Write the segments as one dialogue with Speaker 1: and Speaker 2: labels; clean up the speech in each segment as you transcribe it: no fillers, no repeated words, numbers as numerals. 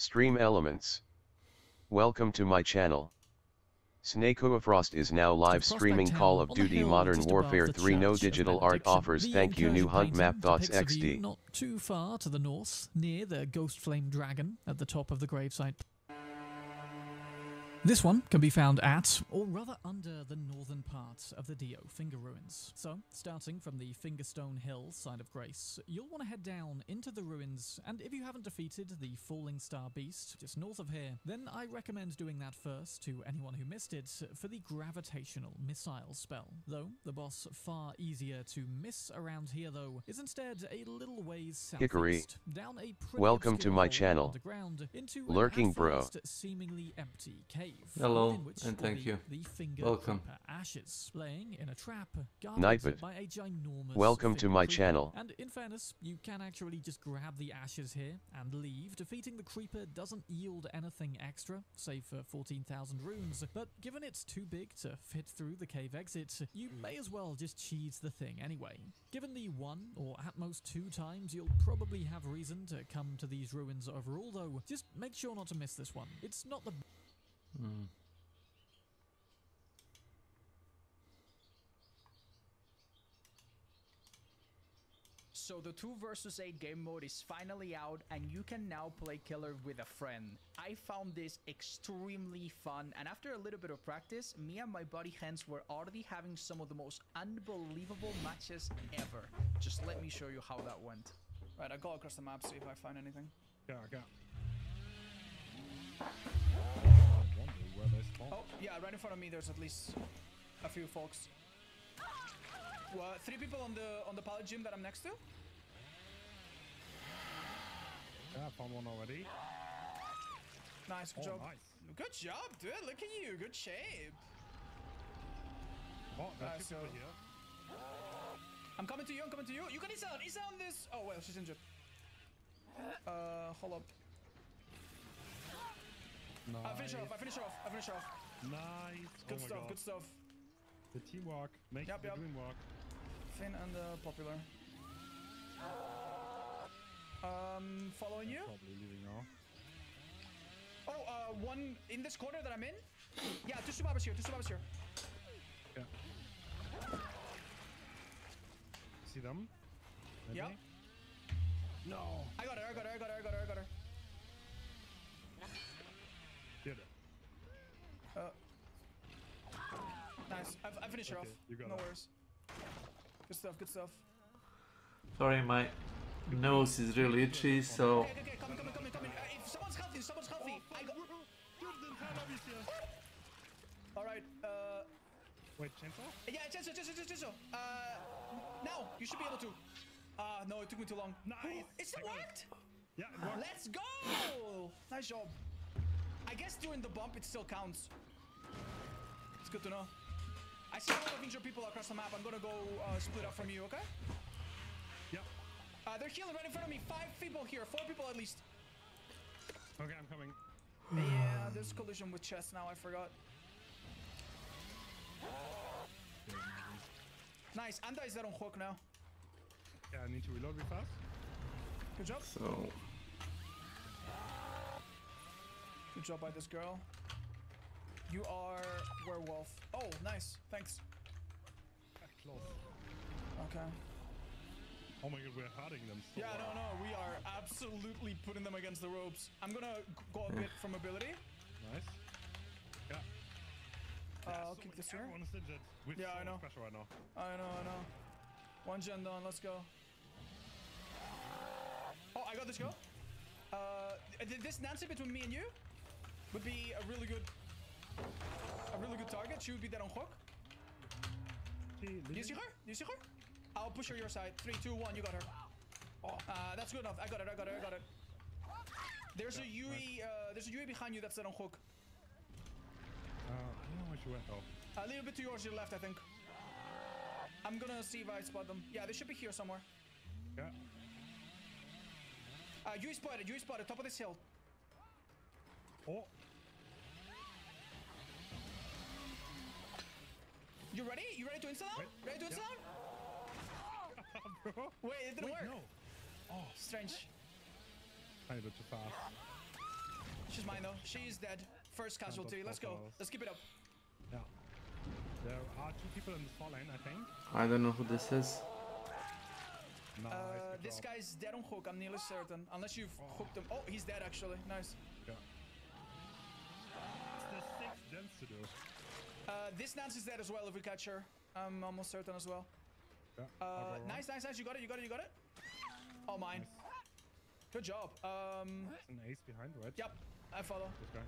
Speaker 1: Stream Elements. Welcome to my channel. S.W.Frost is now live streaming Call of Duty Modern Warfare 3. No digital art offers. Thank you. New hunt map thoughts XD.
Speaker 2: Not too far to the north, near the Ghost Flame Dragon at the top of the gravesite. This one can be found at, or rather under, the northern part of the Dio Finger Ruins. So, starting from the Fingerstone Hill side of Grace, you'll want to head down into the ruins, and if you haven't defeated the Falling Star Beast just north of here, then I recommend doing that first to anyone who missed it for the Gravitational Missile spell. Though, the boss far easier to miss around here though, is instead a little ways southeast,
Speaker 1: Hickory.
Speaker 2: down a pretty
Speaker 1: Welcome to
Speaker 2: obscure
Speaker 1: my
Speaker 2: hole
Speaker 1: channel.
Speaker 2: underground into
Speaker 1: Lurking
Speaker 2: an at
Speaker 1: bro.
Speaker 2: first seemingly empty cave.
Speaker 3: Hello,
Speaker 2: within which
Speaker 3: and
Speaker 2: will
Speaker 3: thank
Speaker 2: be
Speaker 3: you.
Speaker 2: The finger
Speaker 3: Welcome.
Speaker 2: creeper ashes, laying in a trap,
Speaker 1: Nightbot.
Speaker 2: guarded by a ginormous
Speaker 1: Welcome to
Speaker 2: finger
Speaker 1: my
Speaker 2: creeper.
Speaker 1: channel.
Speaker 2: And in fairness, you can actually just grab the ashes here and leave. Defeating the creeper doesn't yield anything extra, save for 14,000 runes, but given it's too big to fit through the cave exit, you may as well just cheese the thing anyway. Given the one, or at most 2 times you'll probably have reason to come to these ruins overall though, just make sure not to miss this one. It's not the
Speaker 4: So the 2 versus 8 game mode is finally out and you can now play killer with a friend. I found this extremely fun, and after a little bit of practice, me and my buddy Hens were already having some of the most unbelievable matches ever. Just let me show you how that went. Right, I'll go across the map, see if I find anything.
Speaker 5: Yeah, I got.
Speaker 4: Oh, yeah, right in front of me there's at least a few folks. 3 people on the pallet gym that I'm next to.
Speaker 5: Yeah, I found one already.
Speaker 4: Nice, good job.
Speaker 5: Nice.
Speaker 4: Good job, dude. Look at you. Good shape.
Speaker 5: Oh, there's
Speaker 4: So-
Speaker 5: 2 people here.
Speaker 4: I'm coming to you. I'm coming to you. You can Isa on this. Oh, well, she's injured. Hold up.
Speaker 5: Nice.
Speaker 4: I finish her off.
Speaker 5: Nice.
Speaker 4: Good
Speaker 5: Oh my
Speaker 4: stuff.
Speaker 5: God.
Speaker 4: Good stuff.
Speaker 5: The teamwork makes
Speaker 4: Yep,
Speaker 5: the
Speaker 4: yep.
Speaker 5: dream work.
Speaker 4: Finn and Popular. Following you.
Speaker 5: Probably leaving now.
Speaker 4: Oh, one in this corner that I'm in. Yeah, 2 survivors here. 2 survivors here.
Speaker 5: Yeah. See them? Maybe?
Speaker 4: Yep.
Speaker 5: No.
Speaker 4: I got her.
Speaker 5: Did it.
Speaker 4: Nice. I finished her
Speaker 5: Okay,
Speaker 4: off.
Speaker 5: you got
Speaker 4: No
Speaker 5: her.
Speaker 4: worries. Good stuff. Good stuff.
Speaker 3: Sorry, my nose is really itchy, so
Speaker 4: Okay. Coming. If someone's healthy. I got. All right.
Speaker 5: Wait, chainsaw?
Speaker 4: Yeah, Chainsaw. Now you should be able to. No, it took me too long.
Speaker 5: Nice.
Speaker 4: It still worked.
Speaker 5: Yeah, it worked.
Speaker 4: Let's go. Nice job. I guess during the bump it still counts. It's good to know. I see a lot of injured people across the map. I'm gonna go split up from you, okay?
Speaker 5: Yeah.
Speaker 4: They're healing right in front of me. 5 people here. 4 people at least.
Speaker 5: Okay, I'm coming.
Speaker 4: Yeah, there's collision with chest now. I forgot. Nice. Anda is dead on hook now.
Speaker 5: Yeah, I need to reload real fast.
Speaker 4: Good job.
Speaker 3: so
Speaker 4: Good job by this girl. You are werewolf. Oh, nice. Thanks.
Speaker 5: Close.
Speaker 4: Okay.
Speaker 5: Oh my god, we're hurting them so
Speaker 4: Yeah,
Speaker 5: hard.
Speaker 4: no. We are absolutely putting them against the ropes. I'm gonna go a bit from ability.
Speaker 5: Nice. Yeah.
Speaker 4: I'll
Speaker 5: So
Speaker 4: kick
Speaker 5: much-
Speaker 4: this here.
Speaker 5: Everyone is injured. With
Speaker 4: Yeah,
Speaker 5: so
Speaker 4: I know.
Speaker 5: much pressure right now.
Speaker 4: I know. 1 gen done. Let's go. Oh, I got this girl. This Nancy between me and you would be a really good target. She would be dead on hook. Do you see her? I'll push her your side. 3, 2, 1. You got her. Oh, that's good enough. I got it. There's a UE. There's a UE behind you that's dead on hook.
Speaker 5: I don't know where she went though.
Speaker 4: A little bit to yours, your left, I think. I'm gonna see if I spot them. Yeah, they should be here somewhere.
Speaker 5: Yeah.
Speaker 4: UE spotted. Top of this hill.
Speaker 5: Oh.
Speaker 4: You ready? You ready to install out?
Speaker 5: Wait,
Speaker 4: Ready to install out?
Speaker 5: Bro.
Speaker 4: Wait, it didn't work.
Speaker 5: No. Oh,
Speaker 4: Strange.
Speaker 5: tiny bit too fast.
Speaker 4: She's mine though. She's dead. First casualty. Let's go. Let's keep it up.
Speaker 5: Yeah. There are 2 people in the fall lane, I think.
Speaker 3: I don't know who this is.
Speaker 5: Nice. good
Speaker 4: This
Speaker 5: job.
Speaker 4: guy's dead on hook. I'm nearly certain. Unless you've hooked him. Oh, he's dead actually. Nice.
Speaker 5: Yeah. There's 6 gens to do.
Speaker 4: This Nance is dead as well if we catch her. I'm almost certain as well.
Speaker 5: Yeah. I'll go
Speaker 4: Nice, nice, nice. You got it. You got it. You got it. Oh, mine.
Speaker 5: Nice.
Speaker 4: Good job.
Speaker 5: There's an ace behind, right?
Speaker 4: Yep. I follow.
Speaker 5: This guy.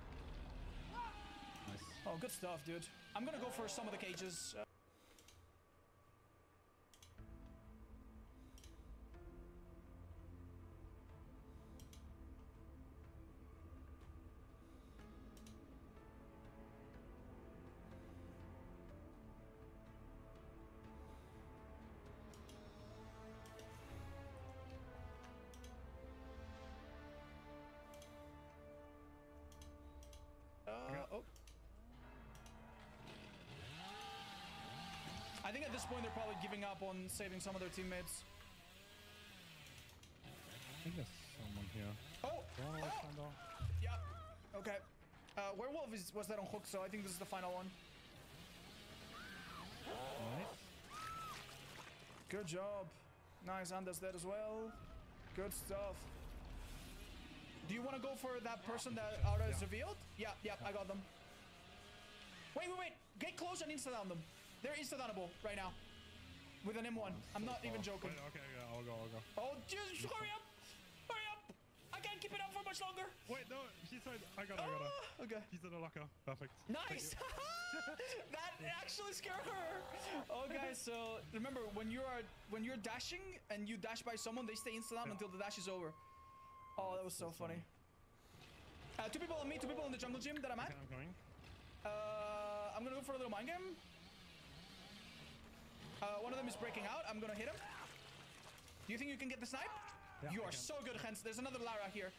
Speaker 5: Nice.
Speaker 4: Oh, good stuff, dude. I'm gonna go for some of the cages. Oh. I think at this point they're probably giving up on saving some of their teammates.
Speaker 5: I think there's someone here.
Speaker 4: Oh!
Speaker 5: Oh,
Speaker 4: Oh!
Speaker 5: Alexander.
Speaker 4: Yep. Okay. Werewolf was that on hook, so I think this is the final one.
Speaker 5: Nice.
Speaker 4: Good job. Nice, Anda's dead as well. Good stuff. Do you want to go for that person that Aura is revealed? Yeah, yeah, I got them. Wait, wait, wait. Get close and insta-down them. They're insta-downable right now. With an M1. I'm not even joking.
Speaker 5: Wait, okay, yeah, I'll go.
Speaker 4: Oh, just hurry up! Hurry up! I can't keep it up for much longer.
Speaker 5: Wait, no, she's right. I got her.
Speaker 4: Okay.
Speaker 5: He's in the locker. Perfect.
Speaker 4: Nice! That actually scared her. Okay, so remember when you're dashing and you dash by someone, they stay insta-down until the dash is over. Oh, that was so funny. 2 people on me, 2 people in the jungle gym that I'm at.
Speaker 5: Okay, I'm going.
Speaker 4: I'm gonna go for a little mind game. One of them is breaking out. I'm gonna hit him. Do you think you can get the snipe?
Speaker 5: Yeah,
Speaker 4: You
Speaker 5: I
Speaker 4: are
Speaker 5: can.
Speaker 4: so good, Gens. There's another Lara here.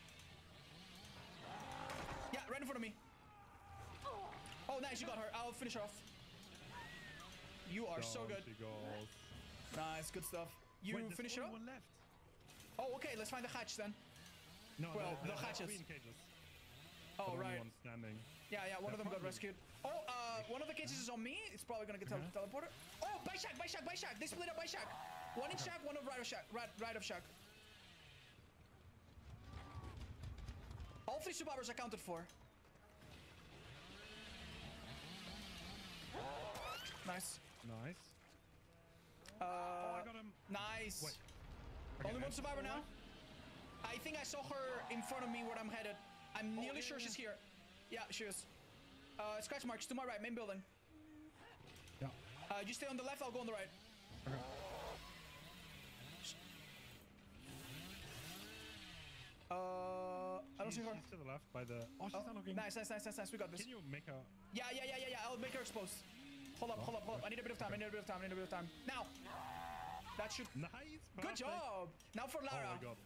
Speaker 4: Yeah, right in front of me. Oh, nice. You got her. I'll finish her off. You are so
Speaker 5: Down
Speaker 4: good.
Speaker 5: She goes.
Speaker 4: Nice, good stuff. You
Speaker 5: Wait, there's
Speaker 4: finish her
Speaker 5: only
Speaker 4: up?
Speaker 5: one left.
Speaker 4: Oh, okay. Let's find the hatch then.
Speaker 5: No,
Speaker 4: Well, the
Speaker 5: there's
Speaker 4: hatches.
Speaker 5: 3 in cages.
Speaker 4: Oh,
Speaker 5: But only
Speaker 4: right.
Speaker 5: one standing.
Speaker 4: Yeah, yeah, one of them got
Speaker 5: probably-
Speaker 4: rescued. Oh, one of the cages is on me. It's probably gonna get teleported. Oh, by shack, by shack, by shack. They split up by shack. One in shack, one of right of shack. Right of shack. All 3 survivors accounted for. Nice.
Speaker 5: Nice.
Speaker 4: Uh,
Speaker 5: I got him.
Speaker 4: nice.
Speaker 5: Wait.
Speaker 4: Only
Speaker 5: Okay,
Speaker 4: one survivor now. I think I saw her in front of me where I'm headed. I'm nearly sure she's here. Yeah, she is. Scratch marks to my right, main building.
Speaker 5: Yeah.
Speaker 4: You stay on the left, I'll go on the right.
Speaker 5: Okay.
Speaker 4: I don't see her.
Speaker 5: She's to the left by the. Oh, she's not looking.
Speaker 4: Nice, nice, nice, nice, nice. We got this.
Speaker 5: Can you make her?
Speaker 4: Yeah. I'll make her exposed. Hold up. I need a bit of time. Now. That should.
Speaker 5: Nice.
Speaker 4: Good
Speaker 5: Perfect.
Speaker 4: job. Now for
Speaker 5: Oh
Speaker 4: Lara.
Speaker 5: my god.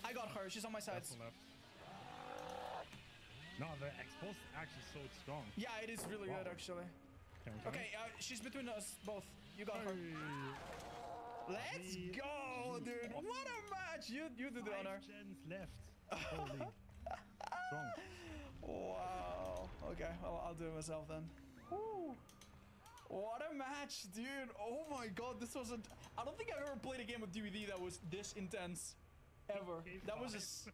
Speaker 4: I got her. She's on my side.
Speaker 5: That's the left. No, the exposed actually so strong.
Speaker 4: Yeah, it is really
Speaker 5: Wow.
Speaker 4: good actually. Okay, she's between us both. You got her. Let's go, dude. What a match. You did the honor.
Speaker 5: 5 gens left. Holy. Strong.
Speaker 4: Wow. Okay, well, I'll do it myself then. Woo. What a match, dude. Oh my god, this was I don't think I've ever played a game of DVD that was this intense. Ever. That was just...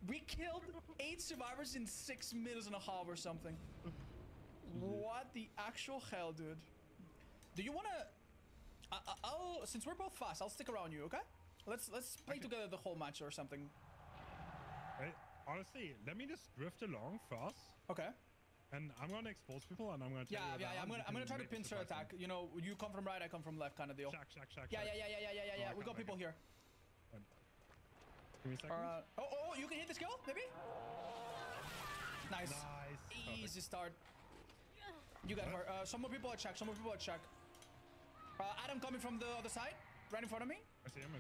Speaker 4: We killed 8 survivors in 6 minutes and a half or something. What the actual hell, dude? Do you wanna... I'll since we're both fast, I'll stick around you, okay? Let's play together the whole match or something.
Speaker 5: Hey, honestly, let me just drift along first.
Speaker 4: Okay.
Speaker 5: And I'm gonna expose people and I'm gonna tell you
Speaker 4: Yeah. I'm gonna try to pincer attack. You know, you come from right, I come from left, kind of deal.
Speaker 5: Shack.
Speaker 4: Yeah.
Speaker 5: I
Speaker 4: We got
Speaker 5: can't
Speaker 4: people
Speaker 5: make
Speaker 4: here.
Speaker 5: Give me a second.
Speaker 4: Oh, you can hit this kill, maybe? Nice.
Speaker 5: Nice.
Speaker 4: Easy start. You got her. Some more people at check. Adam coming from the other side, right in front of me.
Speaker 5: I see him.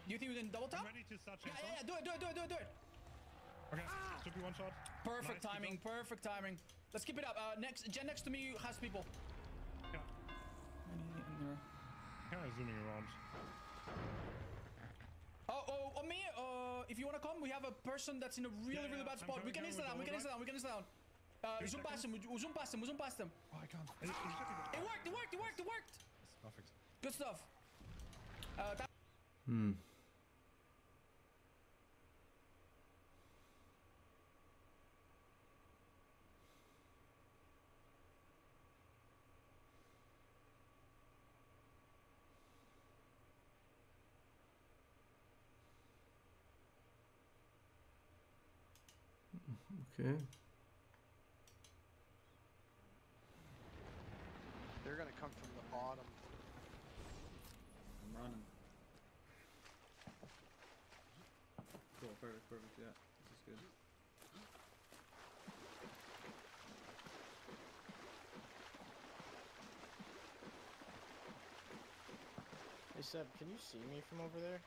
Speaker 4: Do you think we can double tap?
Speaker 5: I'm ready to start
Speaker 4: Yeah.
Speaker 5: chainsaw.
Speaker 4: Do it.
Speaker 5: Okay, should be one shot.
Speaker 4: Perfect
Speaker 5: Nice,
Speaker 4: timing.
Speaker 5: good job.
Speaker 4: Perfect timing. Let's keep it up. Gen next to me has people.
Speaker 5: Yeah, kind of zooming around.
Speaker 4: Oh, on me. If you wanna come, we have a person that's in a really bad spot. We can insta down. Zoom past him. We'll zoom past him.
Speaker 5: Oh, I can't.
Speaker 4: It worked.
Speaker 5: It's perfect.
Speaker 4: Good stuff.
Speaker 3: Okay.
Speaker 6: They're gonna come from the bottom.
Speaker 7: I'm running. Cool, perfect, yeah. This is good.
Speaker 8: Hey Seb, can you see me from over there?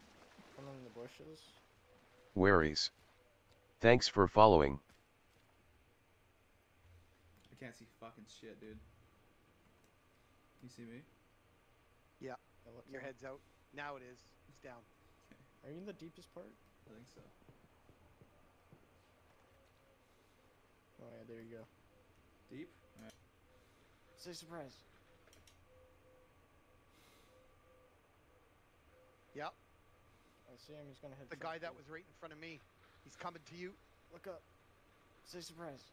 Speaker 8: From in the bushes?
Speaker 1: Worries. Thanks for following.
Speaker 7: I can't see fucking shit, dude. You see me?
Speaker 6: Yeah.
Speaker 8: It looks
Speaker 6: Your
Speaker 8: like-
Speaker 6: head's out. Now it is. It's down.
Speaker 8: Are you in the deepest part?
Speaker 7: I think so.
Speaker 8: Oh yeah, there you go.
Speaker 7: Deep? Alright.
Speaker 8: Say surprise.
Speaker 6: Yep.
Speaker 8: I see him, he's gonna hit
Speaker 6: The
Speaker 8: front
Speaker 6: guy that
Speaker 8: foot.
Speaker 6: was right in front of me. He's coming to you.
Speaker 8: Look up. Say surprise.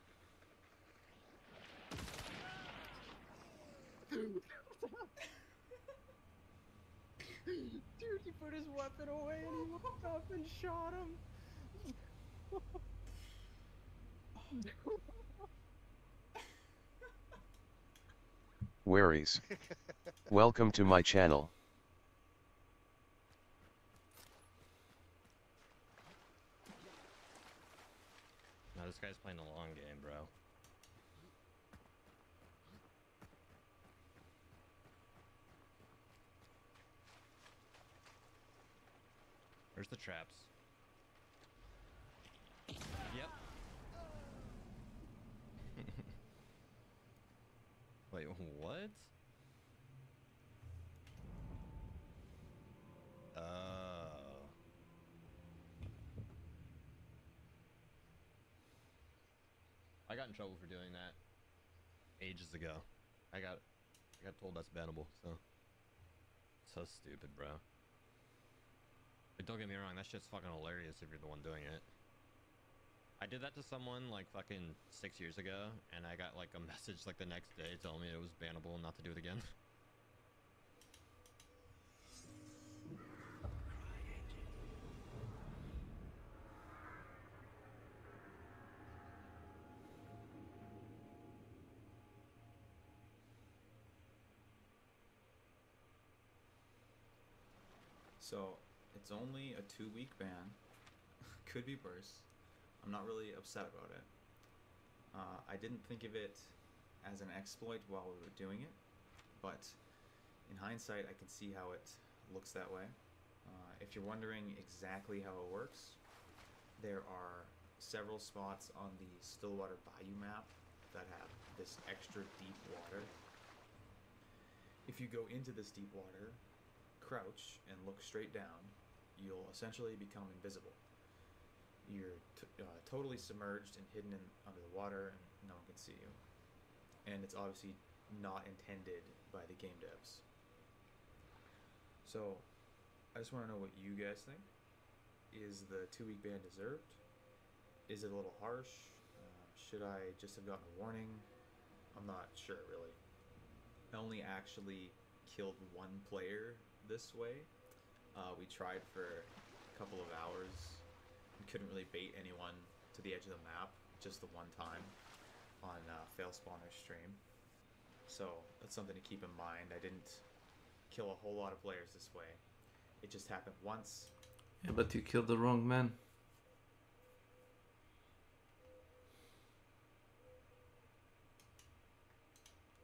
Speaker 8: Dude, he put his weapon away and he walked up and shot him.
Speaker 1: Worries. Welcome to my channel.
Speaker 9: No, this guy's playing a long game, bro. Where's the traps? Yep. Wait, what? Oh. I got in trouble for doing that ages ago. I got told that's bannable, so stupid, bro. But don't get me wrong, that shit's fucking hilarious if you're the one doing it. I did that to someone like fucking 6 years ago, and I got like a message like the next day telling me it was bannable and not to do it again.
Speaker 7: So, it's only a 2-week ban. Could be worse. I'm not really upset about it. I didn't think of it as an exploit while we were doing it, but in hindsight, I can see how it looks that way. If you're wondering exactly how it works, there are several spots on the Stillwater Bayou map that have this extra deep water. If you go into this deep water, crouch, and look straight down, you'll essentially become invisible. You're totally submerged and hidden under the water, and no one can see you. And it's obviously not intended by the game devs. So, I just want to know what you guys think. Is the 2-week ban deserved? Is it a little harsh? Should I just have gotten a warning? I'm not sure, really. I only actually killed one player this way. We tried for a couple of hours. We couldn't really bait anyone to the edge of the map, just the one time on Fail Spawner's stream. So that's something to keep in mind. I didn't kill a whole lot of players this way. It just happened once.
Speaker 3: Yeah, but you killed the wrong man.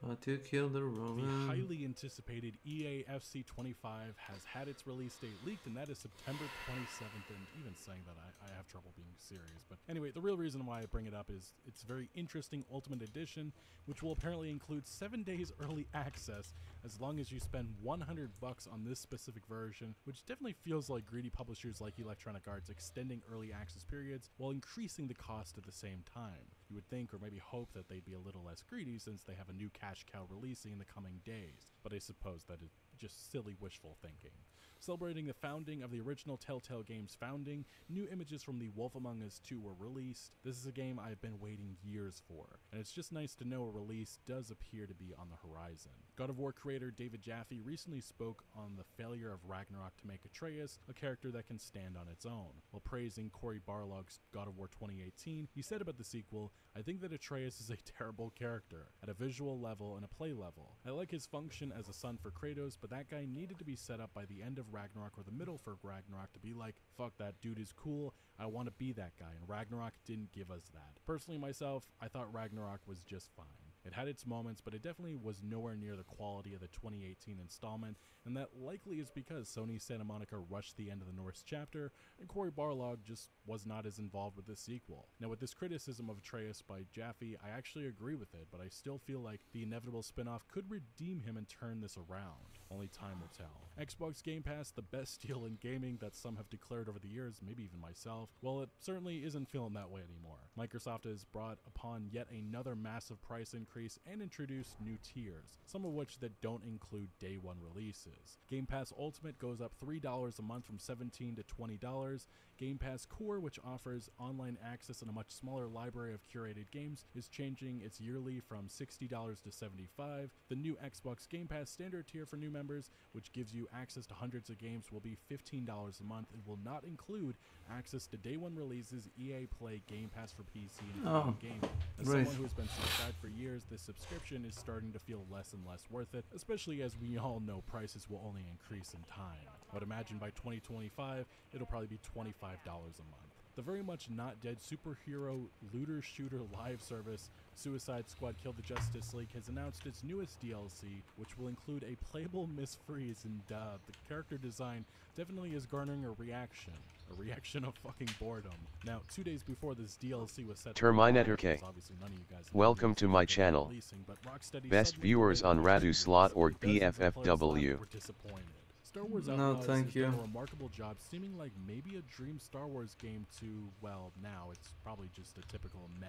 Speaker 3: But you killed the wrong
Speaker 5: The
Speaker 3: man.
Speaker 5: highly anticipated EA FC 25 has had its release date leaked, and that is September 27th. And even saying that, I have trouble being serious. But anyway, the real reason why I bring it up is it's very interesting Ultimate Edition, which will apparently include 7 days early access as long as you spend $100 on this specific version, which definitely feels like greedy publishers like Electronic Arts extending early access periods while increasing the cost at the same time. You would think, or maybe hope, that they'd be a little less greedy since they have a new cash cow releasing in the coming days, but I suppose that is just silly wishful thinking. Celebrating the founding of the original Telltale Games founding, new images from The Wolf Among Us 2 were released. This is a game I've been waiting years for, and it's just nice to know a release does appear to be on the horizon. God of War creator David Jaffe recently spoke on the failure of Ragnarok to make Atreus a character that can stand on its own. While praising Cory Barlog's God of War 2018, he said about the sequel, "I think that Atreus is a terrible character, at a visual level and a play level. I like his function as a son for Kratos, but that guy needed to be set up by the end of Ragnarok or the middle for Ragnarok to be like, fuck, that dude is cool, I want to be that guy," and Ragnarok didn't give us that. Personally myself, I thought Ragnarok was just fine. It had its moments, but it definitely was nowhere near the quality of the 2018 installment, and that likely is because Sony Santa Monica rushed the end of the Norse chapter, and Cory Barlog just was not as involved with the sequel. Now, with this criticism of Atreus by Jaffe, I actually agree with it, but I still feel like the inevitable spin-off could redeem him and turn this around. Only time will tell. Xbox Game Pass, the best deal in gaming that some have declared over the years, maybe even myself, well, it certainly isn't feeling that way anymore. Microsoft has brought upon yet another massive price increase and introduced new tiers, some of which that don't include day one releases. Game Pass Ultimate goes up $3 a month from $17 to $20. Game Pass Core, which offers online access and a much smaller library of curated games, is changing its yearly from $60 to $75. The new Xbox Game Pass Standard tier for new members, which gives you access to hundreds of games, will be $15 a month and will not include access to day one releases, EA Play, Game Pass for PC, and cloud gaming. As someone who has been subscribed for years, this subscription is starting to feel less and less worth it, especially as we all know prices will only increase in time. I would imagine by 2025, it'll probably be $25 a month. The very much not dead superhero looter shooter live service Suicide Squad Kill the Justice League has announced its newest DLC, which will include a playable Miss Freeze in dub. The character design definitely is garnering a reaction of fucking boredom. Now, 2 days before this DLC was set
Speaker 1: Terminator K.
Speaker 5: obviously none of you guys
Speaker 1: Welcome to my channel.
Speaker 5: releasing, but Rocksteady
Speaker 1: Best
Speaker 5: suddenly
Speaker 1: viewers
Speaker 5: delayed
Speaker 1: on
Speaker 5: the
Speaker 1: Radu
Speaker 5: release,
Speaker 1: Slot org
Speaker 5: and dozens of players
Speaker 1: PFFW.
Speaker 5: were disappointed. Star Wars
Speaker 3: No,
Speaker 5: Outlaws
Speaker 3: thank
Speaker 5: has
Speaker 3: you.
Speaker 5: done a remarkable job, seeming like maybe a dream Star Wars game to, well, now it's probably just a typical meh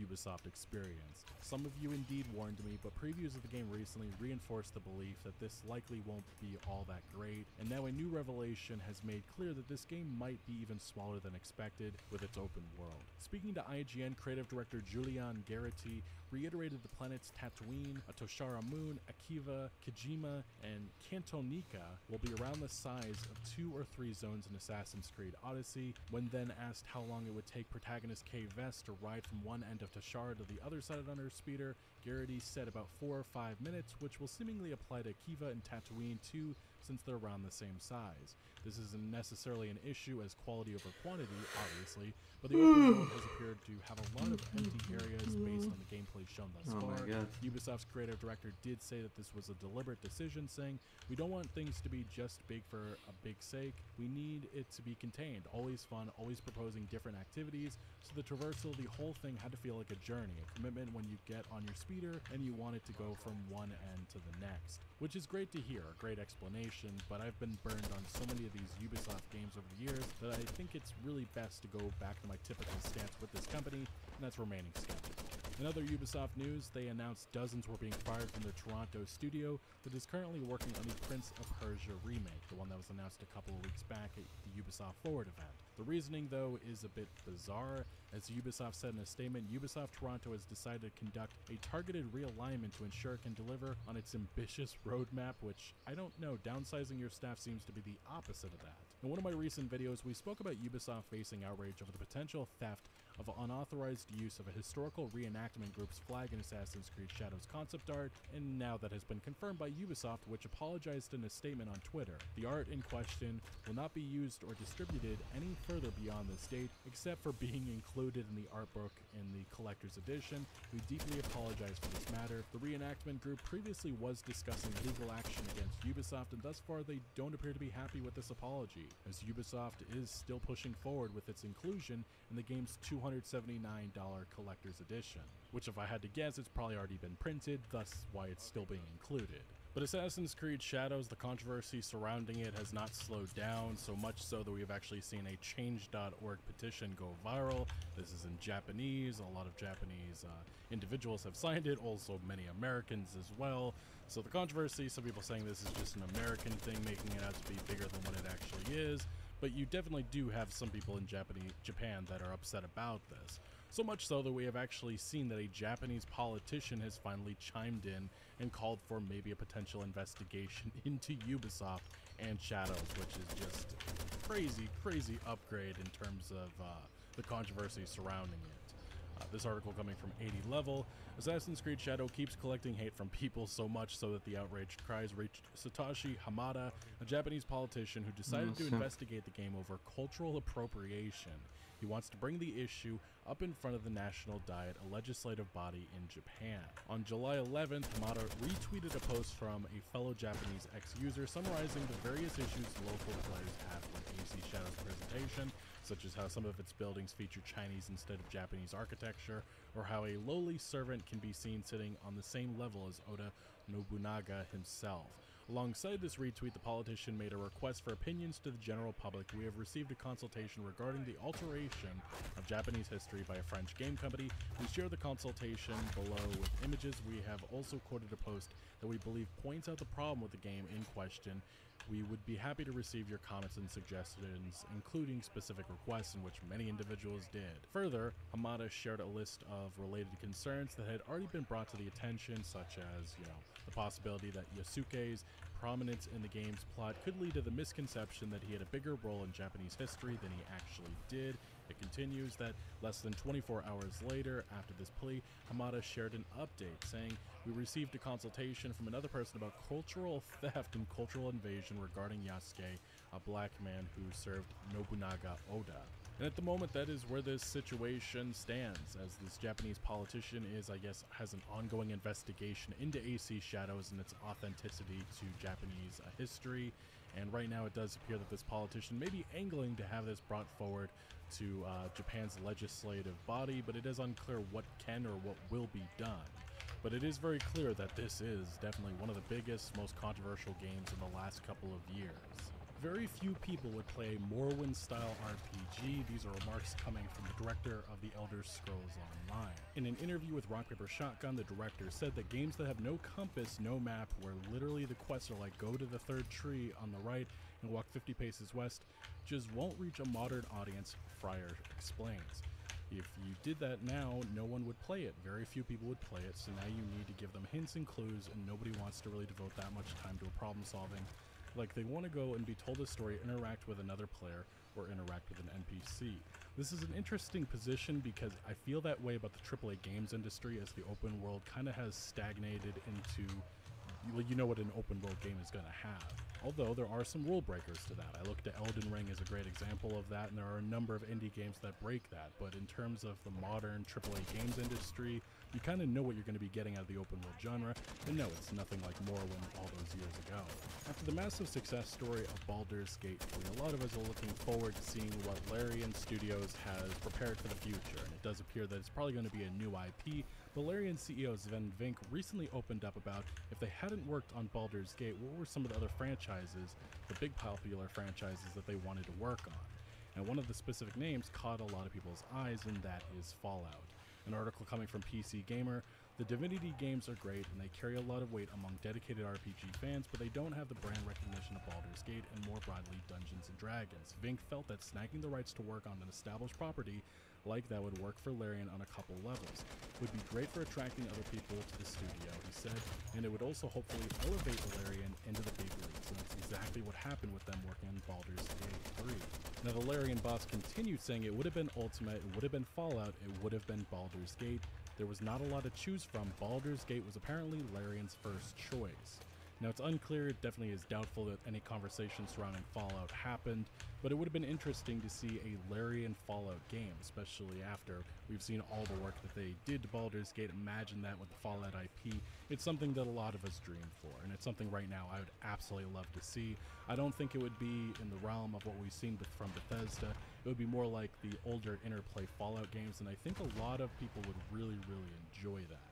Speaker 5: Ubisoft experience. Some of you indeed warned me, but previews of the game recently reinforced the belief that this likely won't be all that great, and now a new revelation has made clear that this game might be even smaller than expected with its open world. Speaking to IGN, creative director Julian Garrity reiterated the planets Tatooine, a Toshara Moon, Akiva, Kojima, and Cantonica will be around the size of 2 or 3 zones in Assassin's Creed Odyssey. When then asked how long it would take protagonist Kay Vest to ride from one end of Toshara to the other side on her speeder, Garrity said about 4 or 5 minutes, which will seemingly apply to Akiva and Tatooine too, since they're around the same size. This isn't necessarily an issue as quality over quantity, obviously, but the open world has appeared to have a lot of empty areas based on the gameplay shown thus
Speaker 3: Oh my
Speaker 5: far.
Speaker 3: God.
Speaker 5: Ubisoft's creative director did say that this was a deliberate decision, saying, "We don't want things to be just big for a big sake. We need it to be contained, always fun, always proposing different activities, so the traversal of the whole thing had to feel like a journey, a commitment when you get on your speeder and you want it to go from one end to the next." Which is great to hear, a great explanation, but I've been burned on so many of these Ubisoft games over the years that I think it's really best to go back to my typical stance with this company, and that's remaining skeptical. In other Ubisoft news, they announced dozens were being fired from their Toronto studio that is currently working on the Prince of Persia remake, the one that was announced a couple of weeks back at the Ubisoft Forward event. The reasoning, though, is a bit bizarre. As Ubisoft said in a statement, Ubisoft Toronto has decided to conduct a targeted realignment to ensure it can deliver on its ambitious roadmap, which, I don't know, downsizing your staff seems to be the opposite of that. In one of my recent videos, we spoke about Ubisoft facing outrage over the potential theft of unauthorized use of a historical reenactment group's flag in Assassin's Creed Shadows concept art, and now that has been confirmed by Ubisoft, which apologized in a statement on Twitter. The art in question will not be used or distributed any further beyond this date, except for being included in the art book in the collector's edition. We deeply apologize for this matter. The reenactment group previously was discussing legal action against Ubisoft, and thus far they don't appear to be happy with this apology, as Ubisoft is still pushing forward with its inclusion in the game's $279 collector's edition, which if I had to guess, it's probably already been printed, thus why it's still being included. But Assassin's Creed Shadows, the controversy surrounding it has not slowed down, so much so that we have actually seen a change.org petition go viral. This is in Japanese. A lot of Japanese individuals have signed it, also many Americans as well. So the controversy, some people saying this is just an American thing, making it out to be bigger than what it actually is. But you definitely do have some people in Japan that are upset about this. So much so that we have actually seen that a Japanese politician has finally chimed in and called for maybe a potential investigation into Ubisoft and Shadows, which is just crazy upgrade in terms of the controversy surrounding it. This article coming from 80 Level. Assassin's Creed Shadow keeps collecting hate from people so much so that the outraged cries reached Satoshi Hamada, a Japanese politician who decided to investigate the game over cultural appropriation. He wants to bring the issue up in front of the National Diet, a legislative body in Japan. On July 11th, Hamada retweeted a post from a fellow Japanese ex-user summarizing the various issues local players have with AC Shadow's presentation, such as how some of its buildings feature Chinese instead of Japanese architecture, or how a lowly servant can be seen sitting on the same level as Oda Nobunaga himself. Alongside this retweet, the politician made a request for opinions to the general public. We have received a consultation regarding the alteration of Japanese history by a French game company. We share the consultation below with images. We have also quoted a post that we believe points out the problem with the game in question. We would be happy to receive your comments and suggestions, including specific requests, in which many individuals did. Further, Hamada shared a list of related concerns that had already been brought to the attention, such as, the possibility that Yasuke's prominence in the game's plot could lead to the misconception that he had a bigger role in Japanese history than he actually did. It continues that less than 24 hours later, after this plea, Hamada shared an update saying, "We received a consultation from another person about cultural theft and cultural invasion regarding Yasuke, a black man who served Nobunaga Oda." And at the moment, that is where this situation stands, as this Japanese politician has an ongoing investigation into AC Shadows and its authenticity to Japanese history. And right now it does appear that this politician may be angling to have this brought forward to Japan's legislative body, but it is unclear what can or what will be done. But it is very clear that this is definitely one of the biggest, most controversial games in the last couple of years. Very few people would play a Morrowind-style RPG. These are remarks coming from the director of The Elder Scrolls Online. In an interview with Rock Paper Shotgun, the director said that games that have no compass, no map, where literally the quests are like go to the third tree on the right and walk 50 paces west, just won't reach a modern audience, Fryer explains. If you did that now, no one would play it. Very few people would play it, so now you need to give them hints and clues, and nobody wants to really devote that much time to a problem solving. Like, they want to go and be told a story, interact with another player, or interact with an NPC. This is an interesting position because I feel that way about the AAA games industry, as the open world kind of has stagnated into, you know what an open world game is going to have. Although there are some rule breakers to that. I looked at Elden Ring as a great example of that, and there are a number of indie games that break that. But in terms of the modern AAA games industry, you kind of know what you're going to be getting out of the open world genre, and no, it's nothing like Morrowind all those years ago. After the massive success story of Baldur's Gate 3, a lot of us are looking forward to seeing what Larian Studios has prepared for the future, and it does appear that it's probably going to be a new IP. But Larian CEO Sven Vink recently opened up about if they hadn't worked on Baldur's Gate, what were some of the other franchises, the big popular franchises that they wanted to work on. And one of the specific names caught a lot of people's eyes, and that is Fallout. An article coming from PC Gamer: the Divinity games are great and they carry a lot of weight among dedicated RPG fans, but they don't have the brand recognition of Baldur's Gate and more broadly Dungeons & Dragons. Vink felt that snagging the rights to work on an established property like that would work for Larian on a couple levels. It would be great for attracting other people to the studio, he said, and it would also hopefully elevate Larian into the big leagues, and that's exactly what happened with them working on Baldur's Gate 3. Now the Larian boss continued saying it would have been Ultima, it would have been Fallout, it would have been Baldur's Gate. There was not a lot to choose from. Baldur's Gate was apparently Larian's first choice. Now it's unclear, it definitely is doubtful that any conversation surrounding Fallout happened, but it would have been interesting to see a Larian Fallout game, especially after we've seen all the work that they did to Baldur's Gate. Imagine that with the Fallout IP. It's something that a lot of us dream for, and it's something right now I would absolutely love to see. I don't think it would be in the realm of what we've seen from Bethesda. It would be more like the older Interplay Fallout games, and I think a lot of people would really enjoy that.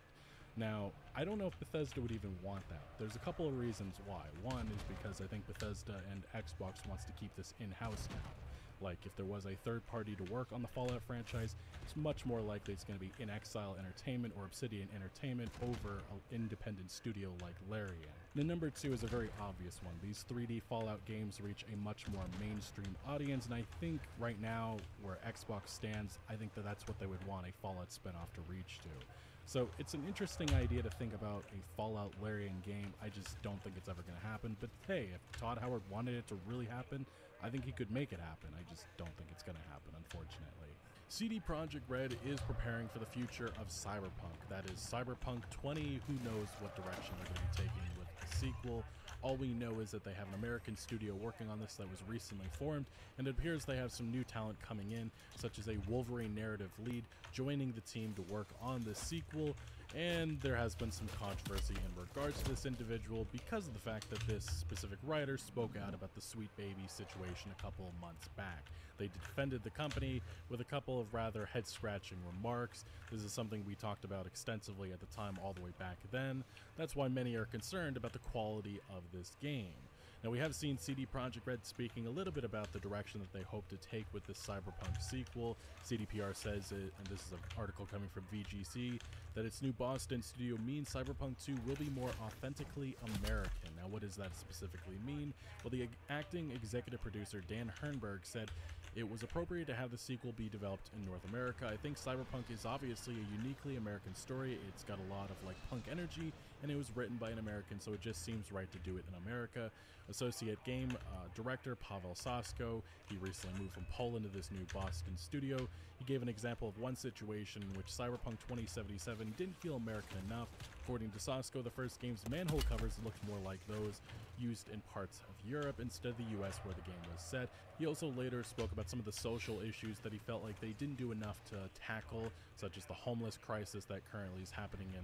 Speaker 5: Now, I don't know if Bethesda would even want that. There's a couple of reasons why. One is because I think Bethesda and Xbox wants to keep this in-house now. Like, if there was a third party to work on the Fallout franchise, it's much more likely it's going to be In Exile Entertainment or Obsidian Entertainment over an independent studio like Larian. The number two is a very obvious one. These 3D Fallout games reach a much more mainstream audience, and I think right now, where Xbox stands, I think that that's what they would want a Fallout spinoff to reach to. So it's an interesting idea to think about a Fallout Larian game. I just don't think it's ever going to happen. But hey, if Todd Howard wanted it to really happen, I think he could make it happen. I just don't think it's going to happen, unfortunately. CD Projekt Red is preparing for the future of Cyberpunk. That is Cyberpunk 20. Who knows what direction they're going to be taking with the sequel. All we know is that they have an American studio working on this that was recently formed, and it appears they have some new talent coming in, such as a Wolverine narrative lead joining the team to work on the sequel. And there has been some controversy in regards to this individual because of the fact that this specific writer spoke out about the Sweet Baby situation a couple of months back. They defended the company with a couple of rather head-scratching remarks. This is something we talked about extensively at the time all the way back then. That's why many are concerned about the quality of this game. Now, we have seen CD Projekt Red speaking a little bit about the direction that they hope to take with this Cyberpunk sequel. CDPR says, and this is an article coming from VGC, that its new Boston studio means Cyberpunk 2 will be more authentically American. Now, what does that specifically mean? Well, the acting executive producer Dan Hernberg said it was appropriate to have the sequel be developed in North America. I think Cyberpunk is obviously a uniquely American story. It's got a lot of like punk energy, and it was written by an American, so it just seems right to do it in America. Associate game director Paweł Sasko, he recently moved from Poland to this new Boston studio. He gave an example of one situation in which Cyberpunk 2077 didn't feel American enough. According to Sasko, the first game's manhole covers looked more like those used in parts of Europe instead of the US where the game was set. He also later spoke about some of the social issues that he felt like they didn't do enough to tackle, such as the homeless crisis that currently is happening in,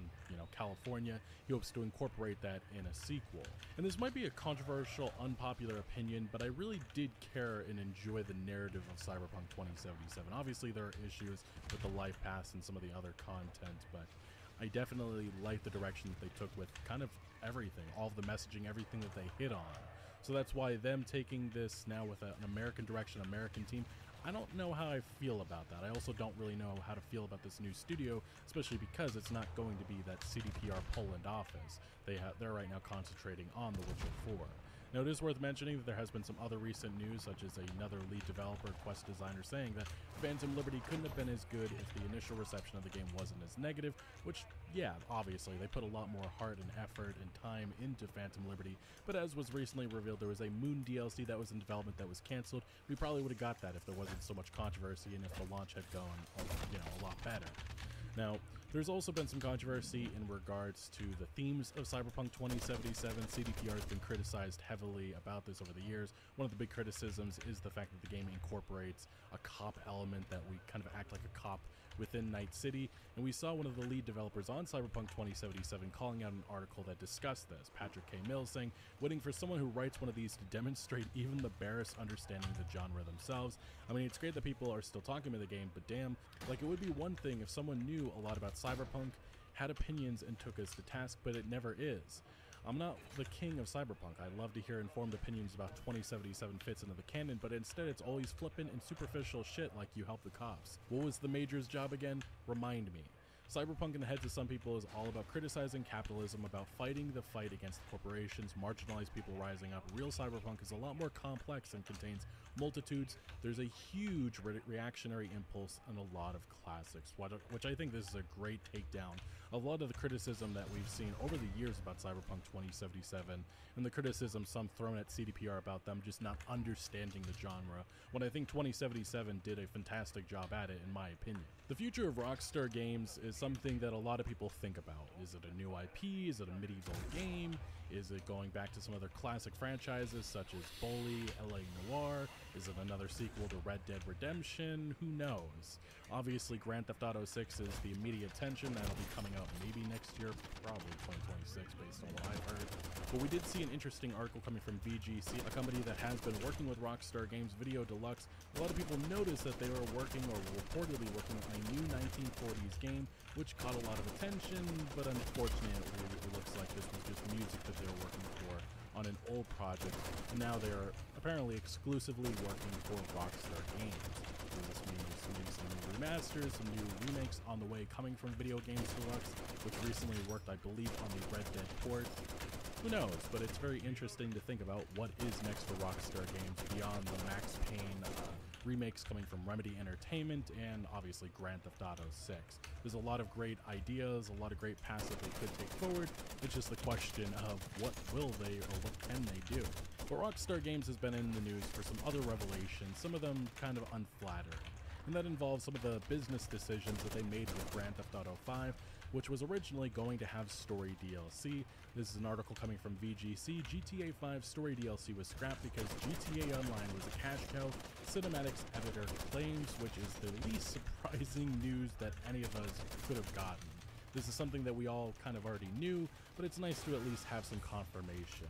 Speaker 5: California. He hopes to incorporate that in a sequel. And this might be a controversial, unpopular opinion, but I really did care and enjoy the narrative of Cyberpunk 2077. Obviously, there are issues with the life pass and some of the other content, but I definitely like the direction that they took with kind of everything, all of the messaging, everything that they hit on. So that's why them taking this now with an American direction, American team, I don't know how I feel about that. I also don't really know how to feel about this new studio, especially because it's not going to be that CDPR Poland office. They're right now concentrating on The Witcher 4. Now, it is worth mentioning that there has been some other recent news, such as another lead developer, Quest Designer, saying that Phantom Liberty couldn't have been as good if the initial reception of the game wasn't as negative, which, yeah, obviously, they put a lot more heart and effort and time into Phantom Liberty, but as was recently revealed, there was a Moon DLC that was in development that was canceled. We probably would have got that if there wasn't so much controversy and if the launch had gone, a lot better. Now, there's also been some controversy in regards to the themes of Cyberpunk 2077. CDPR has been criticized heavily about this over the years. One of the big criticisms is the fact that the game incorporates a cop element, that we kind of act like a cop within Night City, and we saw one of the lead developers on Cyberpunk 2077 calling out an article that discussed this. Patrick K. Mills saying, waiting for someone who writes one of these to demonstrate even the barest understanding of the genre themselves. I mean, it's great that people are still talking about the game, but damn, like, it would be one thing if someone knew a lot about Cyberpunk, had opinions, and took us to task, but it never is. I'm not the king of Cyberpunk. I love to hear informed opinions about 2077 fits into the canon, but instead it's always flippant and superficial shit like you help the cops. What was the Major's job again? Remind me. Cyberpunk in the heads of some people is all about criticizing capitalism, about fighting the fight against the corporations, marginalized people rising up. Real Cyberpunk is a lot more complex and contains multitudes. There's a huge reactionary impulse and a lot of classics, which I think this is a great takedown of a lot of the criticism that we've seen over the years about Cyberpunk 2077, and the criticism some thrown at CDPR about them just not understanding the genre, when I think 2077 did a fantastic job at it, in my opinion. The future of Rockstar games is something that a lot of people think about. Is it a new IP? Is it a medieval game? Is it going back to some other classic franchises such as Bully, LA Noire? Is it another sequel to Red Dead Redemption? Who knows? Obviously, Grand Theft Auto 6 is the immediate attention. That'll be coming out maybe next year, probably 2026 based on what I've heard. But we did see an interesting article coming from VGC, a company that has been working with Rockstar Games Video Deluxe. A lot of people noticed that they were working, or reportedly working, on a new 1940s game, which caught a lot of attention, but unfortunately it looks like this was just music that they were working for on an old project, and now they are apparently exclusively working for Rockstar Games. So this means maybe some new remasters, some new remakes on the way coming from Video Games Deluxe, which recently worked, I believe, on the Red Dead port. Who knows, but it's very interesting to think about what is next for Rockstar Games beyond the Max Payne remakes coming from Remedy Entertainment and obviously Grand Theft Auto 6. There's a lot of great ideas, a lot of great paths that they could take forward. It's just the question of what will they or what can they do. But Rockstar Games has been in the news for some other revelations, some of them kind of unflattering. And that involves some of the business decisions that they made with Grand Theft Auto 5, which was originally going to have story DLC. This is an article coming from VGC. GTA 5 story DLC was scrapped because GTA Online was a cash cow, Cinematics editor claims, which is the least surprising news that any of us could have gotten. This is something that we all kind of already knew, but it's nice to at least have some confirmation.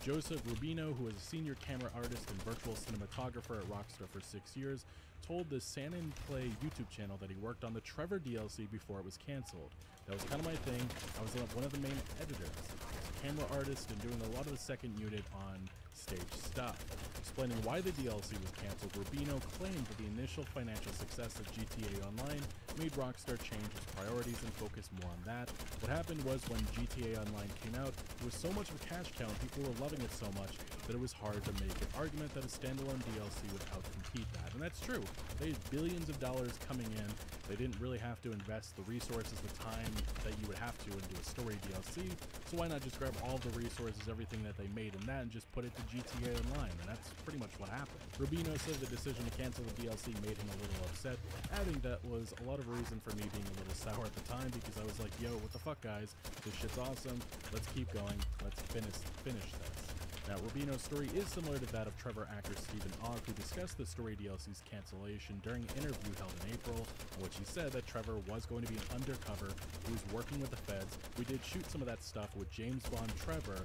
Speaker 5: Joseph Rubino, who is a senior camera artist and virtual cinematographer at Rockstar for 6 years, told the San and Play YouTube channel that he worked on the Trevor DLC before it was cancelled. That was kind of my thing. I was one of the main editors. I was a camera artist and doing a lot of the second unit on stage stuff. Explaining why the DLC was cancelled, Rubino claimed that the initial financial success of GTA Online made Rockstar change its priorities and focus more on that. What happened was when GTA Online came out, it was so much of a cash cow and people were loving it so much that it was hard to make an argument that a standalone DLC would outcompete that. And that's true. They had billions of dollars coming in. They didn't really have to invest the resources, the time that you would have to into a story DLC. So why not just grab all the resources, everything that they made in that, and just put it to GTA Online? And that's pretty much what happened. Rubino said the decision to cancel the DLC made him a little upset, adding that was a lot of reason for me being a little sour at the time because I was like, yo, what the fuck, guys? This shit's awesome. Let's keep going. Let's finish this. Now, Rubino's story is similar to that of Trevor actor Stephen Ogg, who discussed the story DLC's cancellation during an interview held in April, in which he said that Trevor was going to be an undercover who was working with the feds. We did shoot some of that stuff with James Bond Trevor,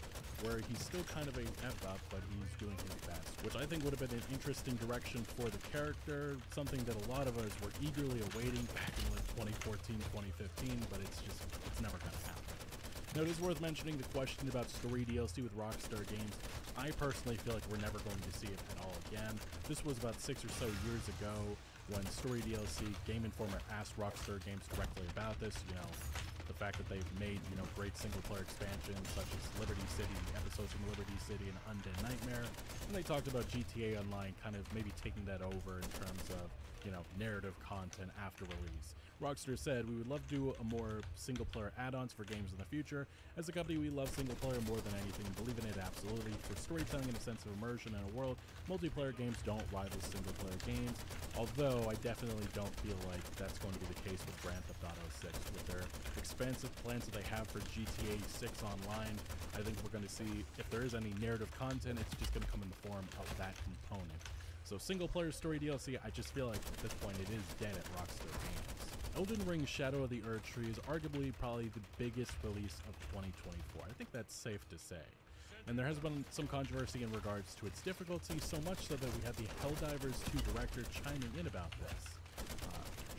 Speaker 5: where he's still kind of a F-up, but he's doing his best, which I think would have been an interesting direction for the character, something that a lot of us were eagerly awaiting back in like 2014, 2015, but it's never going to happen. Now, it is worth mentioning the question about story DLC with Rockstar Games. I personally feel like we're never going to see it at all again. This was about 6 or so years ago when story DLC, Game Informer asked Rockstar Games directly about this, the fact that they've made, great single-player expansions such as Liberty City, episodes from Liberty City, and Undead Nightmare, and they talked about GTA Online kind of maybe taking that over in terms of, narrative content after release. Rockstar said, we would love to do a more single-player add-ons for games in the future. As a company, we love single-player more than anything and believe in it absolutely. For storytelling and a sense of immersion in a world, multiplayer games don't rival single-player games, although I definitely don't feel like that's going to be the case with Grand Theft Auto 6. With their expansive plans that they have for GTA 6 Online, I think we're going to see, if there is any narrative content, it's just going to come in the form of that component. So single-player story DLC, I just feel like at this point it is dead at Rockstar Games. Elden Ring Shadow of the Erdtree is arguably probably the biggest release of 2024. I think that's safe to say. And there has been some controversy in regards to its difficulty, so much so that we had the Helldivers 2 director chiming in about this.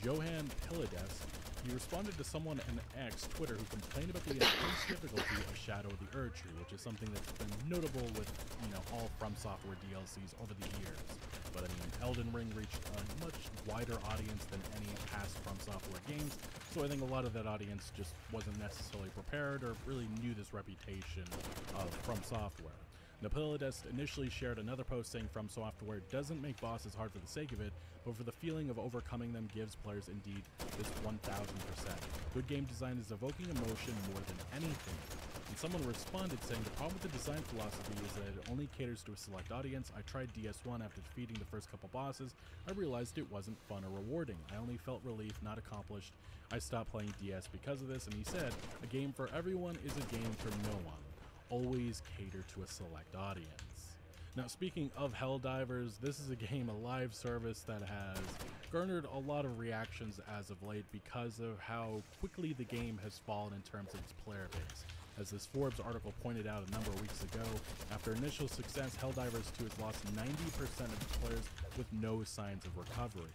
Speaker 5: Johan Pilades, he responded to someone on X, Twitter, who complained about the intense difficulty of Shadow of the Erdtree, which is something that's been notable with, all From Software DLCs over the years. But I mean, Elden Ring reached a much wider audience than any past From Software games, so I think a lot of that audience just wasn't necessarily prepared or really knew this reputation of From Software. Napiladest initially shared another post saying From Software doesn't make bosses hard for the sake of it, but for the feeling of overcoming them gives players indeed this 1000%. Good game design is evoking emotion more than anything. And someone responded saying the problem with the design philosophy is that it only caters to a select audience. I tried DS1 after defeating the first couple bosses. I realized it wasn't fun or rewarding. I only felt relief, not accomplished. I stopped playing DS because of this, and he said, a game for everyone is a game for no one. Always cater to a select audience. Now, speaking of Helldivers, this is a game, a live service that has garnered a lot of reactions as of late because of how quickly the game has fallen in terms of its player base. As this Forbes article pointed out a number of weeks ago, after initial success, Helldivers 2 has lost 90% of its players with no signs of recovery.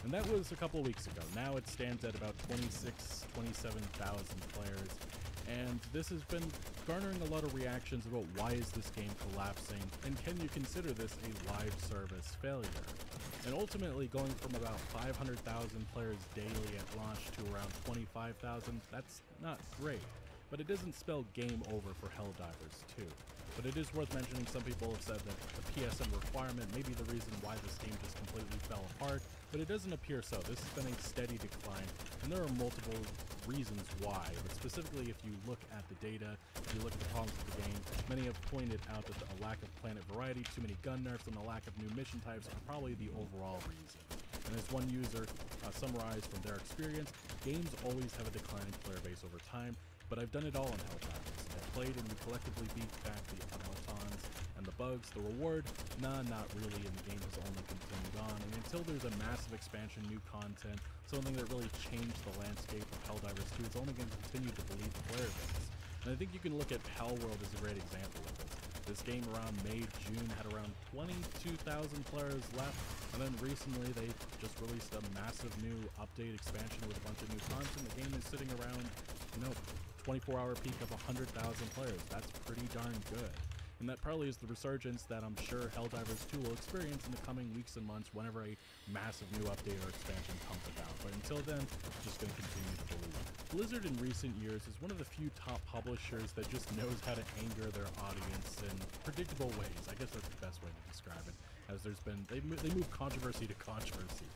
Speaker 5: And that was a couple of weeks ago. Now it stands at about 27,000 players. And this has been garnering a lot of reactions about why is this game collapsing, and can you consider this a live service failure? And ultimately, going from about 500,000 players daily at launch to around 25,000, that's not great. But it doesn't spell game over for Helldivers 2. But it is worth mentioning some people have said that the PSN requirement may be the reason why this game just completely fell apart, but it doesn't appear so. This has been a steady decline, and there are multiple reasons why. But specifically, if you look at the data, if you look at the problems with the game, many have pointed out that a lack of planet variety, too many gun nerfs, and the lack of new mission types are probably the overall reason. And as one user summarized from their experience, games always have a declining player base over time, but I've done it all in Helldivers. I've played and we collectively beat back the automatons and the bugs. The reward? Nah, not really, and the game has only continued on. And until there's a massive expansion, new content, something that really changed the landscape of Helldivers 2, it's only going to continue to bleed the player base. And I think you can look at Hellworld as a great example of this. This game around May, June had around 22,000 players left, and then recently they just released a massive new update expansion with a bunch of new content. The game is sitting around, 24-hour peak of 100,000 players. That's pretty darn good. And that probably is the resurgence that I'm sure Helldivers 2 will experience in the coming weeks and months whenever a massive new update or expansion comes about. But until then, it's just going to continue to bleed. Blizzard in recent years is one of the few top publishers that just knows how to anger their audience in predictable ways. I guess that's the best way to describe it, as there's been, they move controversy to controversy.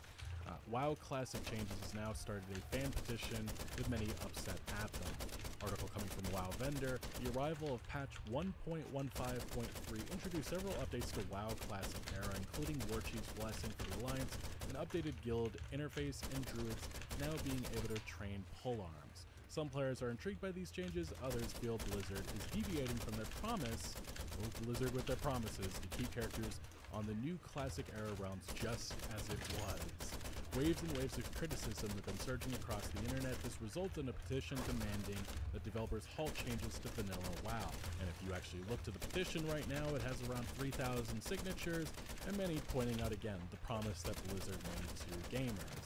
Speaker 5: WoW Classic Changes has now started a fan petition with many upset at them. Article coming from WoW Vendor, the arrival of patch 1.15.3 introduced several updates to WoW Classic era, including Warchief's Blessing for the Alliance, an updated guild interface, and druids now being able to train polearms. Some players are intrigued by these changes, others feel Blizzard is deviating from their promise, Blizzard with their promises, to keep characters on the new Classic era realms just as it was. Waves and waves of criticism have been surging across the internet. This results in a petition demanding that developers halt changes to vanilla WoW. And if you actually look to the petition right now, it has around 3,000 signatures, and many pointing out again the promise that Blizzard made to gamers.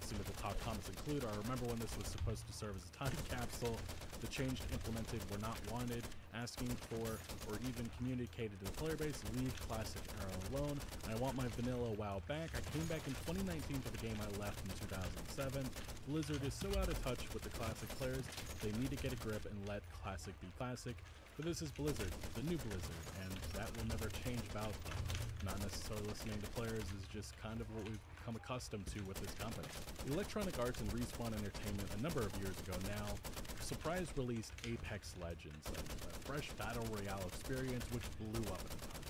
Speaker 5: Some of the top comments include, I remember when this was supposed to serve as a time capsule, the changes implemented were not wanted, asking for or even communicated to the player base, leave Classic era alone, and I want my vanilla WoW back. I came back in 2019 for the game I left in 2007. Blizzard is so out of touch with the Classic players, they need to get a grip and let Classic be Classic. But this is Blizzard, the new Blizzard, and that will never change about them. Not necessarily listening to players is just kind of what we've become accustomed to with this company. Electronic Arts and Respawn Entertainment a number of years ago now surprise released Apex Legends, a fresh battle royale experience which blew up at the time.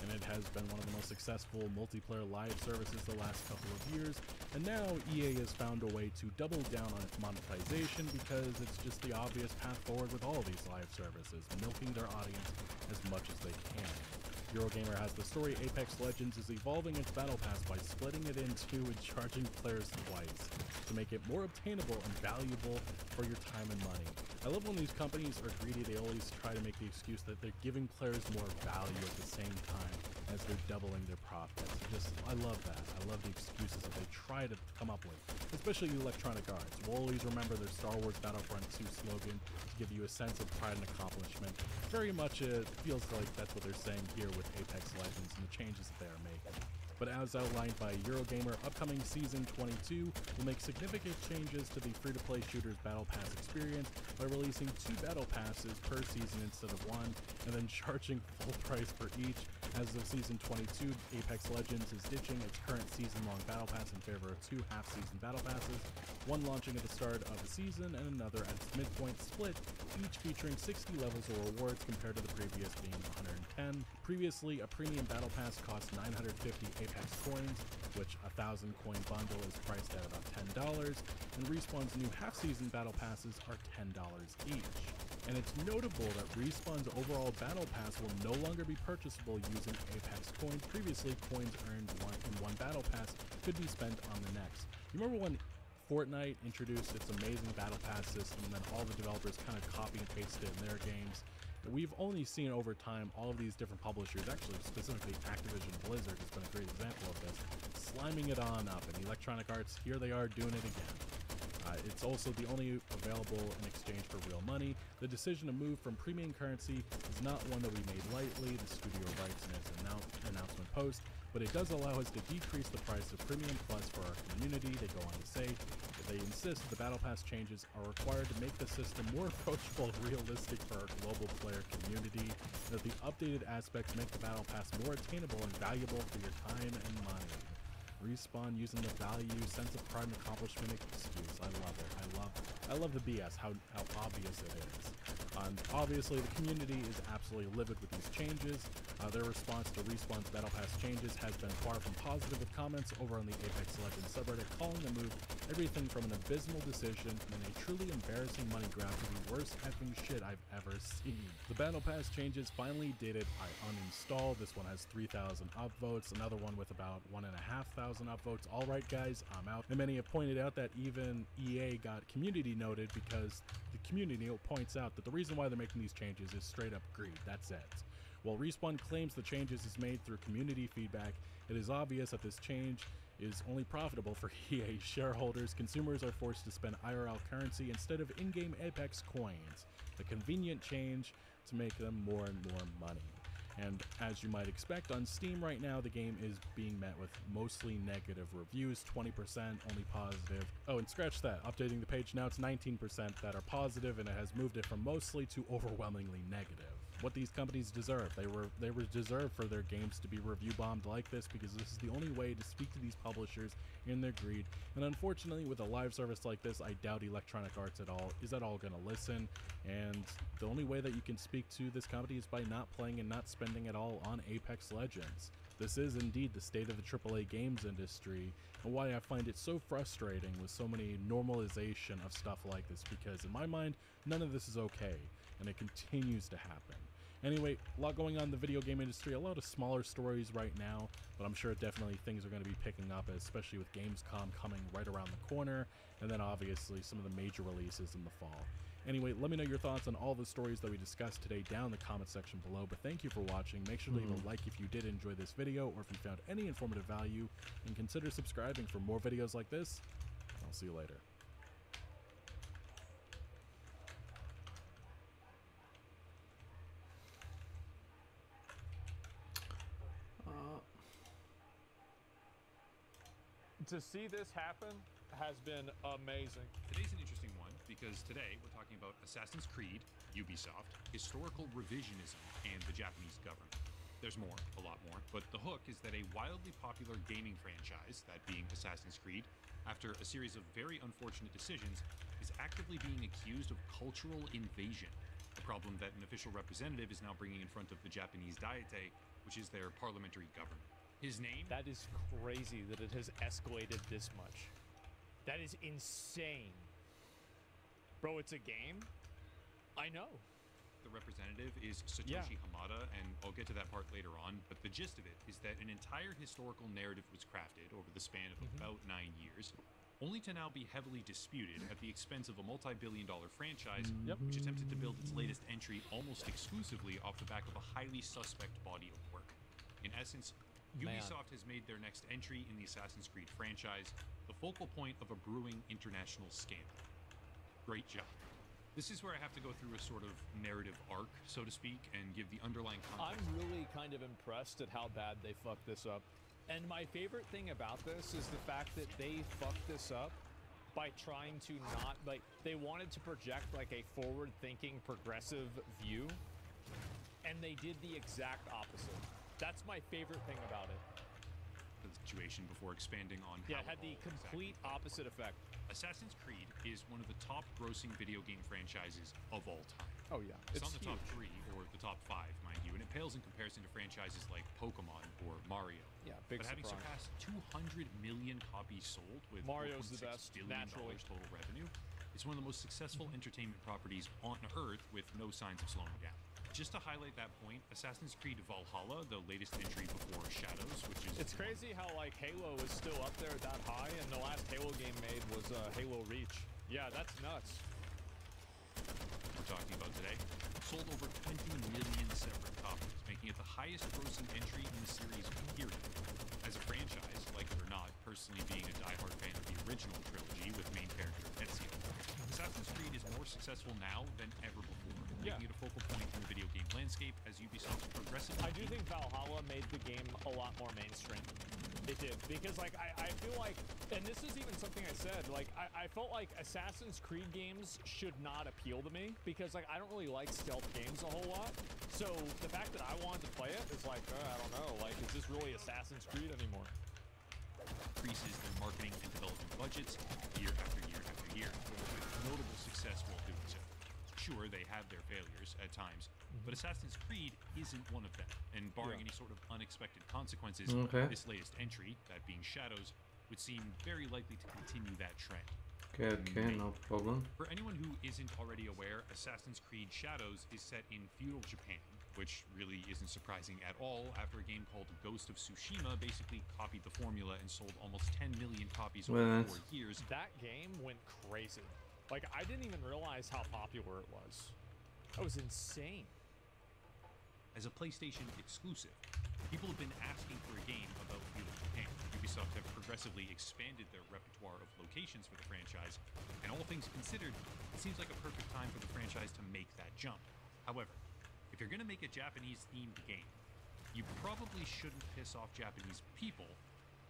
Speaker 5: And it has been one of the most successful multiplayer live services the last couple of years, and now EA has found a way to double down on its monetization because it's just the obvious path forward with all of these live services, milking their audience as much as they can. Eurogamer has the story Apex Legends is evolving its battle pass by splitting it in two and charging players twice to make it more obtainable and valuable for your time and money. I love when these companies are greedy, they always try to make the excuse that they're giving players more value at the same time as they're doubling their profits. I love that. I love the excuses that they try to come up with, especially Electronic Arts. We'll always remember their Star Wars Battlefront 2 slogan to give you a sense of pride and accomplishment. Very much it feels like that's what they're saying here with Apex Legends and the changes that they are making. But as outlined by Eurogamer, upcoming Season 22 will make significant changes to the free-to-play shooters Battle Pass experience by releasing 2 Battle Passes per season instead of 1, and then charging full price for each. As of Season 22, Apex Legends is ditching its current season-long Battle Pass in favor of 2 half-season Battle Passes, one launching at the start of the season and another at its midpoint, split, each featuring 60 levels of rewards compared to the previous being 110. Previously, a premium Battle Pass cost 950 Apex coins, which a 1,000 coin bundle is priced at about $10, and Respawn's new half-season Battle Passes are $10 each. And it's notable that Respawn's overall Battle Pass will no longer be purchasable using Apex coins. Previously, coins earned in one Battle Pass could be spent on the next. You remember when Fortnite introduced its amazing Battle Pass system and then all the developers kind of copy and pasted it in their games? We've only seen over time all of these different publishers, actually specifically Activision Blizzard has been a great example of this, sliming it on up, and Electronic Arts, here they are doing it again. It's also the only available in exchange for real money. The decision to move from premium currency is not one that we made lightly, the studio writes in its announcement post, but it does allow us to decrease the price of Premium Plus for our community. They go on to say that they insist the Battle Pass changes are required to make the system more approachable and realistic for our global player community, that the updated aspects make the Battle Pass more attainable and valuable for your time and money. Respawn using the value, sense of pride and accomplishment excuse. I love it. I love the BS, how obvious it is. Obviously, the community is absolutely livid with these changes. Their response to Respawn's Battle Pass changes has been far from positive, with comments over on the Apex Legends subreddit calling the move everything from an abysmal decision and a truly embarrassing money grab to the worst effing shit I've ever seen. The Battle Pass changes finally did it. I uninstalled. This one has 3,000 upvotes, another one with about 1,500 upvotes. All right, guys, I'm out. And many have pointed out that even EA got community noted because the community points out that the reason why they're making these changes is straight up greed. That's it. While Respawn claims the changes is made through community feedback, it is obvious that this change is only profitable for EA shareholders. Consumers are forced to spend IRL currency instead of in-game Apex coins, a convenient change to make them more and more money. And as you might expect, on Steam right now, the game is being met with mostly negative reviews, 20% only positive. Oh, and scratch that, updating the page now, it's 19% that are positive, and it has moved it from mostly to overwhelmingly negative. What these companies deserve. They were deserved for their games to be review bombed like this, because this is the only way to speak to these publishers in their greed. And unfortunately, with a live service like this, I doubt Electronic Arts is at all going to listen. And the only way that you can speak to this company is by not playing and not spending at all on Apex Legends. This is indeed the state of the AAA games industry, and why I find it so frustrating with so many normalization of stuff like this, because in my mind, none of this is okay, and it continues to happen. Anyway, a lot going on in the video game industry, a lot of smaller stories right now, but I'm sure definitely things are going to be picking up, especially with Gamescom coming right around the corner, and then obviously some of the major releases in the fall. Anyway, let me know your thoughts on all the stories that we discussed today down in the comment section below, but thank you for watching. Make sure to leave a like if you did enjoy this video, or if you found any informative value, and consider subscribing for more videos like this. I'll see you later.
Speaker 10: To see this happen has been amazing.
Speaker 11: Today's an interesting one because today we're talking about Assassin's Creed, Ubisoft, historical revisionism, and the Japanese government. There's more, a lot more, but the hook is that a wildly popular gaming franchise, that being Assassin's Creed, after a series of very unfortunate decisions, is actively being accused of cultural invasion, a problem that an official representative is now bringing in front of the Japanese Diete, which is their parliamentary government. His name?
Speaker 10: That is crazy that it has escalated this much. That is insane. Bro, it's a game? I know.
Speaker 11: The representative is Satoshi Hamada, and I'll get to that part later on, but the gist of it is that an entire historical narrative was crafted over the span of about 9 years, only to now be heavily disputed at the expense of a multi-billion-dollar franchise, which attempted to build its latest entry almost exclusively off the back of a highly suspect body of work. In essence, Ubisoft has made their next entry in the Assassin's Creed franchise the focal point of a brewing international scandal. Great job. This is where I have to go through a sort of narrative arc, so to speak, and give the underlying context.
Speaker 10: I'm really kind of impressed at how bad they fucked this up. And my favorite thing about this is the fact that they fucked this up by trying to not, like, they wanted to project like a forward-thinking, progressive view, and they did the exact opposite. That's my favorite thing about it.
Speaker 11: The situation before expanding on
Speaker 10: it had the complete opposite effect.
Speaker 11: Assassin's Creed is one of the top grossing video game franchises of all time.
Speaker 10: Oh yeah,
Speaker 11: it's on the top 3 or the top 5, mind you, and it pales in comparison to franchises like Pokemon or Mario.
Speaker 10: Yeah, big
Speaker 11: But having
Speaker 10: surprise.
Speaker 11: surpassed 200 million copies sold with
Speaker 10: Mario's the
Speaker 11: $4.6
Speaker 10: best,
Speaker 11: billion
Speaker 10: naturally.
Speaker 11: total revenue, It's one of the most successful entertainment properties on Earth with no signs of slowing down. Just to highlight that point, Assassin's Creed Valhalla, the latest entry before Shadows, which is...
Speaker 10: It's crazy how, like, Halo is still up there that high, and the last Halo game made was Halo Reach. Yeah, that's nuts.
Speaker 11: We're talking about today, sold over 20 million separate copies, making it the highest grossing entry in the series period. As a franchise, like it or not, personally being a diehard fan of the original trilogy with main character Ezio, Assassin's Creed is more successful now than ever before, making it a focal point in the video game landscape as Ubisoft progressively...
Speaker 10: I do think Valhalla made the game a lot more mainstream. It did, because like I feel like, and this is even something I said, like I felt like Assassin's Creed games should not appeal to me, because like I don't really like stealth games a whole lot. So the fact that I wanted to play it is like, I don't know, like is this really Assassin's Creed anymore?
Speaker 11: Increases their marketing and development budgets year after year after year, with notable success while doing so. Sure, they have their failures at times, but Assassin's Creed isn't one of them, and barring any sort of unexpected consequences, this latest entry, that being Shadows, would seem very likely to continue that trend.
Speaker 3: Okay, no problem.
Speaker 11: For anyone who isn't already aware, Assassin's Creed Shadows is set in feudal Japan, which really isn't surprising at all after a game called Ghost of Tsushima basically copied the formula and sold almost 10 million copies over 4 years.
Speaker 10: That game went crazy. Like, I didn't even realize how popular it was. That was insane.
Speaker 11: As a PlayStation exclusive, people have been asking for a game about feudal Japan. Ubisoft have progressively expanded their repertoire of locations for the franchise, and all things considered, it seems like a perfect time for the franchise to make that jump. However, if you're going to make a Japanese-themed game, you probably shouldn't piss off Japanese people,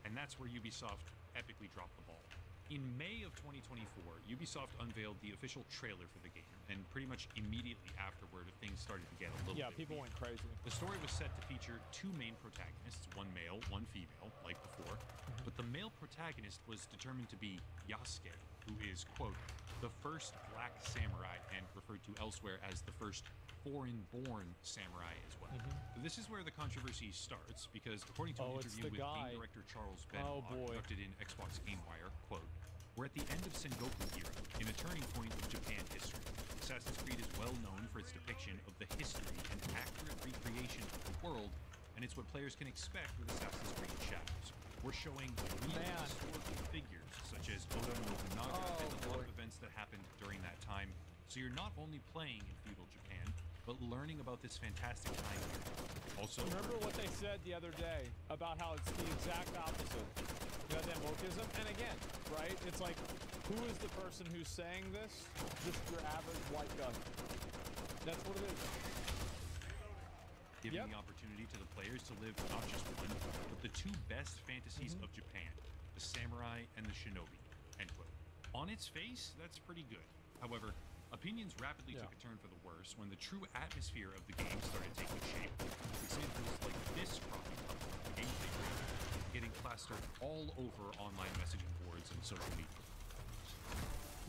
Speaker 11: and that's where Ubisoft epically dropped the ball. In May of 2024, Ubisoft unveiled the official trailer for the game, and pretty much immediately afterward, things started to get a little bit
Speaker 10: people
Speaker 11: weird.
Speaker 10: went crazy.
Speaker 11: The story was set to feature 2 main protagonists, one male, one female, like before, but the male protagonist was determined to be Yasuke, who is, quote, the first black samurai and referred to elsewhere as the first foreign-born samurai as well. This is where the controversy starts, because according to an interview with game director Charles Benoit, conducted in Xbox GameWire, quote, we're at the end of Sengoku era, in a turning point of Japan history. Assassin's Creed is well known for its depiction of the history and accurate recreation of the world, and it's what players can expect with Assassin's Creed Shadows. We're showing real historical figures, such as Oda Nobunaga and a lot of events that happened during that time, so you're not only playing in feudal Japan, but learning about this fantastic time period. Also,
Speaker 10: remember what they said the other day about how it's the exact opposite. You know, that wokeism? And again, right? It's like, who is the person who's saying this? Just your average white guy. That's what it is.
Speaker 11: Giving the opportunity to the players to live not just one, but the 2 best fantasies of Japan, the samurai and the shinobi, end quote. On its face, that's pretty good. However, opinions rapidly took a turn for the worse when the true atmosphere of the game started taking shape. Examples like this cropping up from the gameplay trailer, getting plastered all over online messaging boards and social media.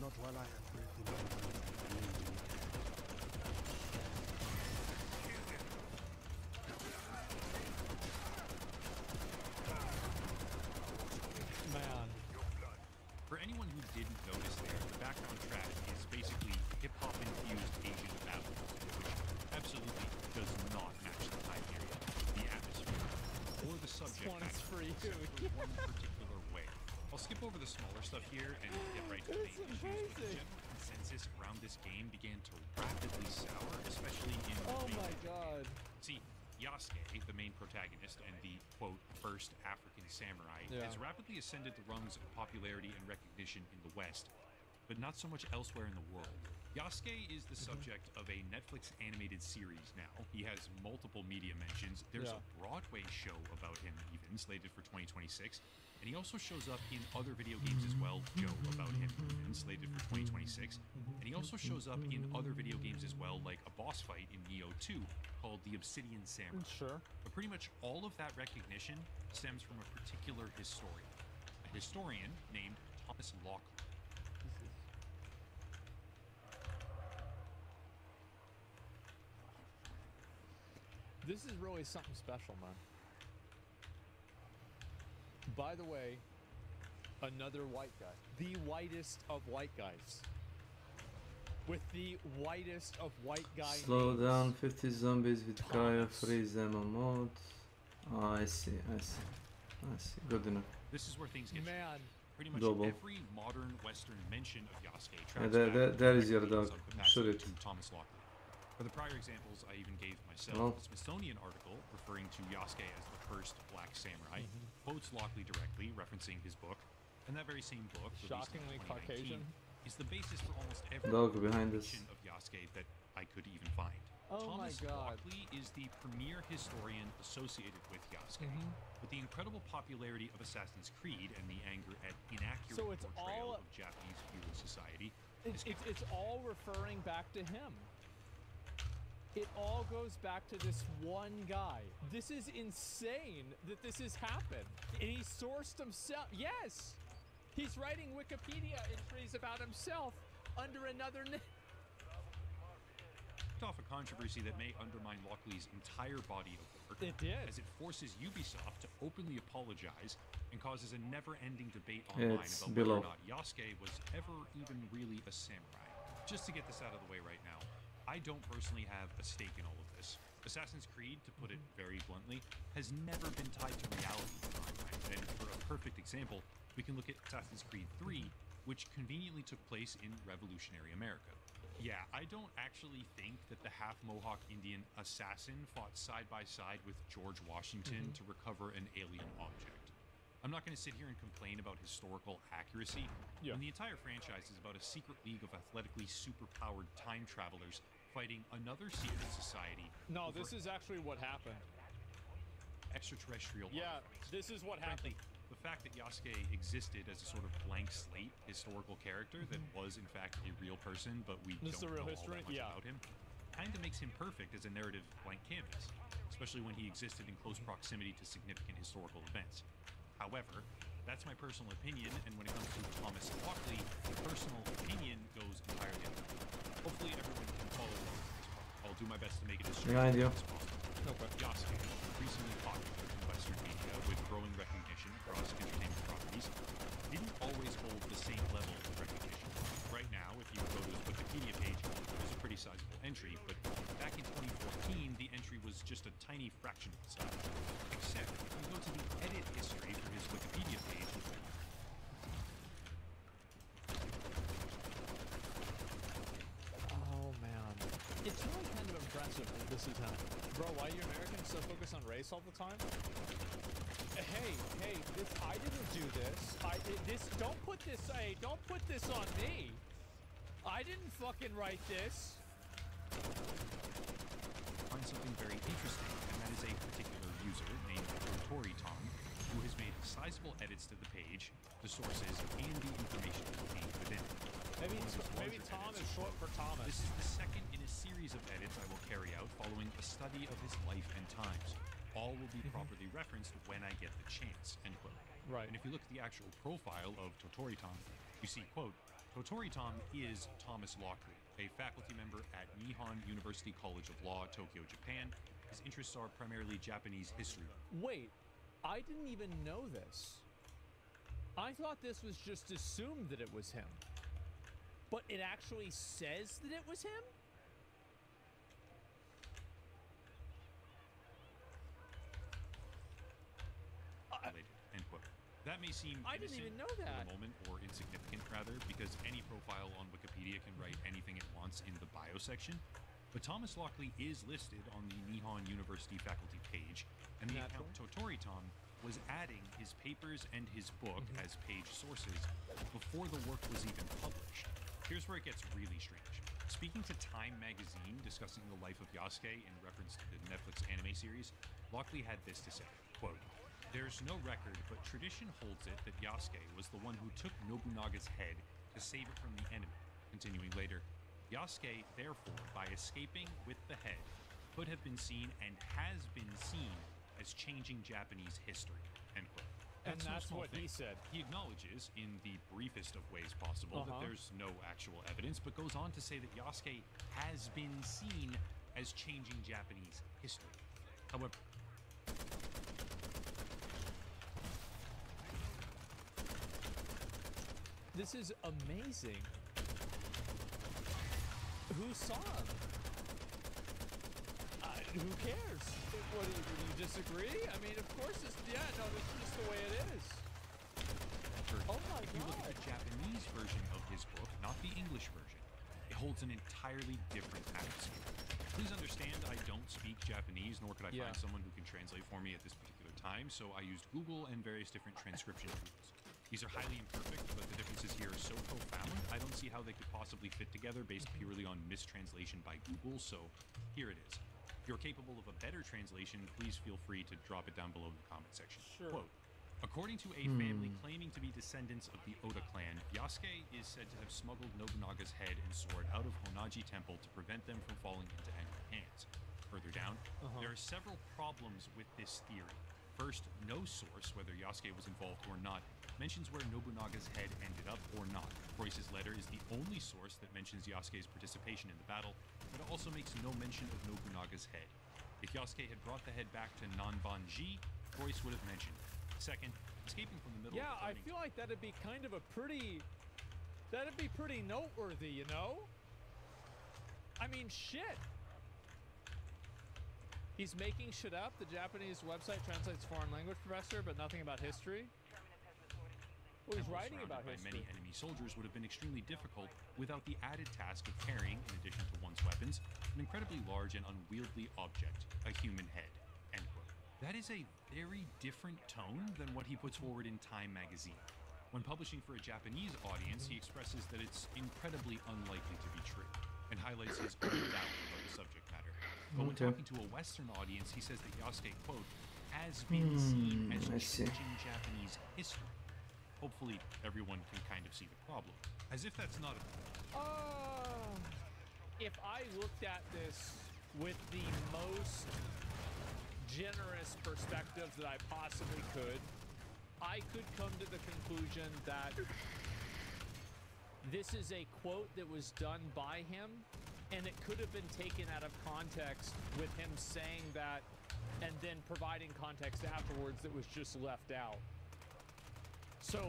Speaker 12: Not while I have breath in my lungs.
Speaker 10: Man.
Speaker 11: For anyone who didn't notice there, the background track is basically hip-hop infused Asian battle music, which absolutely does not match the time period, the atmosphere, or the subject matter, except for one particular way. I'll skip over the smaller stuff here and get right to the main issues, but the general consensus around this game began to rapidly sour, especially in
Speaker 10: God.
Speaker 11: See, Yasuke, the main protagonist and the, quote, first African samurai, has rapidly ascended the rungs of popularity and recognition in the West, but not so much elsewhere in the world. Yasuke is the subject of a Netflix animated series now. He has multiple media mentions. There's a Broadway show about him even, slated for 2026. And he also shows up in other video games as well, Joe, about him, even, slated for 2026. And he also shows up in other video games as well, like a boss fight in Neo 2 called the Obsidian Samurai.
Speaker 10: Sure.
Speaker 11: But pretty much all of that recognition stems from a particular historian. A historian named Thomas Locke.
Speaker 10: This is really something special, man. By the way, another white guy. The whitest of white guys. with the whitest of white guy
Speaker 3: Slow
Speaker 10: names.
Speaker 3: down 50 zombies with Kaya,
Speaker 10: Thomas.
Speaker 3: freeze ammo mode. Oh, I see. Good enough.
Speaker 11: This is where things get
Speaker 10: Man.
Speaker 11: pretty much
Speaker 3: Double.
Speaker 11: every modern Western mention of Yasuke
Speaker 3: Yeah,
Speaker 11: tracks
Speaker 3: there is your
Speaker 11: directly
Speaker 3: dog.
Speaker 11: in some
Speaker 3: Shoot
Speaker 11: capacity
Speaker 3: it.
Speaker 11: to Thomas Lockley. For the prior examples, I even gave myself
Speaker 3: Well.
Speaker 11: the Smithsonian article referring to Yasuke as the first black samurai, quotes Lockley directly, referencing his book, and that very same book, released in
Speaker 10: Shockingly
Speaker 11: 2019,
Speaker 10: Caucasian.
Speaker 11: is the basis for almost every
Speaker 3: Dog behind us.
Speaker 11: mention of Yasuke that I could even find.
Speaker 10: Oh
Speaker 11: Thomas
Speaker 10: my god.
Speaker 11: Lockley is the premier historian associated with Yasuke. With the incredible popularity of Assassin's Creed and the anger at inaccurate
Speaker 10: So it's
Speaker 11: portrayal
Speaker 10: all-
Speaker 11: of Japanese feudal society,
Speaker 10: It's all referring back to him. It all goes back to this one guy. This is insane that this has happened. And he sourced himself. Yes! He's writing Wikipedia entries about himself under another name.
Speaker 11: off a controversy that may undermine Lockley's entire body of work.
Speaker 10: It did.
Speaker 11: As it forces Ubisoft to openly apologize and causes a never-ending debate online
Speaker 3: It's
Speaker 11: about
Speaker 3: below.
Speaker 11: whether or not Yasuke was ever even really a samurai. Just to get this out of the way right now, I don't personally have a stake in all of this. Assassin's Creed, to put it very bluntly, has never been tied to reality in my mind. And for a perfect example, we can look at Assassin's Creed 3, which conveniently took place in revolutionary America. Yeah, I don't actually think that the half-Mohawk Indian assassin fought side by side with George Washington to recover an alien object. I'm not going to sit here and complain about historical accuracy when the entire franchise is about a secret league of athletically superpowered time travelers fighting another secret society.
Speaker 10: No, this is actually what happened.
Speaker 11: Extraterrestrial.
Speaker 10: Yeah,
Speaker 11: artifacts.
Speaker 10: this is what
Speaker 11: Frankly,
Speaker 10: happened.
Speaker 11: the fact that Yasuke existed as a sort of blank slate historical character that was in fact a real person, but we
Speaker 10: This is
Speaker 11: don't
Speaker 10: the real
Speaker 11: know
Speaker 10: history?
Speaker 11: all that much
Speaker 10: Yeah.
Speaker 11: about him, kind of makes him perfect as a narrative blank canvas, especially when he existed in close proximity to significant historical events. However, that's my personal opinion, and when it comes to Thomas Lockley, personal opinion goes entirely up. Hopefully everyone can follow along with this part. I'll do my best to make it as
Speaker 3: Behind you.
Speaker 11: as possible. Yasuke, increasingly popular in Western media with growing recognition across entertainment properties, didn't always hold the same level of recognition. Right now, if you go to his Wikipedia page, there's a pretty sizable entry, but back in 2014, the entry was just a tiny fraction of the size. Except, if you go to the edit history for his Wikipedia page,
Speaker 10: Oh man. It's really kind of impressive that this is happening. Bro, why are you Americans so focused on race all the time? Hey, this, I didn't do this. Don't put this on me. I didn't fucking write this.
Speaker 11: find something very interesting, and that is a particular user named Totori Tom, who has made sizable edits to the page, the sources, and the information contained within it.
Speaker 10: Maybe Tom is short for Thomas.
Speaker 11: This is the second in a series of edits I will carry out following a study of his life and times. All will be properly referenced when I get the chance, end quote.
Speaker 10: Right.
Speaker 11: And if you look at the actual profile of Totori Tom, you see, quote, Totori Tom is Thomas Lockley, a faculty member at Nihon University College of Law, Tokyo, Japan. His interests are primarily Japanese history.
Speaker 10: Wait, I didn't even know this. I thought this was just assumed that it was him. But it actually says that it was him?
Speaker 11: Related, end quote. That may seem
Speaker 10: I didn't
Speaker 11: innocent
Speaker 10: even know
Speaker 11: for
Speaker 10: that.
Speaker 11: the moment, or insignificant rather, because any profile on Wikipedia can write anything it wants in the bio section. But Thomas Lockley is listed on the Nihon University faculty page, and the account Totori Tom was adding his papers and his book as page sources before the work was even published. Here's where it gets really strange. Speaking to Time magazine discussing the life of Yasuke in reference to the Netflix anime series, Lockley had this to say, quote, "There's no record, but tradition holds it that Yasuke was the one who took Nobunaga's head to save it from the enemy." Continuing later, Yasuke, therefore, by escaping with the head, could have been seen and has been seen as changing Japanese history, end quote.
Speaker 10: And
Speaker 11: no
Speaker 10: that's
Speaker 11: small
Speaker 10: what
Speaker 11: thing.
Speaker 10: he said.
Speaker 11: He acknowledges, in the briefest of ways possible, that there's no actual evidence, but goes on to say that Yasuke has been seen as changing Japanese history. However,
Speaker 10: This is amazing. Who saw him? Who cares? What, do you disagree? I mean, of course it's, yeah, no, this is just the way it is. Oh my
Speaker 11: If you look at the Japanese version of his book, not the English version, it holds an entirely different atmosphere. Please understand, I don't speak Japanese, nor could I find someone who can translate for me at this particular time, so I used Google and various different transcription tools. These are highly imperfect, but the differences here are so profound, I don't see how they could possibly fit together based purely on mistranslation by Google, so here it is. If you're capable of a better translation, please feel free to drop it down below in the comment section.
Speaker 10: Sure.
Speaker 11: Quote, according to a family claiming to be descendants of the Oda clan, Yasuke is said to have smuggled Nobunaga's head and sword out of Honaji Temple to prevent them from falling into enemy hands. Further down, there are several problems with this theory. First, no source, whether Yasuke was involved or not, mentions where Nobunaga's head ended up or not. Royce's letter is the only source that mentions Yasuke's participation in the battle, but it also makes no mention of Nobunaga's head. If Yasuke had brought the head back to Nanbanji, Royce would have mentioned it. Second, escaping from the middle of the
Speaker 10: I feel like that'd be kind of a pretty... That'd be pretty noteworthy, you know? I mean, shit. He's making shit up. The Japanese website translates foreign language professor, but nothing about history. Well, he's writing about history.
Speaker 11: Many enemy soldiers would have been extremely difficult without the added task of carrying, in addition to one's weapons, an incredibly large and unwieldy object, a human head. End quote. That is a very different tone than what he puts forward in Time magazine. When publishing for a Japanese audience, he expresses that it's incredibly unlikely to be true, and highlights his own doubt about the subject matter. But when talking to a Western audience, he says that Yasuke, quote, has been seen as changing Japanese history. Hopefully, everyone can kind of see the problem. As if that's not a...
Speaker 10: If I looked at this with the most generous perspective that I possibly could, I could come to the conclusion that this is a quote that was done by him, and it could have been taken out of context with him saying that and then providing context afterwards that was just left out. So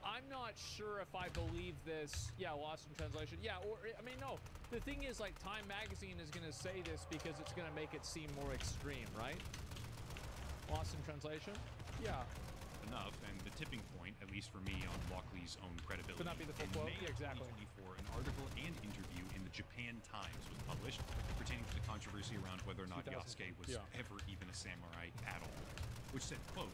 Speaker 10: I'm not sure if I believe this. Yeah, lost in translation. Yeah, or I mean, no. The thing is, like, Time magazine is going to say this because it's going to make it seem more extreme, right? Lost in translation? Yeah.
Speaker 11: Enough, and the tipping point, at least for me, on Lockley's own credibility.
Speaker 10: Could not be the full quote. Yeah, exactly.
Speaker 11: In May 2024, an article and interview in the Japan Times was published pertaining to the controversy around whether or not Yasuke was ever even a samurai at all, which said, quote,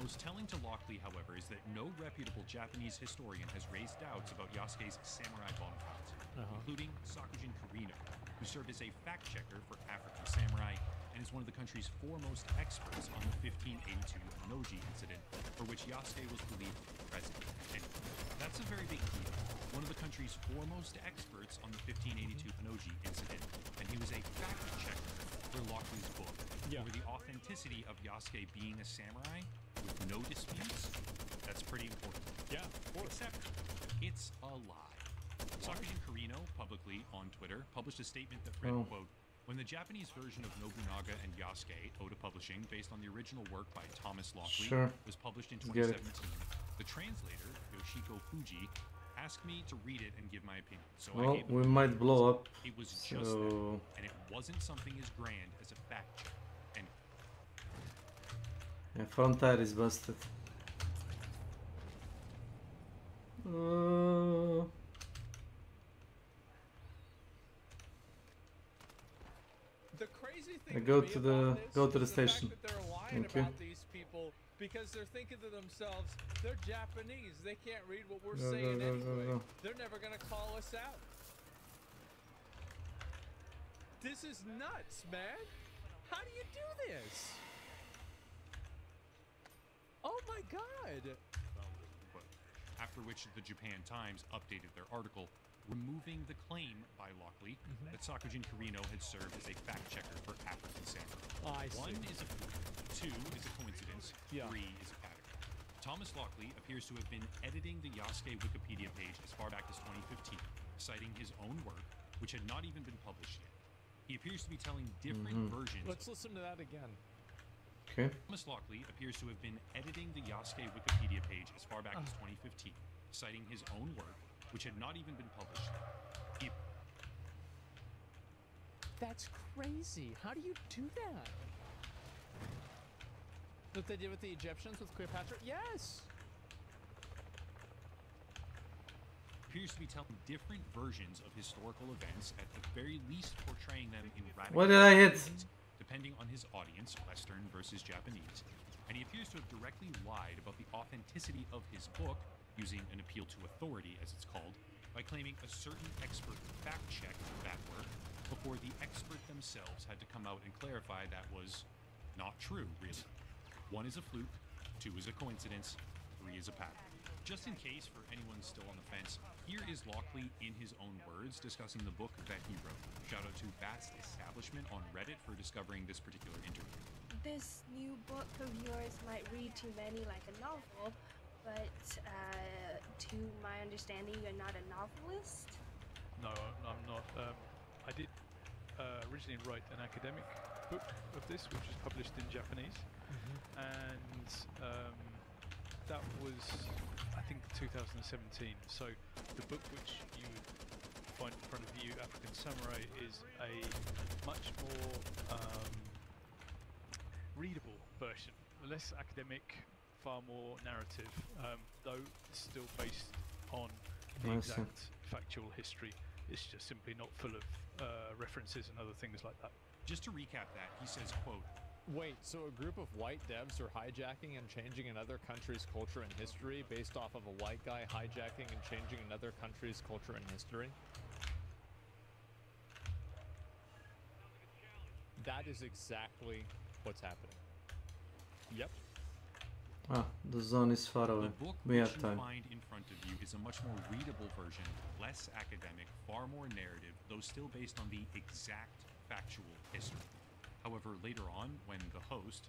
Speaker 11: most telling to Lockley, however, is that no reputable Japanese historian has raised doubts about Yasuke's samurai bona fides, including Sakujin Kirino, who served as a fact-checker for African samurai and is one of the country's foremost experts on the 1582 Inoji incident, for which Yasuke was believed to be present. And that's a very big deal. One of the country's foremost experts on the 1582 Inoji incident, and he was a fact-checker for Lockley's book over the authenticity of Yasuke being a samurai with no disputes. That's pretty important.
Speaker 10: Yeah, of course.
Speaker 11: Except it's a lie. Sakujin Kirino, publicly on Twitter, published a statement that read, quote, when the Japanese version of Nobunaga and Yasuke, Oda Publishing, based on the original work by Thomas Lockley, was published in 2017, the translator, Yoshiko Fuji, asked me to read it and give my opinion. So I gave
Speaker 13: we might blow up.
Speaker 11: It was just that, and it wasn't something as grand as a fact check. And
Speaker 13: yeah, front tire is busted.
Speaker 10: The crazy thing
Speaker 13: go to the station.
Speaker 10: The fact that they're lying about these people because they're thinking to themselves, they're Japanese, they can't read what we're saying anyway. They're never gonna call us out. This is nuts, man. How do you do this? Oh my god.
Speaker 11: After which the Japan Times updated their article, removing the claim by Lockley that Sakujin Kirino had served as a fact-checker for African samurai. One is a fluke, two is a coincidence, three is a pattern. Thomas Lockley appears to have been editing the Yasuke Wikipedia page as far back as 2015, citing his own work, which had not even been published yet. He appears to be telling different versions.
Speaker 10: Let's listen to that again.
Speaker 11: Thomas Lockley appears to have been editing the Yasuke Wikipedia page as far back as 2015, citing his own work, which had not even been published yet. He
Speaker 10: That's crazy. How do you do that? What they did with the Egyptians with Cleopatra? Yes!
Speaker 11: Appears to be telling different versions of historical events, at the very least portraying them in radical
Speaker 13: What did I hit?
Speaker 11: ways, depending on his audience, Western versus Japanese. And he appears to have directly lied about the authenticity of his book, using an appeal to authority, as it's called, by claiming a certain expert fact-checked that work before the expert themselves had to come out and clarify that was not true, really. 1 is a fluke, 2 is a coincidence, 3 is a pattern. Just in case for anyone still on the fence, here is Lockley in his own words discussing the book that he wrote. Shout out to Vast Establishment on Reddit for discovering this particular interview.
Speaker 14: This new book of yours might read to many like a novel, but to my understanding, you're not a novelist?
Speaker 15: No, I'm not. I did originally write an academic book of this, which was published in Japanese, and that was, I think, 2017. So the book which you would find in front of you, African Samurai, is a much more readable version, less academic, far more narrative, though still based on the exact factual history. It's just simply not full of references and other things like that.
Speaker 11: Just to recap that, he says, quote,
Speaker 10: wait, so a group of white devs are hijacking and changing another country's culture and history based off of a white guy hijacking and changing another country's culture and history? That is exactly what's happening. Yep.
Speaker 13: Ah, the zone is far away.
Speaker 11: The book
Speaker 13: We
Speaker 11: which
Speaker 13: have
Speaker 11: you
Speaker 13: time.
Speaker 11: find in front of you is a much more readable version, less academic, far more narrative, though still based on the exact factual history. However, later on, when the host,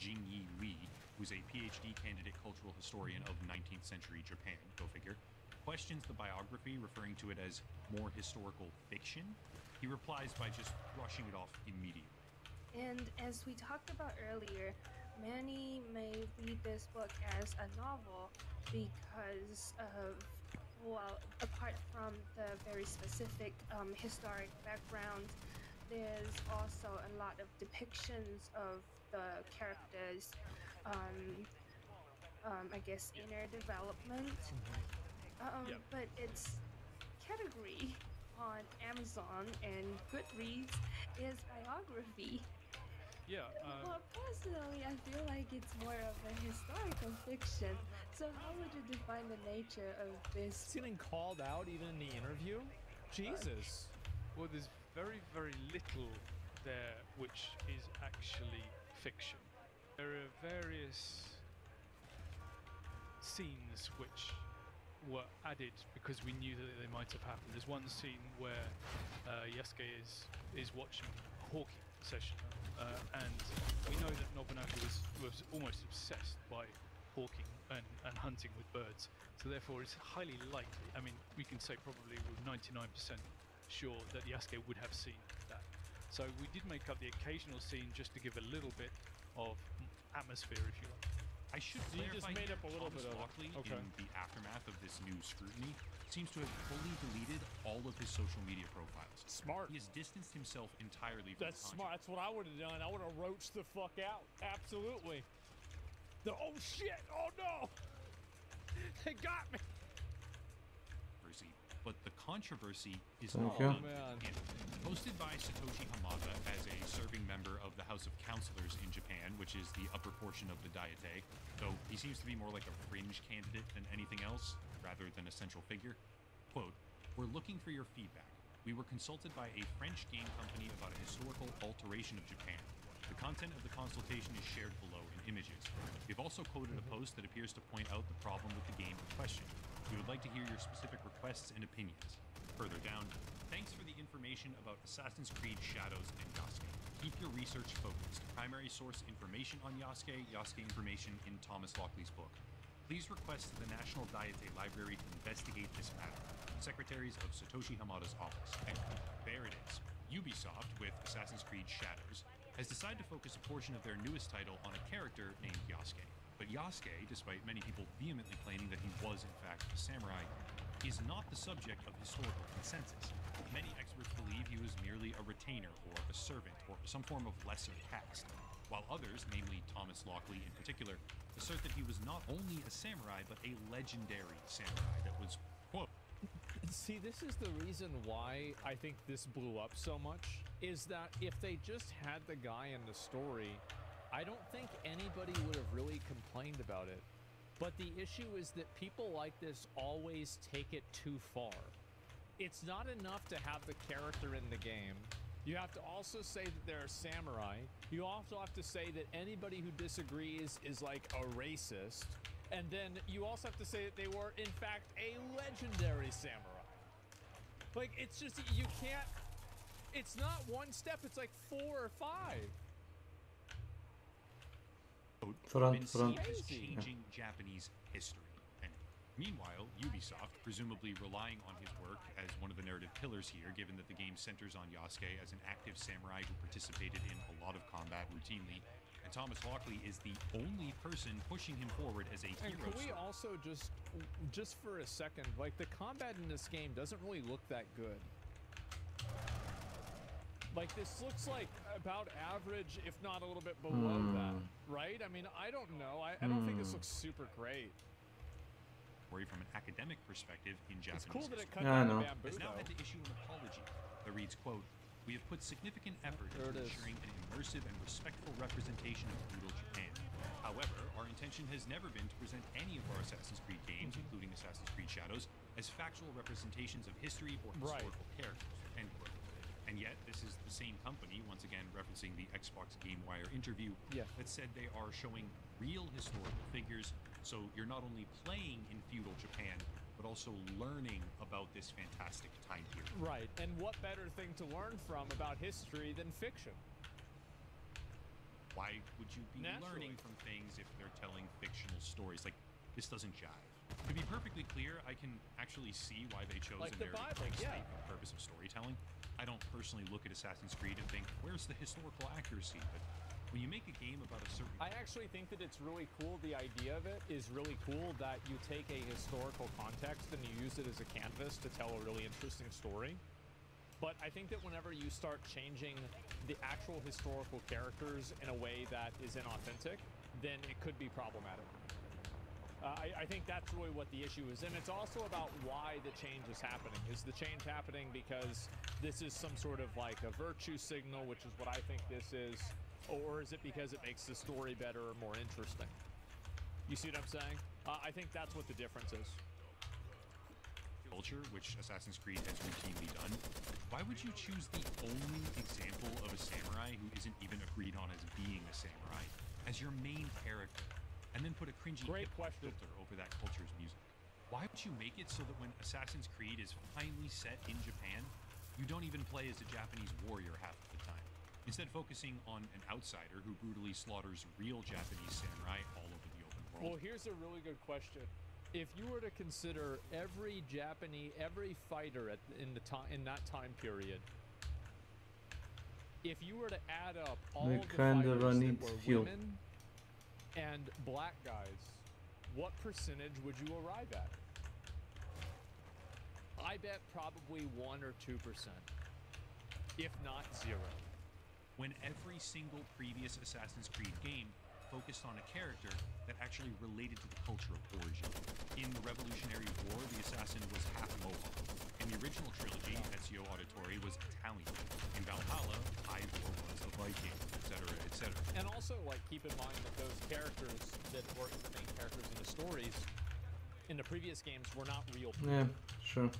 Speaker 11: Jingyi Lee, who's a PhD candidate cultural historian of 19th century Japan, go figure, questions the biography, referring to it as more historical fiction, he replies by just brushing it off immediately.
Speaker 14: And as we talked about earlier, many may read this book as a novel because of, well, apart from the very specific historic background, there's also a lot of depictions of the characters' I guess inner development. But its category on Amazon and Goodreads is biography.
Speaker 15: Yeah.
Speaker 14: Well, personally, I feel like it's more of a historical fiction. So how would you define the nature of this?
Speaker 10: It's getting called out even in the interview? Jesus.
Speaker 15: Well, there's very, very little there which is actually fiction. There are various scenes which were added because we knew that they might have happened. There's one scene where Yasuke is watching a hawking session, and we know that Nobunaga was almost obsessed by hawking and hunting with birds. So therefore, it's highly likely. I mean, we can say probably with 99% sure that Yasuke would have seen that. So we did make up the occasional scene just to give a little bit of atmosphere, if you like.
Speaker 11: I should
Speaker 10: So you just
Speaker 11: clarify
Speaker 10: made
Speaker 11: here,
Speaker 10: up a little
Speaker 11: Thomas
Speaker 10: bit of it.
Speaker 11: Lockley,
Speaker 10: Okay.
Speaker 11: in the aftermath of this new scrutiny, seems to have fully deleted all of his social media profiles.
Speaker 10: Smart.
Speaker 11: He has distanced himself entirely from
Speaker 10: That's
Speaker 11: the
Speaker 10: smart. That's what I would have done. I would have roached the fuck out. Absolutely. Oh shit! Oh no! They got me!
Speaker 11: controversy, but the controversy is
Speaker 13: Thank
Speaker 11: not
Speaker 13: you.
Speaker 11: done with him. Hosted by Satoshi Hamada as a serving member of the House of Counselors in Japan, which is the upper portion of the Diete, though he seems to be more like a fringe candidate than anything else, rather than a central figure. Quote, "We're looking for your feedback. We were consulted by a French game company about a historical alteration of Japan. The content of the consultation is shared below in images. We've also quoted a post that appears to point out the problem with the game in question. We would like to hear your specific requests and opinions. Further down, thanks for the information about Assassin's Creed Shadows and Yasuke. Keep your research focused. Primary source information on Yasuke, Yasuke information in Thomas Lockley's book. Please request to the National Diete Library to investigate this matter. Secretaries of Satoshi Hamada's office." And there it is. Ubisoft, with Assassin's Creed Shadows, has decided to focus a portion of their newest title on a character named Yasuke. But Yasuke, despite many people vehemently claiming that he was in fact a samurai, is not the subject of historical consensus. Many experts believe he was merely a retainer or a servant or some form of lesser caste, while others, namely Thomas Lockley in particular, assert that he was not only a samurai but a legendary samurai that was, quote,
Speaker 10: See, this is the reason why I think this blew up so much, is that if they just had the guy in the story, I don't think anybody would have really complained about it. But the issue is that people like this always take it too far. It's not enough to have the character in the game. You have to also say that they're a samurai. You also have to say that anybody who disagrees is like a racist. And then you also have to say that they were, in fact, a legendary samurai. Like, it's just, you can't, it's not one step, it's like 4 or 5.
Speaker 11: Been seen as changing Japanese history. And meanwhile, Ubisoft, presumably relying on his work as one of the narrative pillars here, given that the game centers on Yasuke as an active samurai who participated in a lot of combat routinely, and Thomas Lockley is the only person pushing him forward as a hero.
Speaker 10: And can we also just for a second, like, the combat in this game doesn't really look that good. Like, this looks like about average, if not a little bit below that, right? I mean, I don't know. I don't think this looks super great.
Speaker 11: From an academic perspective in Japanese
Speaker 10: it's cool that it
Speaker 11: history.
Speaker 10: cut down the bamboo,
Speaker 11: has now
Speaker 10: though.
Speaker 11: had to issue an apology that reads, quote, "We have put significant effort into ensuring an immersive and respectful representation of feudal Japan. However, our intention has never been to present any of our Assassin's Creed games, including Assassin's Creed Shadows, as factual representations of history or historical characters," end quote. And yet, this is the same company, once again referencing the Xbox GameWire interview, that said they are showing real historical figures, so you're not only playing in feudal Japan, but also learning about this fantastic time period.
Speaker 10: Right, and what better thing to learn from about history than fiction?
Speaker 11: Why would you be learning from things if they're telling fictional stories? Like, this doesn't jive. To be perfectly clear, I can actually see why they chose
Speaker 10: Like
Speaker 11: a
Speaker 10: the
Speaker 11: narrative
Speaker 10: Bible,
Speaker 11: for the purpose of storytelling. I don't personally look at Assassin's Creed and think, where's the historical accuracy? But when you make a game about a certain...
Speaker 10: I actually think that it's really cool. The idea of it is really cool, that you take a historical context and you use it as a canvas to tell a really interesting story. But I think that whenever you start changing the actual historical characters in a way that is inauthentic, then it could be problematic. I think that's really what the issue is. And it's also about why the change is happening. Is the change happening because this is some sort of like a virtue signal, which is what I think this is? Or is it because it makes the story better or more interesting? You see what I'm saying? I think that's what the difference is.
Speaker 11: Culture, which Assassin's Creed has routinely done, why would you choose the only example of a samurai who isn't even agreed on as being a samurai as your main character, and then put a cringy hip-hop filter over that culture's music? Why would you make it so that when Assassin's Creed is finally set in Japan, you don't even play as a Japanese warrior half of the time, instead focusing on an outsider who brutally slaughters real Japanese samurai all over the open world?
Speaker 10: Well, here's a really good question. If you were to consider every fighter in that time period, if you were to add up all the fighters that were women and black guys, what percentage would you arrive at? I bet probably 1 or 2%, if not 0.
Speaker 11: When every single previous Assassin's Creed game focused on a character that actually related to the culture of origin. In the Revolutionary War, the assassin was half Mohawk. In the original trilogy, Ezio Auditore was Italian. In Valhalla, Ivor was a Viking, etc., etc.
Speaker 10: And also, like, keep in mind that those characters that were the main characters in the stories in the previous games were not real people.
Speaker 13: Yeah, sure.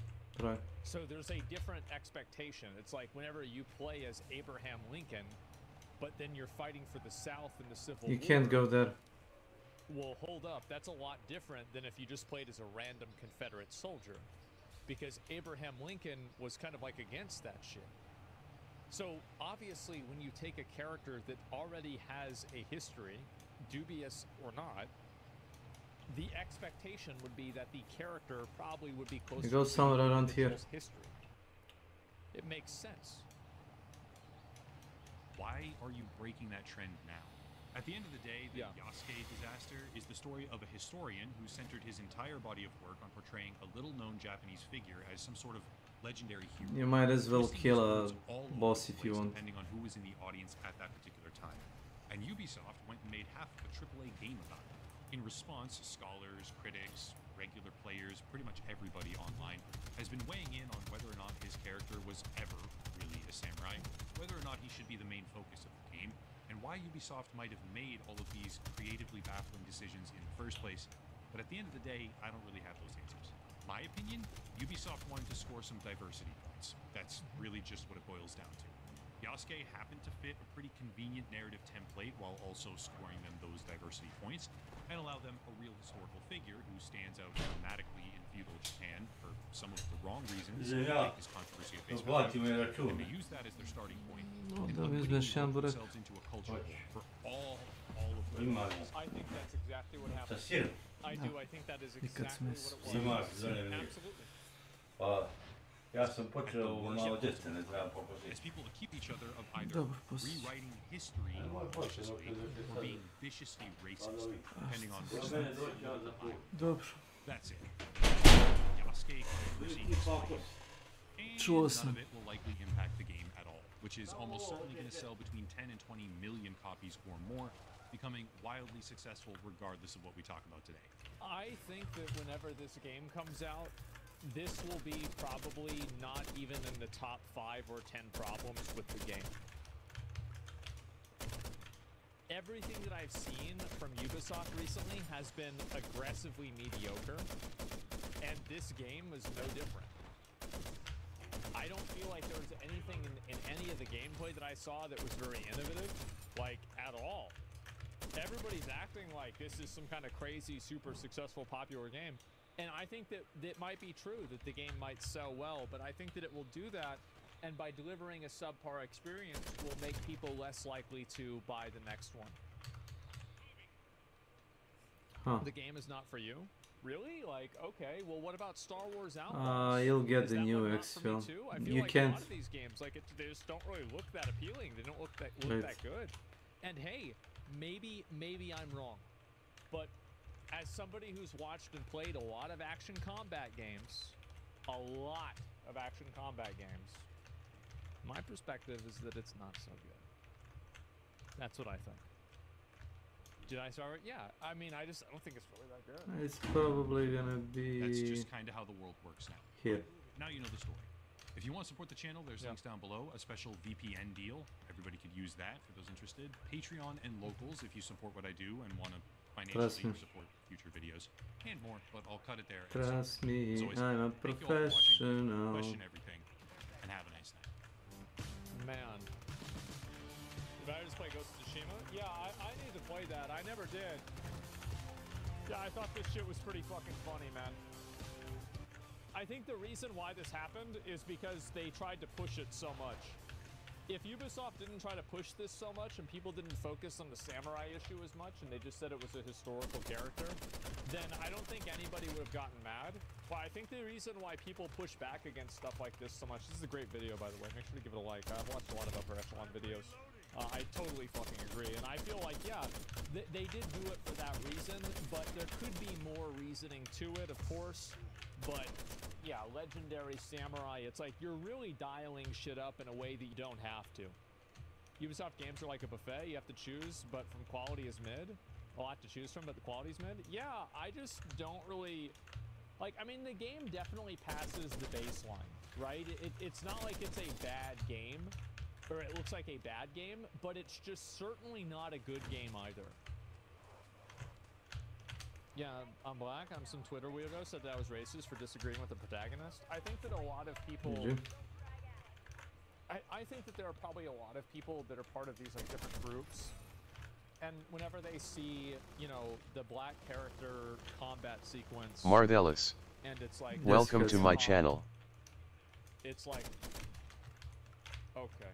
Speaker 13: Right.
Speaker 10: So there's a different expectation. It's like whenever you play as Abraham Lincoln, but then you're fighting for the South in the Civil War.
Speaker 13: You can't go there.
Speaker 10: Well, hold up. That's a lot different than if you just played as a random Confederate soldier. Because Abraham Lincoln was kind of like against that shit. So, obviously, when you take a character that already has a history, dubious or not, the expectation would be that the character probably would be closer
Speaker 13: to somewhere around here.
Speaker 10: History. It makes sense.
Speaker 11: Why are you breaking that trend now? At the end of the day, the Yasuke disaster is the story of a historian who centered his entire body of work on portraying a little-known Japanese figure as some sort of legendary hero.
Speaker 13: You might as well
Speaker 11: Twisting
Speaker 13: kill
Speaker 11: his
Speaker 13: a
Speaker 11: words all over
Speaker 13: boss
Speaker 11: the
Speaker 13: if you
Speaker 11: place,
Speaker 13: want.
Speaker 11: depending on who was in the audience at that particular time. And Ubisoft went and made half of a AAA game about it. In response, scholars, critics, regular players, pretty much everybody online has been weighing in on whether or not his character was ever really a samurai, whether or not he should be the main focus of the game, and why Ubisoft might have made all of these creatively baffling decisions in the first place. But at the end of the day, I don't really have those answers. My opinion, Ubisoft wanted to score some diversity points. That's really just what it boils down to. Yasuke happened to fit a pretty convenient narrative template while also scoring them those diversity points and allow them a real historical figure who stands out dramatically in feudal Japan for some of the wrong reasons to make this controversy at face value, and they use that as their starting point and unwittingly work themselves into a culture war for all of the
Speaker 10: I think that's exactly what happened. I do. I think that is exactly what it was. Absolutely.
Speaker 11: As people keep each other of either rewriting history maliciously or being viciously racist, depending on which side That's it. Yasuke controversy is fine, and none of it will likely impact the game at all, which is almost certainly going to sell between 10 and 20 million copies or more, becoming wildly successful regardless of what we talk about today.
Speaker 10: I think that whenever this game comes out, this will be probably not even in the top 5 or 10 problems with the game. Everything that I've seen from Ubisoft recently has been aggressively mediocre, and this game is no different. I don't feel like there was anything in any of the gameplay that I saw that was very innovative, like, at all. Everybody's acting like this is some kind of crazy, super successful, popular game. And I think that it might be true that the game might sell well, but I think that it will do that, and by delivering a subpar experience will make people less likely to buy the next one. The game is not for you? Really? Like, okay, well, what about Star Wars Outlaws?
Speaker 13: You'll get the new X film.
Speaker 10: I feel
Speaker 13: You
Speaker 10: like
Speaker 13: can't.
Speaker 10: a lot of these games, like, they just don't really look that appealing. They don't look that good. And hey, maybe I'm wrong, but as somebody who's watched and played a lot of action combat games, my perspective is that it's not so good. That's what I think. Did I start it? Yeah. I mean, I don't think it's really that good.
Speaker 13: It's probably gonna be.
Speaker 11: That's just kind of how the world works now.
Speaker 13: Here.
Speaker 11: Now you know the story. If you want to support the channel, there's links down below. A special VPN deal. Everybody could use that for those interested. Patreon and locals if you support what I do and want to financially support future videos. And more, but I'll cut it there.
Speaker 13: Trust me,
Speaker 11: as always,
Speaker 13: I'm a
Speaker 11: thank you all for watching.
Speaker 13: professional.
Speaker 11: Question everything, and have a nice night.
Speaker 10: Man. Did I just play Ghost of Tsushima? Yeah, I need to play that. I never did. Yeah, I thought this shit was pretty fucking funny, man. I think the reason why this happened is because they tried to push it so much. If Ubisoft didn't try to push this so much and people didn't focus on the samurai issue as much and they just said it was a historical character, then I don't think anybody would have gotten mad. But I think the reason why people push back against stuff like this so much, this is a great video, by the way, make sure to give it a like. I've watched a lot of Upper Echelon videos. I totally fucking agree. And I feel like, yeah, they did do it for that reason, but there could be more reasoning to it, of course. But yeah, legendary samurai, it's like you're really dialing shit up in a way that you don't have to. Ubisoft games are like a buffet. You have to choose, but from quality is mid. A lot to choose from, but the quality's mid. Yeah, I just don't really... Like, I mean, the game definitely passes the baseline, right? It's not like it's a bad game, or it looks like a bad game, but it's just certainly not a good game either. Yeah, I'm black. I'm some Twitter weirdo said that I was racist for disagreeing with the protagonist. I think that a lot of people... I think that there are probably a lot of people that are part of these, like, different groups. And whenever they see, you know, the black character combat sequence...
Speaker 1: Martellus.
Speaker 10: And it's like...
Speaker 1: Welcome to my channel.
Speaker 10: It's like... Okay.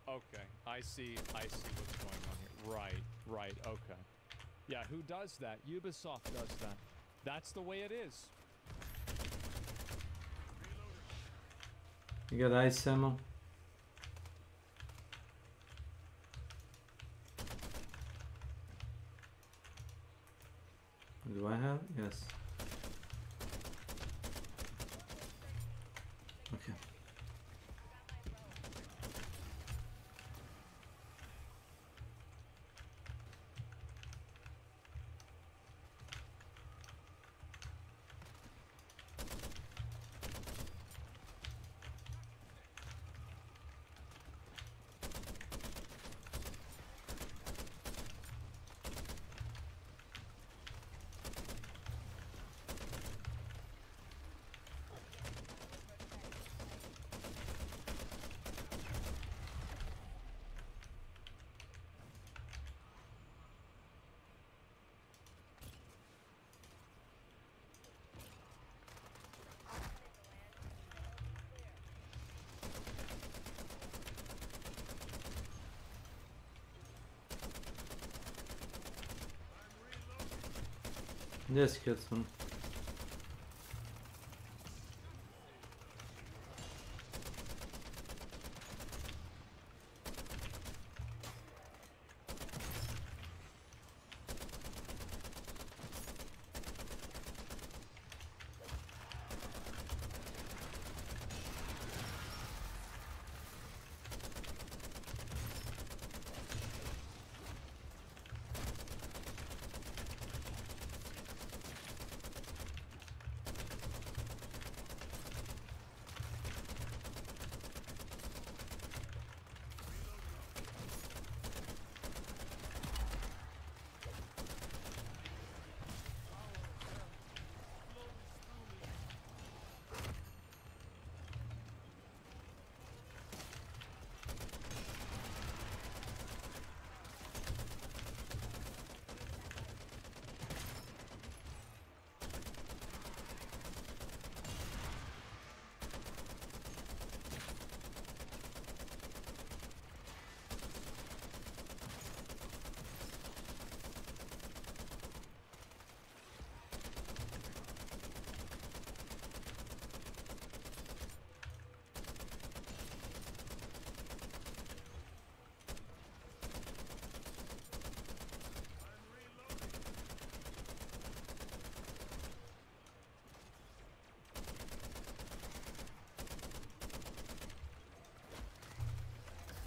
Speaker 10: Okay. I see what's going on here. Right, okay. Yeah, who does that? Ubisoft does that. That's the way it is.
Speaker 13: You got ice ammo? Do I have? Yes. Okay. Yes, Kitson.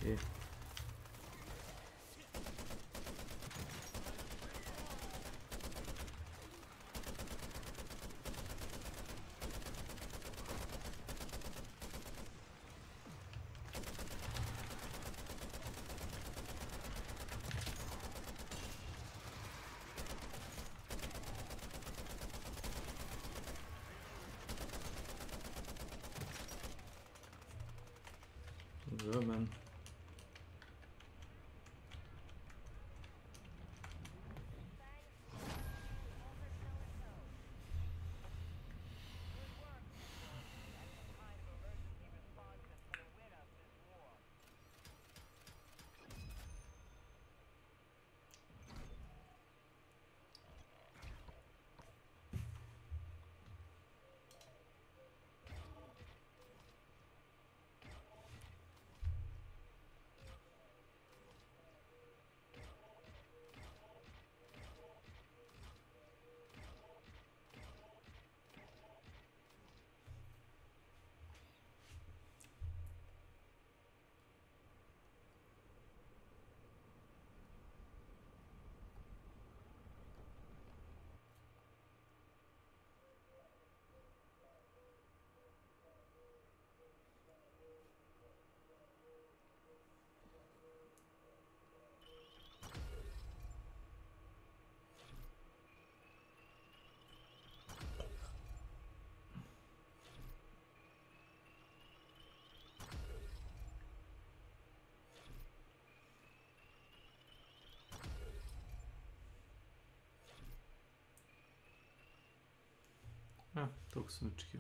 Speaker 13: Okay. Good, man. Ah, 93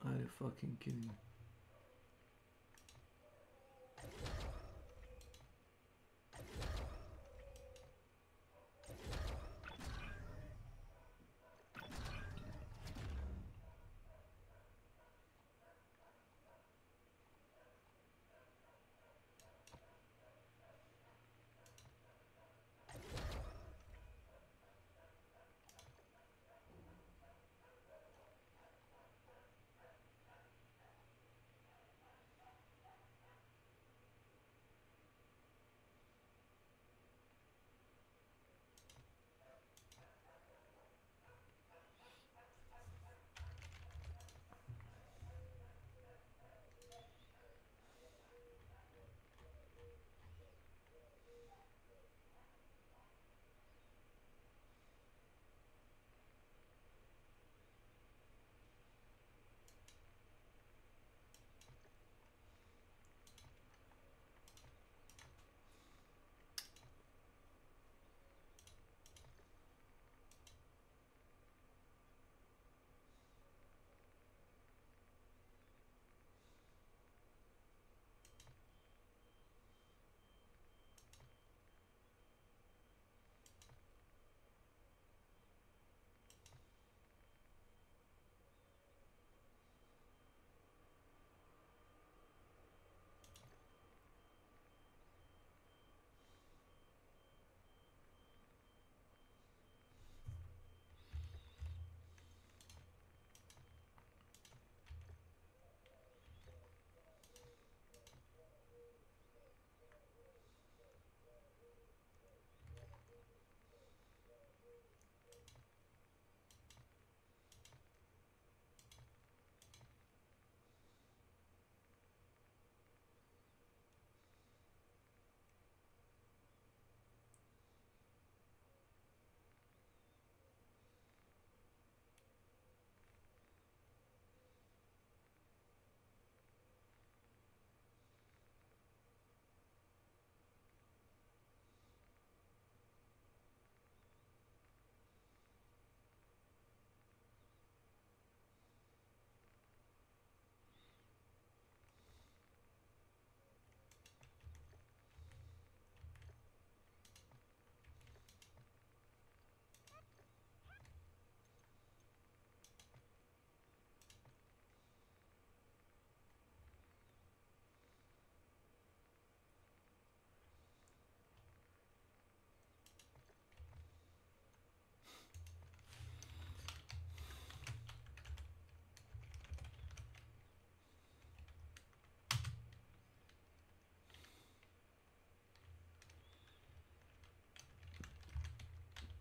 Speaker 13: kg. you fucking kidding me?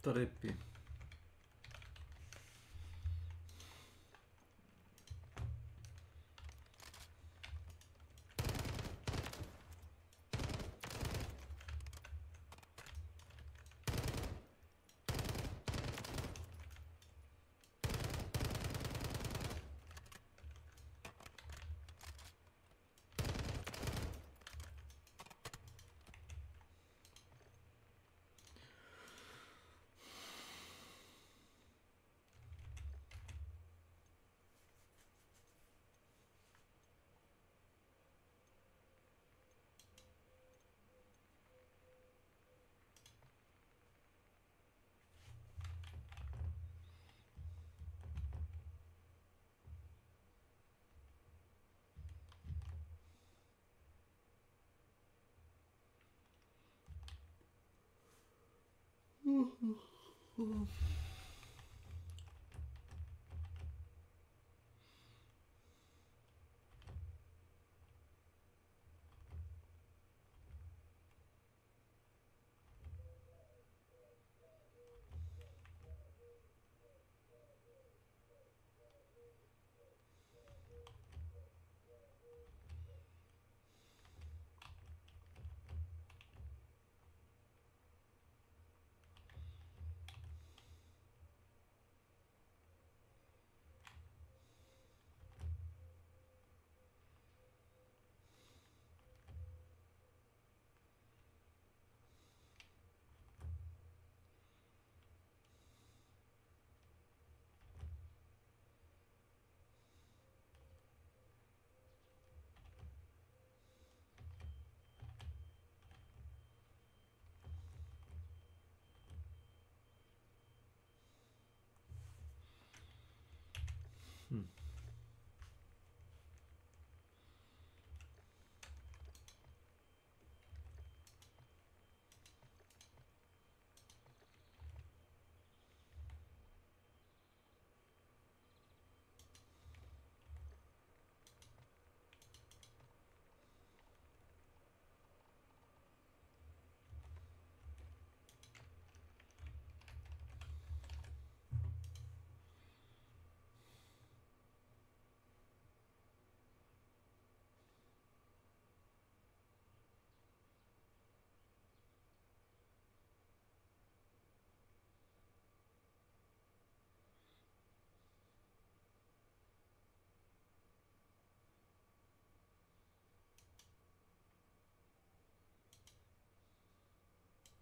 Speaker 13: Treppi.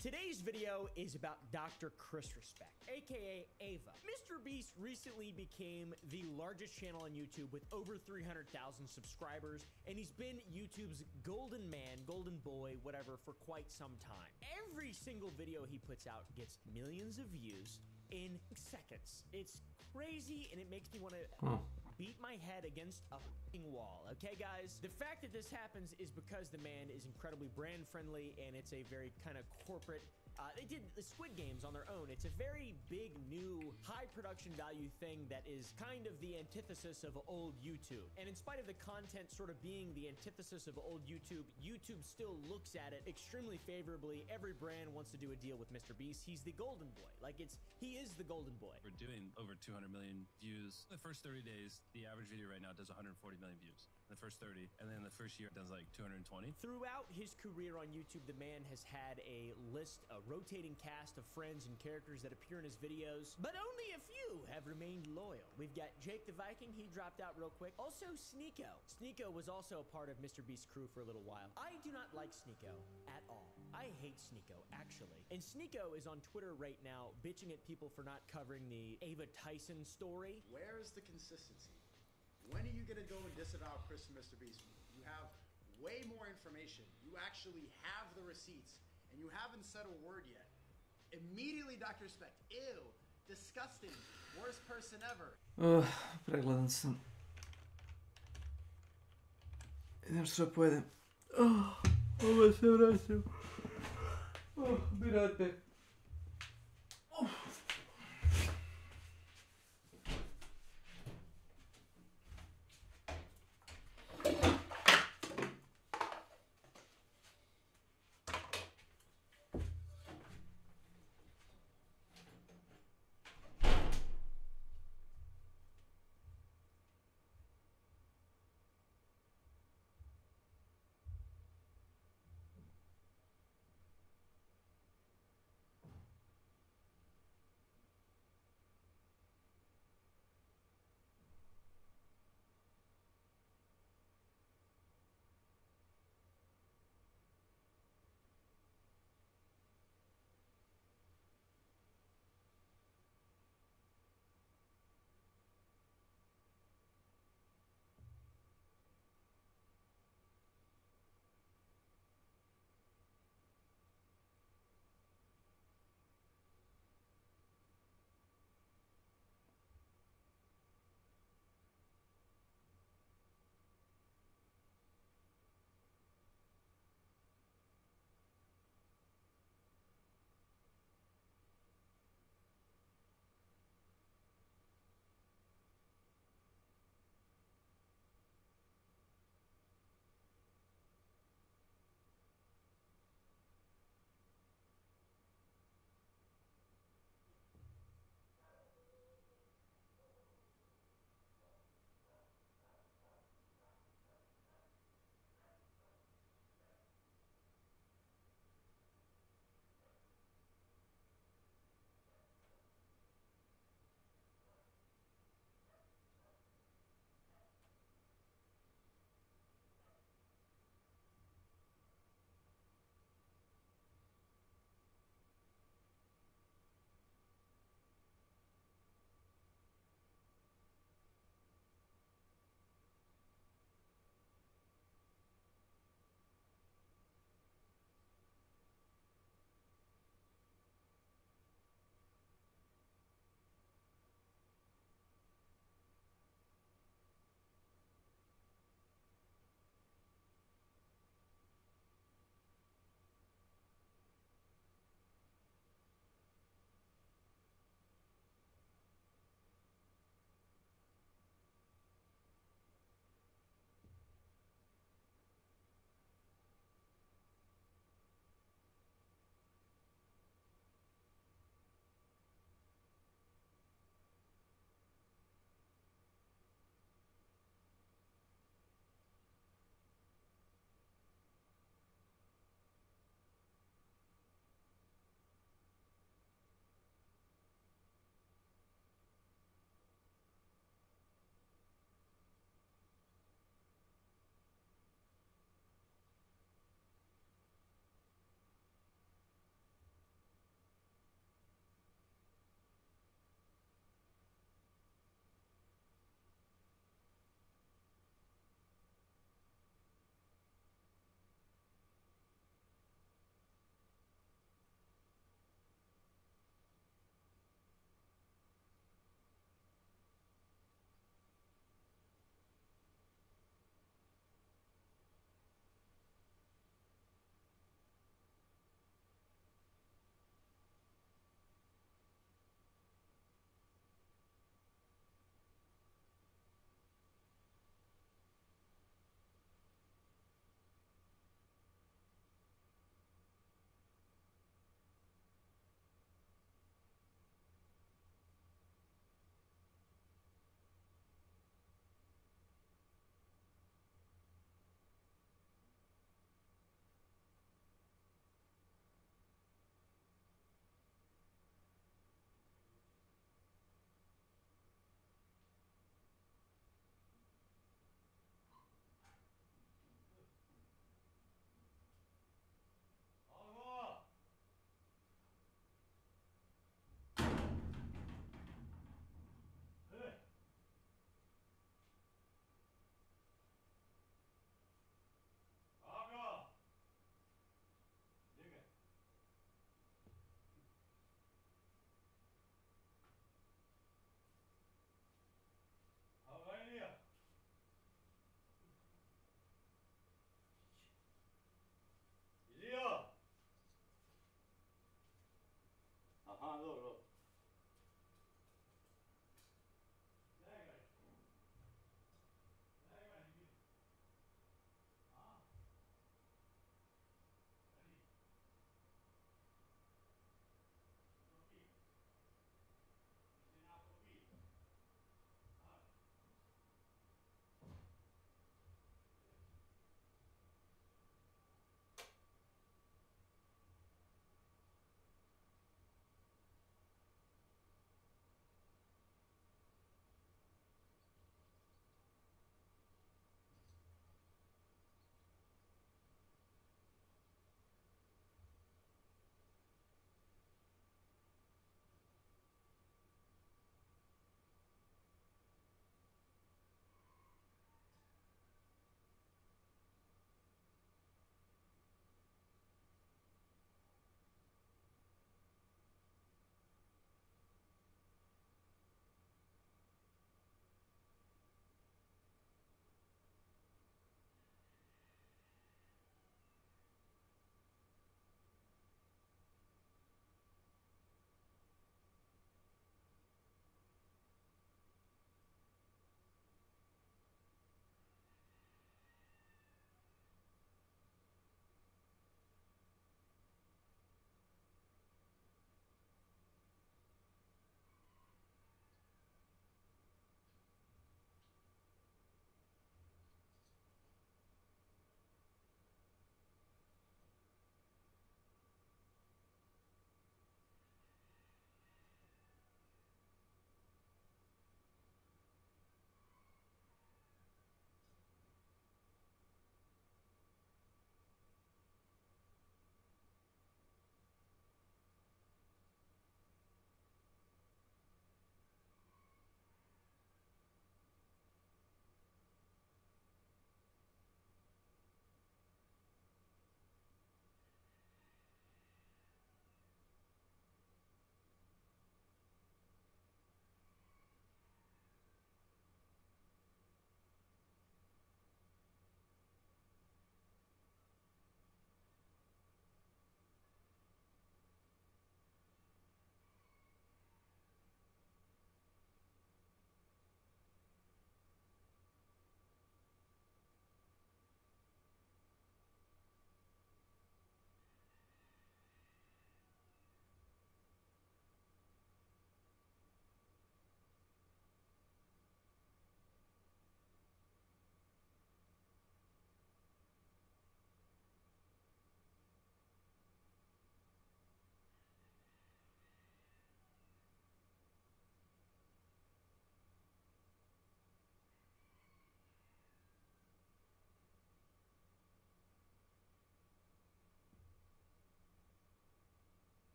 Speaker 16: Today's video is about Dr. Chris Respect, aka Ava. Mr. Beast recently became the largest channel on YouTube with over 300,000 subscribers, and he's been YouTube's golden man, golden boy, whatever, for quite some time. Every single video he puts out gets millions of views in seconds. It's crazy, and it makes me want to beat my head against a f***ing wall. Okay, guys? The fact that this happens is because the man is incredibly brand friendly, and it's a very kind of corporate. They did the Squid Games on their own. It's a very big, new, high production value thing that is kind of the antithesis of old YouTube. And in spite of the content sort of being the antithesis of old YouTube, YouTube still looks at it extremely favorably. Every brand wants to do a deal with Mr. Beast. He's the golden boy. Like, he is the golden boy.
Speaker 17: We're doing over 200 million views. The first 30 days, the average video right now does 140 million views. The first 30, and then the first year it does like 220.
Speaker 16: Throughout his career on YouTube, the man has had a list, a rotating cast of friends and characters that appear in his videos, but only a few have remained loyal. We've got Jake the Viking, he dropped out real quick. Also Sneeko. Sneeko was also a part of Mr. Beast's crew for a little while. I do not like Sneeko at all. I hate Sneeko, actually. And Sneeko is on Twitter right now bitching at people for not covering the Ava Tyson story.
Speaker 18: Where's the consistency? When are you gonna go and disavow Chris and Mr. Beast? You have way more information. You actually have the receipts, and you haven't said a word yet. Immediately, Dr. Respect. Ew. Disgusting. Worst person ever.
Speaker 13: Pregledan sam. Idem što pojedem. Ovo se vraćam. Bi rad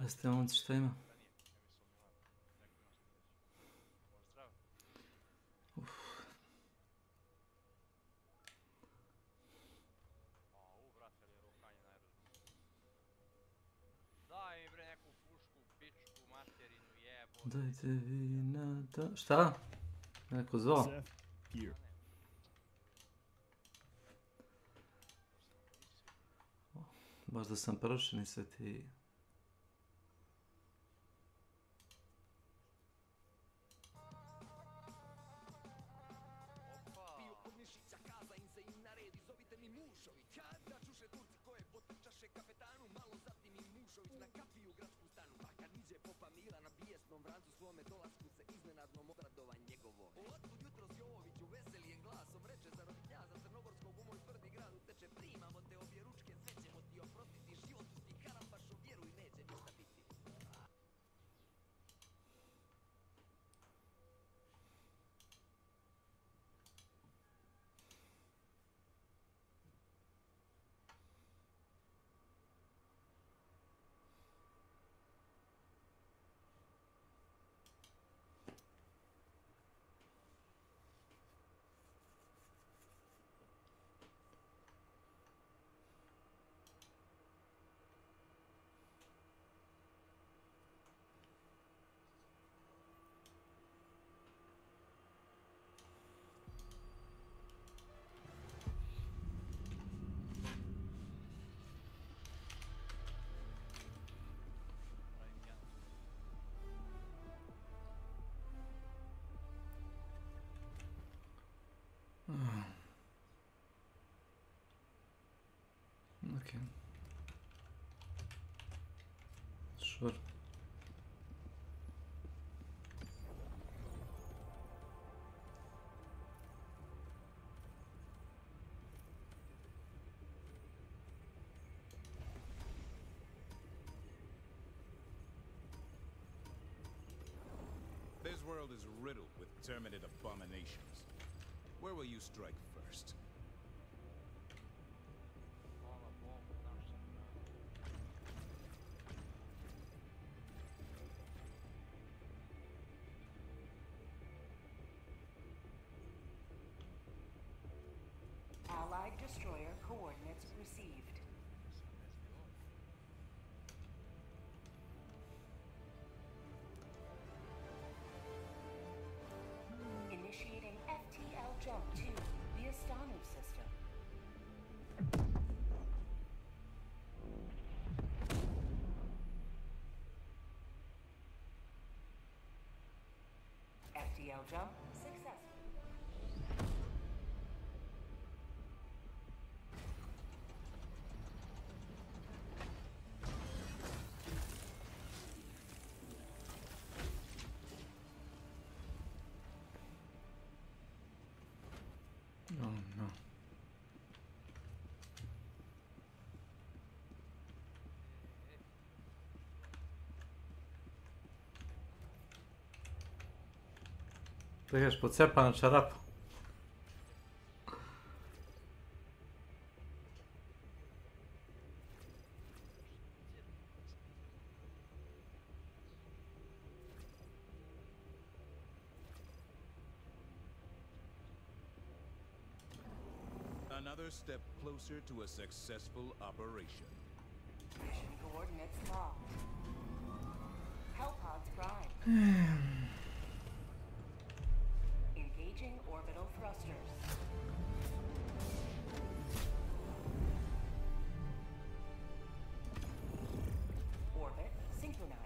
Speaker 13: Jeste momci, šta ima? Dajte vina da... Šta? Neko zvao? Baš da sam prošen i sve ti... Okay. Sure.
Speaker 19: This world is riddled with terminate abominations. Where will you strike first?
Speaker 20: Allied destroyer coordinates received. Initiating FTL jump to the Astanu system. FTL jump successful.
Speaker 13: Oh no. Čekaš, pocepa na čarapu.
Speaker 19: Another step closer to a successful operation.
Speaker 20: Mission coordinates locked. Hellpods prime. Engaging orbital thrusters. Orbit synchronized.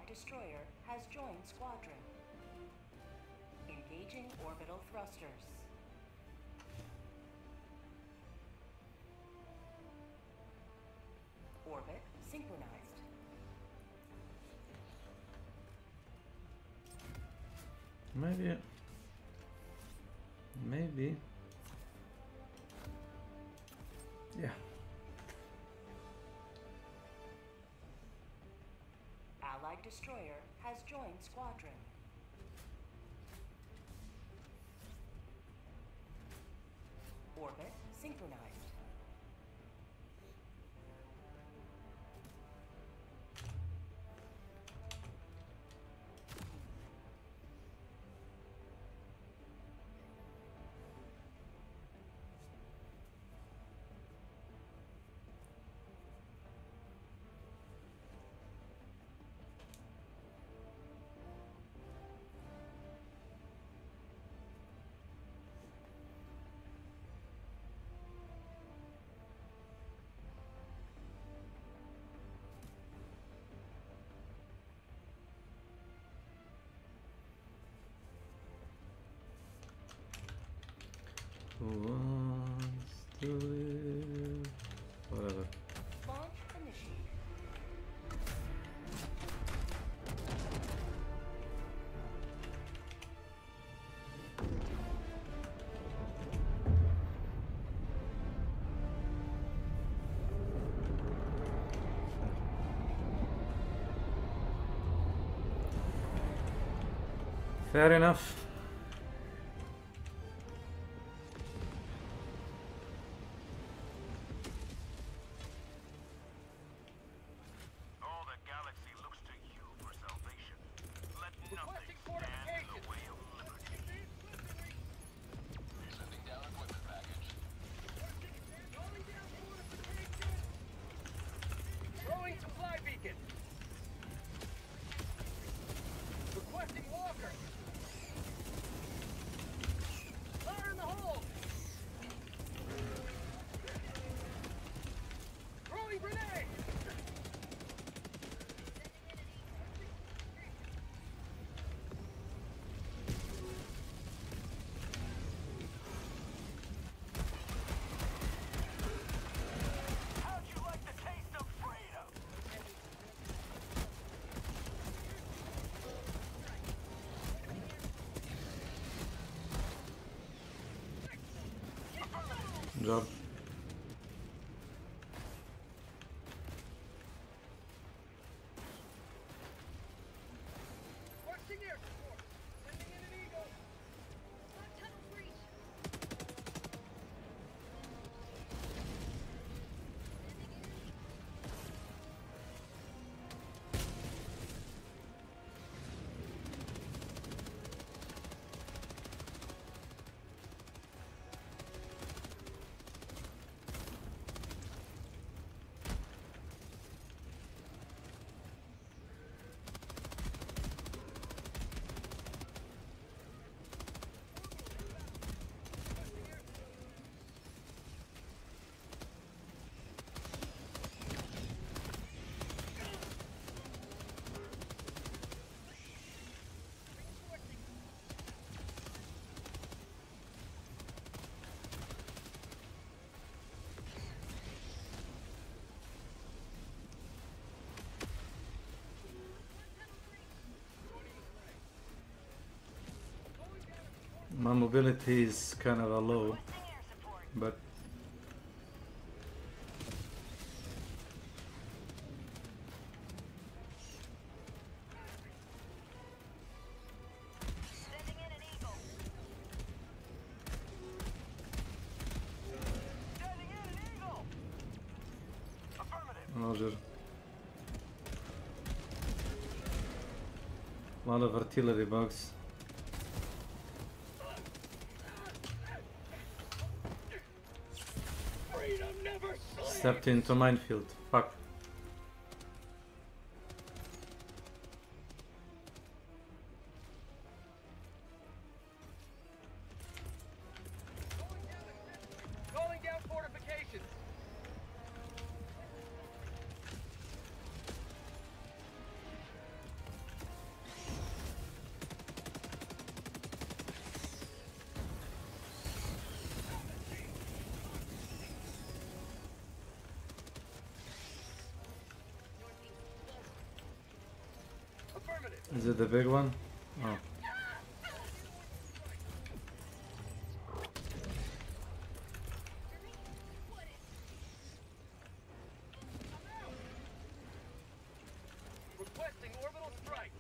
Speaker 20: destroyer has joined squadron. Engaging orbital thrusters. Orbit synchronized.
Speaker 13: Maybe. Yeah.
Speaker 20: Allied destroyer has joined squadron. Orbit synchronized.
Speaker 13: Who wants to live? Whatever.
Speaker 20: Launch initiated.
Speaker 13: Fair enough.
Speaker 21: Throwing supply beacon. Requesting walker. Fire in the hole. Throwing grenade. How'd you like the taste of freedom?
Speaker 13: Good job.
Speaker 21: Requesting air support. Sending in an eagle. Tunnel breach.
Speaker 13: My mobility is kind of a low, but Roger. A lot of artillery bugs. Stepped into minefield. Fuck.
Speaker 21: Calling down fortifications.
Speaker 13: Is it the big one? Oh.
Speaker 21: Requesting orbital strike.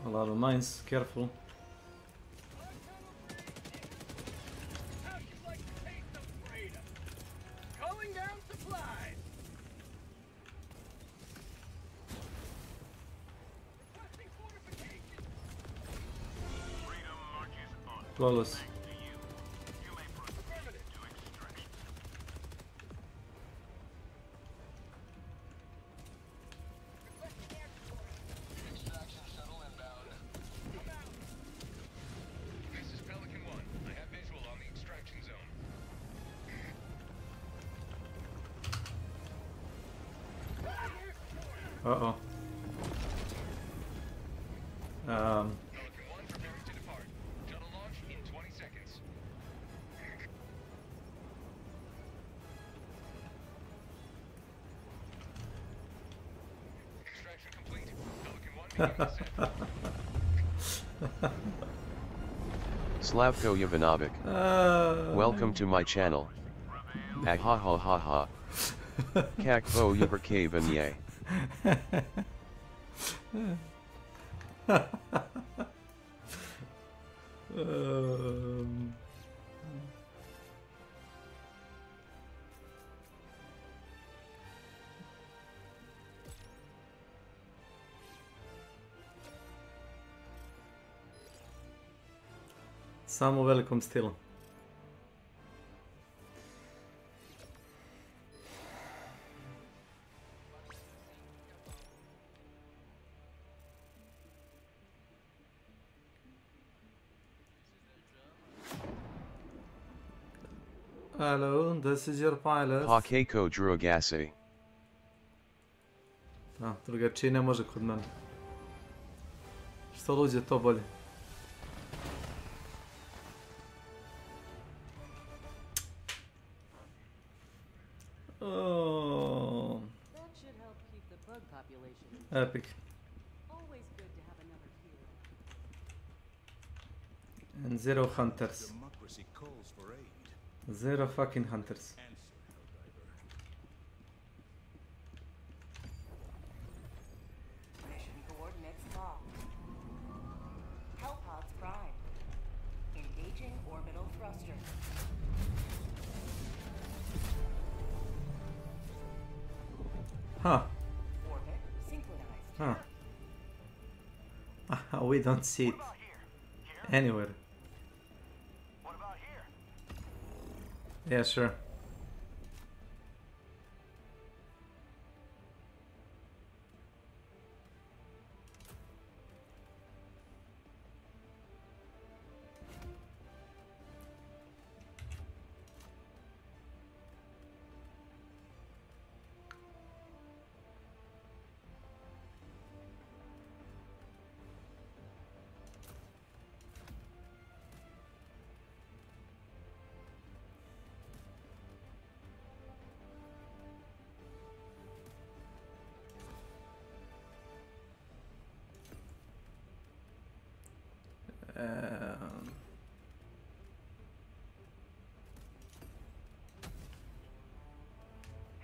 Speaker 13: A lot of mines, careful.
Speaker 21: How'd you like to taste of freedom? Calling down supplies. Requesting fortification. Freedom marches on.
Speaker 13: Flawless. Uh-oh.
Speaker 1: Slavko Jovanovic. Welcome to my channel. Ah ha ha ha ha. Kakvo Yuberkavanye.
Speaker 13: Samo welcome still. Hello, this is your pilot.
Speaker 1: Pakeko Drugase.
Speaker 13: A, drugačije ne može kod mene. Što luđe to bolje. Oh.
Speaker 20: That should help keep the bug population in check.
Speaker 13: Epic.
Speaker 20: Always good to have another hero.
Speaker 13: And zero hunters.
Speaker 19: Democracy calls for aid.
Speaker 13: Zero fucking hunters.
Speaker 20: Mission coordinates locked. Hellpods prime. Engaging orbital thruster.
Speaker 13: Huh.
Speaker 20: Orbit synchronized.
Speaker 13: Huh. We don't see it anywhere.
Speaker 21: What about here?
Speaker 13: Yeah, sure.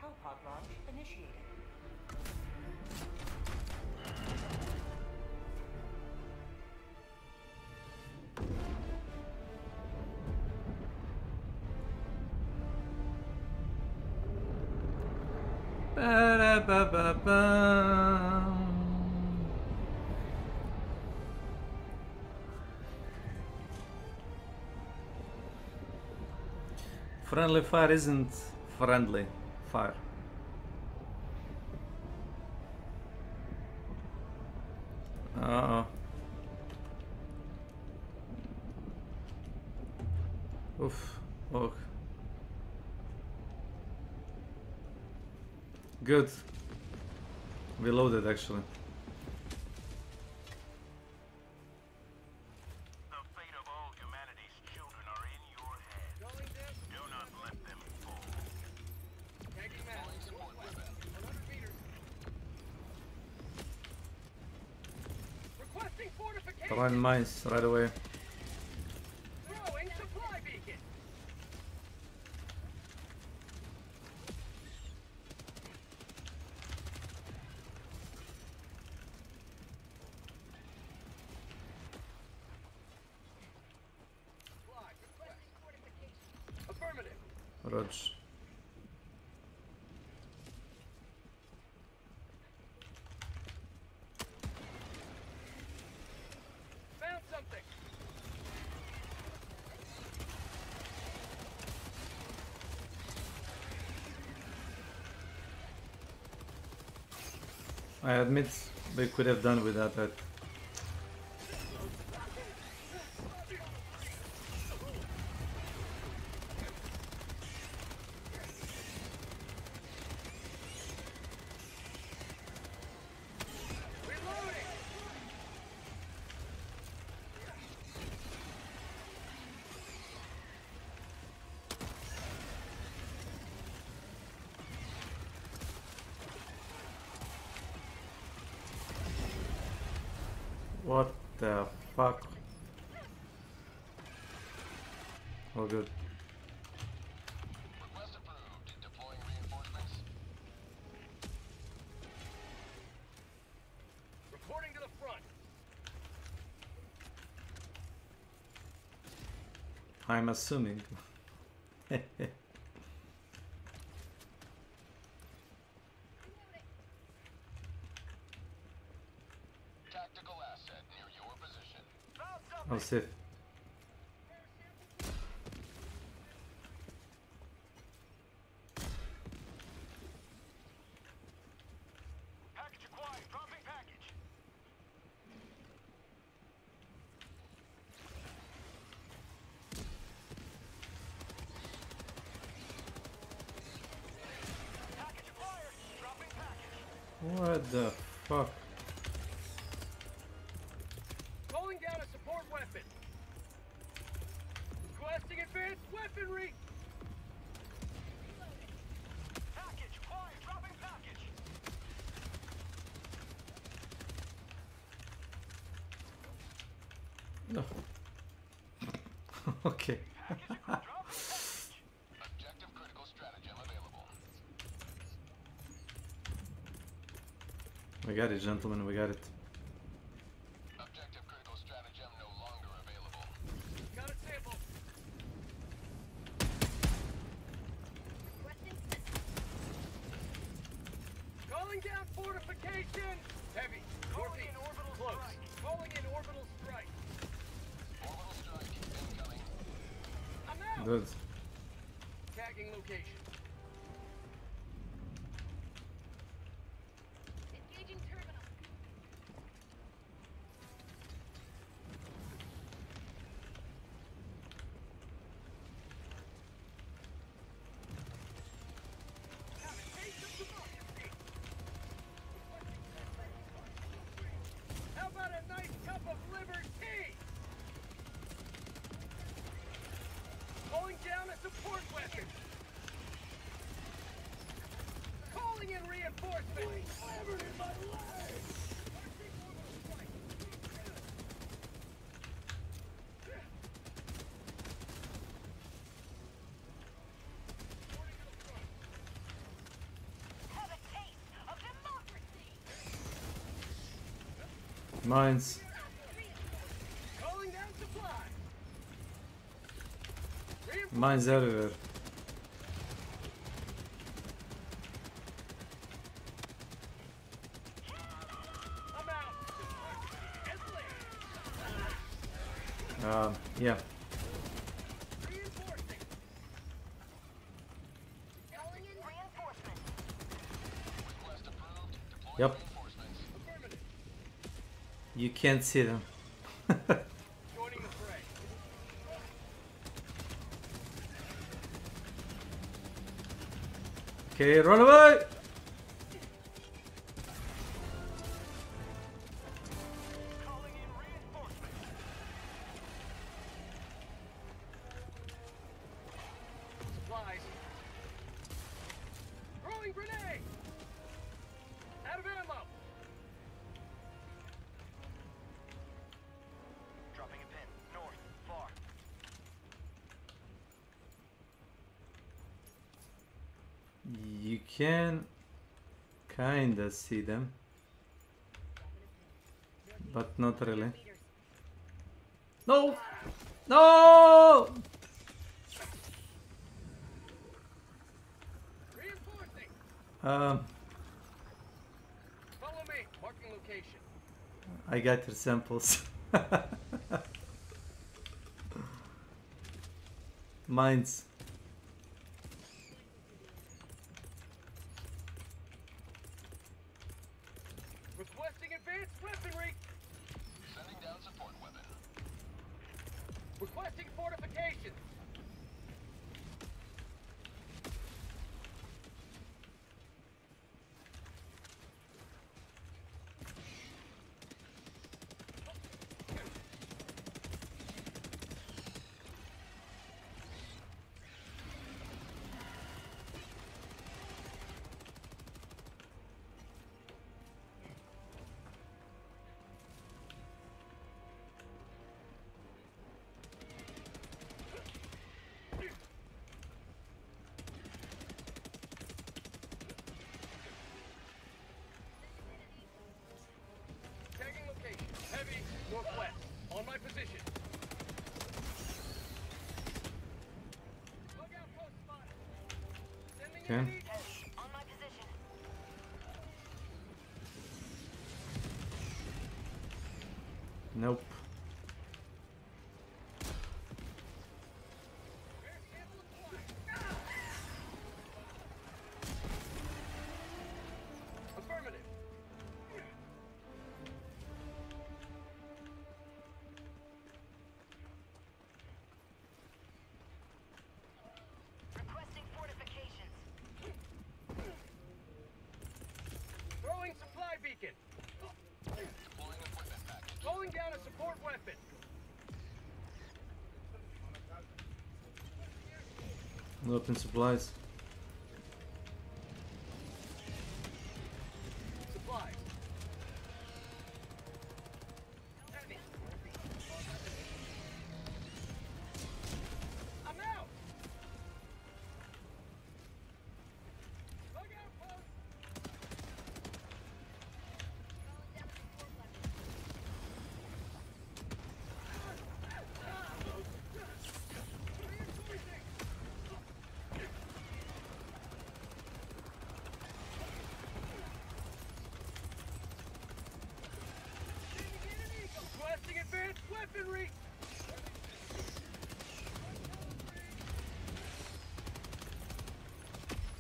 Speaker 20: Hellpod launch initiated.
Speaker 13: Friendly fire isn't friendly fire. Uh-oh. Oof. Oh. Good. We loaded actually. Throwing mines right away.
Speaker 21: Throwing supply beacon. Affirmative.
Speaker 13: Roger.
Speaker 21: Found something.
Speaker 13: I admit we could have done with that. What the fuck? All good.
Speaker 21: Request approved. Deploying reinforcements. Reporting to the front.
Speaker 13: I'm assuming.
Speaker 21: Tactical asset near your position.
Speaker 13: I'll see.
Speaker 21: Package acquired. Dropping package. Package acquired. Dropping package.
Speaker 13: What the fuck?
Speaker 21: Calling down a support weapon. Requesting advanced weaponry. Package acquired. Dropping package.
Speaker 13: No. Okay.
Speaker 21: Objective critical stratagem available.
Speaker 13: We got it, gentlemen. We got it.
Speaker 21: Objective critical stratagem no longer available. Got a sample. Calling down fortification. Heavy. Calling in orbital strike. Calling in orbital strike. Orbital strike incoming. I'm out.
Speaker 13: Good.
Speaker 21: Tagging location. Engaging terminal. How about a nice cup of liver tea? Calling down a support weapon. Calling in reinforcements. Slammered in my leg. Have a taste of democracy.
Speaker 13: Mines.
Speaker 21: Calling down supply.
Speaker 13: Mines everywhere.
Speaker 21: I'm out.
Speaker 13: Yeah.
Speaker 21: Reinforcing. Calling in reinforcements. Request approved. Deploying
Speaker 13: Yep.
Speaker 21: reinforcements. Affirmative.
Speaker 13: You can't see them.
Speaker 21: Joining the fray.
Speaker 13: Okay, run away!
Speaker 21: Calling in reinforcements. Supplies. Throwing grenade. Out of ammo.
Speaker 13: can kinda see them, but not really. No! No!
Speaker 21: Follow me. Marking location.
Speaker 13: I got your samples. Mines.
Speaker 21: Requesting advanced weaponry. Sending down support weapon. Requesting fortifications. Tagging location. Heavy, northwest. On my position. Logout post spotted. Sending
Speaker 13: Okay.
Speaker 21: enemy. Heavy, on my position.
Speaker 13: Nope.
Speaker 21: Affirmative. Requesting fortifications. Throwing supply beacon. Deploying equipment package. Calling down a support weapon.
Speaker 13: Open supplies.
Speaker 21: Supplies. Heavy. I'm out. Logout post. Requesting advanced weaponry.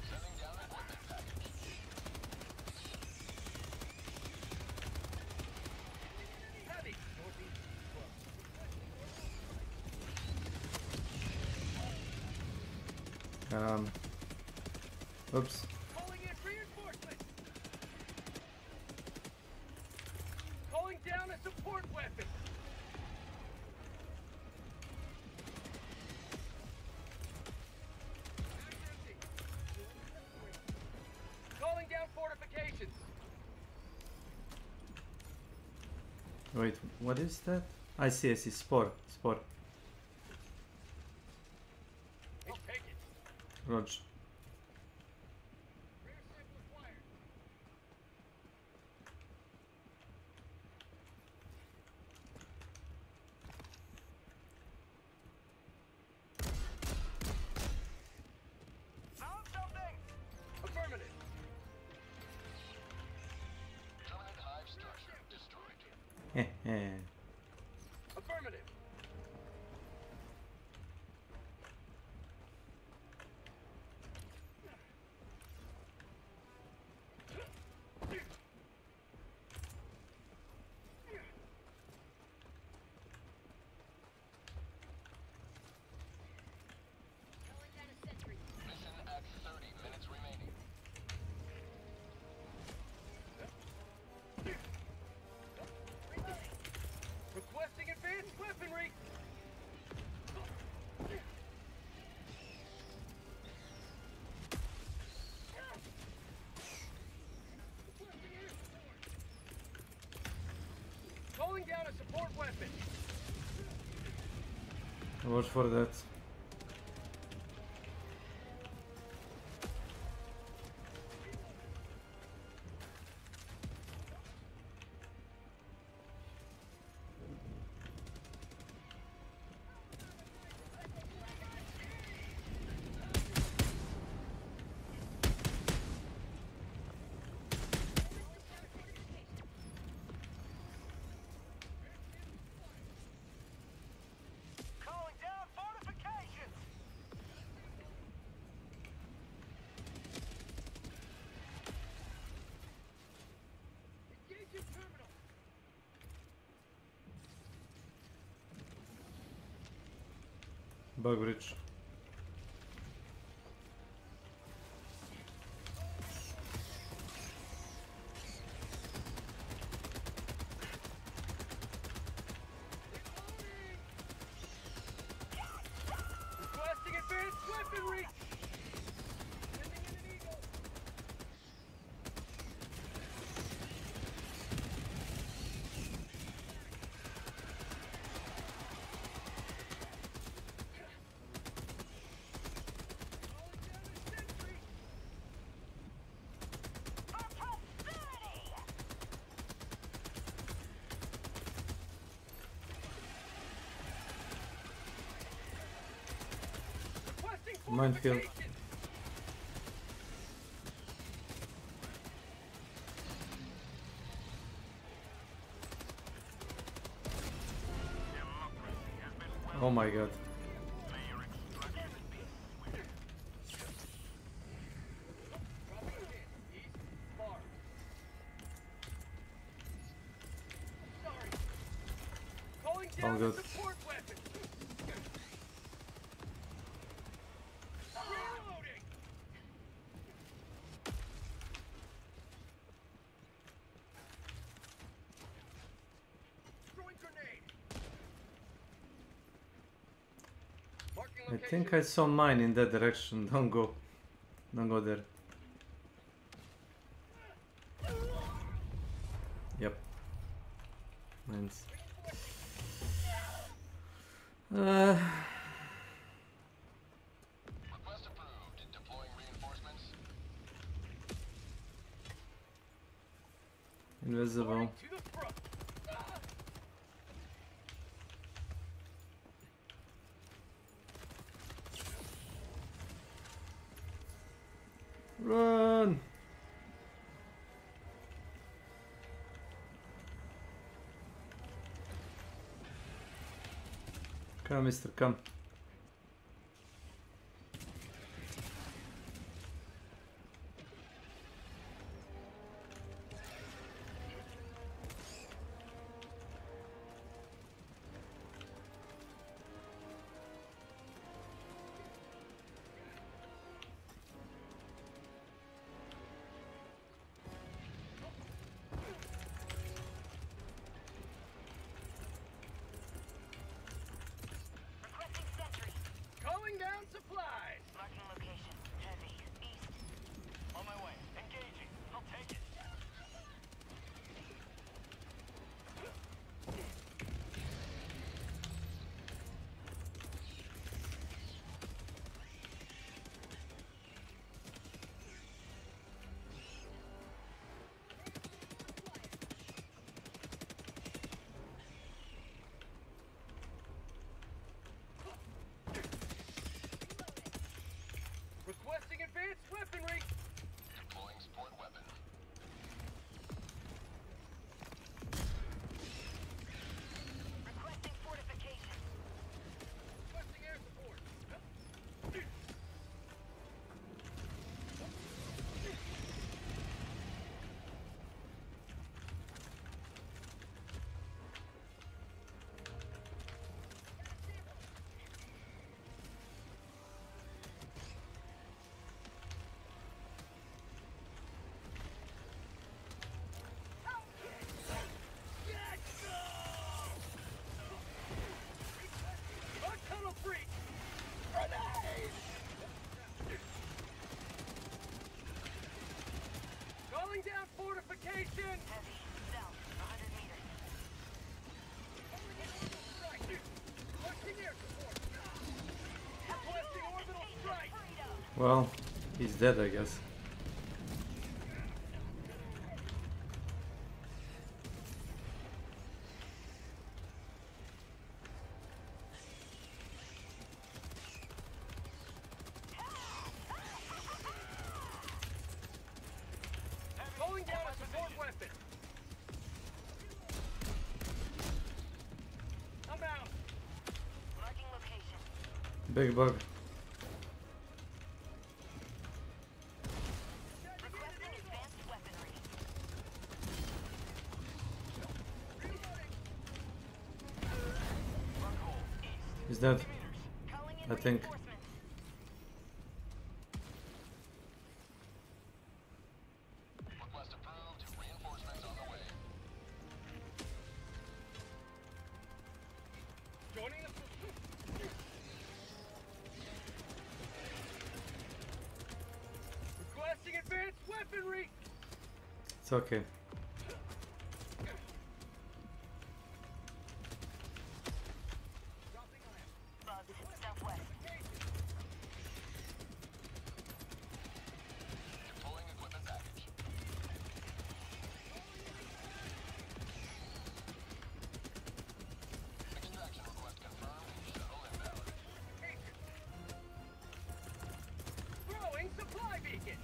Speaker 21: Sending down equipment package. Heavy. Northeast.
Speaker 13: Oops.
Speaker 21: Calling in reinforcements. Calling down a support weapon. Calling down fortifications.
Speaker 13: Wait, what is that? I see, Spore. Spore.
Speaker 21: I'll take it.
Speaker 13: Roger.
Speaker 21: Rear sample acquired. Found something. Affirmative. Terminate hive structure destroyed. Affirmative. Mission at 30 minutes remaining. Requesting advanced weaponry. Calling down a support weapon.
Speaker 13: Watch for that. Bug bridge.
Speaker 21: Requesting advanced weaponry! Sending in an eagle!
Speaker 13: Minefield. Oh my god. All good. I think I saw mine in that direction. Don't go. Don't go there. Yep. Mine's.
Speaker 21: Request approved. Deploying reinforcements.
Speaker 13: Invisible.
Speaker 21: To the front.
Speaker 13: Run! Come, mister, come.
Speaker 21: Calling down supplies.
Speaker 20: Marking location. Heavy. East.
Speaker 21: On my way. Engaging. I'll take it. Requesting advanced weaponry. Deploying support weapon.
Speaker 20: Requesting fortification.
Speaker 21: Requesting air support. Tunnel freak! Grenade! Calling down fortification!
Speaker 20: Heavy. South. 100 meters.
Speaker 21: Requesting air support! Requesting orbital strike!
Speaker 13: Well, he's dead, I guess.
Speaker 21: Calling down a support weapon! I'm out!
Speaker 20: Marking location.
Speaker 13: Big bug.
Speaker 20: Requesting advanced weaponry.
Speaker 13: Is that?
Speaker 20: Calling
Speaker 13: I think.
Speaker 21: Request approved. Reinforcements on the way. Joining the... Requesting advanced weaponry!
Speaker 13: It's okay.
Speaker 21: Deploying equipment package. Extraction request confirmed. Shuttle inbound. Throwing supply beacon!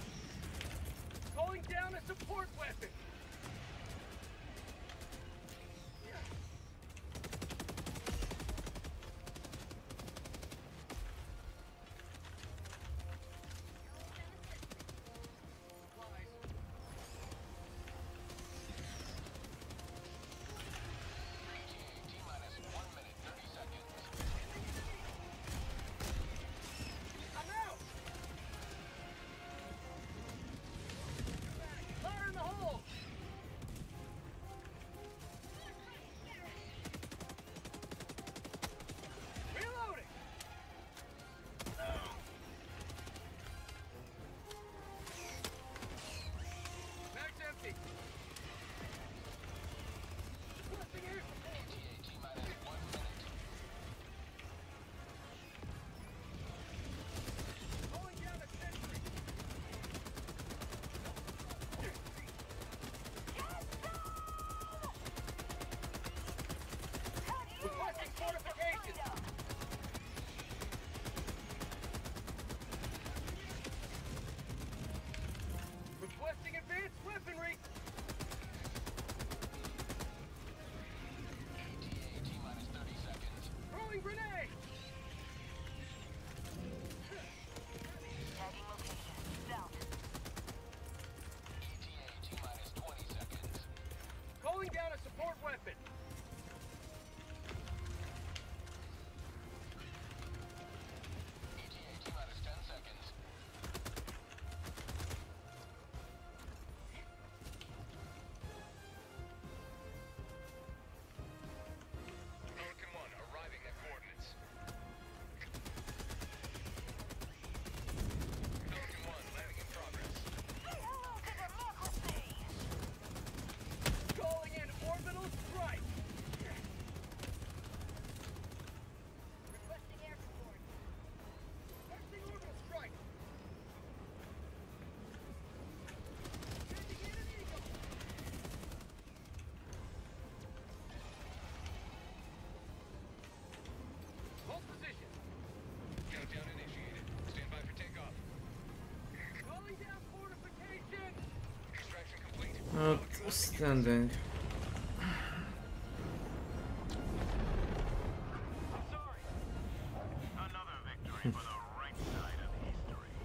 Speaker 21: Calling down a support weapon! Fire in the hole! Reloading! Mag's empty. Requesting air support. T-minus 1 minute. Calling down a sentry. Requesting fortifications! Requesting advanced weaponry! ATA T-minus 30 seconds. Throwing grenade! Tagging location. South. ETA T-minus 20 seconds. Calling down a support weapon! ETA T-minus 10 seconds. Pelican 1 arriving at coordinates. Pelican 1 landing in progress. Hello to democracy! Calling in orbital strike! Requesting air support. Requesting orbital strike! Sending in an eagle! Hold position. Countdown initiated. Stand by for takeoff. Calling down fortification! Extraction complete.
Speaker 13: Outstanding.
Speaker 21: I'm sorry. Another victory for the right side of history.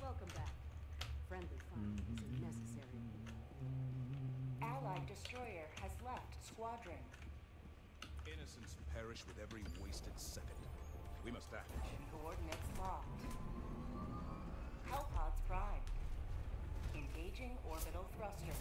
Speaker 20: Welcome back. Friendly fire isn't necessary. Allied destroyer has left squadron.
Speaker 19: Innocents perish with every wasted second. We must act.
Speaker 20: Coordinates locked. Hellpods prime. Engaging orbital thrusters.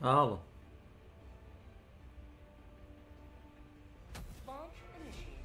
Speaker 13: Alo.
Speaker 20: Launch initiated.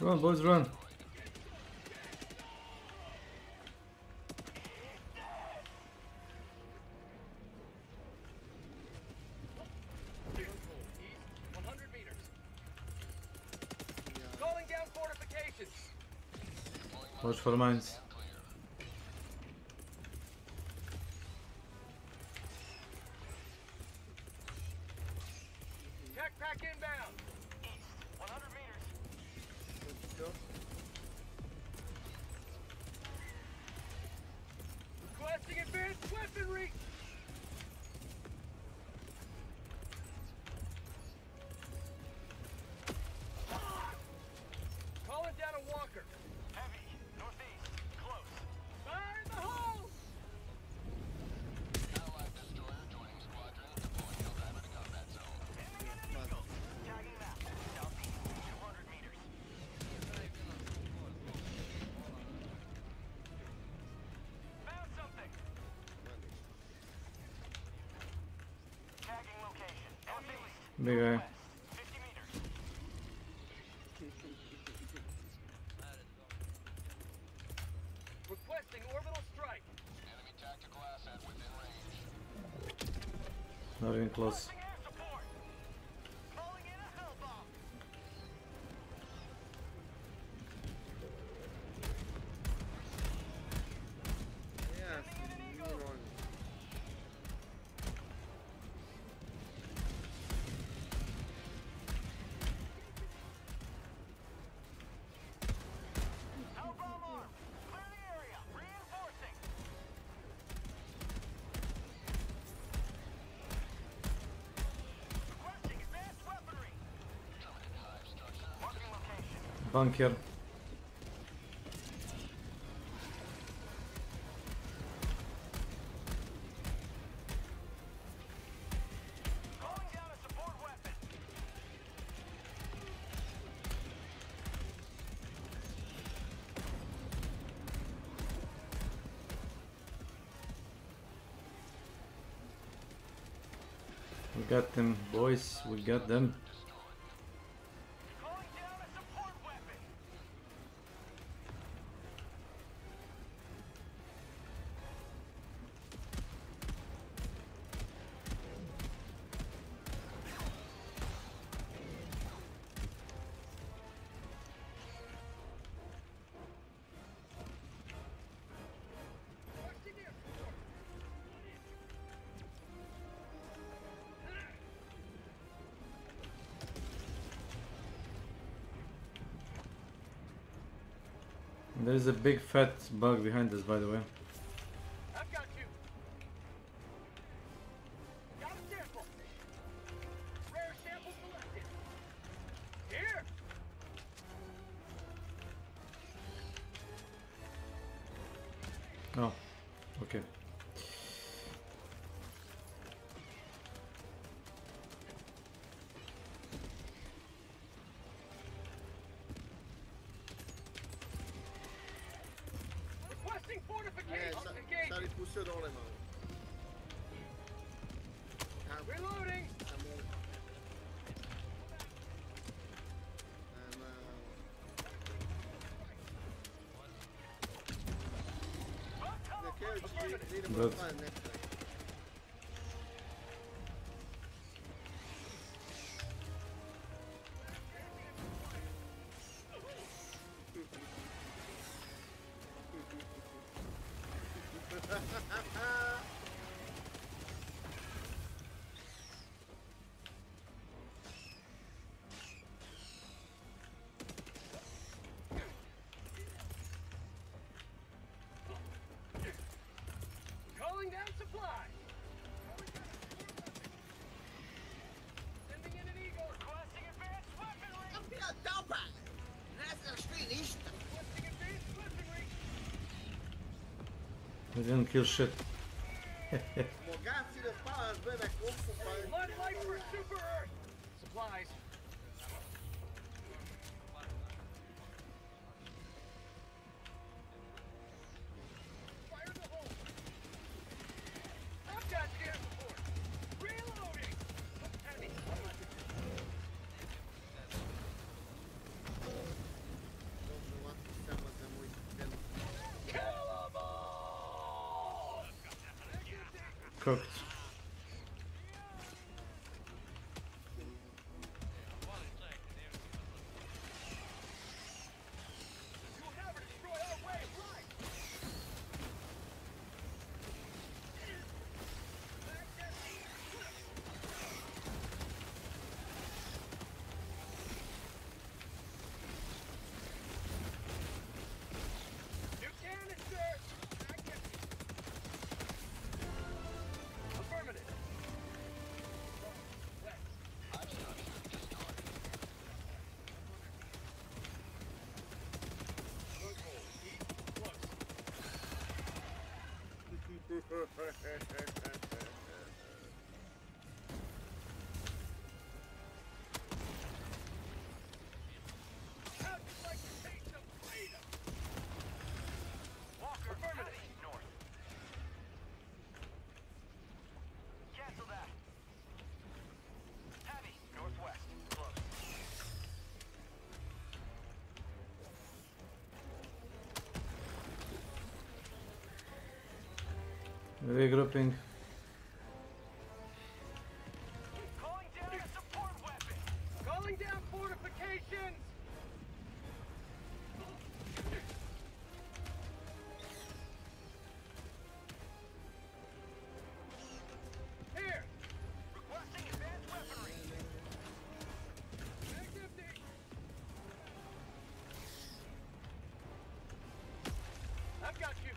Speaker 13: Run, boys, run.
Speaker 21: Calling down fortifications.
Speaker 13: Watch for mines.
Speaker 21: Tech pack inbound. East, 100 meters. Requesting advanced weaponry. Calling down a walker. Heavy, northeast, close. Fire in the hole! Allied destroyer joining squadron, deploying Helldiver to combat zone. Tagging map, southeast, 200 meters. Found something! Tagging location, northeast.
Speaker 13: Big guy.
Speaker 21: 50 meters. Requesting orbital strike. Enemy tactical asset within range.
Speaker 13: Not even close.
Speaker 21: Air support. Calling in a hell bomb. Hell bomb arm. Clear the area. Reinforcing. Requesting advanced weaponry. Terminate hive structure. Marking location.
Speaker 13: Bunker.
Speaker 21: Calling down a support weapon.
Speaker 13: We got them, boys. We got them.
Speaker 21: Calling down a support weapon.
Speaker 13: There's a big fat bug behind us, by the way.
Speaker 21: I've got you. Got a sample. Rare sample selected. Here.
Speaker 13: Okay.
Speaker 21: Requesting fortification.
Speaker 2: Ça les pousse dans les mains.
Speaker 21: Reloading.
Speaker 13: Good.
Speaker 21: Calling down supplies. Sending in an eagle. Requesting advanced weaponry. Requesting advanced weaponry.
Speaker 13: We didn't kill shit.
Speaker 21: Blood light for Super Earth. Supplies. Fire the hole. I've got air support. Reloading. Heavy. Kill 'em all.
Speaker 13: Cooked.
Speaker 21: You'll never destroy our way of life. New canister. Affirmative. How'd you like to taste some freedom? Walker, affirmative. North. Cancel that. Heavy, northwest. Close.
Speaker 13: Regrouping.
Speaker 21: Calling down a support weapon. Calling down fortifications. Here. Requesting advanced weaponry. Mag's empty. I've got you.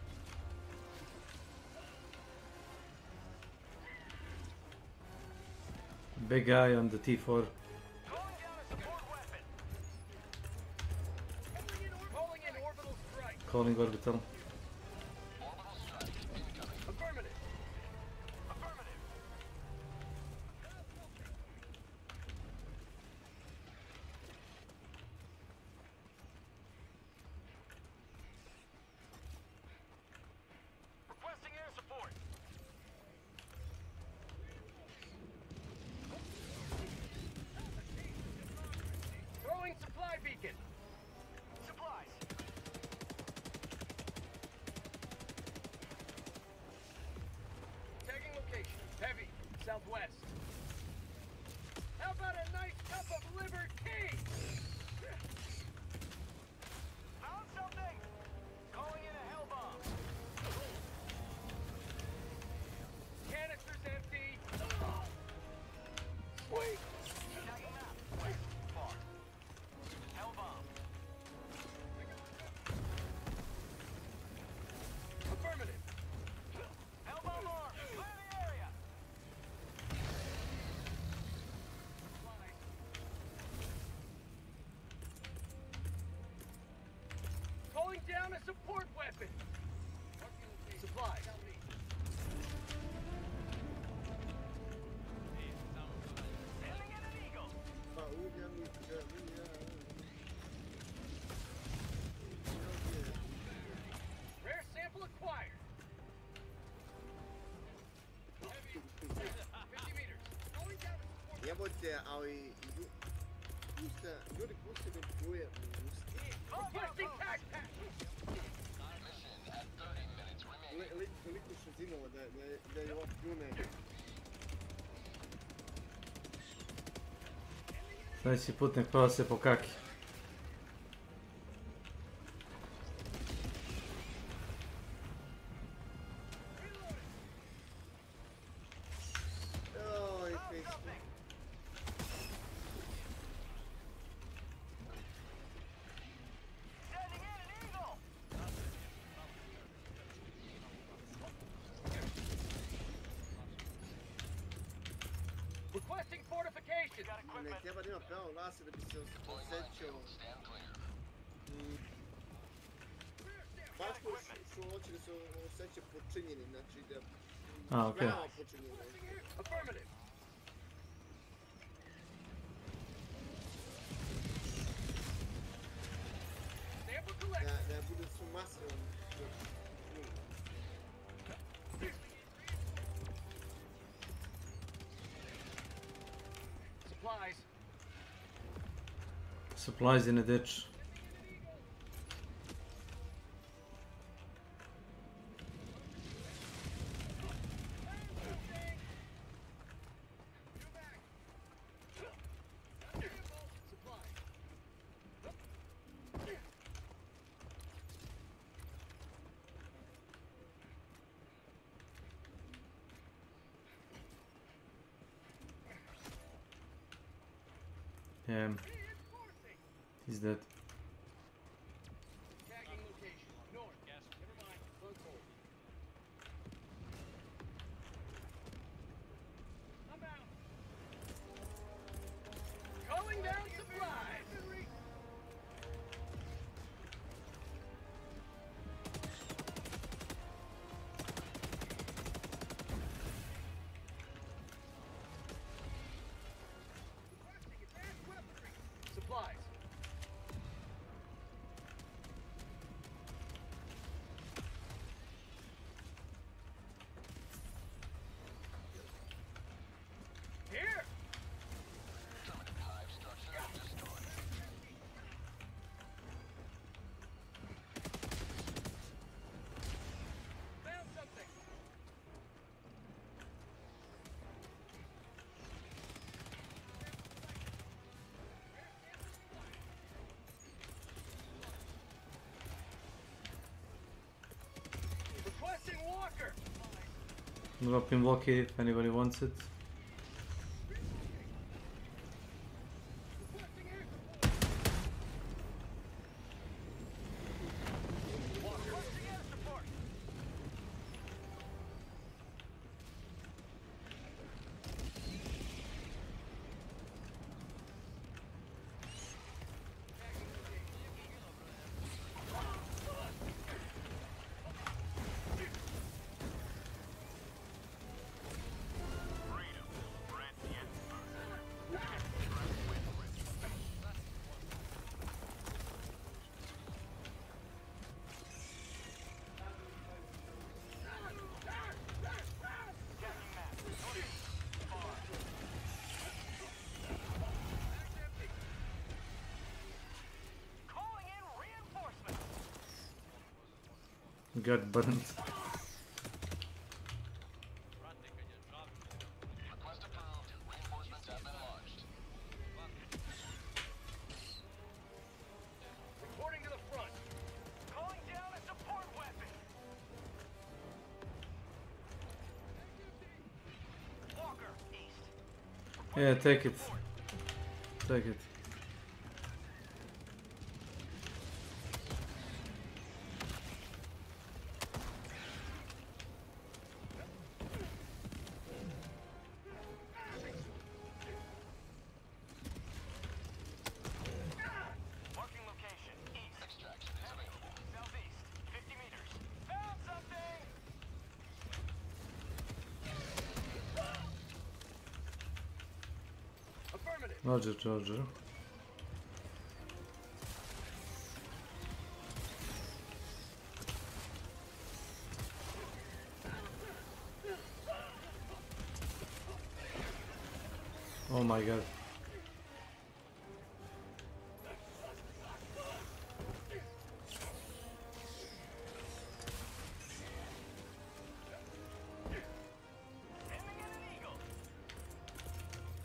Speaker 13: Big guy on the T4.
Speaker 21: Calling in orbital strike.
Speaker 13: Calling orbital.
Speaker 21: Affirmative. Affirmative. Requesting air support. Throwing supply beacon. Supplies. Tagging location. Heavy. Southwest. How about a nice cup of liver tea? Found something. Calling in a hell bomb. Canister's empty. Sweet. Tagging map. West. Far. Hell bomb. Affirmative. Hell bomb arm. Clear the area. Calling down a support weapon. Supplies. Rare sample acquired. Heavy. 50 meters. Going down to support.
Speaker 2: Jebote, ali ljudi pusti mi čuje.
Speaker 21: Requesting tag pack.
Speaker 2: Toliko šuzinova da je ovak pljune.
Speaker 13: Sljedeći put nek prava se po kaki.
Speaker 2: Oj, Facebook.
Speaker 21: Sending in an eagle. Requesting fortification.
Speaker 2: Ne treba da ima pravo glasa da bi se osjećao. Baš što hoće da se osjeća počinjeni, znači da...
Speaker 13: A, okej.
Speaker 2: Pravo počinjeni.
Speaker 21: Affirmative. Sample collected.
Speaker 2: Da budu su masivan.
Speaker 21: Supplies.
Speaker 13: Supplies in a ditch. Yeah, he's dead.
Speaker 21: Tagging location. North. Yes. Never mind. Close hold. I'm out. Calling down supplies. Supplies. Here. Hive structure destroyed. Found something. Requesting walker.
Speaker 13: Drop in Loki if anybody wants it.
Speaker 21: Requesting air support. Calling in reinforcements.
Speaker 13: Got burned.
Speaker 21: Request approved. Reinforcements have been launched. Reporting to the front. Calling down a support weapon. Walker, east.
Speaker 13: Yeah, take it. Take it.
Speaker 21: Marking location. East. Extraction is available. Southeast. 50 meters. Found something! Affirmative.
Speaker 13: Roger, Roger. Oh my god.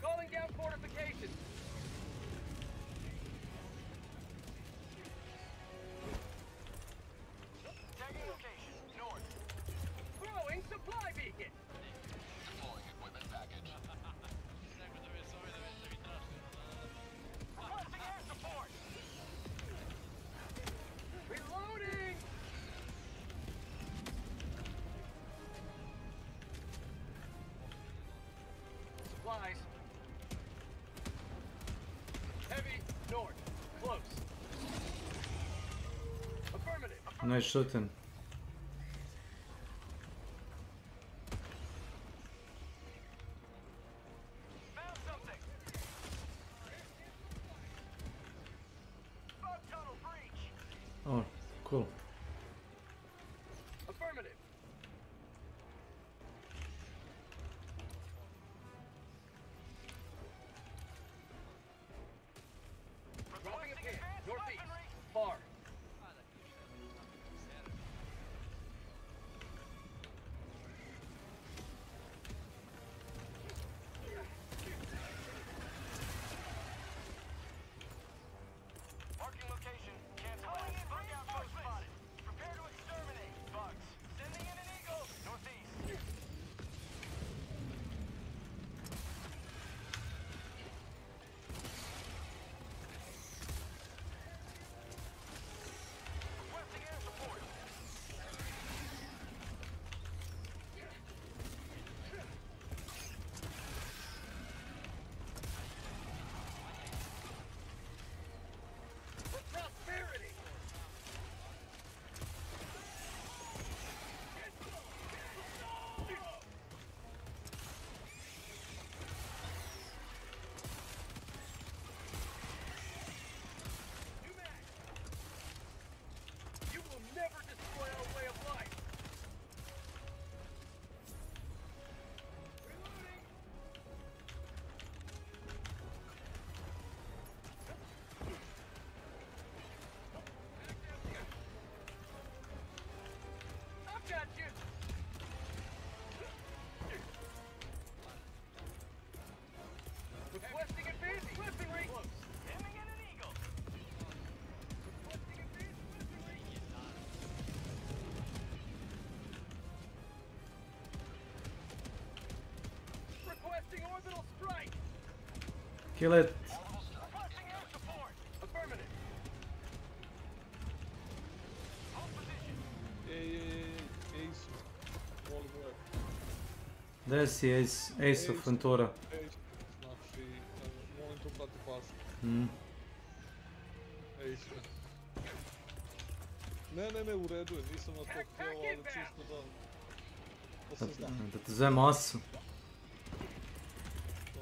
Speaker 21: Calling down fortifications. Tagging location, north. Throwing supply beacon. Deploying equipment package. Requesting air support. Reloading. Supplies. Heavy, north. Close. Affirmative.
Speaker 13: Nice shooting.
Speaker 21: Found something. Bug tunnel breach.
Speaker 13: Oh, cool.
Speaker 21: Affirmative. Dropping a pin. Northeast. Far. Marking location. Cancel out. Bug outpost spotted. Prepare to exterminate. Bugs. Sending in an eagle. Northeast. Requesting air support. For prosperity. You will never destroy our way of life. I've got you. Requesting advance weaponry. Aiming at an eagle. Requesting advance weaponry. Requesting orbital strike.
Speaker 13: Kill it.
Speaker 21: Requesting air support. Affirmative. Hold position.
Speaker 4: É isso. Oliver.
Speaker 13: Desce Ace of Ventura.
Speaker 4: Znači, molim to prati pažnju.
Speaker 13: Mm.
Speaker 4: Ace. Ne, u redu je, nisam na to htjela, ali čisto da se zna.
Speaker 13: Da te zove masu.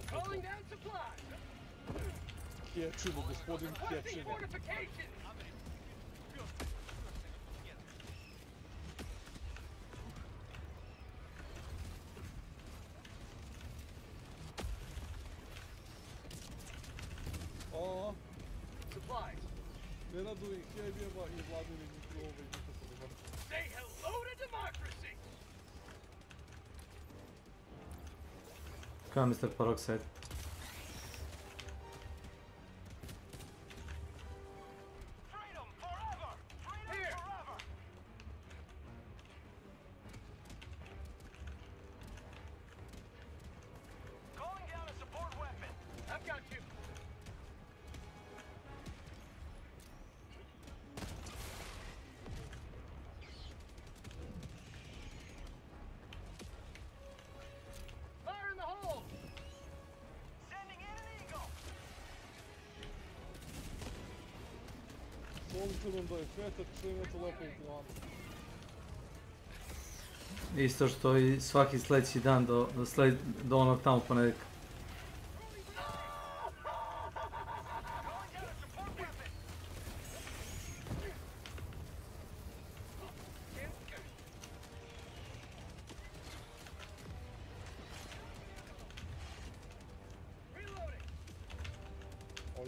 Speaker 21: Calling down supplies.
Speaker 4: Kječinu, gospodin
Speaker 21: Requesting
Speaker 4: Kječinu.
Speaker 21: fortifications.
Speaker 4: Aa,
Speaker 21: Supplies.
Speaker 4: Nenadovih jebjeva i vladini njihove nikako ne.
Speaker 21: Say hello to democracy.
Speaker 13: Come, Mr. Peroxide.
Speaker 21: Freedom forever. Freedom forever. Calling down a support weapon. I've got you. Fire in the hole. Sending in an eagle.
Speaker 4: Molim da je fetak, sve imate lepo u planu.
Speaker 13: Isto što i svaki sljedeći dan do onog tamo ponedjeljka.
Speaker 21: Reloading.
Speaker 4: Oj.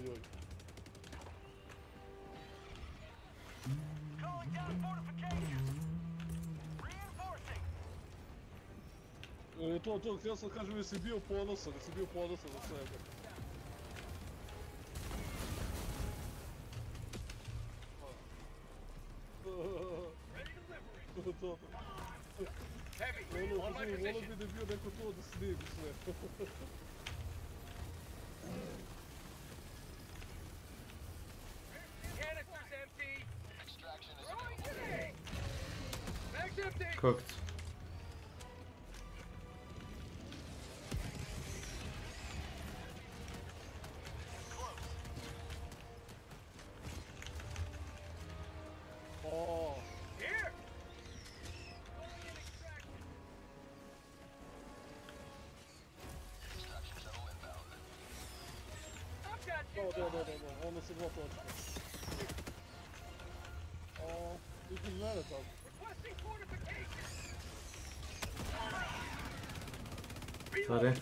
Speaker 4: To, htio sam kažem, jesi bio ponosan na sebe. To. Volio bi da je bio neko to da snimi sve.
Speaker 13: Cooked.
Speaker 4: Oh.
Speaker 21: Here.
Speaker 4: No, onda se 2 točke. O, ispred mene tamo.
Speaker 13: Sorry.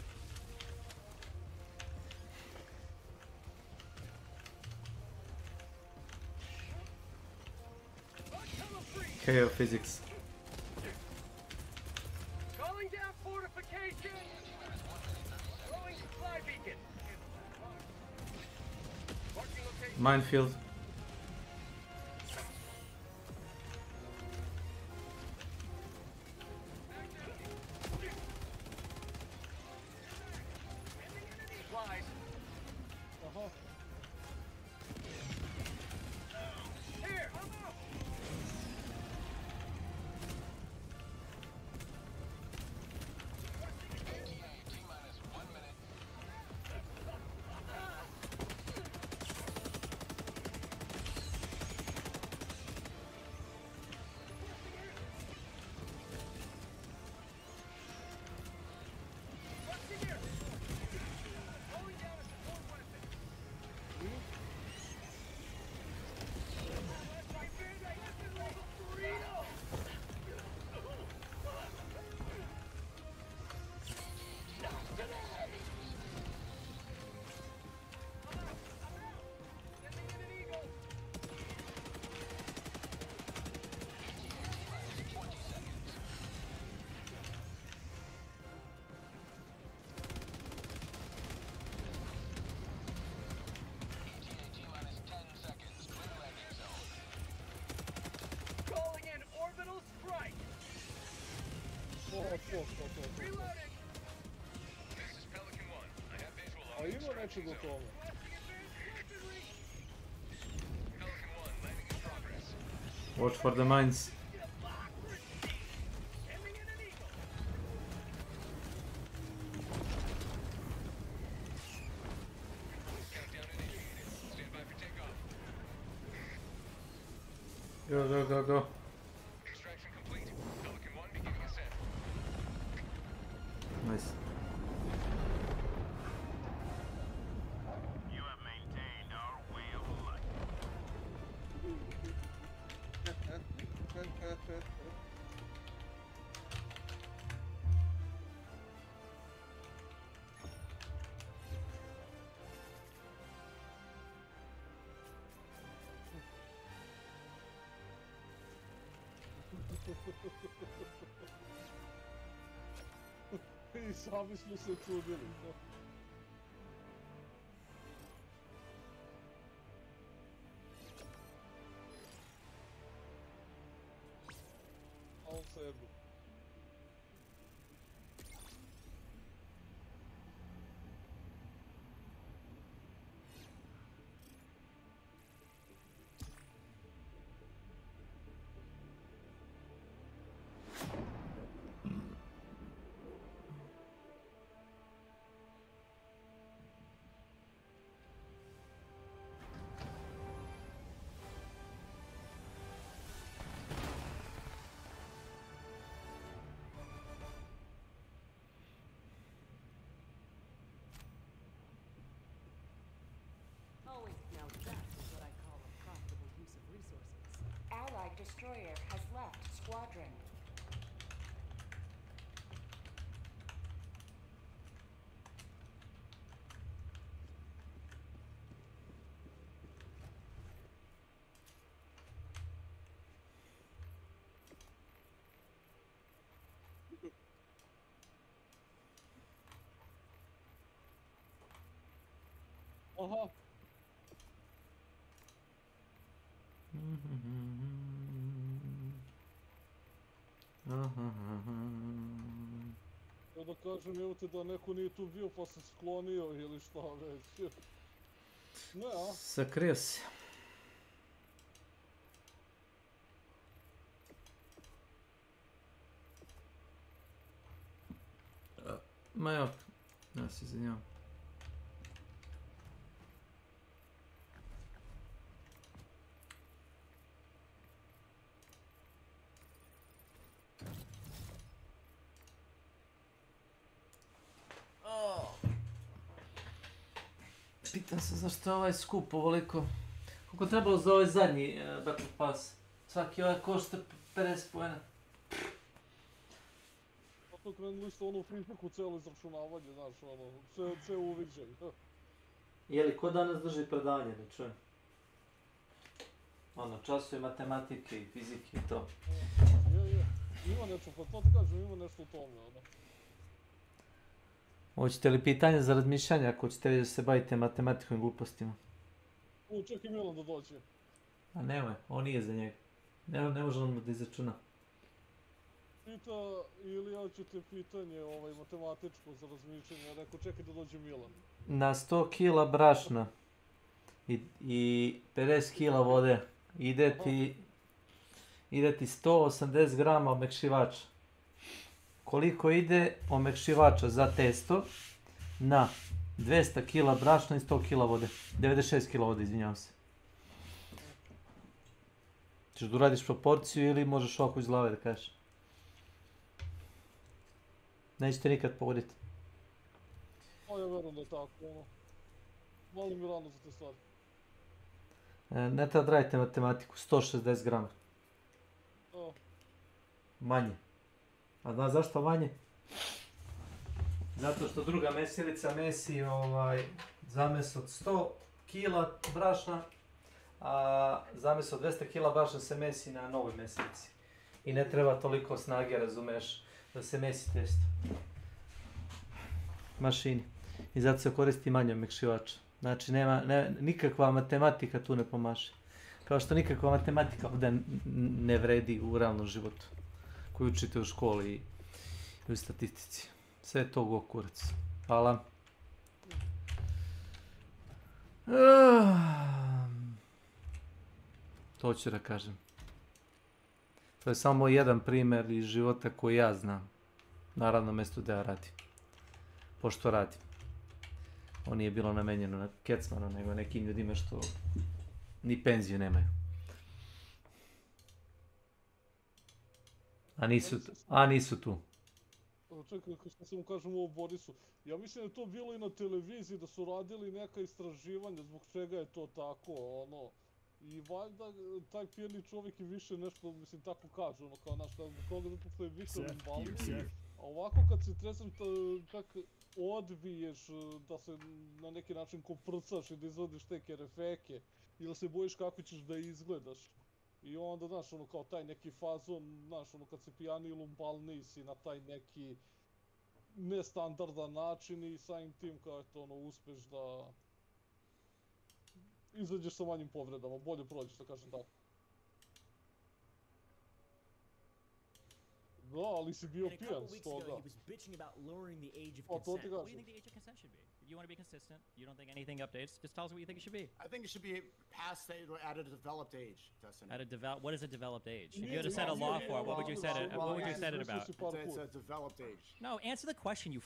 Speaker 13: KO physics.
Speaker 21: Calling down fortification. Throwing supply beacon. Marking location.
Speaker 13: Minefield.
Speaker 21: Supplies. Here. Calling in orbital strike. Reloading. This is Pelican 1. I have visual
Speaker 4: A ima nečeg o tome.
Speaker 21: Pelican 1 landing in progress.
Speaker 13: Watch for the mines.
Speaker 21: Countdown initiated. Stand by for takeoff.
Speaker 13: Go, go, go, go.
Speaker 21: Extraction complete. Pelican 1 beginning ascent.
Speaker 13: Nice.
Speaker 21: You have maintained our way of life.
Speaker 4: I sami smo se čudili. A on sebi.
Speaker 20: Oh wait, now that is what I call a profitable use of resources. Allied destroyer has left squadron.
Speaker 4: Aha. Ja da kažem, evo te da neko nije tu bio pa se sklonio ili šta već. Ne, a?
Speaker 13: Sakrio se. Ma ja se izvinjavam. Pitam se zašto je ovaj skup ovoliko. Koliko je trebalo za ovaj zadnji Battle Pass? Svaki ovaj košta 50 pojena.
Speaker 4: Zato krenuli ste ono fiziku, cijelo izračunavanje, znaš, ono, sve uviđaj.
Speaker 13: Jeli, ko danas drži predavanje, da čujem? Ono, časuje matematike i fizike i to.
Speaker 4: Je, ima nešto, pa to ti kažem, ima nešto u tome, ono.
Speaker 13: Hoćete li pitanje za razmišljanje ako ćete da se bavite matematikom i glupostima?
Speaker 4: Čekaj Milan da dođe.
Speaker 13: A nemoj, on nije za njega. Ne može on da izračuna.
Speaker 4: Pita Ilija će te pitanje matematičko za razmišljanje, ja rekao čekaj da dođe Milan.
Speaker 13: Na 100 kila brašna i 50 kila vode ide ti 180 grama omekšivača. Koliko ide omekšivača za testo na 200 kila brašna i 100 kila vode? 96 kila vode, izvinjavam se. Češ da uradiš proporciju ili možeš ovako iz glave da kažeš? Nećete nikad pogoditi.
Speaker 4: Ja verujem da je tako, ono. Molim Milano za te stvari.
Speaker 13: Ne treba da radite matematiku, 160 grama. Manje. A znaš zašto manje? Zato što druga mesilica mesi zames od 100 kila brašna, a zames od 200 kila brašna se mesi na novoj mesilici. I ne treba toliko snage, razumeš, da se mesi testo. Mašini. I zato se koristi manje omekšivača. Znači, nikakva matematika tu ne pomaže. Kao što nikakva matematika ovdje ne vredi u realnom životu. Koju učite u školi i u statistici. Sve je to go kurac. Hvala. To ću da kažem. To je samo jedan primjer iz života koji ja znam. Na radnom mjestu da ja radim. Pošto radim. On nije bilo namenjeno na kecmana, nego nekim ljudima što ni penziju nemaju. A nisu tu.
Speaker 4: Čekaj, što se mu kažem ovo Borisu. Ja mislim da je to bilo i na televiziji, da su radili neka istraživanja zbog čega je to tako, ono. I valjda taj pijeni čovjek i više nešto, mislim, tako kaže, ono, kao naš, zbog toga zato što je više invalid. A ovako kad se tresam, kak odbiješ da se na neki način koprcaš i da izvadiš te kerefeke, ili se bojiš kako ćeš da izgledaš. I onda, znaš, ono, kao taj neki fazon, znaš, ono, kad se pijani i lumpalni si na taj neki nestandardan način i samim tim, kao eto, ono, uspeš da izađeš sa manjim povredama, bolje prođeš, da kažem tako. Da, ali si bio pijan s toga. Pa to ti kažem.
Speaker 6: You want to be consistent. You don't think anything updates. Just tell us what you think it should be.
Speaker 18: I think it should be past at a developed age, Dustin.
Speaker 6: What is a developed age? If you had to set a law for it, what would you set it? What would you set it about?
Speaker 18: It's a developed age.
Speaker 6: No, answer the question, you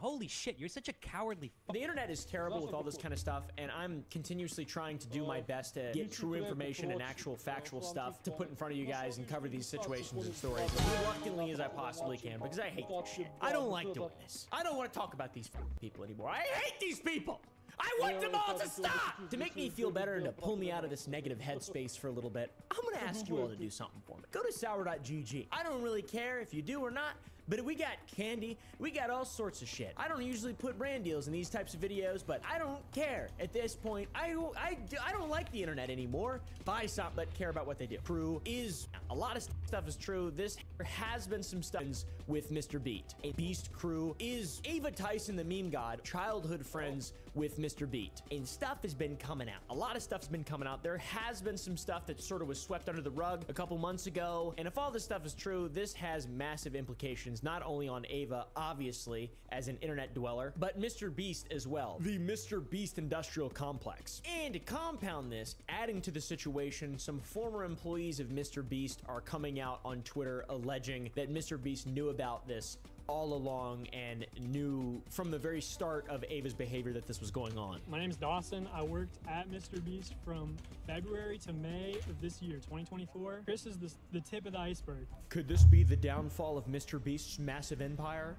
Speaker 6: Holy shit, you're such a cowardly
Speaker 16: The internet is terrible with all this kind of stuff, and I'm continuously trying to do my best to get true information and actual factual stuff to put in front of you guys and cover these situations and stories as reluctantly as I possibly can, because I hate this shit. I don't like doing this. I don't want to talk about these people anymore. I hate these people! I want them all to stop! To make me feel better and to pull me out of this negative headspace for a little bit, I'm gonna ask you all to do something for me. Go to sour.gg. I don't really care if you do or not, But we got candy, we got all sorts of shit. I don't usually put brand deals in these types of videos, but I don't care. At this point, I don't like the internet anymore. Buy something, but care about what they do. Crew is, a lot of stuff is true. This has been some stuff with Mr. Beat. A Beast crew is Ava Tyson, the meme god, childhood friends with Mr. Beat. And stuff has been coming out. A lot of stuff's been coming out. There has been some stuff that sort of was swept under the rug a couple months ago. And if all this stuff is true, this has massive implications, not only on Ava, obviously, as an internet dweller, but Mr. Beast as well. The Mr. Beast industrial complex. And to compound this, adding to the situation, some former employees of Mr. Beast are coming out on Twitter alleging that Mr. Beast knew about this all along and knew from the very start of Ava's behavior that this was going on.
Speaker 8: My name is Dawson. I worked at Mr. Beast from February to May of this year, 2024. Chris is the tip of the iceberg.
Speaker 16: Could this be the downfall of Mr. Beast's massive empire?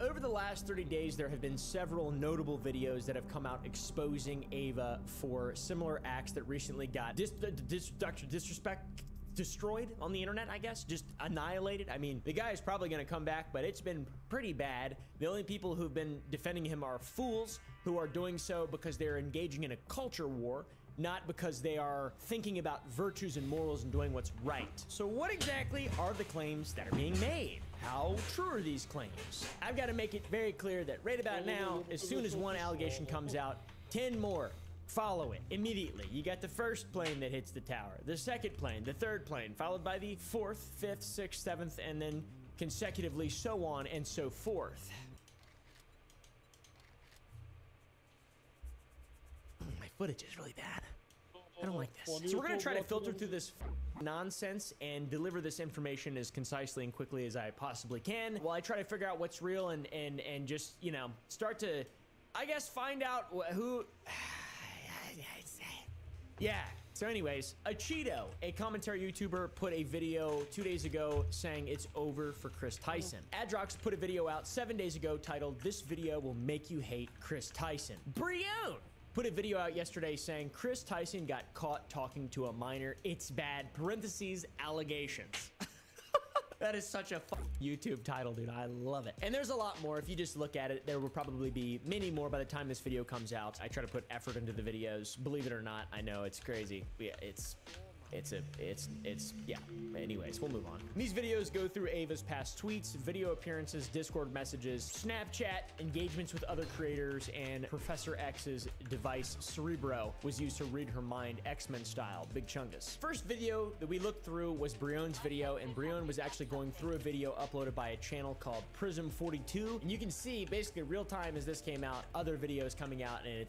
Speaker 16: Over the last 30 days, there have been several notable videos that have come out exposing Ava for similar acts that recently got destroyed on the internet, I guess, just annihilated. I mean, the guy is probably going to come back, but it's been pretty bad. The only people who've been defending him are fools who are doing so because they're engaging in a culture war, not because they are thinking about virtues and morals and doing what's right. So what exactly are the claims that are being made? How true are these claims? I've got to make it very clear that right about now, as soon as one allegation comes out, 10 more follow it immediately. You got the first plane that hits the tower, the second plane, the third plane, followed by the 4th, 5th, 6th, 7th, and then consecutively so on and so forth. My footage is really bad. I don't like this. So we're gonna try to filter through this nonsense and deliver this information as concisely and quickly as I possibly can while I try to figure out what's real and just, you know, start to, I guess, find out who... Yeah, so anyways, a Cheeto, a commentary YouTuber, put a video 2 days ago saying it's over for Chris Tyson. Adrox put a video out 7 days ago titled, "This video will make you hate Chris Tyson." Brion put a video out yesterday saying Chris Tyson got caught talking to a minor. It's bad, parentheses, allegations. That is such a YouTube title, dude. I love it. And there's a lot more. If you just look at it, there will probably be many more by the time this video comes out. I try to put effort into the videos. Believe it or not, I know it's crazy. Yeah, yeah. Anyways, we'll move on. These videos go through Ava's past tweets, video appearances, Discord messages, Snapchat, engagements with other creators, and Professor X's device, Cerebro, was used to read her mind X-Men style, Big Chungus. First video that we looked through was Brion's video, and Brion was actually going through a video uploaded by a channel called Prism42. And you can see, basically real time as this came out, other videos coming out, and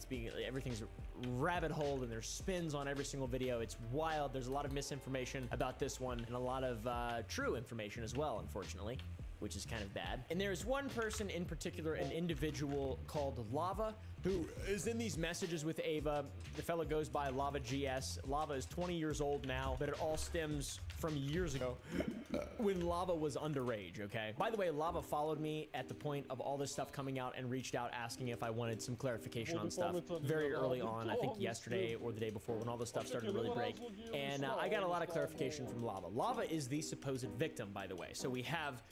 Speaker 16: everything's rabbit hole, and there's spins on every single video. It's wild. There's a lot of misinformation about this one and a lot of true information as well, unfortunately, which is kind of bad. And there's one person in particular, an individual called Lava, who is in these messages with Ava. The fella goes by Lava GS. Lava is 20 years old now, but it all stems from years ago when Lava was underage, okay? By the way, Lava followed me at the point of all this stuff coming out and reached out asking if I wanted some clarification on stuff very early on, I think yesterday or the day before when all this stuff started to really break. And I got a lot of clarification from Lava. Lava is the supposed victim, by the way. So we have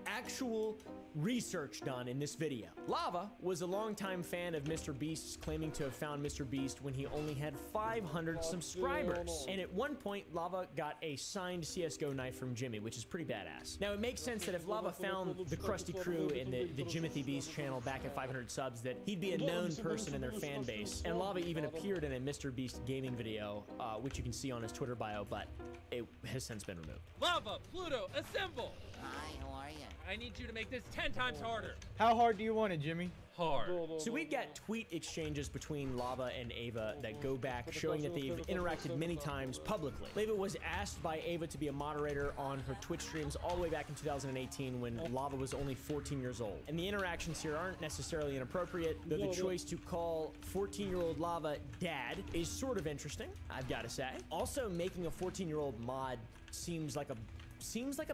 Speaker 16: actual research done in this video. Lava was a longtime fan of Mr. Beast's, claiming to have found Mr. Beast when he only had 500 subscribers. And at one point, Lava got a signed CSGO knife from Jimmy, which is pretty badass. Now, it makes sense that if Lava found the Krusty Crew in the Jimothy Beast channel back at 500 subs, that he'd be a known person in their fan base. And Lava even appeared in a Mr. Beast gaming video, which you can see on his Twitter bio, but it has since been removed.
Speaker 22: Lava, Pluto, assemble!
Speaker 23: Hi, how are you?
Speaker 22: I need you to make this 10 times harder.
Speaker 23: How hard do you want it, Jimmy?
Speaker 22: Hard.
Speaker 16: So we've got tweet exchanges between Lava and Ava that go back, showing that they've interacted many times publicly. Ava was asked by Ava to be a moderator on her Twitch streams all the way back in 2018 when Lava was only 14 years old. And the interactions here aren't necessarily inappropriate, though the choice to call 14-year-old Lava dad is sort of interesting, I've got to say. Also, making a 14-year-old mod seems like a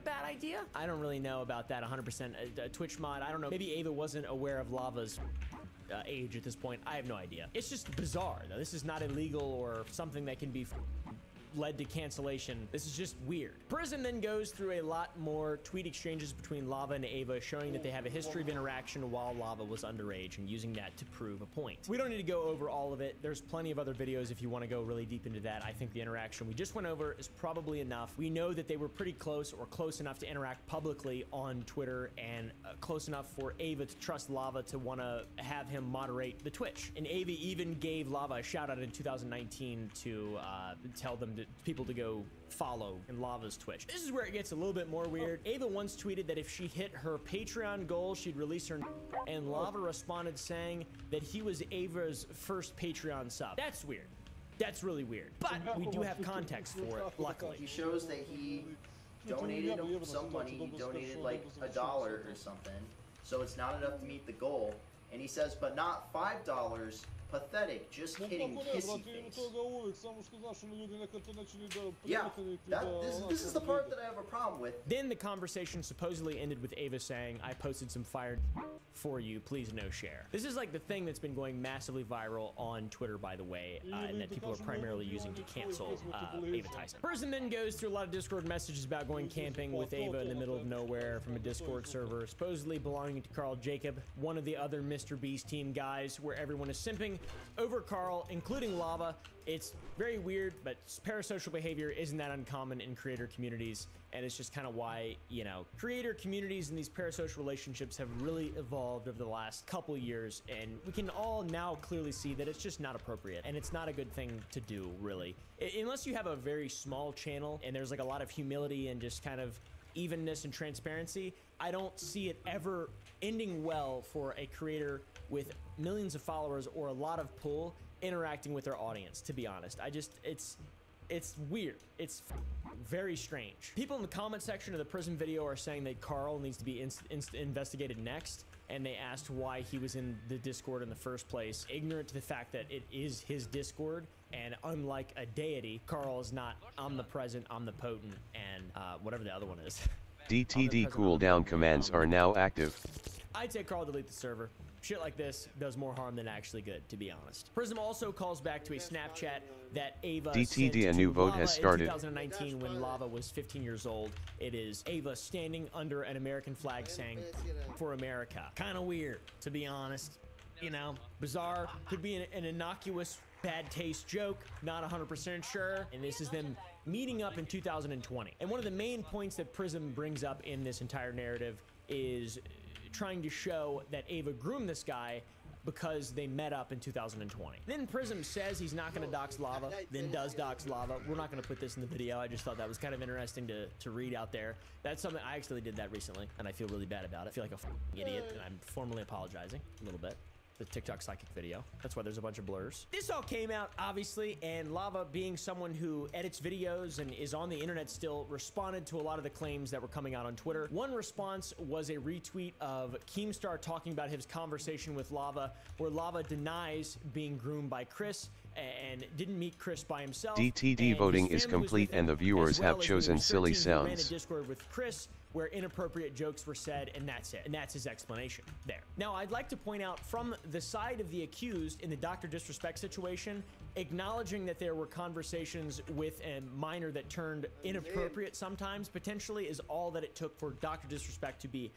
Speaker 16: bad idea. I don't really know about that 100%. A Twitch mod, I don't know. Maybe Ava wasn't aware of Lava's age at this point. I have no idea. It's just bizarre, though. This is not illegal or something that can be led to cancellation. This is just weird. Prism then goes through a lot more tweet exchanges between Lava and Ava, showing that they have a history of interaction while Lava was underage and using that to prove a point. We don't need to go over all of it. There's plenty of other videos if you want to go really deep into that. I think the interaction we just went over is probably enough. We know that they were pretty close, or close enough to interact publicly on Twitter, and close enough for Ava to trust Lava to want to have him moderate the Twitch. And Ava even gave Lava a shout out in 2019 to tell them people to go follow in Lava's Twitch. This is where it gets a little bit more weird. Ava once tweeted that if she hit her Patreon goal, she'd release her, and Lava responded saying that he was Ava's first Patreon sub. That's weird. That's really weird. But we do have context for it, luckily.
Speaker 5: He shows that he donated some money. He donated like $1 or something. So it's not enough to meet the goal. And he says, but not $5. Pathetic. Just kidding. Kissy face. Yeah, this is the part that I have a problem with.
Speaker 16: Then the conversation supposedly ended with Ava saying, I posted some fire for you, please no share. This is like the thing that's been going massively viral on Twitter, by the way, and that people are primarily using to cancel Ava Tyson. Person then goes through a lot of Discord messages about going camping with Ava in the middle of nowhere from a Discord server, supposedly belonging to Carl Jacob, one of the other Mr. Beast team guys, where everyone is simping over Carl, including Lava. It's very weird, but parasocial behavior isn't that uncommon in creator communities, and it's just kind of why, you know, creator communities and these parasocial relationships have really evolved over the last couple years, and we can all now clearly see that it's just not appropriate, and it's not a good thing to do, really. Unless you have a very small channel, and there's like a lot of humility and just kind of evenness and transparency, I don't see it ever ending well for a creator with millions of followers or a lot of pull interacting with their audience, to be honest. It's weird. It's very strange. People in the comment section of the Prism video are saying that Carl needs to be investigated next, and they asked why he was in the Discord in the first place, ignorant to the fact that it is his Discord, and unlike a deity, Carl is not omnipresent, omnipotent, and whatever the other one is.
Speaker 1: DTD cooldown commands are now active.
Speaker 16: I'd say Carl delete the server. Shit like this does more harm than actually good, to be honest. Prism also calls back to a Snapchat that Ava
Speaker 1: DTD,
Speaker 16: sent
Speaker 1: a new
Speaker 16: to
Speaker 1: vote
Speaker 16: Lava
Speaker 1: has started.
Speaker 16: in 2019 when Lava was 15 years old. It is Ava standing under an American flag saying, "For America." Kind of weird, to be honest. You know, bizarre. Could be an innocuous bad taste joke, not 100% sure. And this is them meeting up in 2020. And one of the main points that Prism brings up in this entire narrative is trying to show that Ava groomed this guy because they met up in 2020. Then Prism says he's not going to dox Lava, then does dox Lava. We're not going to put this in the video. I just thought that was kind of interesting to read out there. That's something, I actually did that recently, and I feel really bad about it. I feel like a idiot, and I'm formally apologizing a little bit. The TikTok psychic video. That's why there's a bunch of blurs. This all came out, obviously, and Lava, being someone who edits videos and is on the internet still, responded to a lot of the claims that were coming out on Twitter. One response was a retweet of Keemstar talking about his conversation with Lava, where Lava denies being groomed by Chris and didn't meet Chris by himself.
Speaker 1: DTD voting is complete and the viewers have chosen silly
Speaker 16: Ran a
Speaker 1: sounds.
Speaker 16: Discord with Chris where inappropriate jokes were said, and that's it. And that's his explanation there. Now, I'd like to point out from the side of the accused in the Dr. Disrespect situation, acknowledging that there were conversations with a minor that turned inappropriate sometimes, potentially, is all that it took for Dr. Disrespect to be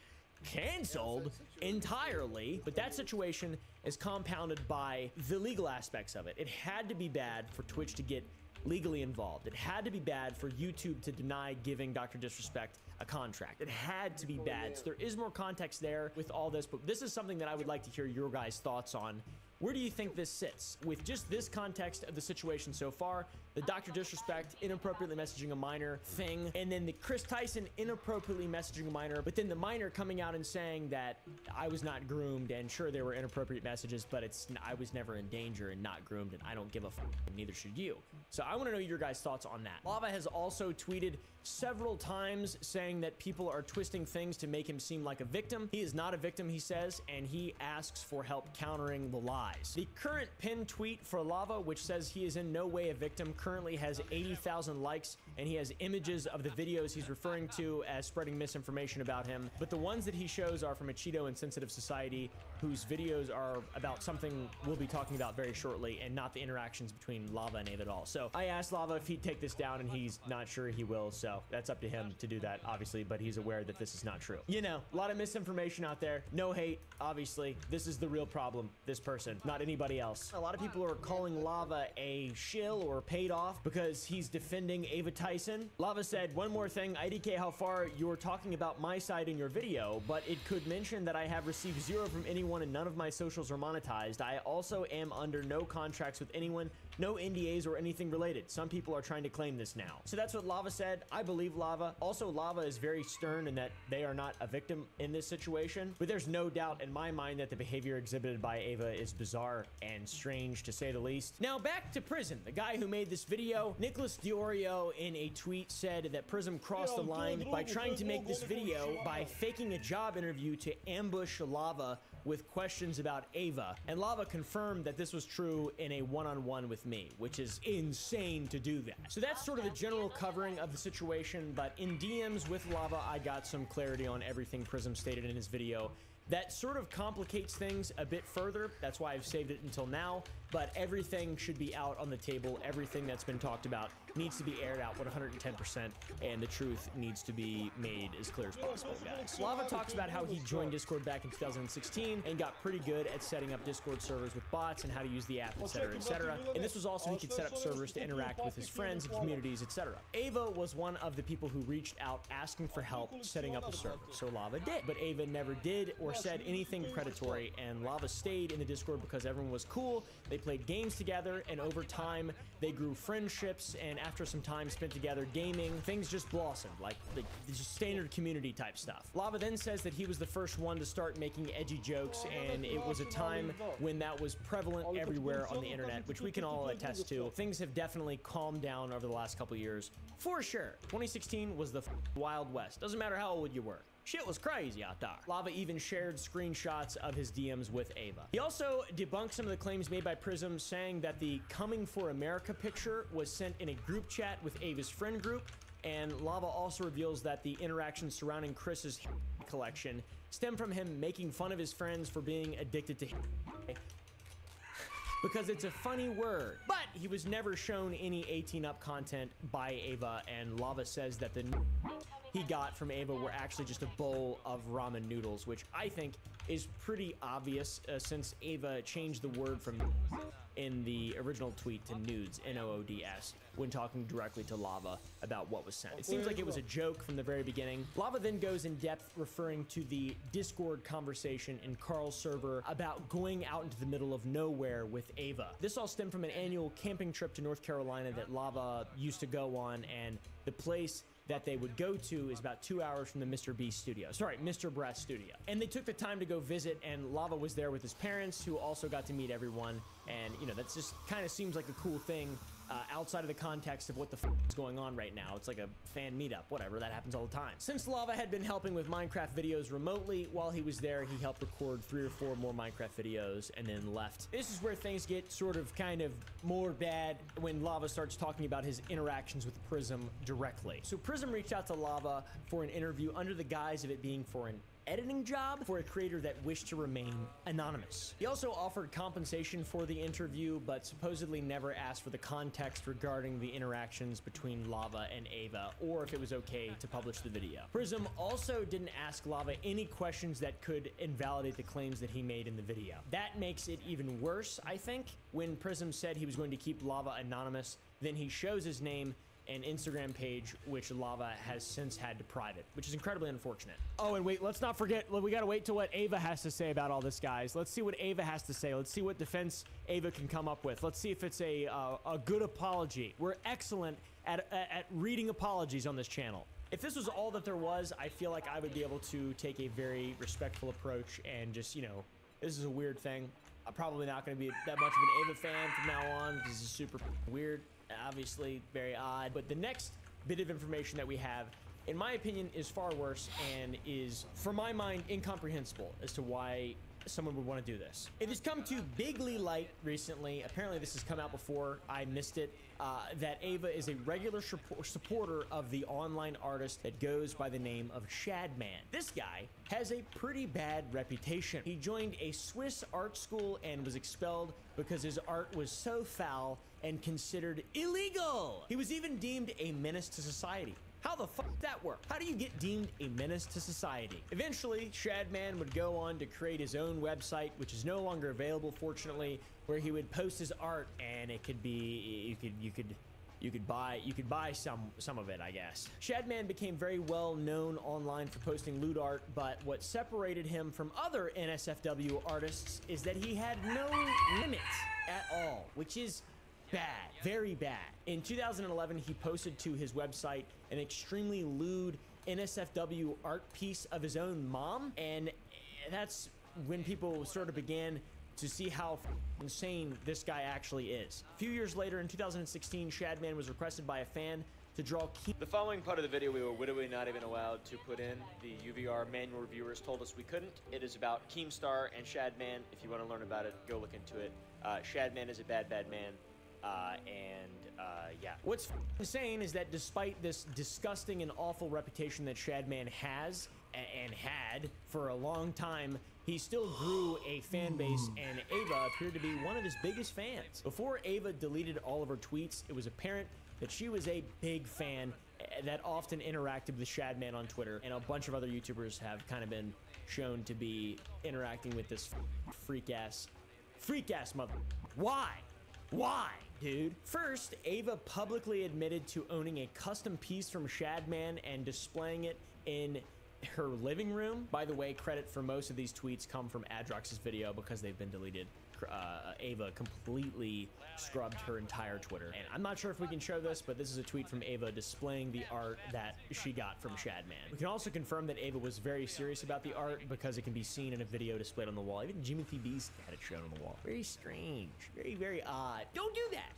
Speaker 16: canceled entirely. But that situation is compounded by the legal aspects of it. It had to be bad for Twitch to get legally involved. It had to be bad for YouTube to deny giving Dr. Disrespect a contract. It had to be bad. So there is more context there with all this, but this is something that I would like to hear your guys' thoughts on. Where do you think this sits? With just this context of the situation so far, the Dr. Disrespect inappropriately messaging a minor thing, and then the Chris Tyson inappropriately messaging a minor, but then the minor coming out and saying that I was not groomed, and sure, there were inappropriate messages, but I was never in danger and not groomed, and I don't give a f, and neither should you. So I want to know your guys' thoughts on that. Lava has also tweeted several times saying that people are twisting things to make him seem like a victim. He is not a victim, he says, and he asks for help countering the lies. eyes. The current pinned tweet for Lava, which says he is in no way a victim, currently has 80,000 likes, and he has images of the videos he's referring to as spreading misinformation about him. But the ones that he shows are from a Cheeto insensitive society whose videos are about something we'll be talking about very shortly, and not the interactions between Lava and Ava at all. So I asked Lava if he'd take this down, and he's not sure he will, so that's up to him to do that, obviously, but he's aware that this is not true. You know, a lot of misinformation out there. No hate, obviously. This is the real problem, this person, not anybody else. A lot of people are calling Lava a shill or paid off because he's defending Ava Tyson. Lava said, one more thing, IDK how far you're talking about my side in your video, but it could mention that I have received 0 from anyone and none of my socials are monetized. I also am under no contracts with anyone, no NDAs or anything related. Some people are trying to claim this now. So that's what Lava said. I believe Lava. Also, Lava is very stern in that they are not a victim in this situation, but there's no doubt in my mind that the behavior exhibited by Ava is bizarre and strange to say the least. Now back to Prism, the guy who made this video. Nicholas Diorio in a tweet said that Prism crossed the line by trying to make this video by faking a job interview to ambush Lava with questions about Ava, and Lava confirmed that this was true in a one-on-one with me, which is insane to do that. So that's sort of the general covering of the situation, but in DMs with Lava, I got some clarity on everything Prism stated in his video. That sort of complicates things a bit further. That's why I've saved it until now, but everything should be out on the table. Everything that's been talked about needs to be aired out 110%, and the truth needs to be made as clear as possible, guys. Lava talks about how he joined Discord back in 2016 and got pretty good at setting up Discord servers with bots and how to use the app, etc., etc. And this was also he could set up servers to interact with his friends and communities, etc. Ava was one of the people who reached out asking for help setting up a server, so Lava did. But Ava never did or said anything predatory, and Lava stayed in the Discord because everyone was cool. They played games together, and over time they grew friendships, and after some time spent together gaming, things just blossomed, like just standard community type stuff. Lava then says that he was the first one to start making edgy jokes, and it was a time when that was prevalent everywhere on the internet, which we can all attest to. Things have definitely calmed down over the last couple years, for sure. 2016 was the Wild West. Doesn't matter how old you were. Shit was crazy out there. Lava even shared screenshots of his DMs with Ava. He also debunked some of the claims made by Prism, saying that the Coming for America picture was sent in a group chat with Ava's friend group, and Lava also reveals that the interactions surrounding Chris's collection stem from him making fun of his friends for being addicted to because it's a funny word. But he was never shown any 18+ content by Ava, and Lava says that the he got from Ava were actually just a bowl of ramen noodles, which I think is pretty obvious since Ava changed the word from in the original tweet to nudes, N-O-O-D-S, when talking directly to Lava about what was sent. It seems like it was a joke from the very beginning. Lava then goes in depth referring to the Discord conversation in Carl's server about going out into the middle of nowhere with Ava. This all stemmed from an annual camping trip to North Carolina that Lava used to go on, and the place that they would go to is about 2 hours from the Mr. Beast studio. Sorry, Mr. Breast studio. And they took the time to go visit, and Lava was there with his parents, who also got to meet everyone. And, you know, that's just kind of seems like a cool thing outside of the context of what the is going on right now. It's like a fan meetup, whatever, that happens all the time. Since Lava had been helping with Minecraft videos remotely, while he was there, he helped record 3 or 4 more Minecraft videos and then left. This is where things get sort of kind of more bad when Lava starts talking about his interactions with Prism directly. So Prism reached out to Lava for an interview under the guise of it being for an editing job for a creator that wished to remain anonymous. He also offered compensation for the interview, but supposedly never asked for the context regarding the interactions between Lava and Ava, or if it was okay to publish the video. Prism also didn't ask Lava any questions that could invalidate the claims that he made in the video. That makes it even worse, I think. When Prism said he was going to keep Lava anonymous, then he shows his name and Instagram page, which Lava has since had to private, which is incredibly unfortunate. Oh, and wait, let's not forget, we gotta wait till what Ava has to say about all this, guys. Let's see what Ava has to say. Let's see what defense Ava can come up with. Let's see if it's a good apology. We're excellent at reading apologies on this channel. If this was all that there was, I feel like I would be able to take a very respectful approach and just, you know, this is a weird thing. I'm probably not going to be that much of an Ava fan from now on. This is super weird, obviously very odd. But the next bit of information that we have, in my opinion, is far worse and is, for my mind, incomprehensible as to why someone would want to do this. It has come to bigly light recently, apparently this has come out before I missed it, that Ava is a regular supporter of the online artist that goes by the name of Shadman. This guy has a pretty bad reputation. He joined a Swiss art school and was expelled because his art was so foul and considered illegal. He was even deemed a menace to society. How the fuck did that work? How do you get deemed a menace to society? Eventually, Shadman would go on to create his own website, which is no longer available, fortunately, where he would post his art, and it could be you could buy some of it, I guess. Shadman became very well known online for posting lewd art, but what separated him from other NSFW artists is that he had no limits at all, which is bad, very bad. In 2011, he posted to his website an extremely lewd NSFW art piece of his own mom, and that's when people sort of began to see how insane this guy actually is. A few years later, in 2016, Shadman was requested by a fan to draw
Speaker 7: The following part of the video we were literally not even allowed to put in. The UVR manual reviewers told us we couldn't. It is about Keemstar and Shadman. If you want to learn about it, go look into it. Shadman is a bad, bad man. Yeah.
Speaker 16: What's insane is that despite this disgusting and awful reputation that Shadman has and had for a long time, he still grew a fan base, and Ava appeared to be one of his biggest fans. Before Ava deleted all of her tweets, it was apparent that she was a big fan that often interacted with Shadman on Twitter, and a bunch of other YouTubers have kind of been shown to be interacting with this freak ass mother. Why? Why, dude? First, Ava publicly admitted to owning a custom piece from Shadman and displaying it in her living room. By the way, credit for most of these tweets come from Adrox's video because they've been deleted. Ava completely scrubbed her entire Twitter. And I'm not sure if we can show this, but this is a tweet from Ava displaying the art that she got from Shadman. We can also confirm that Ava was very serious about the art because it can be seen in a video displayed on the wall. Even Jimothy Beast had it shown on the wall. Very strange. Very, very odd. Don't do that.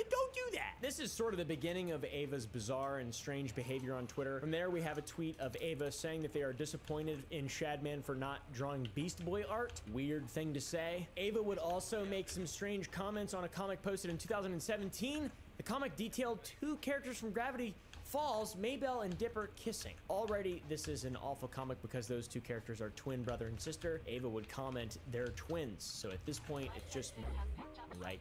Speaker 16: Don't do that. This is sort of the beginning of Ava's bizarre and strange behavior on Twitter. From there, we have a tweet of Ava saying that they are disappointed in Shadman for not drawing Beast Boy art. Weird thing to say. Ava would also make some strange comments on a comic posted in 2017. The comic detailed two characters from Gravity Falls, Maybell and Dipper, kissing. Already, this is an awful comic because those two characters are twin brother and sister. Ava would comment, they're twins. So at this point, it's just right.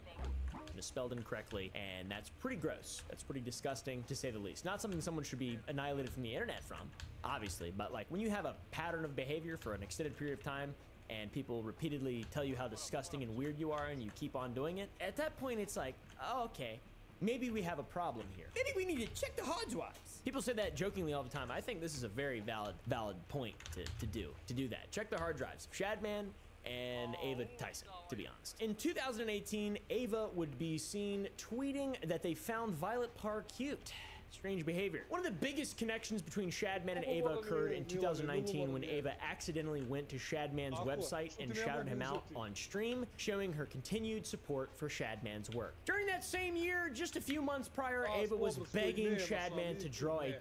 Speaker 16: Spelled incorrectly, and that's pretty gross. That's pretty disgusting, to say the least. Not something someone should be annihilated from the internet from, obviously, but like when you have a pattern of behavior for an extended period of time and people repeatedly tell you how disgusting and weird you are and you keep on doing it, at that point it's like, oh, okay, maybe we have a problem here. Maybe we need to check the hard drives. People say that jokingly all the time. I think this is a very valid point to do that. Check the hard drives. Shadman and Ava Tyson, to be honest. In 2018, Ava would be seen tweeting that they found Violet Parr cute. Strange behavior. One of the biggest connections between Shadman and Ava occurred in 2019 when Ava accidentally went to Shadman's website and shouted him out on stream, showing her continued support for Shadman's work. During that same year, just a few months prior, Ava was begging Shadman to draw a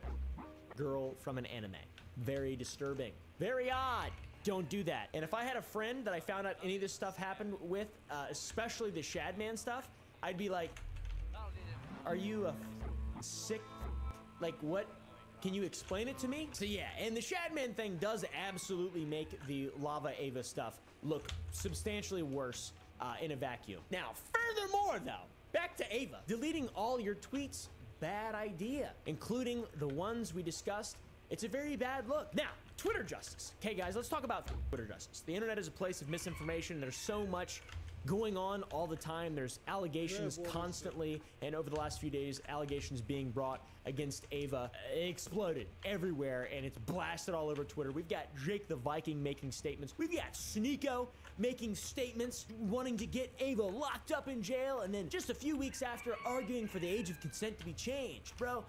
Speaker 16: girl from an anime. Very disturbing. Very odd. Don't do that. And if I had a friend that I found out any of this stuff happened with, especially the Shadman stuff, I'd be like, are you a sick, like what? Can you explain it to me? So yeah, and the Shadman thing does absolutely make the Lava Ava stuff look substantially worse in a vacuum. Now, furthermore though, back to Ava. Deleting all your tweets, bad idea, including the ones we discussed. It's a very bad look. Now, Twitter justice. Okay, guys, let's talk about Twitter justice. The internet is a place of misinformation. There's so much going on all the time. There's allegations constantly, and over the last few days, allegations being brought against Ava exploded everywhere, and it's blasted all over Twitter. We've got Jake the Viking making statements. We've got Sneeko making statements wanting to get Ava locked up in jail, and then just a few weeks after, arguing for the age of consent to be changed. Bro,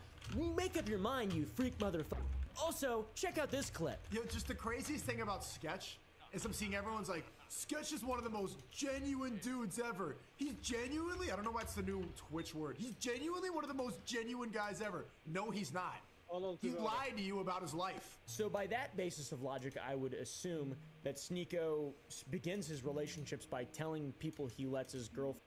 Speaker 16: make up your mind, you freak motherfucker. Also, check out this clip.
Speaker 9: Yo, just the craziest thing about Sketch is I'm seeing everyone's like, Sketch is one of the most genuine dudes ever. He's genuinely, I don't know what's the new Twitch word. He's genuinely one of the most genuine guys ever. No, he's not. He lied to you about his life.
Speaker 16: So by that basis of logic, I would assume that Sneeko begins his relationships by telling people he lets his girlfriend.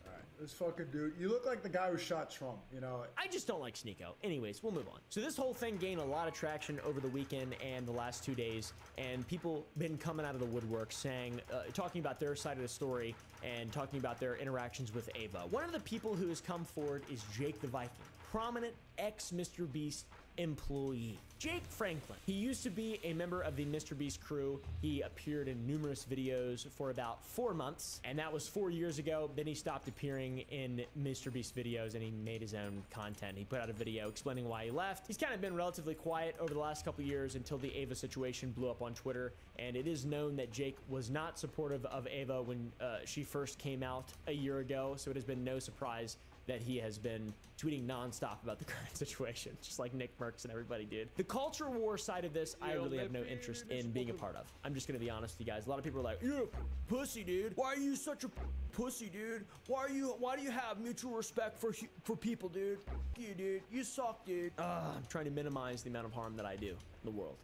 Speaker 9: Alright, this fucking dude. You look like the guy who shot Trump, you know.
Speaker 16: I just don't like Sneeko. Anyways, we'll move on. So this whole thing gained a lot of traction over the weekend and the last 2 days, and people been coming out of the woodwork saying, talking about their side of the story and talking about their interactions with Ava. One of the people who has come forward is Jake the Viking, prominent ex-Mr. Beast employee. Jake Franklin. He used to be a member of the Mr. Beast crew. He appeared in numerous videos for about 4 months, and that was 4 years ago. Then he stopped appearing in Mr. Beast videos and he made his own content. He put out a video explaining why he left. He's kind of been relatively quiet over the last couple years until the Ava situation blew up on Twitter, and it is known that Jake was not supportive of Ava when she first came out a year ago, so it has been no surprise that he has been tweeting nonstop about the current situation, just like Nick Merckx and everybody did. The culture war side of this, I really have no interest in being a part of. I'm just gonna be honest with you guys. A lot of people are like, "You're a pussy, dude. Why are you such a pussy, dude? Why do you have mutual respect for people, dude? You, dude. You suck, dude." I'm trying to minimize the amount of harm that I do in the world.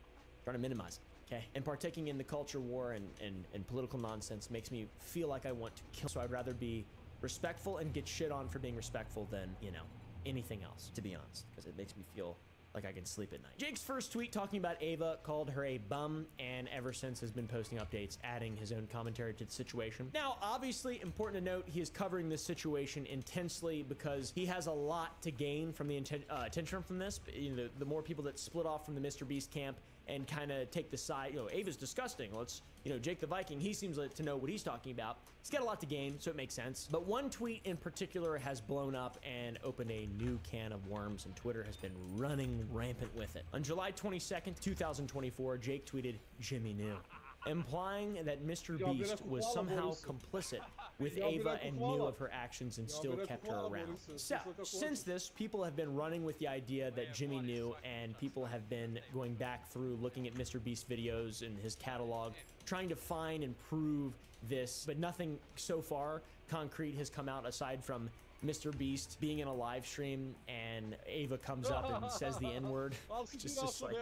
Speaker 16: Trying to minimize it. Okay, and partaking in the culture war and political nonsense makes me feel like I want to kill. So I'd rather be respectful and get shit on for being respectful than, you know, anything else, to be honest, because it makes me feel like I can sleep at night. Jake's first tweet talking about Ava called her a bum, and ever since has been posting updates, adding his own commentary to the situation. Now, obviously, important to note, he is covering this situation intensely because he has a lot to gain from the attention from this. You know, the more people that split off from the Mr. Beast camp and kind of take the side, you know, Ava's disgusting. Let's, you know, Jake the Viking, he seems like to know what he's talking about. He's got a lot to gain, so it makes sense. But one tweet in particular has blown up and opened a new can of worms, and Twitter has been running rampant with it. On July 22nd, 2024, Jake tweeted, "Jimmy knew," implying that Mr. Beast was somehow complicit with Ava and knew of her actions and still kept her around. So, since this, people have been running with the idea that Jimmy knew, and people have been going back through looking at Mr. Beast videos and his catalog, trying to find and prove this, but nothing so far concrete has come out aside from Mr. Beast being in a live stream and Ava comes up and says the N-word. just like,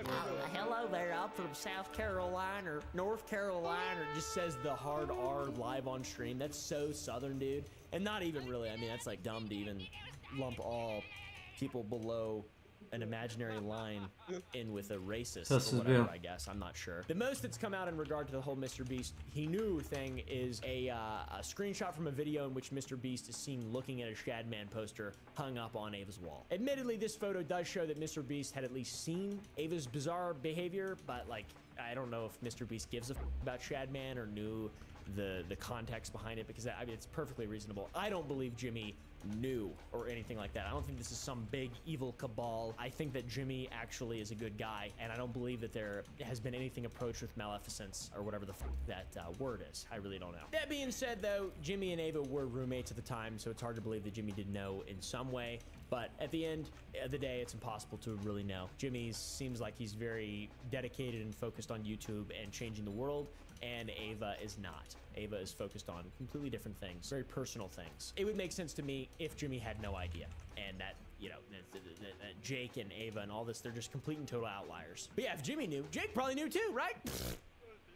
Speaker 16: "Hello there, I'm from South Carolina or North Carolina," or just says the hard R live on stream. That's so Southern, dude. And not even really, I mean, that's like dumb to even lump all people below an imaginary line in with a racist or whatever, I guess. I'm not sure. The most that's come out in regard to the whole Mr. Beast he knew thing is a screenshot from a video in which Mr. Beast is seen looking at a Shadman poster hung up on Ava's wall. Admittedly, this photo does show that Mr. Beast had at least seen Ava's bizarre behavior, but like, I don't know if Mr. Beast gives a f about Shadman or knew the context behind it, because I mean, it's perfectly reasonable. I don't believe Jimmy knew or anything like that. I don't think this is some big evil cabal. I think that Jimmy actually is a good guy, and I don't believe that there has been anything approached with maleficence or whatever the f that word is. I really don't know. That being said, though, Jimmy and Ava were roommates at the time, so it's hard to believe that Jimmy did know in some way. But at the end of the day, it's impossible to really know. Jimmy seems like he's very dedicated and focused on YouTube and changing the world, and Ava is not. Ava is focused on completely different things, very personal things. It would make sense to me if Jimmy had no idea, and that, you know, that Jake and Ava and all this, they're just complete and total outliers. But yeah, if Jimmy knew, Jake probably knew too, right?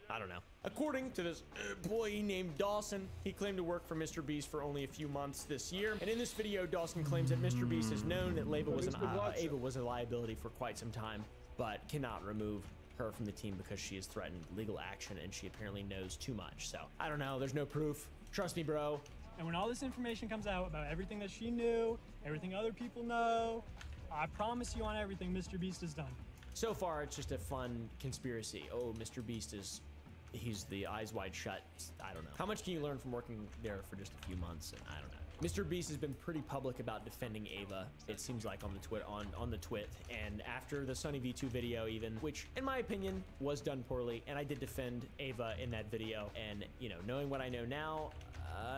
Speaker 16: I don't know. According to this employee named Dawson, he claimed to work for Mr. Beast for only a few months this year. And in this video, Dawson claims that Mr. Beast has known that Ava was a liability for quite some time, but cannot remove her from the team because she has threatened legal action and she apparently knows too much. So I don't know. There's no proof. Trust me, bro.
Speaker 8: And when all this information comes out about everything that she knew, everything other people know, I promise you on everything Mr. Beast has done.
Speaker 16: So far, it's just a fun conspiracy. Oh, Mr. Beast he's the eyes wide shut. I don't know. How much can you learn from working there for just a few months? And I don't know. Mr. Beast has been pretty public about defending Ava, it seems like, on the twit, and after the Sunny V2 video even, which in my opinion was done poorly, and I did defend Ava in that video, and you know, knowing what I know now,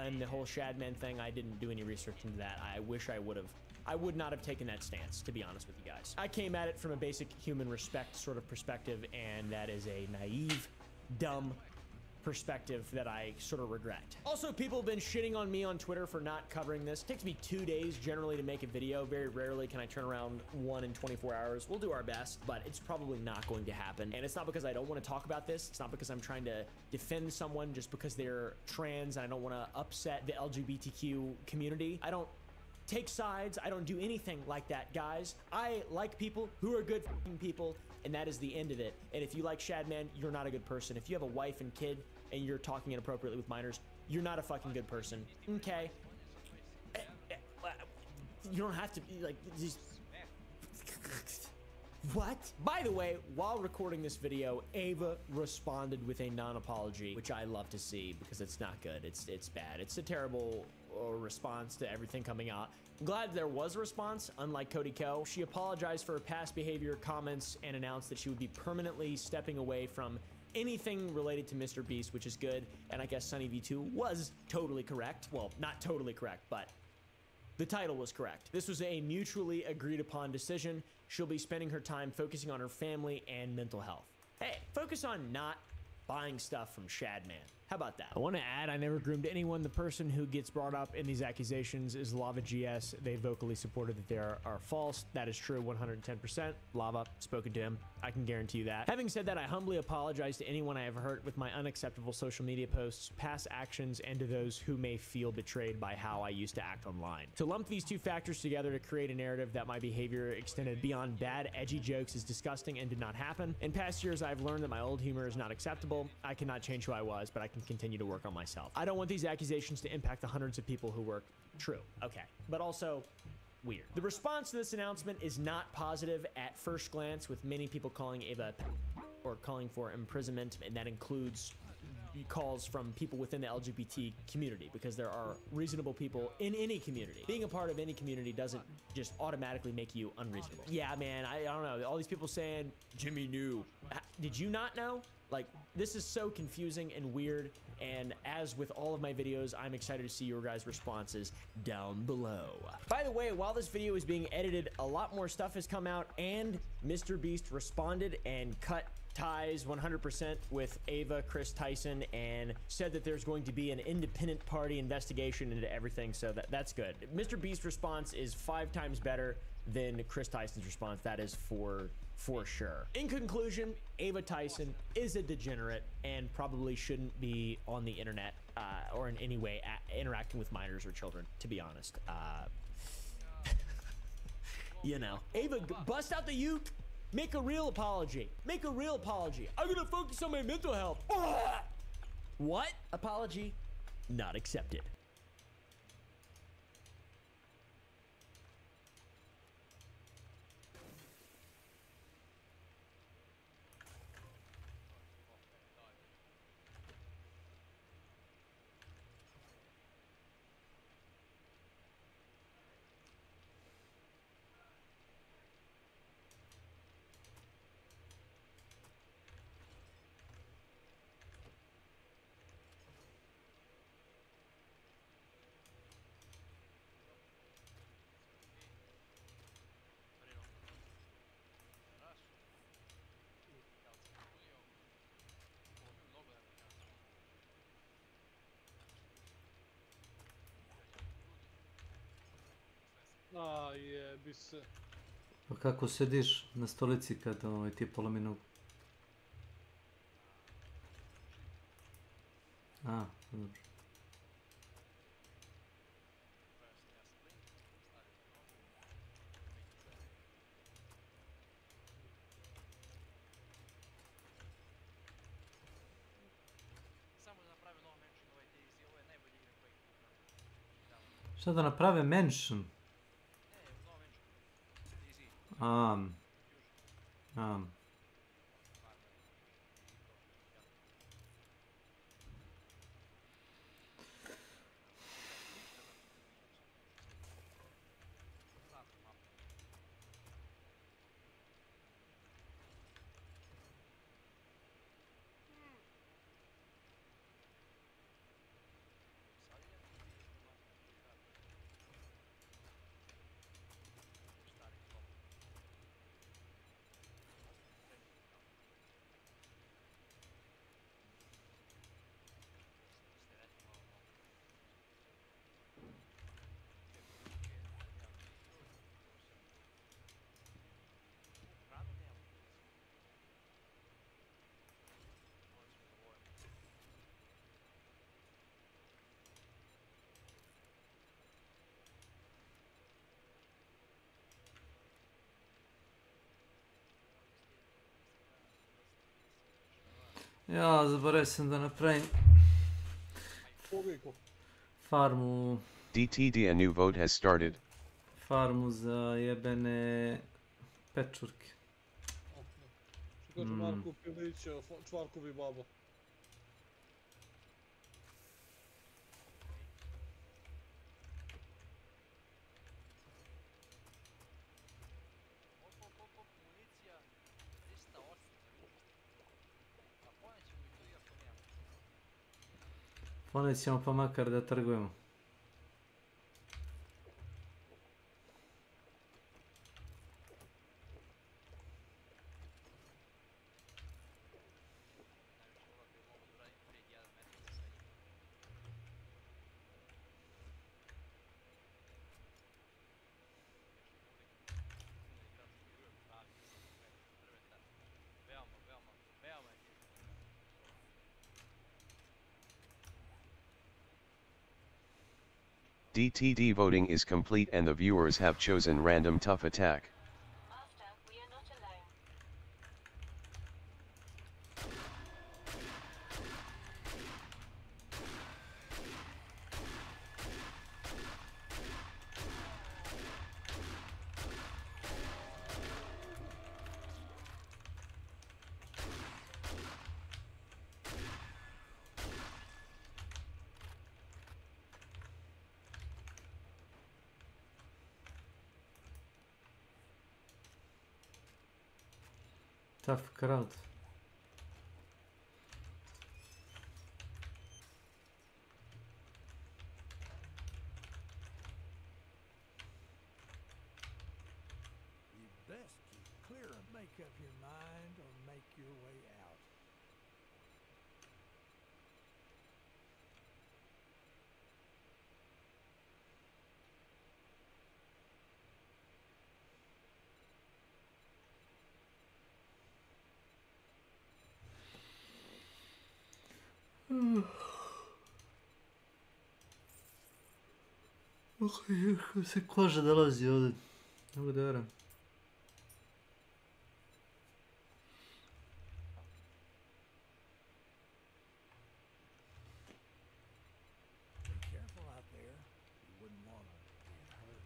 Speaker 16: and the whole Shadman thing, I didn't do any research into that. I wish I would have. I would not have taken that stance, to be honest with you guys. I came at it from a basic human respect sort of perspective, and that is a naive, dumb perspective that I sort of regret. Also, people have been shitting on me on Twitter for not covering this. It takes me 2 days generally to make a video. Very rarely can I turn around one in 24 hours. We'll do our best, but it's probably not going to happen. And it's not because I don't want to talk about this. It's not because I'm trying to defend someone just because they're trans and I don't want to upset the LGBTQ community. I don't take sides. I don't do anything like that, guys. I like people who are good people, and that is the end of it. And if you like Shadman, you're not a good person. If you have a wife and kid and you're talking inappropriately with minors, you're not a fucking good person. Okay? You don't have to be like these. What? By the way, while recording this video, Ava responded with a non-apology, which I love to see because it's not good. It's bad. It's a terrible response to everything coming out. I'm glad there was a response, unlike Cody Ko. She apologized for her past behavior, comments, and announced that she would be permanently stepping away from anything related to Mr. Beast, which is good. And I guess Sunny V2 was totally correct. Well, not totally correct, but the title was correct. This was a mutually agreed upon decision. She'll be spending her time focusing on her family and mental health. Hey, focus on not buying stuff from Shadman. How about that? I want to add, I never groomed anyone. The person who gets brought up in these accusations is Lava GS. They vocally supported that they are false. That is true 110%. Lava, spoken to him. I can guarantee you that. Having said that, I humbly apologize to anyone I have hurt with my unacceptable social media posts, past actions, and to those who may feel betrayed by how I used to act online. To lump these two factors together to create a narrative that my behavior extended beyond bad, edgy jokes is disgusting and did not happen. In past years, I've learned that my old humor is not acceptable. I cannot change who I was, but I can continue to work on myself. I don't want these accusations to impact the hundreds of people who work. True. Okay. But also weird. The response to this announcement is not positive at first glance, with many people calling Ava or calling for imprisonment, and that includes calls from people within the LGBT community, because there are reasonable people in any community. Being a part of any community doesn't just automatically make you unreasonable. Yeah, man, I don't know. All these people saying, Jimmy knew. Did you not know? Like, this is so confusing and weird, and as with all of my videos, I'm excited to see your guys' responses down below. By the way, while this video is being edited, a lot more stuff has come out, and Mr. Beast responded and cut ties 100% with Ava, Chris Tyson, and said that there's going to be an independent party investigation into everything, so that's good. Mr. Beast's response is 5 times better than Chris Tyson's response. That is for sure. In conclusion, Ava Tyson is a degenerate and probably shouldn't be on the internet or in any way interacting with minors or children, to be honest. You know, Ava, bust out the uke. Make a real apology. Make a real apology. I'm gonna focus on my mental health. What? Apology not accepted.
Speaker 4: A jebi se.
Speaker 13: Pa kako sediš na stolici kad ti polomi nogu? A, dobro. Šta da naprave mention? Ja, zaboravio sam da napravim farmu.
Speaker 1: DTD, a new vote has started.
Speaker 13: Farmu za jebene pečurke.
Speaker 4: Što kaže Marko Pilić, Čvarkovi baba.
Speaker 13: Ponećemo pa makar da trgujemo.
Speaker 1: DTD voting is complete and the viewers have chosen random tough attack.
Speaker 13: Tough crowd.
Speaker 3: You best keep clear and make up your mind or make your way out.
Speaker 13: Kako se koža dolazi ovdje. Mogu da veram.
Speaker 3: Be careful out there. You wouldn't want to get hurt.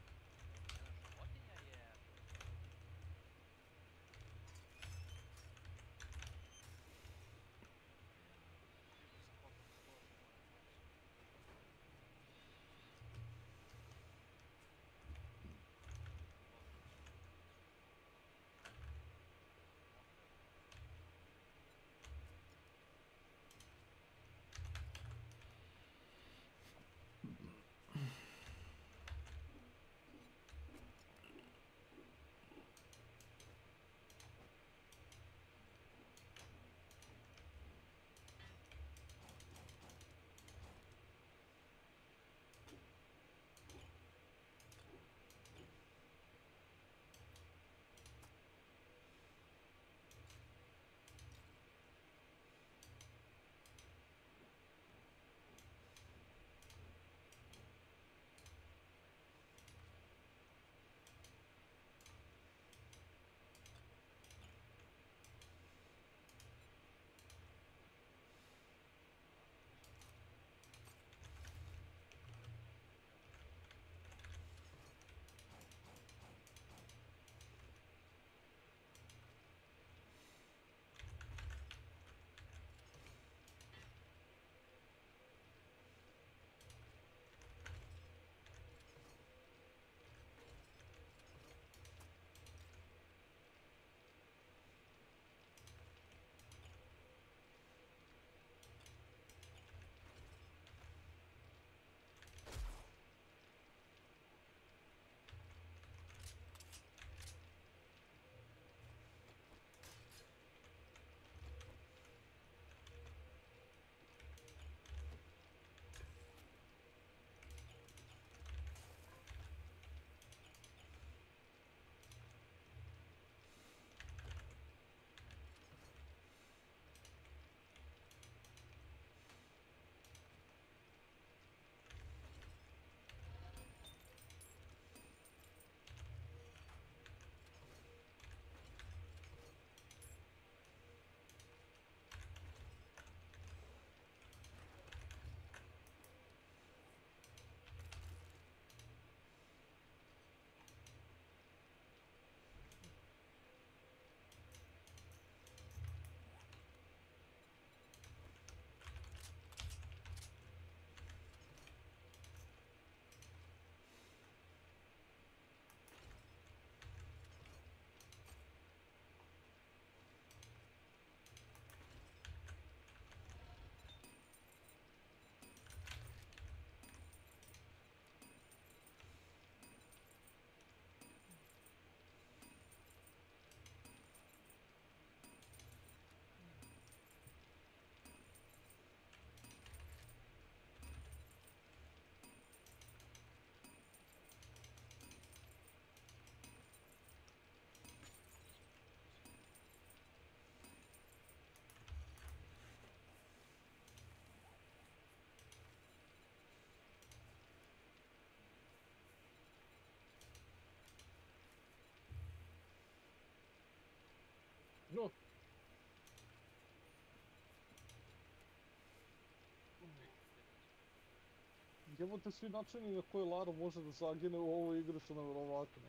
Speaker 4: Jebote, svi načini na koje Lara može da zagine u ovoj igri su nevjerovatne.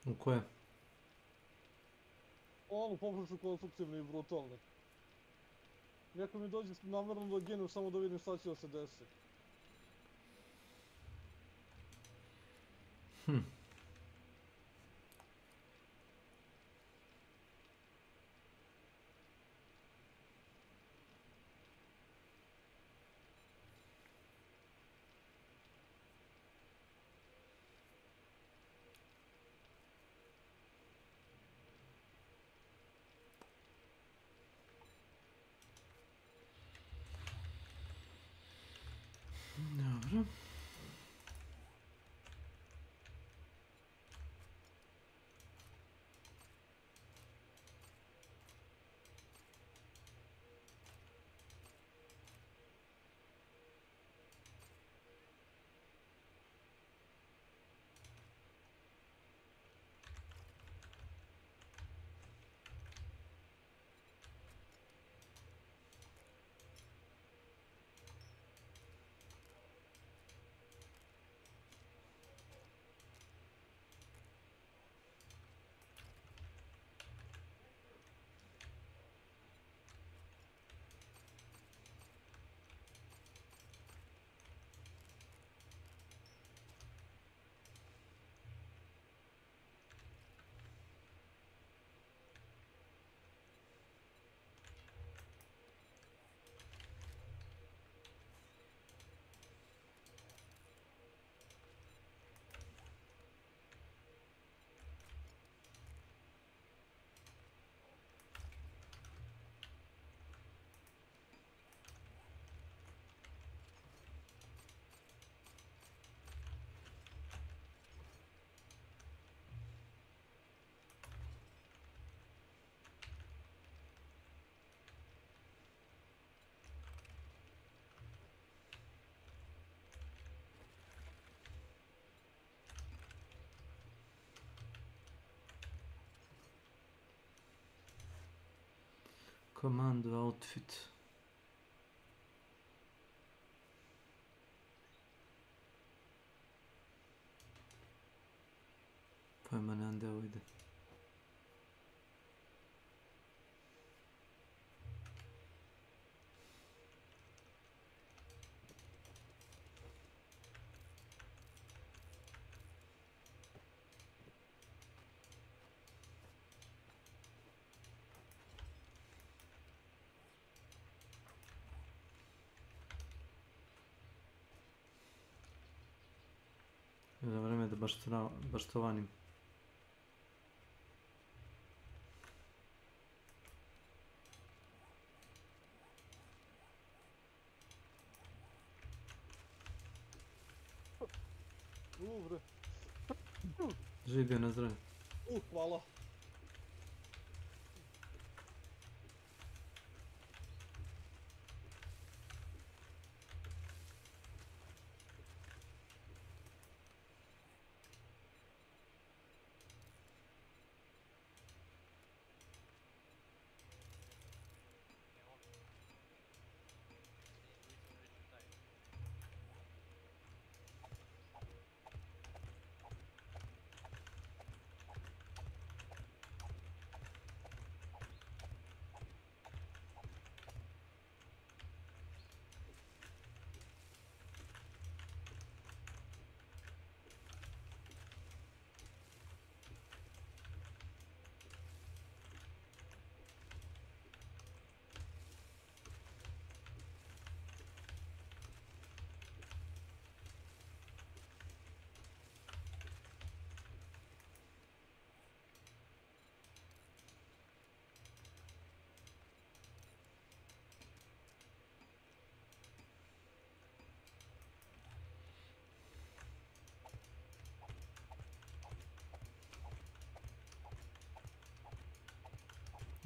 Speaker 13: U koje?
Speaker 4: Ono, poprilično konstruktivni i brutalni. Neka mi dođe namjerno da ginem samo da vidim šta će da se desi.
Speaker 13: Dobro. Commando outfit. Pojma nemam gdje ovo ide. Za vreme da baštovanim.
Speaker 4: Bre.
Speaker 13: Živio na zdravlje.
Speaker 4: Hvala.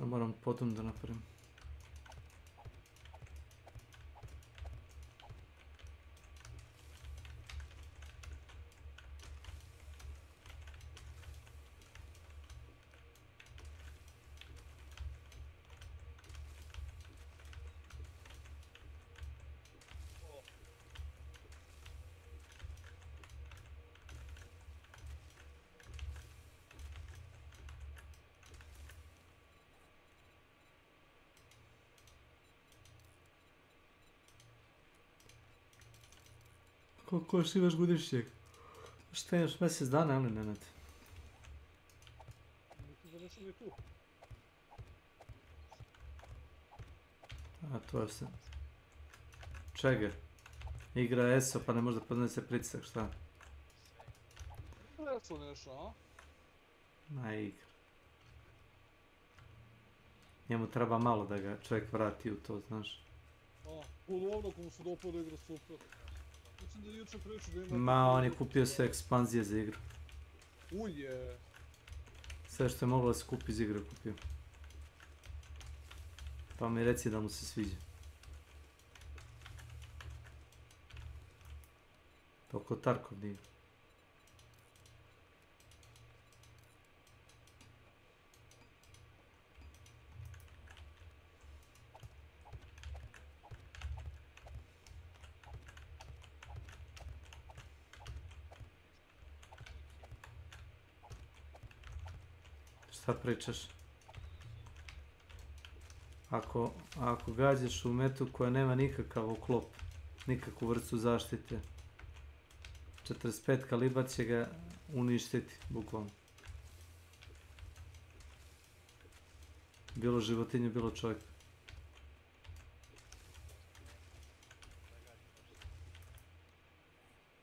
Speaker 13: Ja moram potom da napravim. Koliko još imaš godišnjeg? Šta imaš mjesec dana, ali Nenad?
Speaker 4: Mislim da nisam ni tu.
Speaker 13: A to se... Čega? Igra ESO pa ne može da podnese pritisak, šta?
Speaker 4: Reso nešto, a?
Speaker 13: Na igra. Njemu treba malo da ga čovjek vrati u to, znaš.
Speaker 4: A, dobro, ako mu se dopada igra, super. Mislim da je juče pričao da ima...
Speaker 13: Ma, on je kupio sve ekspanzije za igru.
Speaker 4: Uje!
Speaker 13: Sve što je moglo da se kupi iz igre kupio. Pa mi reci da mu se sviđa. Oko Tarkov nije. Šta pričaš? Ako gađaš u metu koja nema nikakav uklop, nikakvu vrstu zaštite, 45 kalibar će ga uništiti, bukvalno. Bilo životinje, bilo čovjek.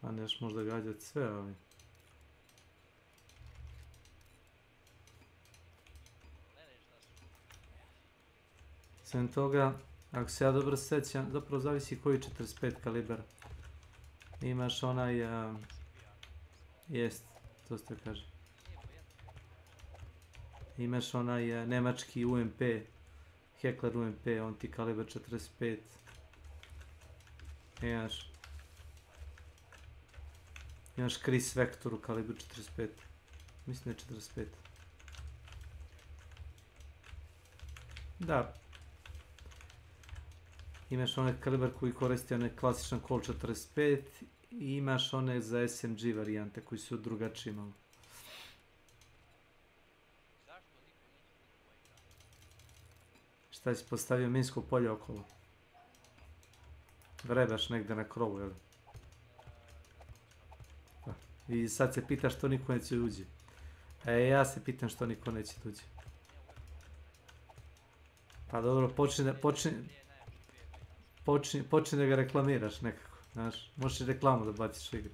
Speaker 13: Pa neš možda gađati sve, ali... Sem toga, ako se ja dobro sjećam, zapravo zavisi koji 45 kalibara. Imaš onaj... jest, to ste kaže. Imaš onaj nemački UMP, Heckler UMP, on ti kalibar 45. Imaš Chris Vector u kalibru 45. Mislim da je 45. Da. Imaš onaj kalibar koji koristi onaj klasičan Colt 45 i imaš one za SMG varijante koji su drugačiji malo. Šta si postavio minsko polje okolo? Vrebaš negdje na krovu, jel? I sad se pitaš što niko neće uđi. Ja se pitam što niko neće uđi. Pa dobro, počni da ga reklamiraš nekako, znaš, možeš i reklamu da baciš u igru.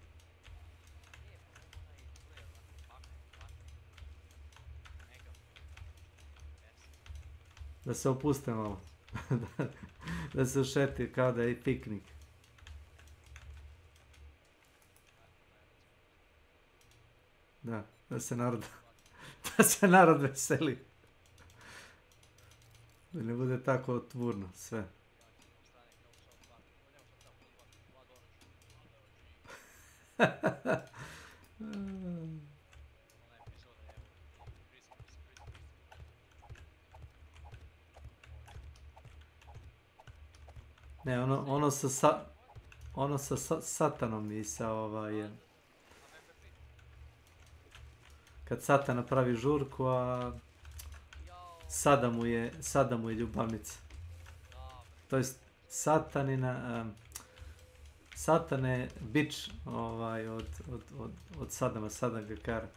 Speaker 13: Da se opuste malo, da se ušeti kao da je i piknik. Da se narod veseli. Da ne bude tako otvorno sve. Ne, ono sa Satanom i sa kad Satan napravi žurku, a Sada mu je ljubavnica. To jest Satan je bič od Sadama, Sadan ga kara.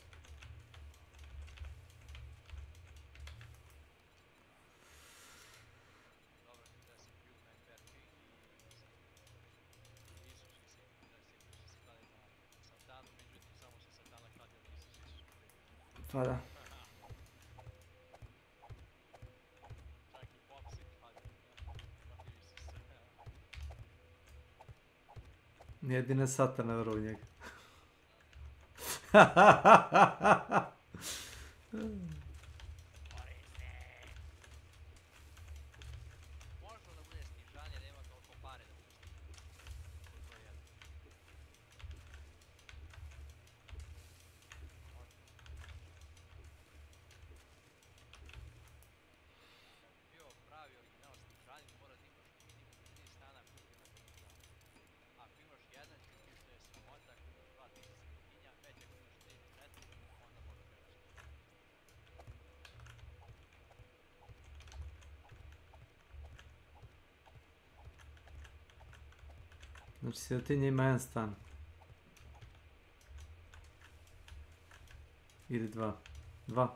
Speaker 13: Pa da. Jedine Satana vjerujem njega. Znači sirotinja ima jedan stan. Ili 2. 2.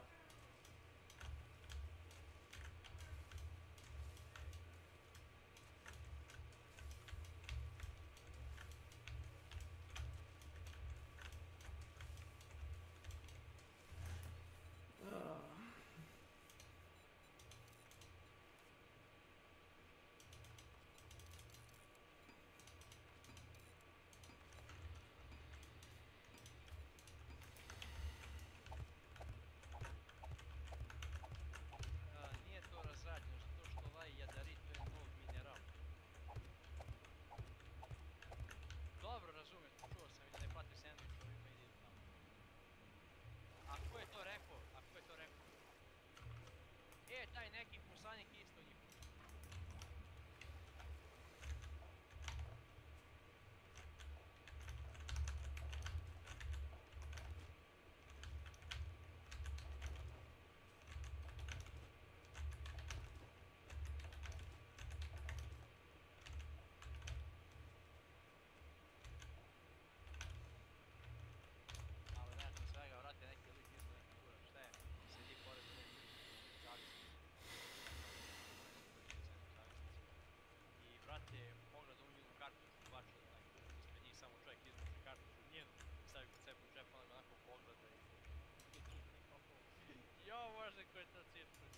Speaker 12: Nije to razrađeno zato što ovaj jadarit to je nov mineral. Dobro, razumem, čuo sam i da ne plati sandvičovima i idu tamo. A ko je to rekao? A ko je to rekao? Taj neki poslanik isto njihov. Ali nakon svega, vrate, neki lik izme neka kura, šta je? Sedi pored ove zavisnice. I vrate, pogleda u njenu kartušu, baču onaj kurac ispred njih, samo čovjek izvuče kartušu njenu, stavi kod sebe u džep, onda onako pogleda i... Jo, može ko je to cirkus.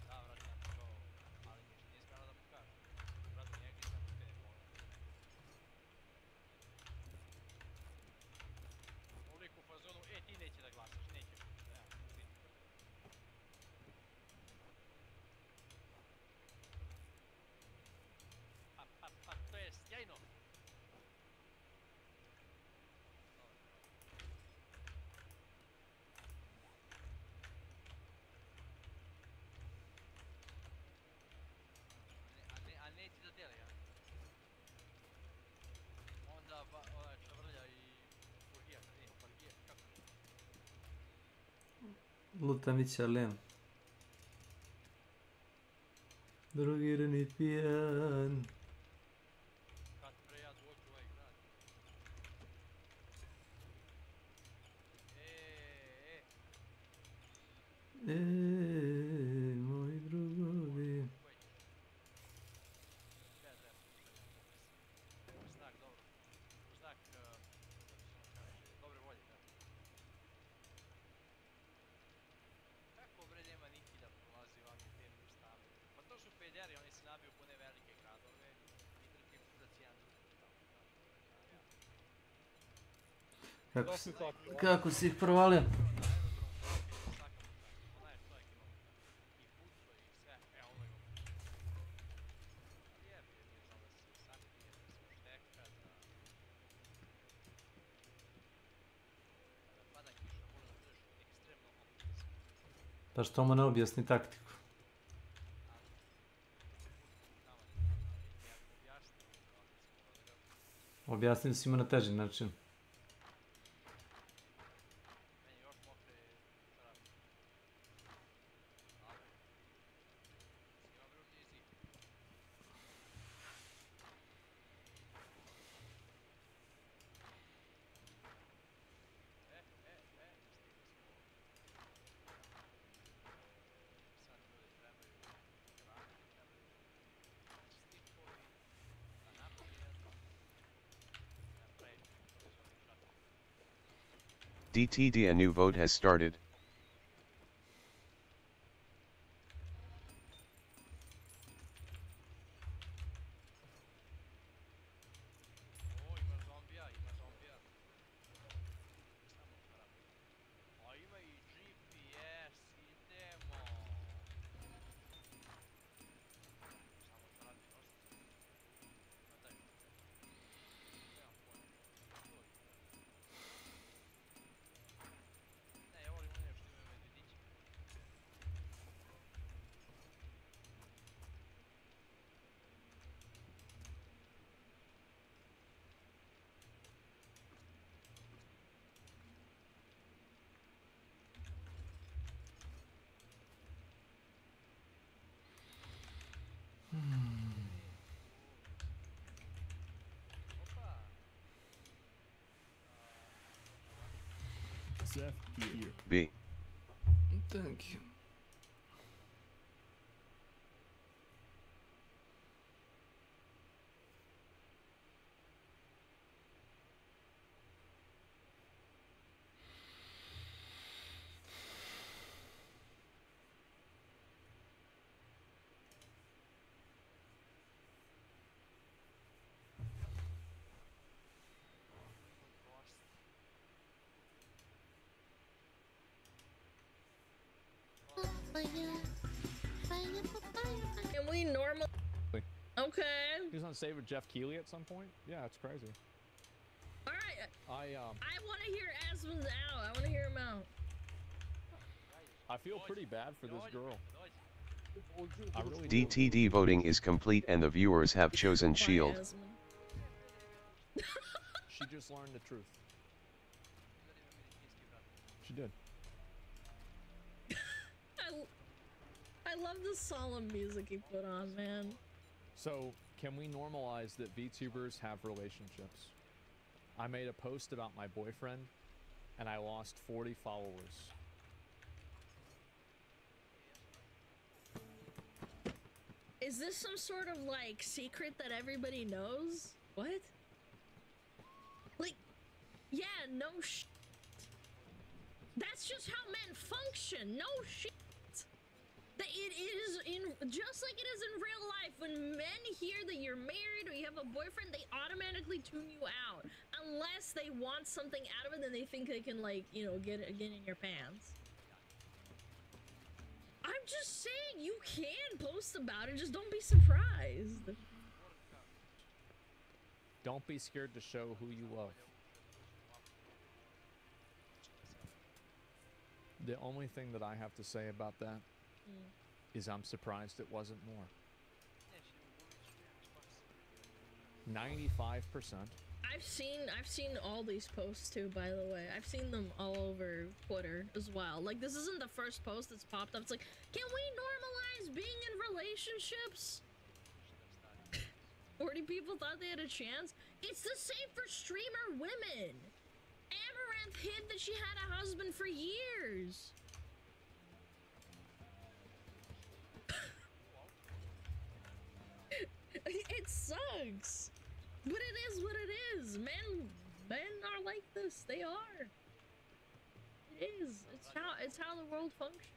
Speaker 12: Da, vrate, znači kao, ali ništa nije smjela da mu kaže. Vrati njega i samo skine pogled. Uvijek u fazonu, ti neće da glasaš, nećeš. Evo, vidi. Pa, to je sjajno. A neće da deli, a? Onda čavrlja i furgija, fargija, kako?
Speaker 13: Lutamića lem. Drogirani pijan.
Speaker 12: Kad bre ja dođu u ovaj grad.
Speaker 13: Moji drugovi.
Speaker 12: U znak, dobro. U znak, dobre volje, da. Kako bre nema niki da prolazi vam i te ustave? Pa to su pederi, oni se nabiju po ne velike gradove i drži kurac jedan drugi.
Speaker 13: Kako si ih provalio? Pa što mu ne objasni taktiku? Objasnili si mu na teži način.
Speaker 1: DTD, a new vote has started.
Speaker 23: Seth here.
Speaker 1: B.
Speaker 13: Thank you.
Speaker 11: Can we normal? Okay.
Speaker 10: He's on save with Jeff Keighley at some point? Yeah, it's crazy.
Speaker 11: Alright.
Speaker 10: I
Speaker 11: want to hear Asmon's out. I want to hear him out.
Speaker 10: I feel pretty bad for this girl. I really do.
Speaker 1: DTD voting is complete and the viewers have chosen Shield.
Speaker 10: She just learned the truth. She did.
Speaker 11: I love the solemn music he put on, man.
Speaker 10: So, can we normalize that VTubers have relationships? I made a post about my boyfriend, and I lost 40 followers.
Speaker 11: Is this some sort of, like, secret that everybody knows? What? Like, yeah, no shit. That's just how men function. No shit. It is just like it is in real life. When men hear that you're married or you have a boyfriend, they automatically tune you out. Unless they want something out of it, then they think they can, like, you know, get in your pants. I'm just saying, you can post about it, just don't be surprised.
Speaker 10: Don't be scared to show who you love. The only thing that I have to say about that is I'm surprised it wasn't more. 95%.
Speaker 11: I've seen all these posts too, by the way. I've seen them all over Twitter as well. Like, this isn't the first post that's popped up. It's like, can we normalize being in relationships? 40 people thought they had a chance. It's the same for streamer women. Amaranth hid that she had a husband for years. It sucks, but it is what it is. Men are like this. They are. It is. It's how the world functions.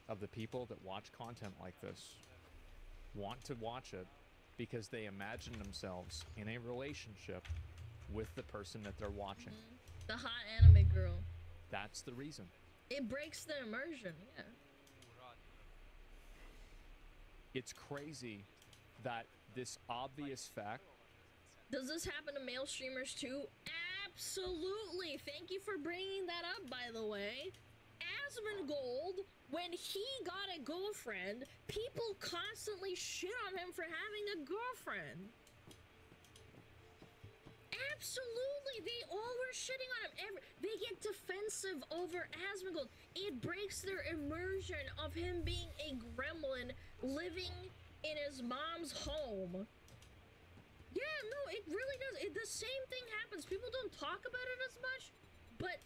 Speaker 10: Of the people that watch content like this, want to watch it because they imagine themselves in a relationship with the person that they're watching.
Speaker 11: The hot anime girl.
Speaker 10: That's the reason.
Speaker 11: It breaks the immersion. Yeah.
Speaker 10: It's crazy that this obvious fact.
Speaker 11: Does this happen to male streamers too? Absolutely. Thank you for bringing that up, by the way. Asmongold, when he got a girlfriend, people constantly shit on him for having a girlfriend. Absolutely, they all were shitting on him. They get defensive over Asmongold. It breaks their immersion of him being a gremlin living in his mom's home. Yeah, no, it really does. The same thing happens. People don't talk about it as much, but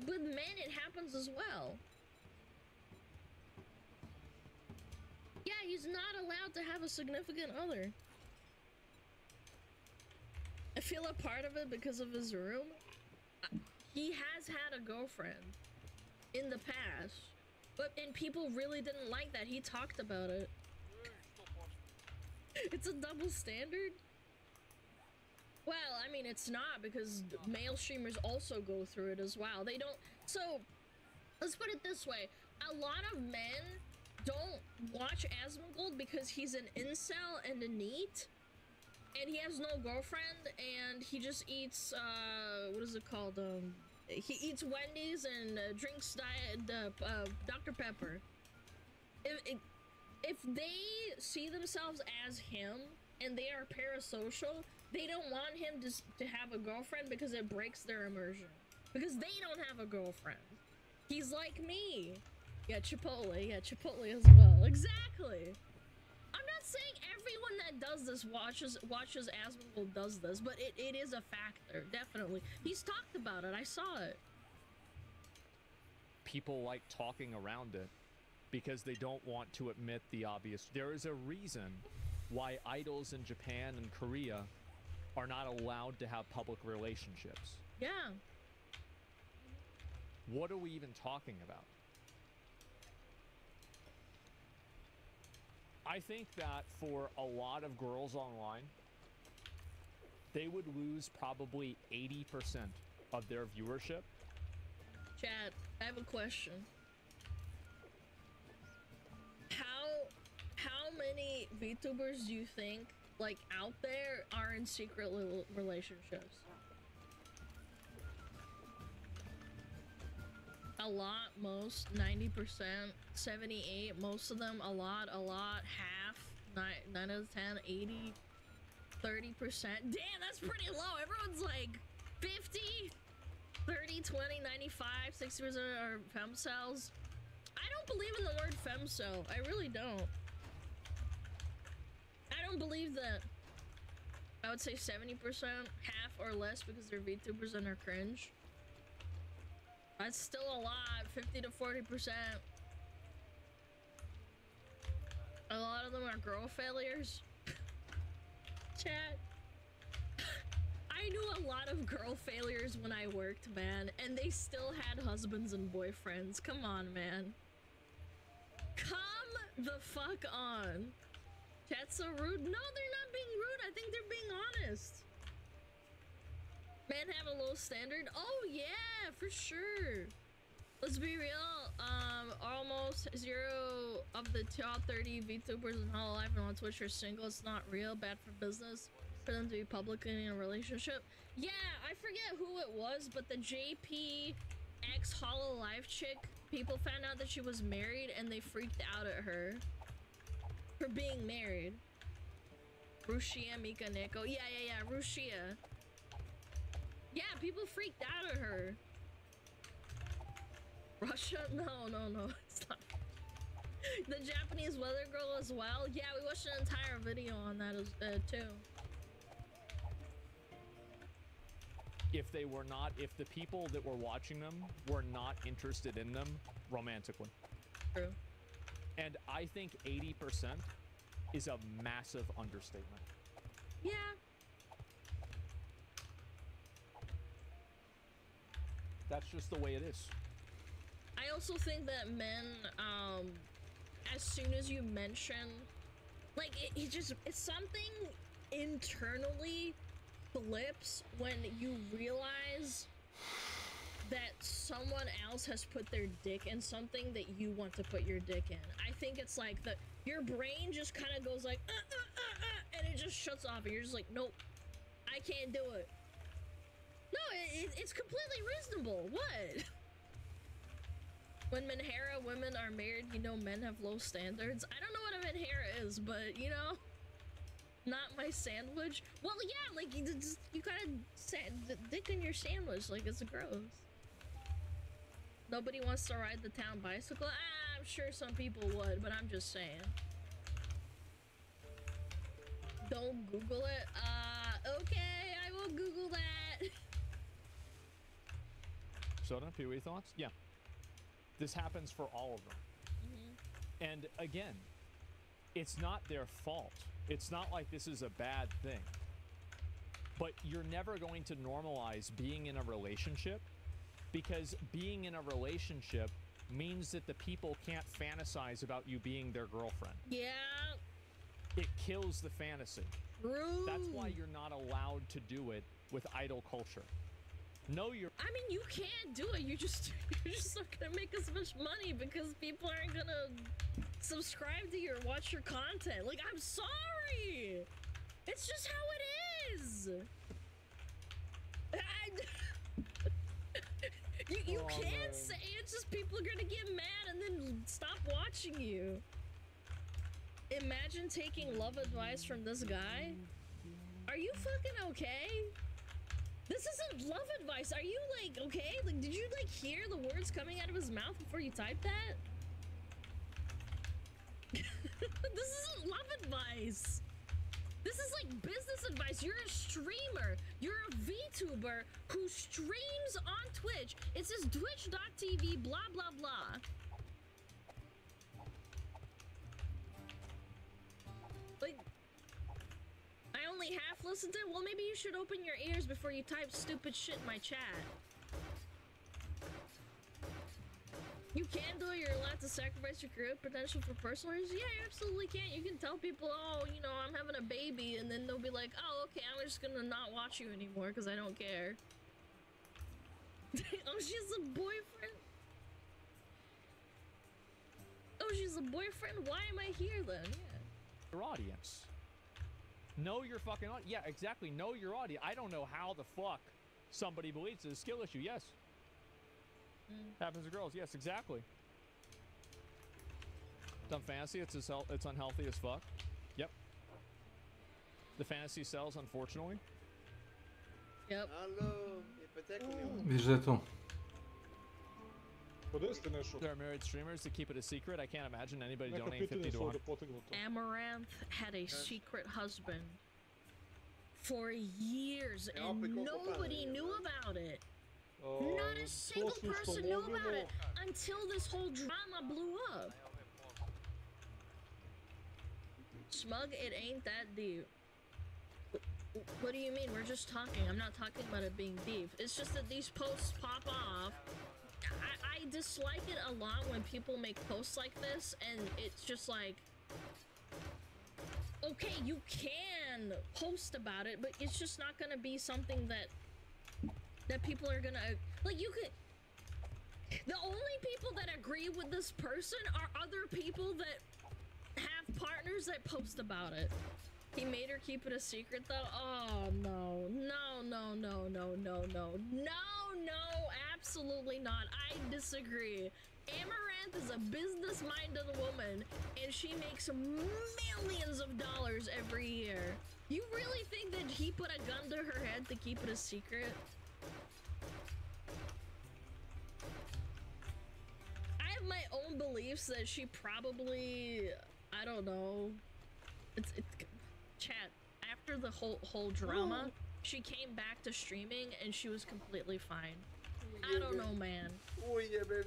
Speaker 11: with men, it happens as well. Yeah, he's not allowed to have a significant other. I feel a part of it because of his room. He has had a girlfriend in the past, and people really didn't like that. He talked about it. It's a double standard. Well, I mean, it's not, because male streamers also go through it as well. They don't. So, let's put it this way. A lot of men don't watch Asmongold because he's an incel and a NEET. And he has no girlfriend, and he just eats, what is it called? He eats Wendy's and drinks Dr. Pepper. If they see themselves as him, and they are parasocial, they don't want him to have a girlfriend because it breaks their immersion. Because they don't have a girlfriend. He's like me. Yeah, Chipotle as well. Exactly. I'm not saying everyone that does this watches Asmongold does this, but it is a factor, definitely. He's talked about it. I saw it.
Speaker 10: people like talking around it because they don't want to admit the obvious. There is a reason why idols in Japan and Korea are not allowed to have public relationships.
Speaker 11: Yeah.
Speaker 10: What are we even talking about? I think that for a lot of girls online, they would lose probably 80% of their viewership.
Speaker 11: Chat, I have a question. How many VTubers do you think, like, out there are in secret relationships? A lot, most, 90%, 78, most of them, a lot, half, 9 out of 10, 80, 30%. Damn, that's pretty low. Everyone's like 50, 30, 20, 95, 60% are femcells. I don't believe in the word femcel. I really don't. I don't believe that. I would say 70%, half or less, because they're VTubers and are cringe. That's still a lot, 50 to 40%. A lot of them are girl failures. Chat. I knew a lot of girl failures when I worked, man, and they still had husbands and boyfriends. Come on, man. Come the fuck on. Chat's so rude. No, they're not being rude. I think they're being honest. Men have a low standard. Oh yeah, for sure. Let's be real. Almost 0 of the top 30 VTubers in Hololive and on Twitch are single. It's not real. Bad for business for them to be publicly in a relationship. Yeah, I forget who it was, but the JP ex Hololive chick, people found out that she was married and they freaked out at her for being married. Rushia Mika Neko. Yeah, Rushia. Yeah, people freaked out at her. Russia? No, it's not. The Japanese weather girl as well. Yeah, we watched an entire video on that as too.
Speaker 10: If the people that were watching them were not interested in them romantically.
Speaker 11: True.
Speaker 10: And I think 80% is a massive understatement.
Speaker 11: Yeah.
Speaker 10: That's just the way it is.
Speaker 11: I also think that men, as soon as you mention, like, it's something internally flips when you realize that someone else has put their dick in something that you want to put your dick in. I think it's like that your brain just kind of goes like, and it just shuts off, and you're just like, nope, I can't do it. No, it's completely reasonable. What? When Menhera women are married, you know men have low standards. I don't know what a Menhera is, but you know, not my sandwich. Well, yeah, like you gotta dick in your sandwich, like it's gross. Nobody wants to ride the town bicycle. I'm sure some people would, but I'm just saying. Don't Google it. Okay, I will Google that.
Speaker 10: Soda, Pee-wee thoughts? Yeah. This happens for all of them. Mm-hmm. And again, it's not their fault. It's not like this is a bad thing. But you're never going to normalize being in a relationship, because being in a relationship means that the people can't fantasize about you being their girlfriend.
Speaker 11: Yeah.
Speaker 10: It kills the fantasy.
Speaker 11: True.
Speaker 10: That's why you're not allowed to do it with idol culture. No, you're.
Speaker 11: I mean, you can't do it. You're just not gonna make as much money because people aren't gonna subscribe to you or watch your content. Like, I'm sorry. It's just how it is. You can't say it. It's just people are gonna get mad and then stop watching you. Imagine taking love advice from this guy. Are you fucking okay? This isn't love advice. Are you like okay? Like, did you like hear the words coming out of his mouth before you typed that? This isn't love advice. This is like business advice. guys, you're a streamer. You're a VTuber who streams on Twitch. It says twitch.tv blah blah blah. Like, I only half listened to it. Well, maybe you should open your ears before you type stupid shit in my chat. You can, though. You're allowed to sacrifice your career potential for personal reasons. Yeah, you absolutely can. You can tell people, oh, you know, I'm having a baby, and then they'll be like, oh, okay, I'm just gonna not watch you anymore because I don't care. Oh, she's a boyfriend? Oh, she's a boyfriend? Why am I here then? Yeah.
Speaker 10: Your audience. Know your fucking audience. Yeah, exactly. Know your audience. I don't know how the fuck somebody believes it's a skill issue. Yes. Happens to girls. Yes, exactly. Dumb fantasy. It's unhealthy as fuck. Yep. The fantasy sells, unfortunately.
Speaker 11: Yep.
Speaker 13: Vidiš da je tu.
Speaker 10: There are married streamers that keep it a secret. I can't imagine anybody donating 50 to 100.
Speaker 11: Amaranth had a secret husband for years, and nobody knew about it. Not a single person knew about it until this whole drama blew up. Smug, it ain't that deep. What do you mean? We're just talking. I'm not talking about it being deep. It's just that these posts pop off. I dislike it a lot when people make posts like this, and it's just like, okay, you can post about it, but it's just not gonna be something that people are gonna, like, you could, the only people that agree with this person are other people that have partners that post about it. He made her keep it a secret though? Oh no, no, no, no, no, no, no, no, absolutely not. I disagree. Amaranth is a business-minded woman, and she makes millions of dollars every year. You really think that he put a gun to her head to keep it a secret? I have my own beliefs that she probably, I don't know, it's chat, after the whole drama, she came back to streaming and she was completely fine. I don't know, man.
Speaker 2: Oh yeah, babe.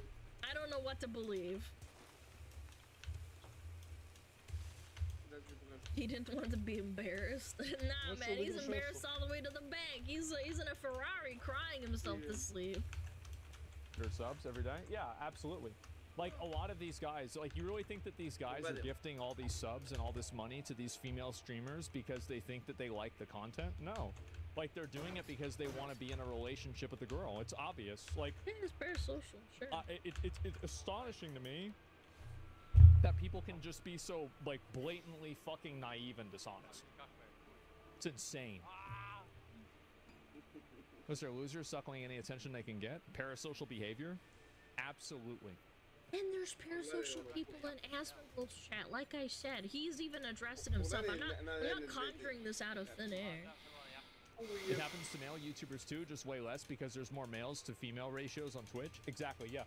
Speaker 11: I don't know what to believe. He didn't want to be embarrassed. Nah, man, he's embarrassed all the way to the bank. He's in a Ferrari crying himself to sleep.
Speaker 10: Their subs every day? Yeah, absolutely. Like, a lot of these guys, like, you really think that these guys are gifting all these subs and all this money to these female streamers because they think that they like the content? No. Like, they're doing it because they want to be in a relationship with the girl. It's obvious. Like,
Speaker 11: it's parasocial, sure.
Speaker 10: It's astonishing to me that people can just be so, like, blatantly fucking naive and dishonest. It's insane. Was there losers suckling any attention they can get? Parasocial behavior? Absolutely.
Speaker 11: And there's parasocial people in Asmongold's chat. Like I said, he's even addressed it himself. I'm not conjuring this out of thin air.
Speaker 10: It happens to male YouTubers too, just way less because there's more males to female ratios on Twitch. Exactly, yeah.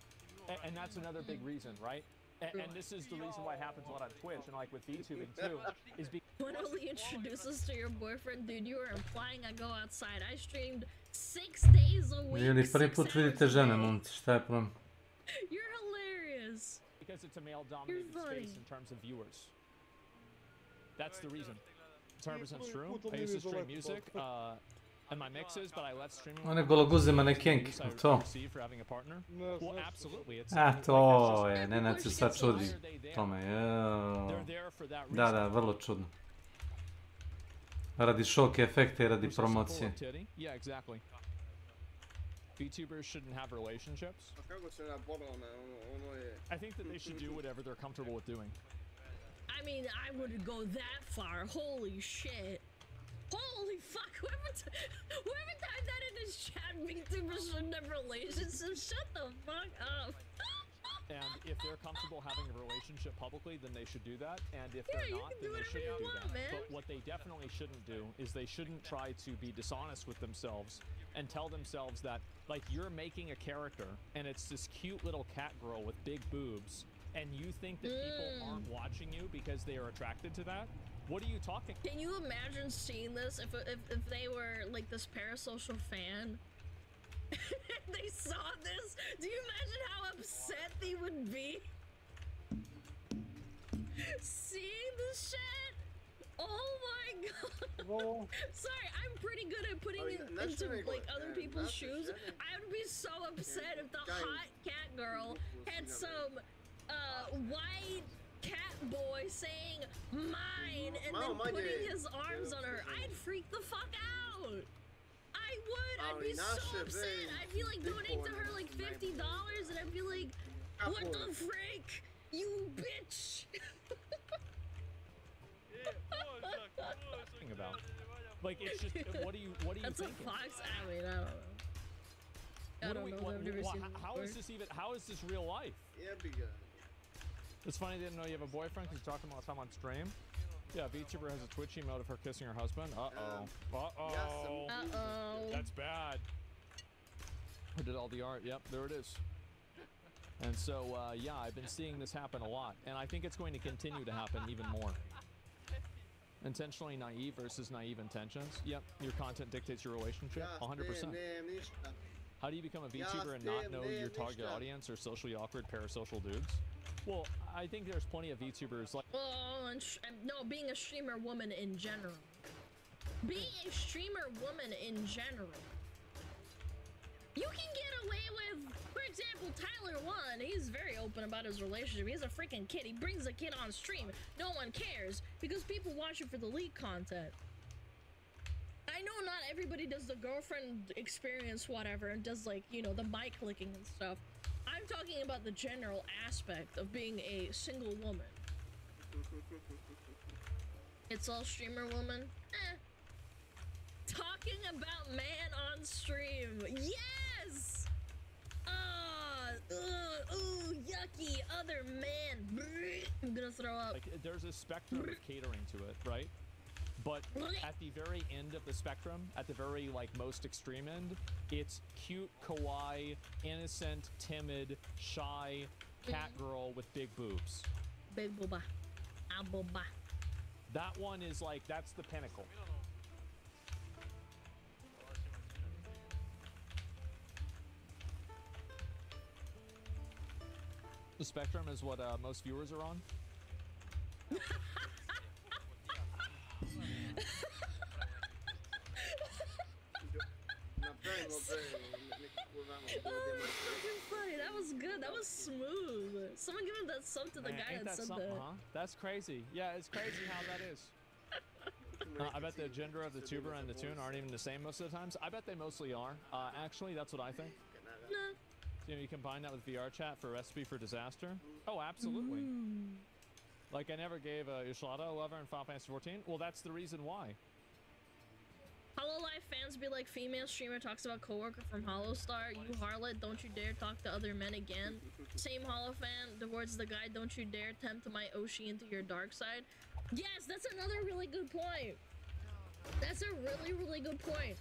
Speaker 10: And that's another big reason, right? And this is the reason why it happens a lot on Twitch and like with VTubing too, is because
Speaker 11: when Oli introduces to your boyfriend, dude, you are implying I go outside. I streamed 6 days a week.
Speaker 13: Ili prvi put vidite žene, momci, šta je problem?
Speaker 11: You're hilarious.
Speaker 10: Because it's a male-dominated space in terms of viewers. That's the reason. It's 100% true. I used to stream music and my mixes, but I left streaming.
Speaker 13: One je gologuze manekenki, to?
Speaker 10: For having a partner. Well, absolutely. It's
Speaker 13: to je, Nenad se sad čudi tome, Da, vrlo čudno. Radi šok efekta i radi promocije.
Speaker 10: Yeah, exactly. VTubers shouldn't have relationships. I think that they should do whatever they're comfortable with doing.
Speaker 11: I mean, I wouldn't go that far. Holy shit. Holy fuck. Whoever typed that in his chat, VTubers shouldn't have relationships. Shut the fuck up.
Speaker 10: And if they're comfortable having a relationship publicly, then they should do that. And if they're not, then they shouldn't do that.
Speaker 11: Man.
Speaker 10: But what they definitely shouldn't do is they shouldn't try to be dishonest with themselves and tell themselves that, like, you're making a character and it's this cute little cat girl with big boobs, and you think that people aren't watching you because they are attracted to that. What are you talking?
Speaker 11: Can you imagine seeing this if they were like this parasocial fan? They saw this. Do you imagine how upset they would be? Seeing this shit? Oh my god. Sorry, I'm pretty good at putting into like other people's shoes. I would be so upset if the hot cat girl had some white cat boy saying mine and then putting his arms on her. I'd freak the fuck out. I would. I'd be so upset. I'd be like donating to her like $50 and I'd be like, what the frick? You bitch.
Speaker 10: About like it's just what do you
Speaker 11: That's
Speaker 10: thinking?
Speaker 11: A fox. I mean, I don't know. I've never seen
Speaker 10: how is this even? How is this real life?
Speaker 2: Yeah, be good.
Speaker 10: It's funny. I didn't know you have a boyfriend because you're talking about time on stream. Yeah, VTuber has a Twitch emote of her kissing her husband. That's bad. I did all the art. Yep, there it is. And so yeah, I've been seeing this happen a lot, and I think it's going to continue to happen even more. Intentionally naive versus naive intentions. Yep, your content dictates your relationship. 100%. How do you become a VTuber and not know your target audience or socially awkward parasocial dudes? Well, I think there's plenty of VTubers like.
Speaker 11: Oh, no, being a streamer woman in general. Being a streamer woman in general. You can get away with, for example, Tyler One, he's very open about his relationship. He has a freaking kid. He brings a kid on stream. No one cares because people watch it for the leak content. I know not everybody does the girlfriend experience whatever and does like, you know, the mic clicking and stuff. I'm talking about the general aspect of being a single woman. It's all streamer woman? Talking about man on stream. Yes! Ooh, yucky, other man. I'm gonna throw up.
Speaker 10: Like, there's a spectrum of catering to it, right? But at the very end of the spectrum, at the very, like, most extreme end, it's cute, kawaii, innocent, timid, shy, cat girl with big boobs.
Speaker 11: Big booba. Ah, booba.
Speaker 10: That one is, like, that's the pinnacle. The spectrum is what most viewers are on.
Speaker 11: Funny. That was good. That was smooth. Someone give him that sub to the guy that said that.
Speaker 10: Huh? That's crazy. Yeah, it's crazy how that is. I bet the gender of the tuber and the tune aren't even the same most of the times. I bet they mostly are. Actually, that's what I think.
Speaker 11: No.
Speaker 10: You know, you combine that with VR chat for Recipe for Disaster. Oh, absolutely. Like, I never gave Ishlada a lover in Final Fantasy 14. Well, that's the reason why.
Speaker 11: HoloLive fans be like, female streamer talks about coworker from Holostar. You harlot, don't you dare talk to other men again. Same Holo fan towards the guy, don't you dare tempt my Oshi into your dark side. Yes, that's another really good point. That's a really, really good point.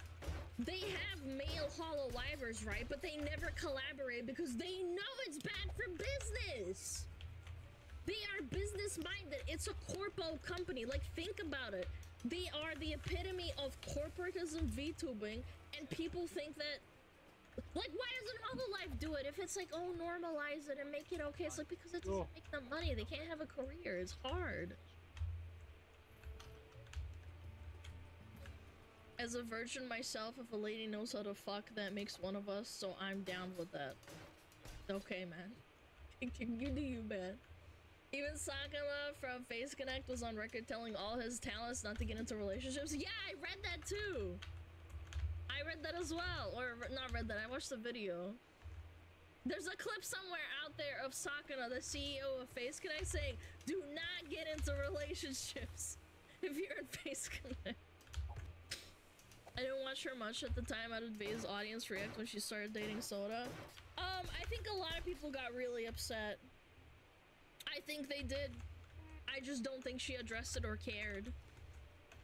Speaker 11: They have male HoloLivers, right? But they never collaborate because they know it's bad for business. They are business-minded. It's a corpo company. Like, think about it. They are the epitome of corporatism VTubing, and people think that, like, why doesn't HoloLive do it? If it's like, oh, normalize it and make it okay. It's like, because it doesn't make them money. They can't have a career. It's hard. As a virgin myself, if a lady knows how to fuck, that makes one of us, so I'm down with that. Okay, man. You do you, man. Even Sakama from Face Connect was on record telling all his talents not to get into relationships. Yeah, I read that too. I read that as well. Or not read that, I watched the video. There's a clip somewhere out there of Sakana, the CEO of Face Connect, saying, do not get into relationships if you're in Face Connect. I didn't watch her much at the time. How did Vay's audience react when she started dating Soda? I think a lot of people got really upset. I think they did. I just don't think she addressed it or cared.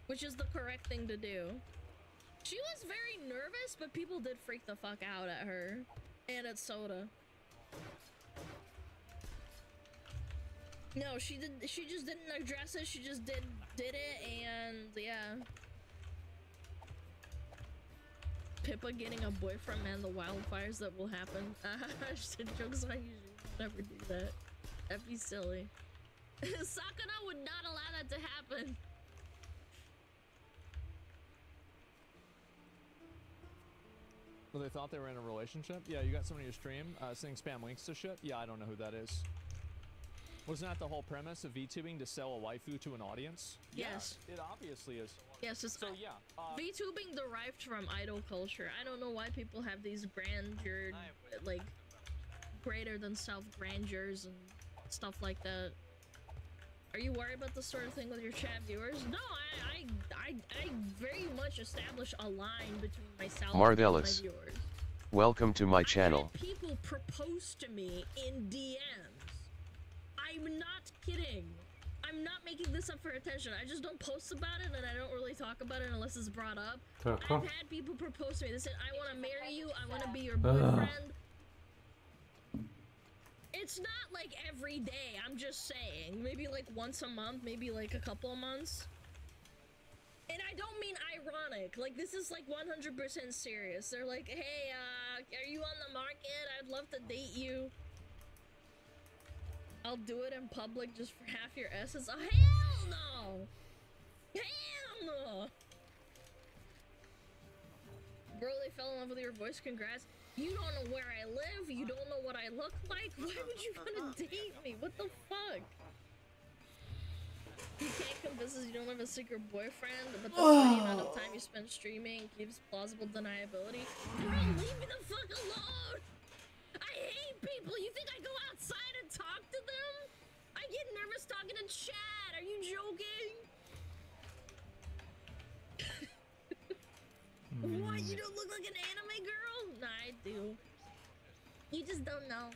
Speaker 11: Which is the correct thing to do. She was very nervous, but people did freak the fuck out at her. And at Soda. No, she just didn't address it. She just did did it, and yeah. Pippa getting a boyfriend, man, the wildfires that will happen. Shit, jokes on you, should never do that. That'd be silly. Sakura would not allow that to happen.
Speaker 10: Well, they thought they were in a relationship? Yeah, you got someone in your stream saying spam links to shit? Yeah, I don't know who that is. Wasn't that the whole premise of VTubing, to sell a waifu to an audience?
Speaker 11: Yes.
Speaker 10: Yeah, it obviously is.
Speaker 11: Yes, it's,
Speaker 10: so yeah.
Speaker 11: VTubing derived from idol culture. I don't know why people have these grandeur, like, greater than self grandeurs and stuff like that. Are you worried about this sort of thing with your chat viewers? No, I very much establish a line between myself and my
Speaker 1: Marvelous.
Speaker 11: viewers.
Speaker 1: Welcome to my channel.
Speaker 11: People propose to me in DMs. I'm not kidding. I'm not making this up for attention. I just don't post about it, and I don't really talk about it unless it's brought up. I've had people propose to me. They said, I want to marry you. I want to be your boyfriend. It's not like every day. I'm just saying. Maybe like once a month. Maybe like a couple of months. And I don't mean ironic. Like, this is like 100% serious. They're like, hey, are you on the market? I'd love to date you. I'll do it in public just for half your essence. Oh, hell no! Hell no! Bro, they fell in love with your voice. Congrats. You don't know where I live. You don't know what I look like. Why would you want to date me? What the fuck? You can't convince us you don't have a secret boyfriend, but the funny amount of time you spend streaming gives plausible deniability. Bro, leave me the fuck alone! I hate people! You think I go outside and talk to them? I get nervous talking to chat! Are you joking? What? You don't look like an anime girl? Nah, I do. You just don't know.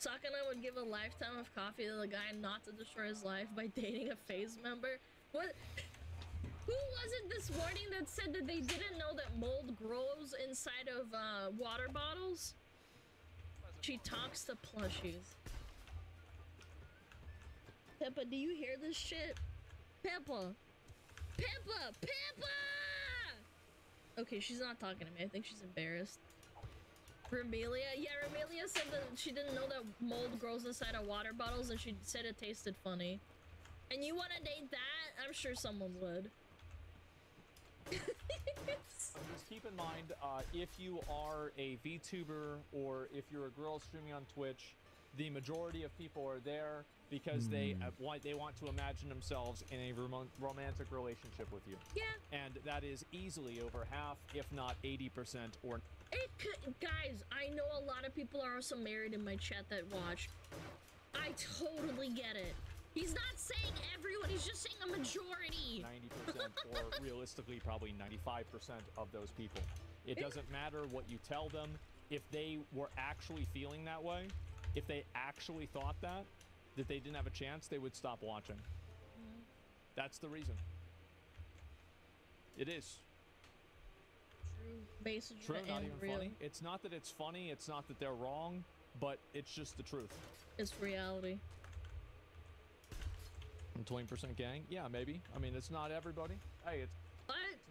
Speaker 11: Sakana would give a lifetime of coffee to the guy not to destroy his life by dating a phase member. What? Who was it this morning that said that they didn't know that mold grows inside of water bottles? She talks to plushies. Peppa, do you hear this shit? Peppa! Peppa! Peppa! Okay, she's not talking to me. I think she's embarrassed. Remelia? Yeah, Remelia said that she didn't know that mold grows inside of water bottles, and she said it tasted funny. And you want to date that? I'm sure someone would.
Speaker 10: Just keep in mind, if you are a VTuber or if you're a girl streaming on Twitch, the majority of people are there because they want to imagine themselves in a romantic relationship with you.
Speaker 11: Yeah.
Speaker 10: And that is easily over half, if not 80% or...
Speaker 11: Guys, I know a lot of people are also married in my chat that watch. I totally get it. He's not saying everyone, he's just saying a majority.
Speaker 10: 90% or realistically probably 95% of those people. It doesn't matter what you tell them. If they were actually feeling that way, if they actually thought that they didn't have a chance, they would stop watching. That's the reason. It is. True, not even funny. It's not that it's funny, it's not that they're wrong, but it's just the truth.
Speaker 11: It's reality.
Speaker 10: 20% gang? Yeah, maybe. I mean, it's not everybody. Hey, it's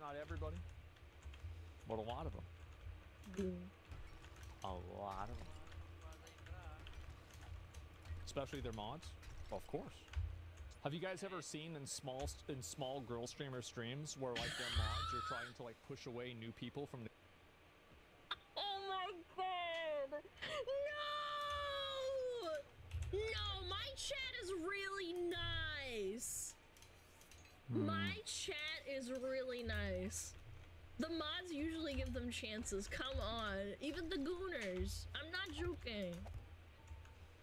Speaker 10: not everybody. But a lot of them. A lot of them. Especially their mods. Of course. Have you guys ever seen in small girl streamer streams where like their mods are trying to like push away new people from the...
Speaker 11: Oh my god! No! No, my chat is really nice. My chat is really nice. The mods usually give them chances. Come on. Even the gooners. I'm not joking.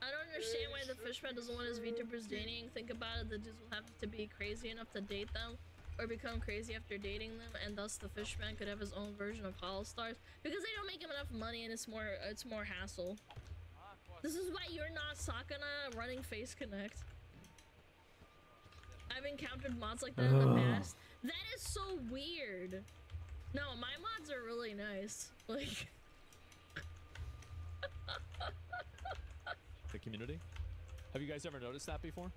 Speaker 11: I don't understand why the fishman doesn't want his VTubers dating. Think about it, the dudes will have to be crazy enough to date them or become crazy after dating them, and thus the fishman could have his own version of Hollow Stars because they don't make him enough money and it's more hassle. This is why you're not Sakana running Face Connect. I've encountered mods like that in the past. That is so weird. No, my mods are really nice. Like...
Speaker 10: the community. Have you guys ever noticed that before?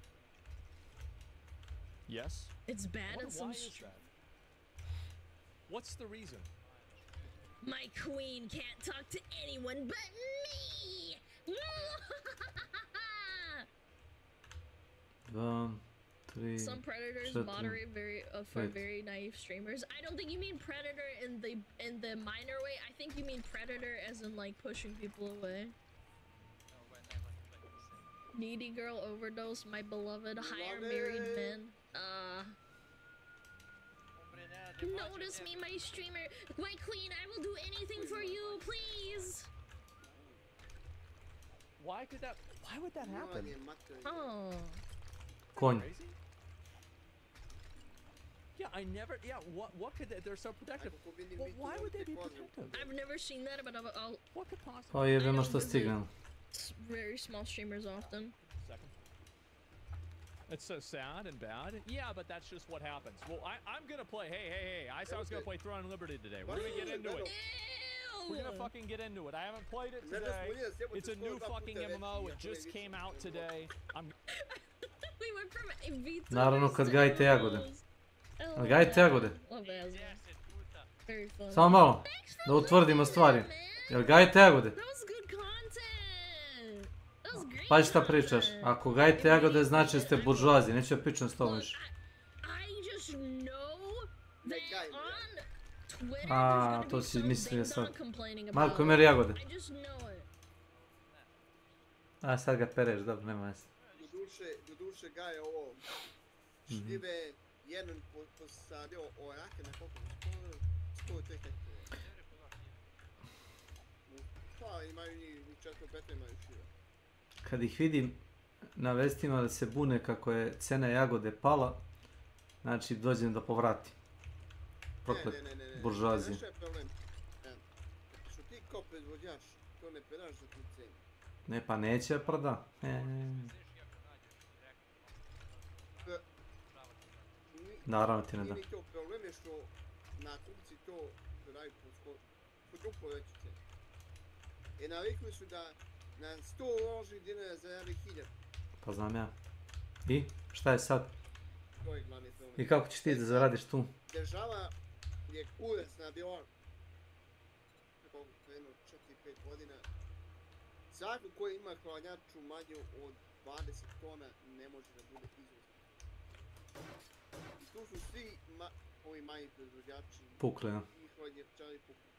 Speaker 10: Yes?
Speaker 11: It's bad in some
Speaker 10: Why is that? What's the reason?
Speaker 11: My queen can't talk to anyone but me!
Speaker 13: 2, 3,
Speaker 11: Some predators
Speaker 13: 4,
Speaker 11: moderate for
Speaker 13: 5.
Speaker 11: very naive streamers. I don't think you mean predator in the minor way. I think you mean predator as in like pushing people away. Needy girl overdose, my beloved, hire married men. Notice me, my streamer. My queen, I will do anything for you, please.
Speaker 10: Why would that happen?
Speaker 11: Oh.
Speaker 13: Konj.
Speaker 10: Yeah, what could they're so protective. Well, why would they be protective?
Speaker 11: I've never seen that, but I'll
Speaker 10: what could possibly?
Speaker 13: Pa jebeno što stignem.
Speaker 11: Very small streamers often.
Speaker 10: Second. It's so sad and bad. Yeah, but that's just what happens. Well, I'm gonna play. Hey! I said I was gonna play Throne and Liberty today. We're gonna get into it. We're gonna fucking get into it. I haven't played it today. It's a new fucking MMO. It just came out today.
Speaker 11: We went from V2
Speaker 13: Naravno kad gajite jagode. Gajite jagode. Samo malo, da utvrdimo stvari. Jel gajite jagode? Pazi šta pričaš. Ako gajite jagode znači ste buržuazi. Neću ja pričam s tobom više. A, to si mislio sad. Marko, meri jagode. A, sad ga pereš, dobro, nema veze.
Speaker 2: Doduše gaje ovo šljive, jedan posadio orake na koliko? 100 hektara. Pa imaju ni 4-5 imaju šljive.
Speaker 13: Kad ih vidim na vestima da se bune kako je cena jagode pala, znači dođem da povratim. Proklet buržuazije.
Speaker 2: Znaš što je problem? Što ti kao proizvođač to ne predaš za tu cenu.
Speaker 13: Ne, pa neće proda. Naravno ti ne da.
Speaker 2: Nije to problem je što nakupci to prodaju po duplo veću cenu. I navikli su da na 100 loži dinara zaradi 1000.
Speaker 13: Pa znam ja. I? Šta je sad?
Speaker 2: To je glavni problem.
Speaker 13: I kako ćeš ti da zaradiš tu?
Speaker 2: Država je kurac nabila kako jedno 4-5 godina. Svako koji ima hladnjaču manju od 20 tona ne može da bude izvoznik. I tu su svi ovi manji proizvođači
Speaker 13: Pukli, ja.
Speaker 2: I hladnjačari pukli.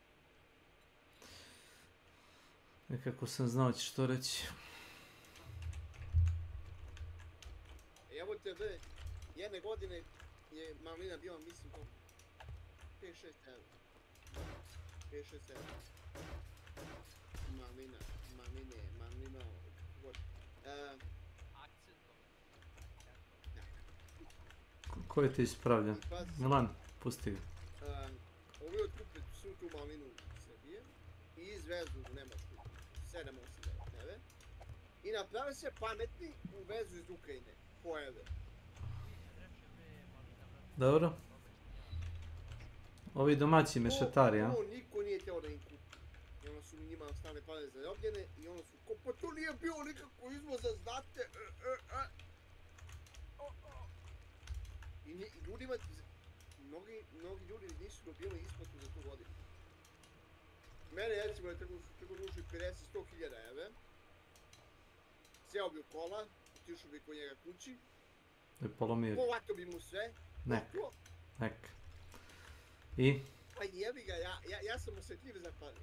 Speaker 13: Nekako sam znao ćeš to reći.
Speaker 2: Evo tebe, jedne godine je malina bila, mislim, koliko? 5-6 eura. 5-6 eura. Malina.
Speaker 13: Ko je ti ispravljan? Milan, pusti ga.
Speaker 2: Ovi otkupe su tu malinu u Srbije i izvezu u Nemačku 7-8 eura. I naprave se pametni u vezu iz Ukrajine po euro.
Speaker 13: Dobro. Ovi domaći mešetari, a?
Speaker 2: To niko nije teo da im kupi. I ono su njima ostale pare zarobljene i ono su pa to nije bilo nikako izvoza, znate. I ljudima, mnogi ljudi nisu dobili isplatu za tu godinu. Mene recimo je tako duši 50-100.000 evra. Sjeo bi u kola, otišao bi kod njega kući.
Speaker 13: I polomio.
Speaker 2: Polato bi mu sve.
Speaker 13: Nek. I?
Speaker 2: Pa jebi ga, ja sam osjetljiv za pare.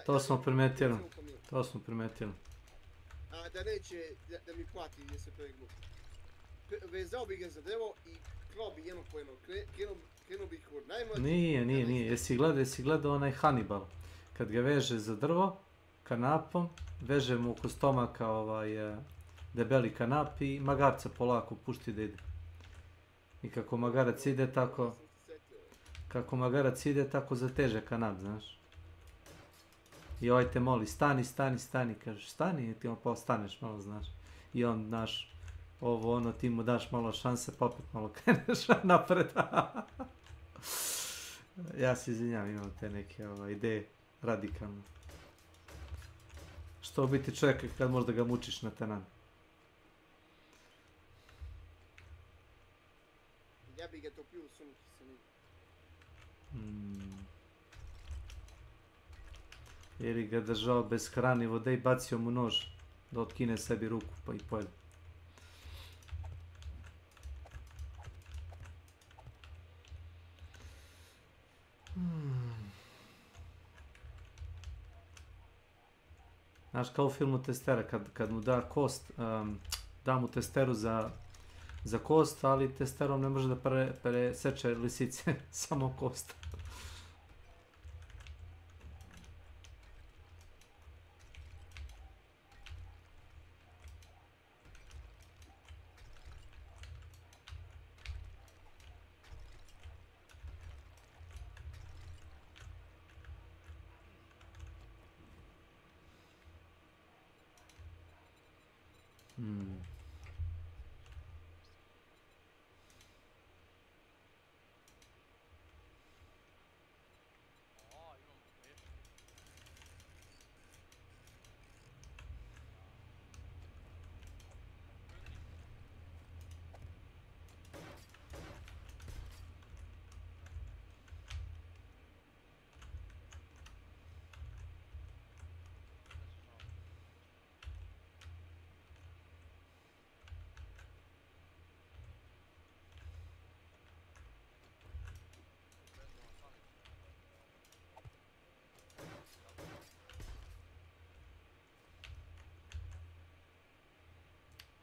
Speaker 13: To smo primetili.
Speaker 2: A da neće da mi plati gdje se prvi glupi. Vezao bi ga za drvo i klao bi jedno po jedno. Krenuo bi kod najmlađi.
Speaker 13: Nije. Jesi gledao onaj Hannibal? Kad ga veže za drvo, kanapom, veže mu oko stomaka debeli kanap i magarca polako pušti da ide. I kako magarac ide, tako zateže kanap, znaš. I ovaj te moli, stani, kažeš, stani, i ti on pa staneš malo, znaš. I on, znaš, ti mu daš malo šanse, pa opet malo kreneš napred. Ja se izvinjam, imam te neke ideje radikalne. Što biti čovjek kad možda ga mučiš na tenan.
Speaker 2: Jebi ga, to piju sumki sam vidio.
Speaker 13: Ili ga držao bez hrane i vode i bacio mu nož da otkine sebi ruku pa i pojede. Znaš, kao u filmu Testera, kad mu da kost, da mu testeru za kost, ali testerom ne može da preseče lisice, samo kost.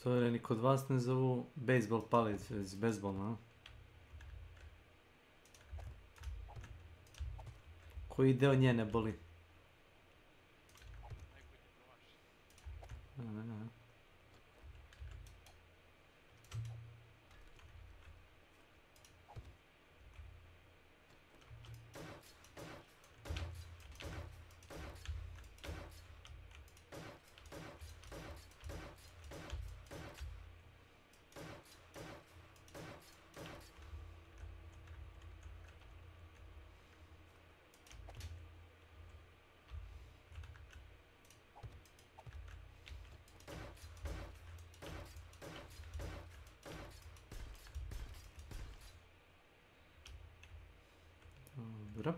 Speaker 13: To je ni kod vas ne zovu bejsbol palicu, već bejsbolna, a? Koji deo nje ne boli? Dobro.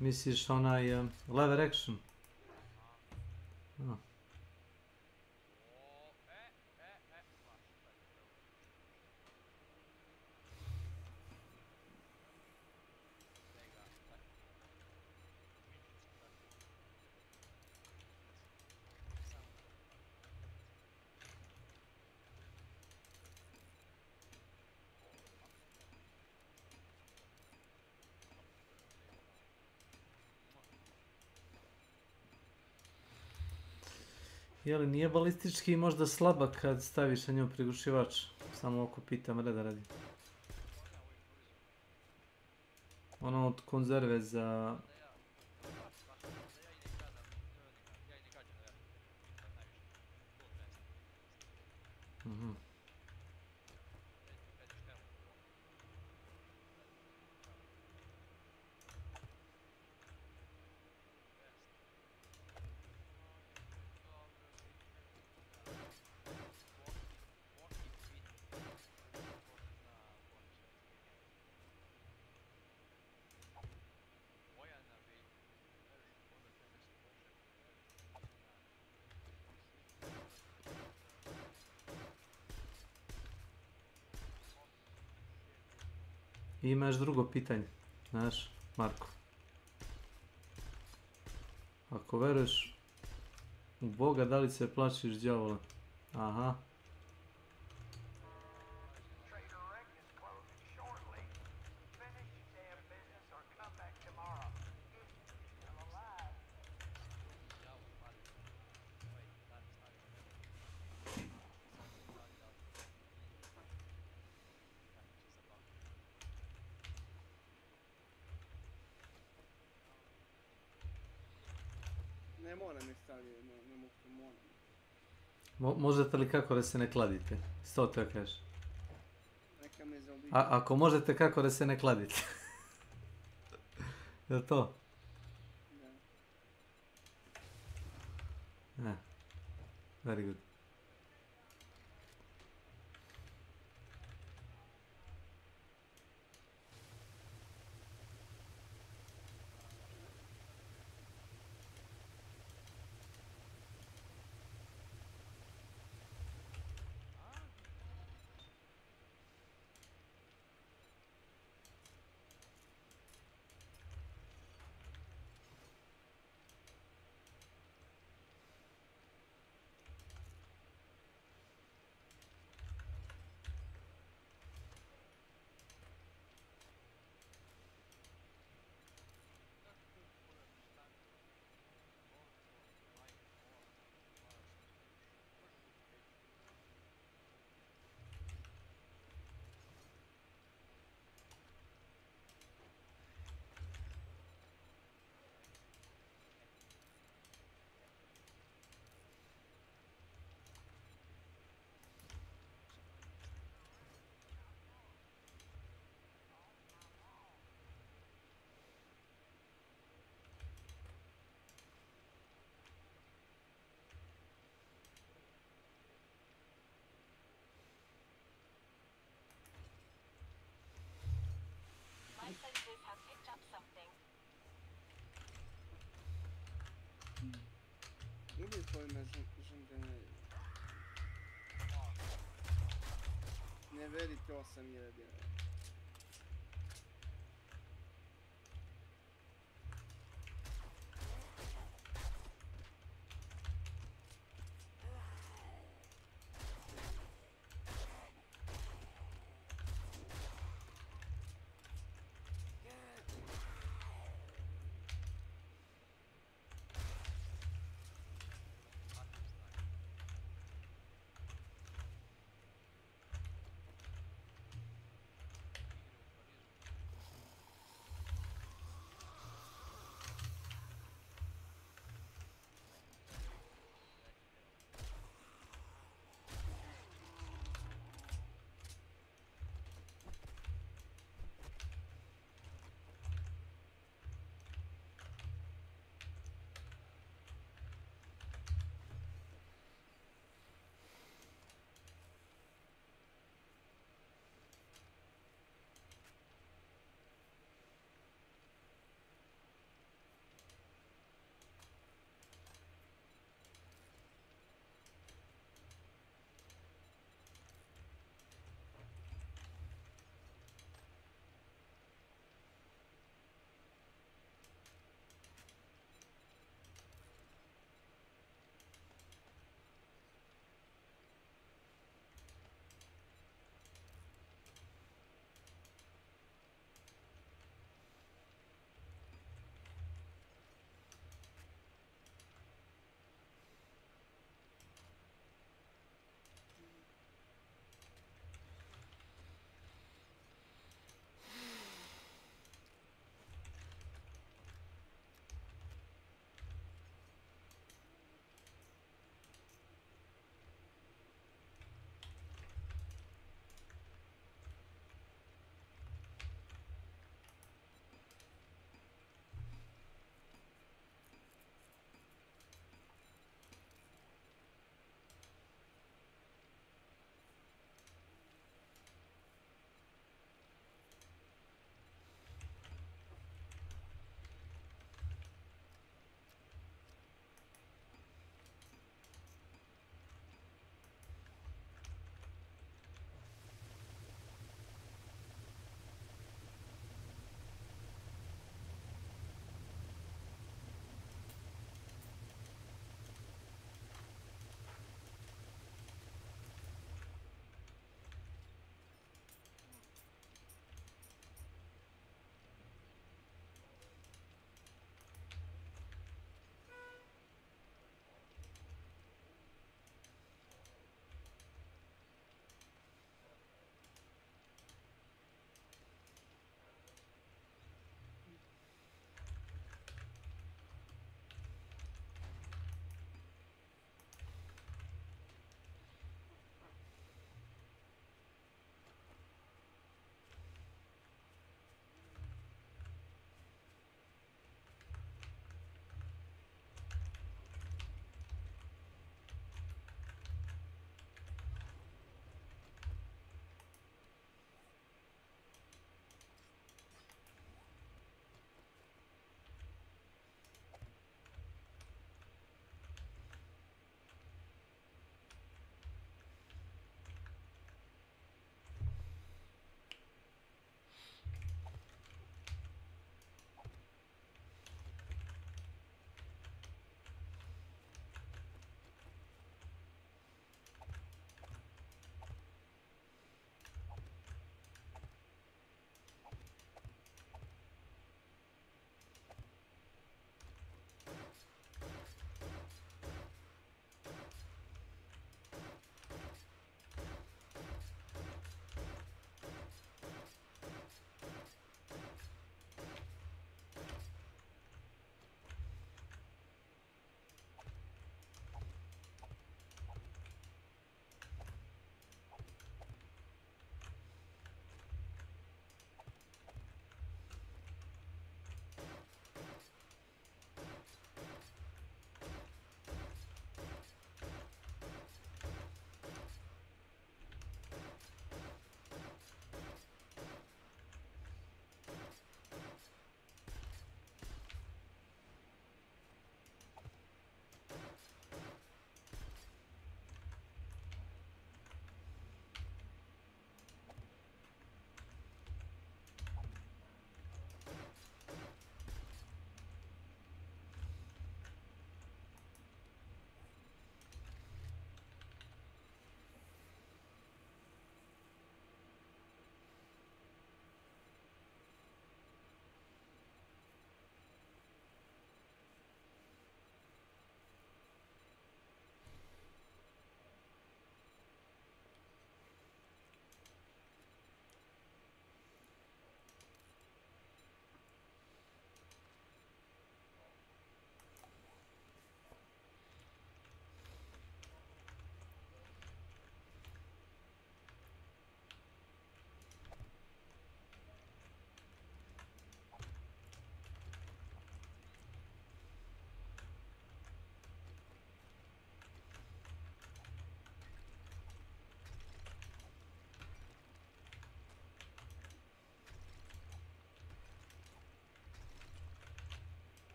Speaker 13: Misliš onaj lever action? Jeli nije balistički možda slaba kad staviš na njom prigušivač? Samo oko pitam reda radi. Ono od konzerve za... Imaš drugo pitanje, znaš, Marko. Ako veruješ u Boga, da li se plašiš đavola? Aha.
Speaker 2: Ne moram ih staviti, ne moram.
Speaker 13: Možete li kako da se ne kladite? Sto te kažeš.
Speaker 2: Neka me zaobiđe.
Speaker 13: Ako možete kako da se ne kladite? Je to?
Speaker 2: Da.
Speaker 13: Very good.
Speaker 2: Ili kojima žendene... Ne verite 8.000 dinara.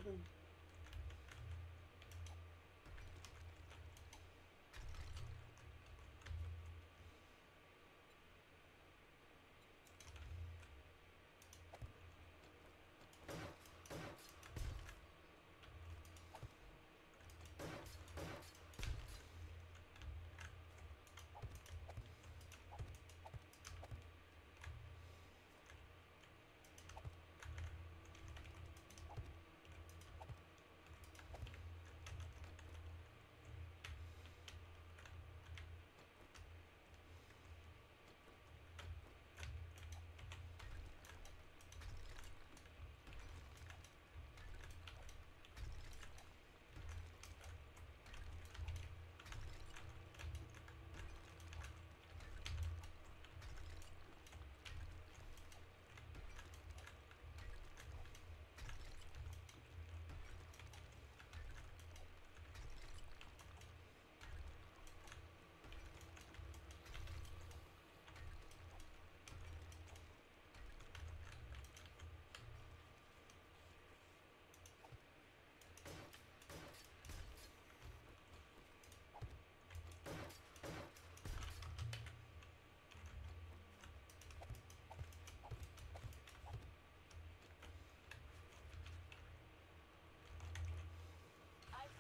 Speaker 20: I've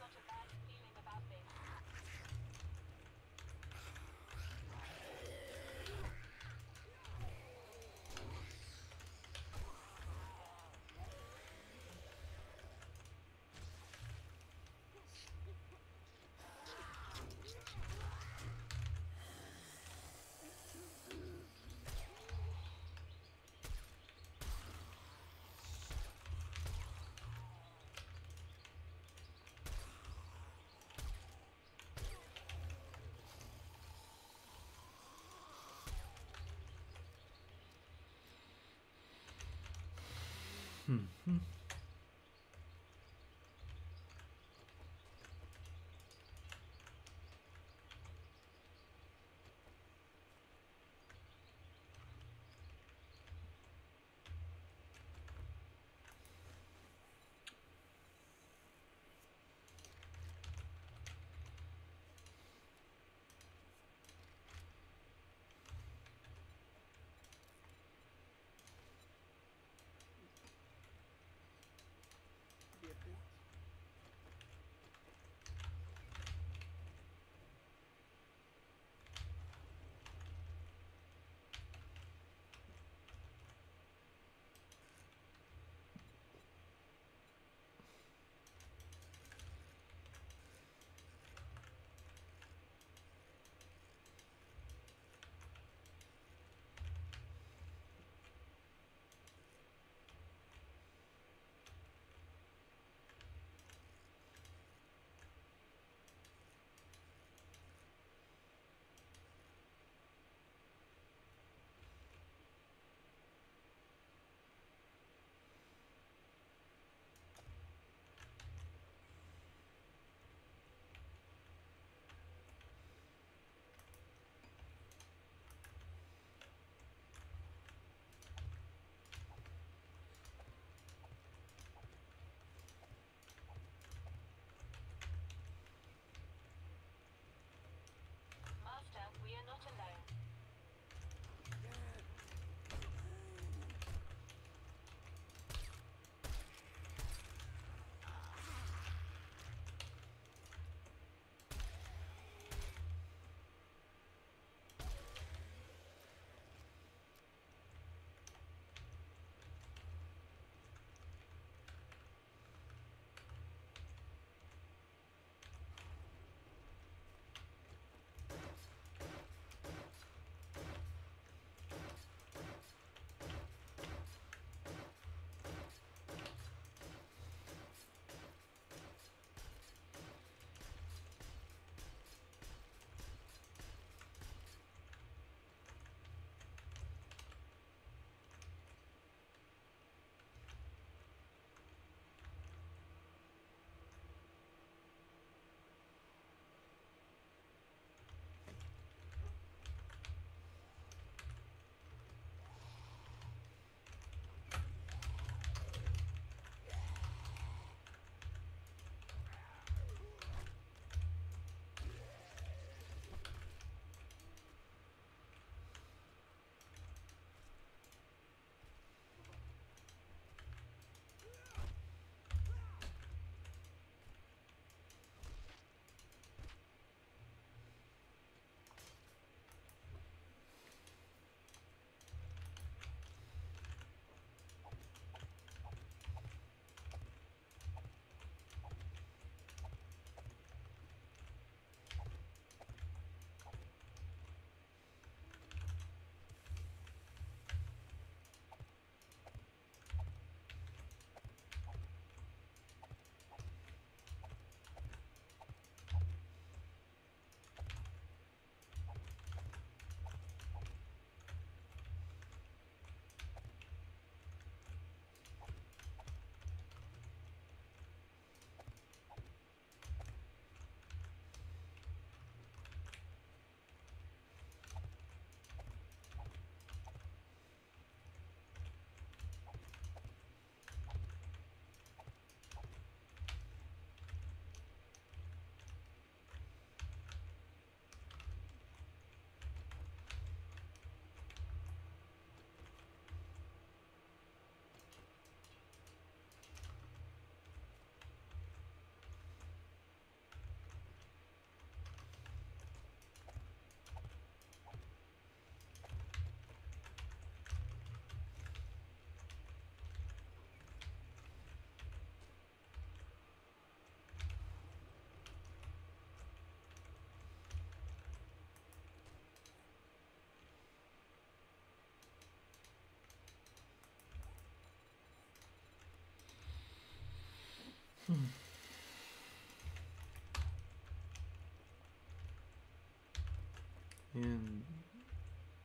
Speaker 20: got a bad feeling about this.
Speaker 13: Jedan,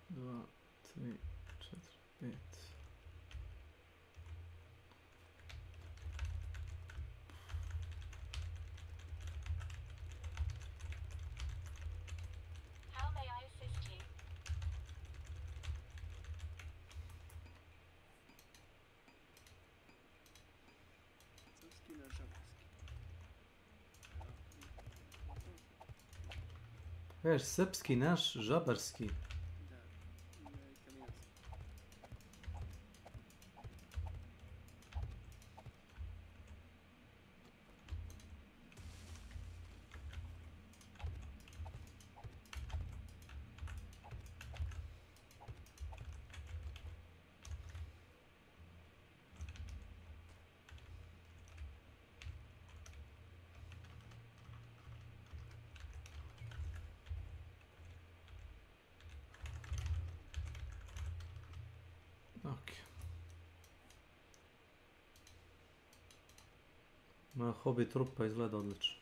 Speaker 13: dva, tri, četiri, pet.
Speaker 20: How may I assist you?
Speaker 2: Srpski na žabarski.
Speaker 13: Kažeš srpski, naš, žabarski.
Speaker 2: Da, kamenac.
Speaker 13: Ok. Moja hobi trupa izgleda odlično.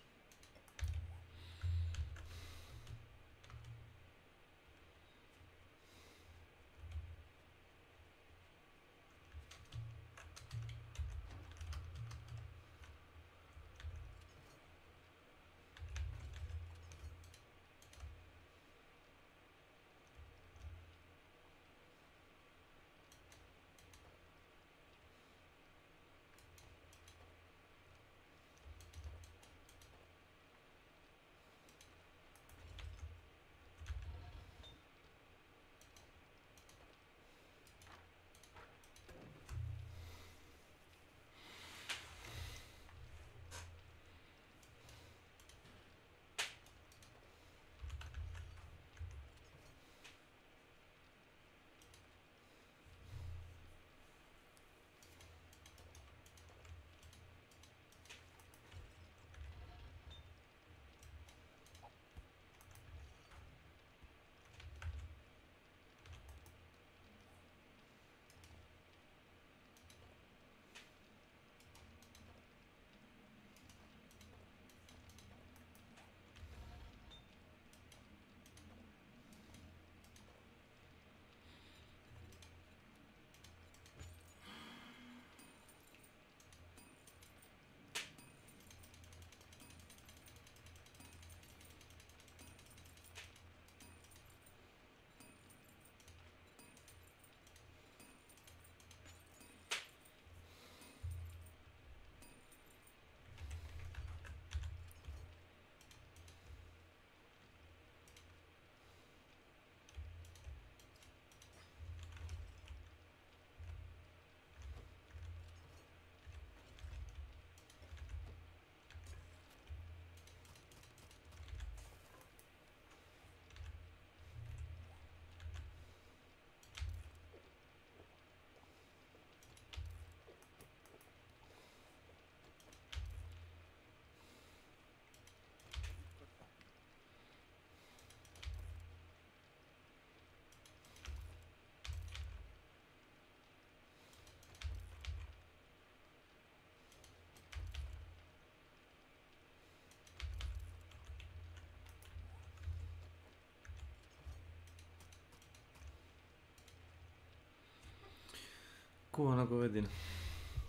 Speaker 13: Kuvana govedina.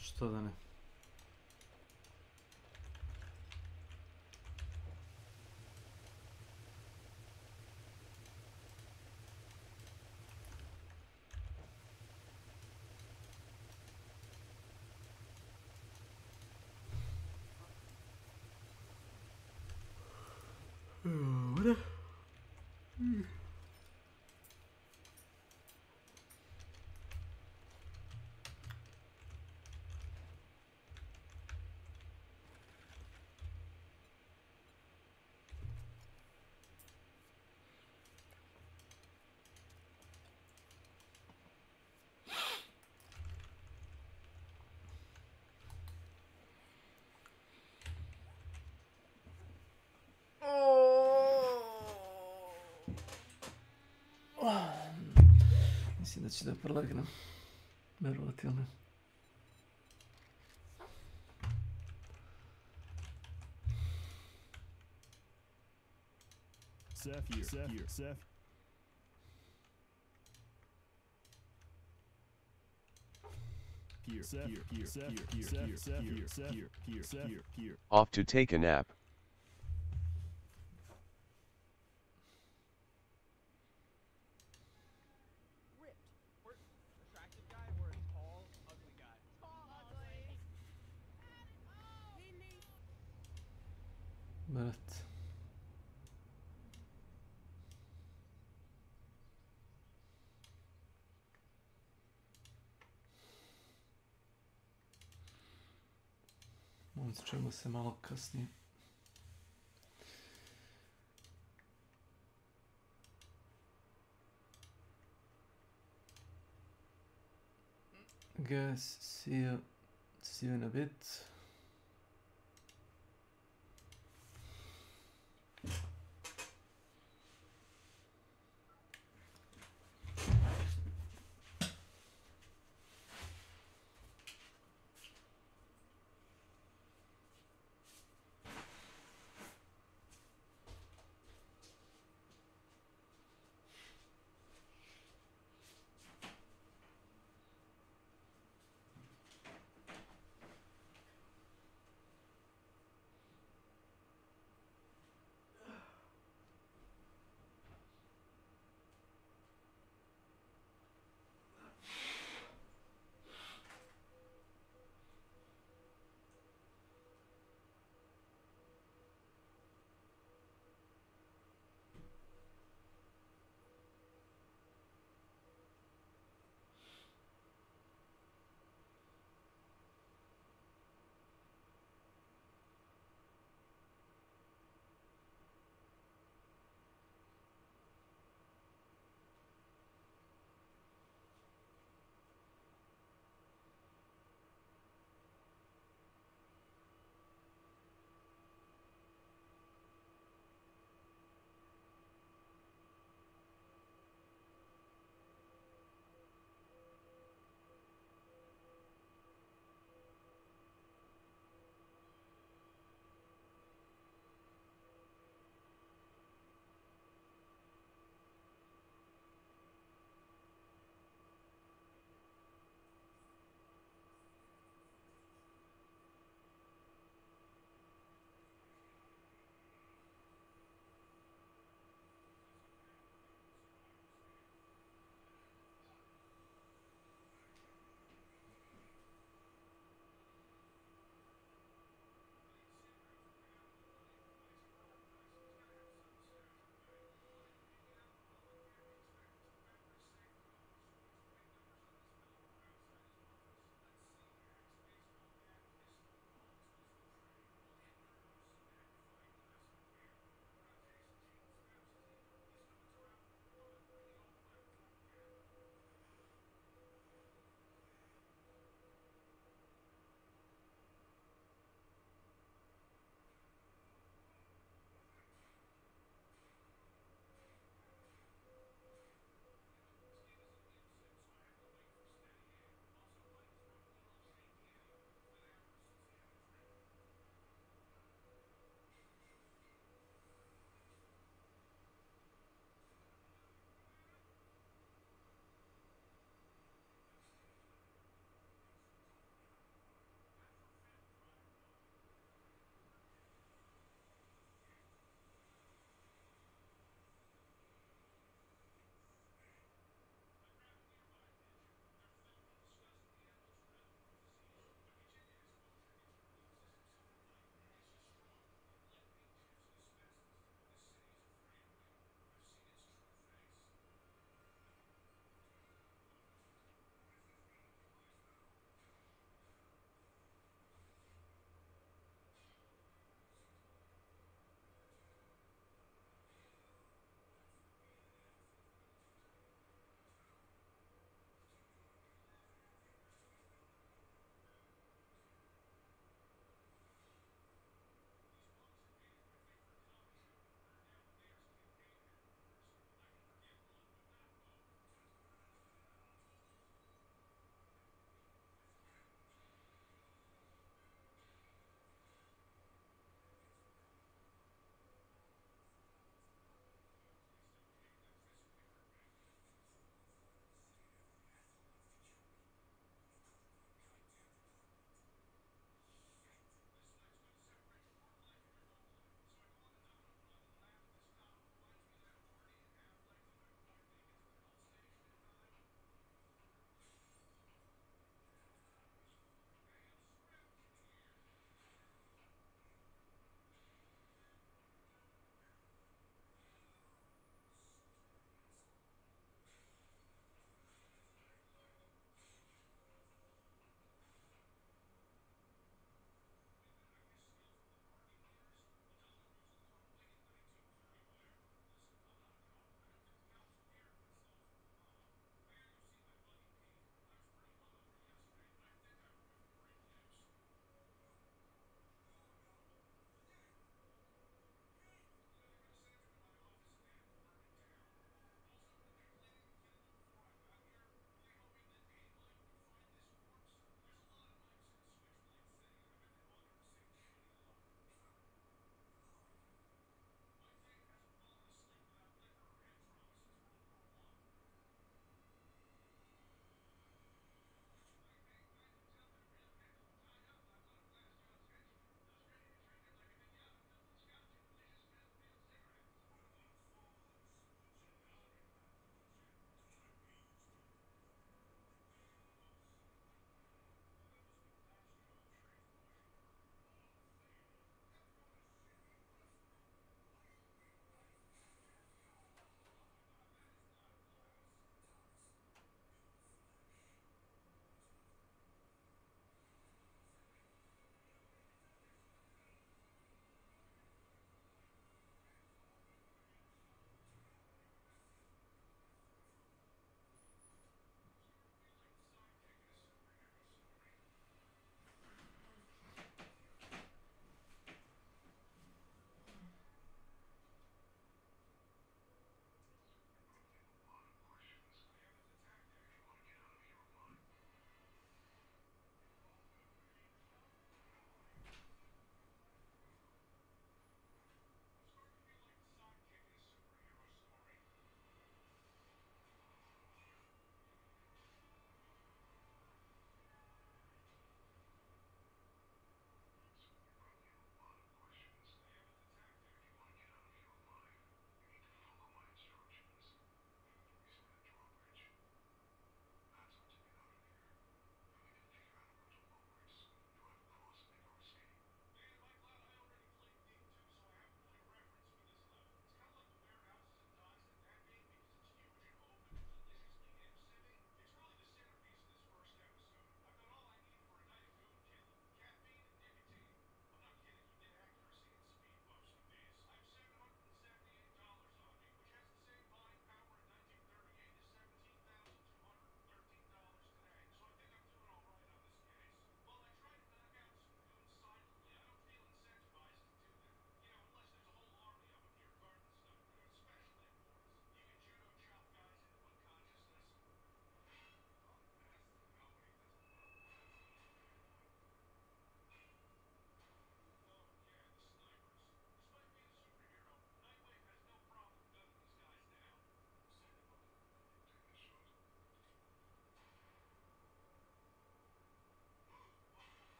Speaker 13: Što da ne. Mislim da će da prolegnem. Verovatno ne.
Speaker 1: Off to take a nap.
Speaker 13: Brat. Onda ćemo se malo kasnije. Guys, see you in a bit.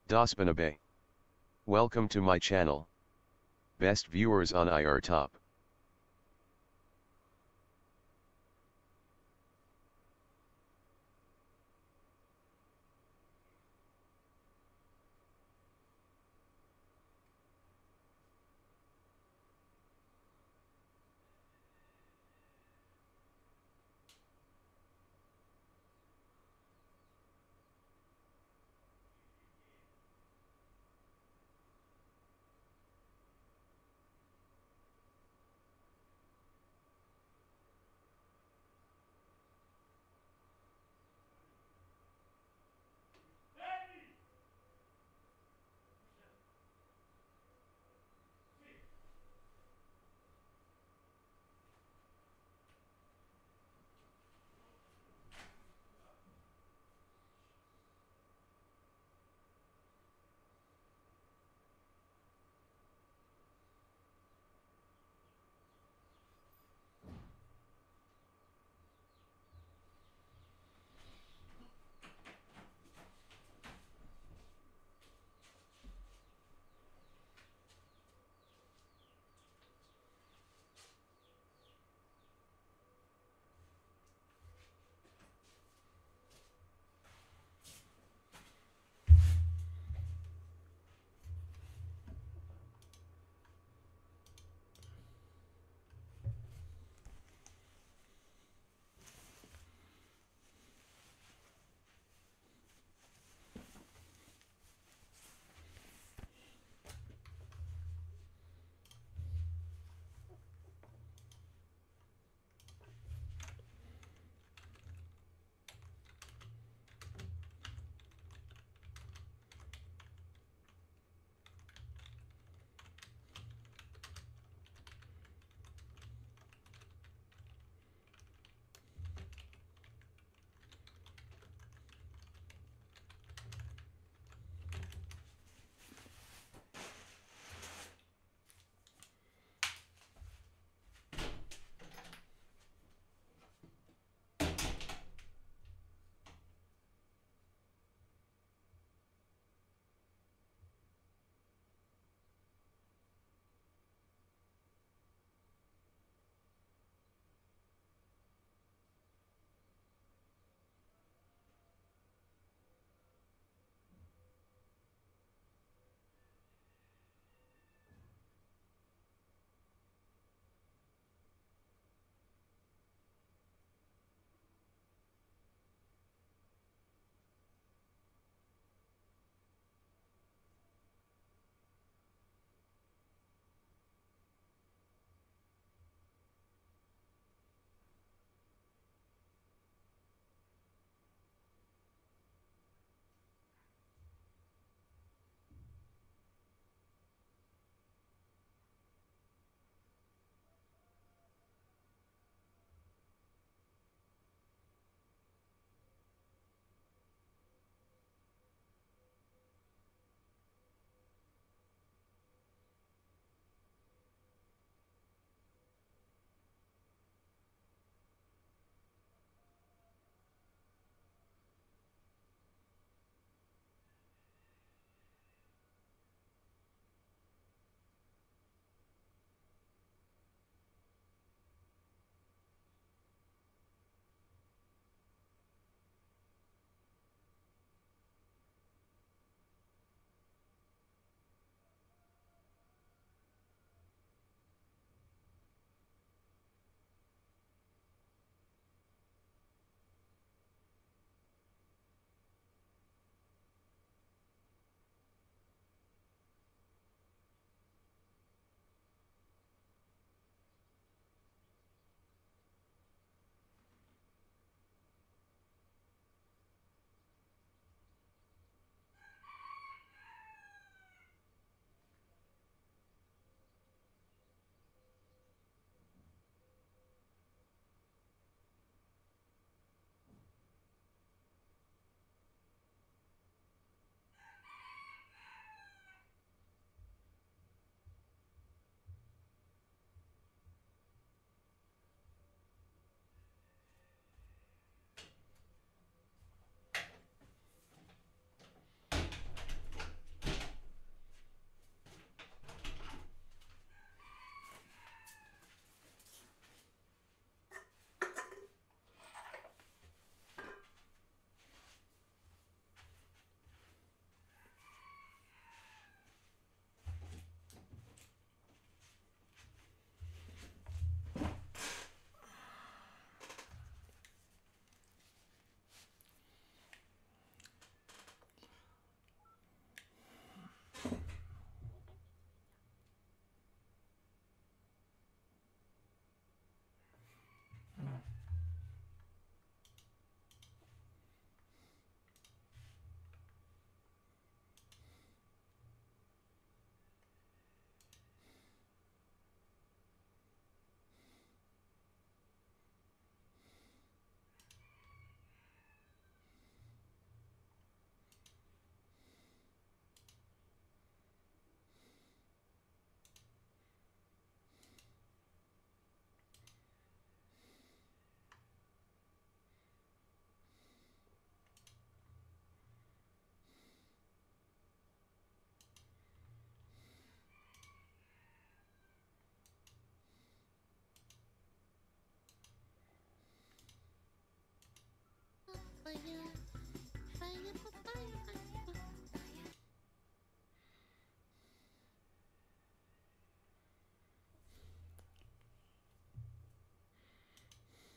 Speaker 1: Dospanabe. Welcome to my channel. Best viewers on IR top.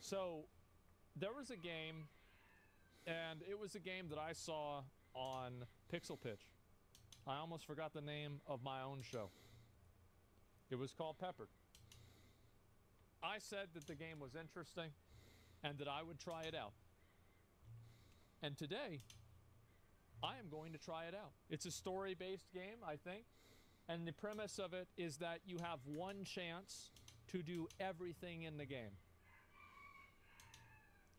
Speaker 10: So, there was a game, and it was a game that I saw on Pixel Pitch. I almost forgot the name of my own show. It was called Peppered. I said that the game was interesting and that I would try it out. And today, I am going to try it out. It's a story-based game, I think. And the premise of it is that you have one chance to do everything in the game.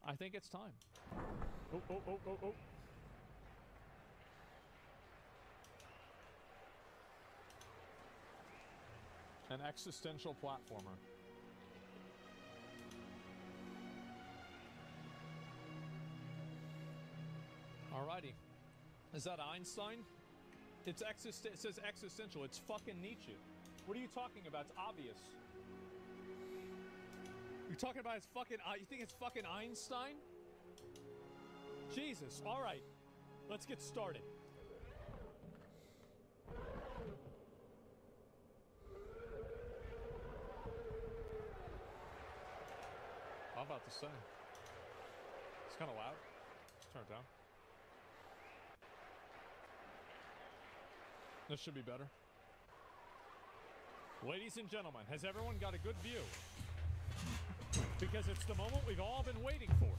Speaker 10: I think it's time. Oh, oh, oh, oh, oh. An existential platformer. Alrighty. Is that Einstein? It says existential. It's fucking Nietzsche. What are you talking about? It's obvious. You're talking about it's fucking... you think it's fucking Einstein? Jesus. Alright. Let's get started. I'm about to say. It's kind of loud. Let's turn it down. This should be better. Ladies and gentlemen, has everyone got a good view? Because it's the moment we've all been waiting for.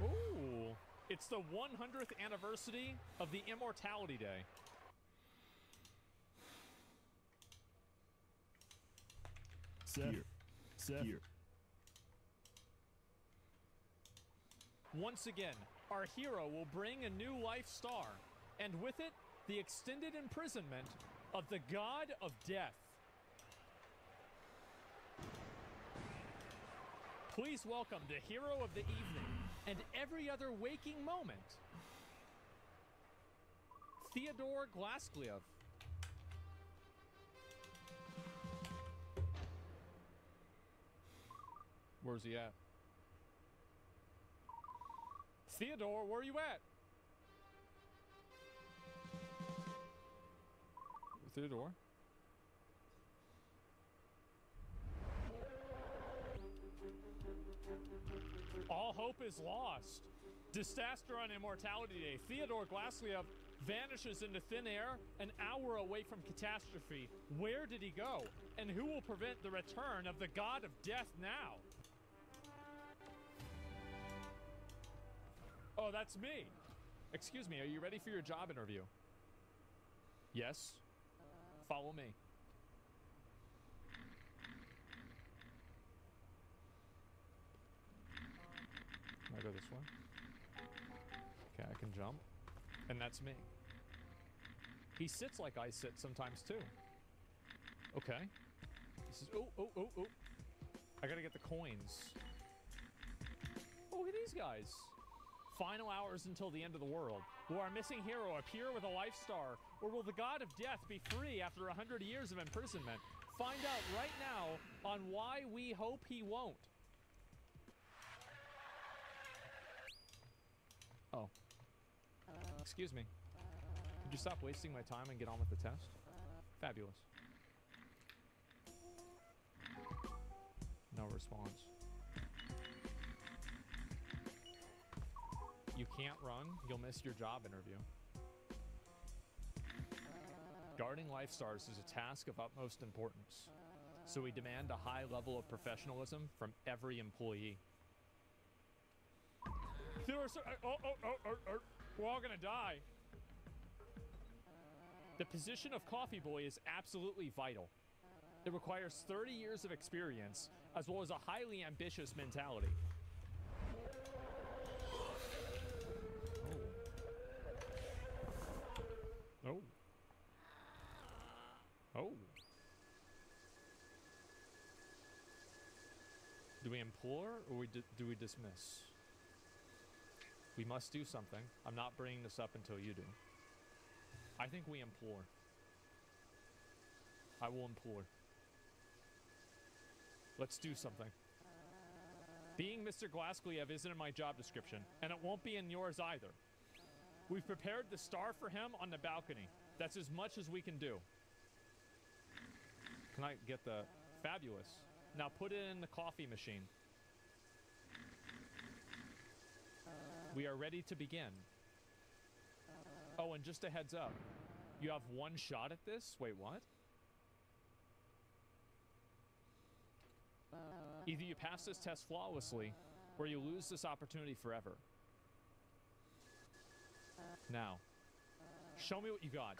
Speaker 10: Ooh. It's the 100th anniversary of the Immortality Day.
Speaker 14: Seth.
Speaker 10: Once again, our hero will bring a new life star, and with it, the extended imprisonment of the god of death. Please welcome the hero of the evening and every other waking moment, Theodore Glasgliev. Where's he at? Theodore, where are you at? Theodore? All hope is lost. Disaster on Immortality Day. Theodore Glasgliev vanishes into thin air an hour away from catastrophe. Where did he go? And who will prevent the return of the god of death now? Oh, that's me. Excuse me, are you ready for your job interview? Yes. Follow me. Can I go this way? Okay, I can jump. And that's me. He sits like I sit sometimes too. Okay. This is... Oh. I gotta get the coins. Oh, look at these guys. Final hours until the end of the world. Will our missing hero appear with a life star? Or will the god of death be free after 100 years of imprisonment? Find out right now on why we hope he won't. Oh. Excuse me. Could you stop wasting my time and get on with the test? Fabulous. No response. You can't run, you'll miss your job interview. Guarding life stars is a task of utmost importance, so we demand a high level of professionalism from every employee. We're all gonna die. The position of coffee boy is absolutely vital. It requires 30 years of experience, as well as a highly ambitious mentality. Oh. Oh. Do we implore or do we dismiss? We must do something. I'm not bringing this up until you do. I think we implore. I will implore. Let's do something. Being Mr. Glasgliev isn't in my job description, and it won't be in yours either. We've prepared the star for him on the balcony. That's as much as we can do. Can I get the fabulous? Now put it in the coffee machine. We are ready to begin. Oh, and just a heads up. You have one shot at this? Wait, what? Either you pass this test flawlessly, or you lose this opportunity forever. Now, show me what you got.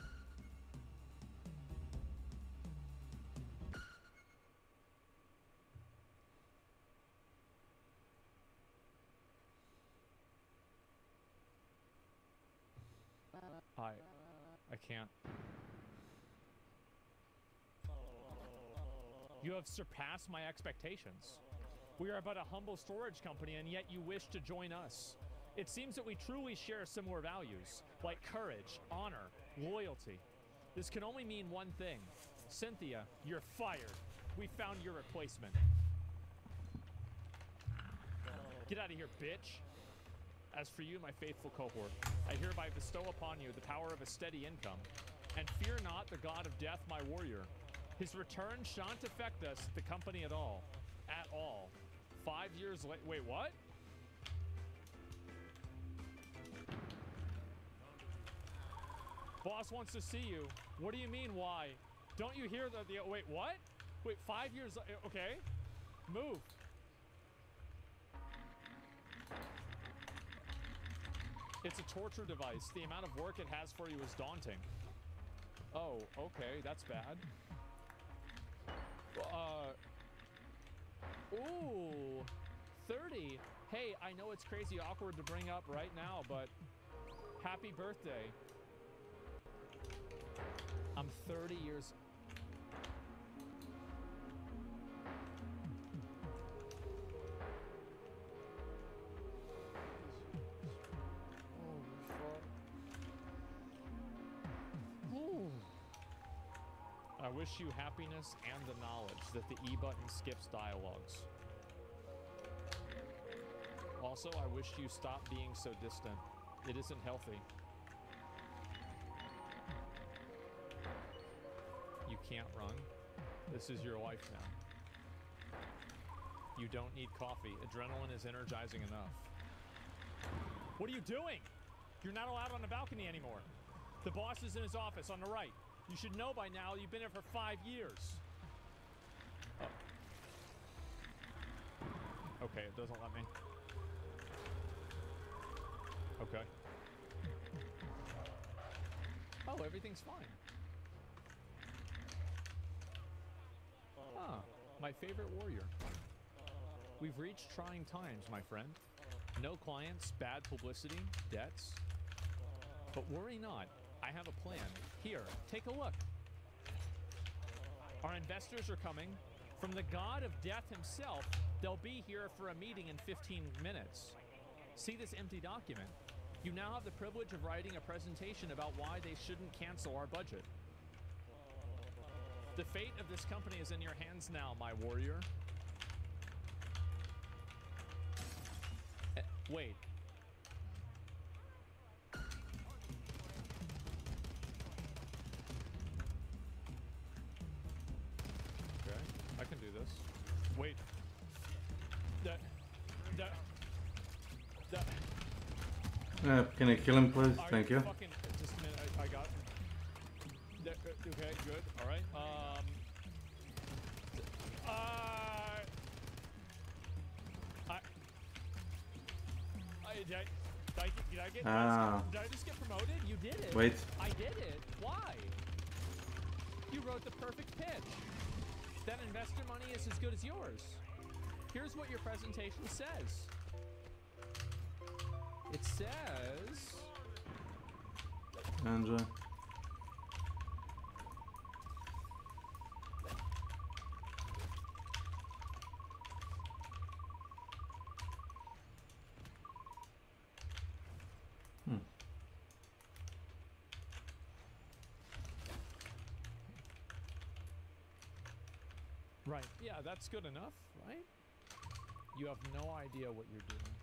Speaker 10: I can't. You have surpassed my expectations. We are but a humble storage company, and yet you wish to join us. It seems that we truly share similar values, like courage, honor, loyalty. This can only mean one thing. Cynthia, you're fired. We found your replacement. Get out of here, bitch. As for you, my faithful cohort, I hereby bestow upon you the power of a steady income. And fear not the god of death, my warrior. His return shan't affect us, the company, at all. At all. 5 years later. Wait, what? Boss wants to see you. What do you mean, why? Don't you hear the wait, what? Wait, 5 years. Okay. Move. It's a torture device. The amount of work it has for you is daunting. Oh, okay, that's bad. Ooh, 30. Hey, I know it's crazy awkward to bring up right now, but happy birthday. I'm 30 years. I wish you happiness and the knowledge that the E button skips dialogues. Also, I wish you stop being so distant. It isn't healthy. You can't run. This is your life now. You don't need coffee. Adrenaline is energizing enough. What are you doing? You're not allowed on the balcony anymore. The boss is in his office on the right. You should know by now you've been here for 5 years. Oh. Okay, it doesn't let me. Okay. Oh, everything's fine. Ah, my favorite warrior. We've reached trying times, my friend. No clients, bad publicity, debts. But worry not. I have a plan. Here, take a look. Our investors are coming. From the god of death himself, they'll be here for a meeting in 15 minutes. See this empty document? You now have the privilege of writing a presentation about why they shouldn't cancel our budget. The fate of this company is in your hands now, my warrior. Wait. I can do this. Wait.
Speaker 13: Can I kill him, please? Thank you.
Speaker 10: Fucking, just a minute. I got. Okay, good. All right. Did I get? Did I just get promoted? You did it.
Speaker 13: Wait.
Speaker 10: I did it. Why? You wrote the perfect pitch. That investor money is as good as yours. Here's what your presentation says. It says...
Speaker 13: Enjoy.
Speaker 10: Right, yeah, that's good enough, right? You have no idea what you're doing.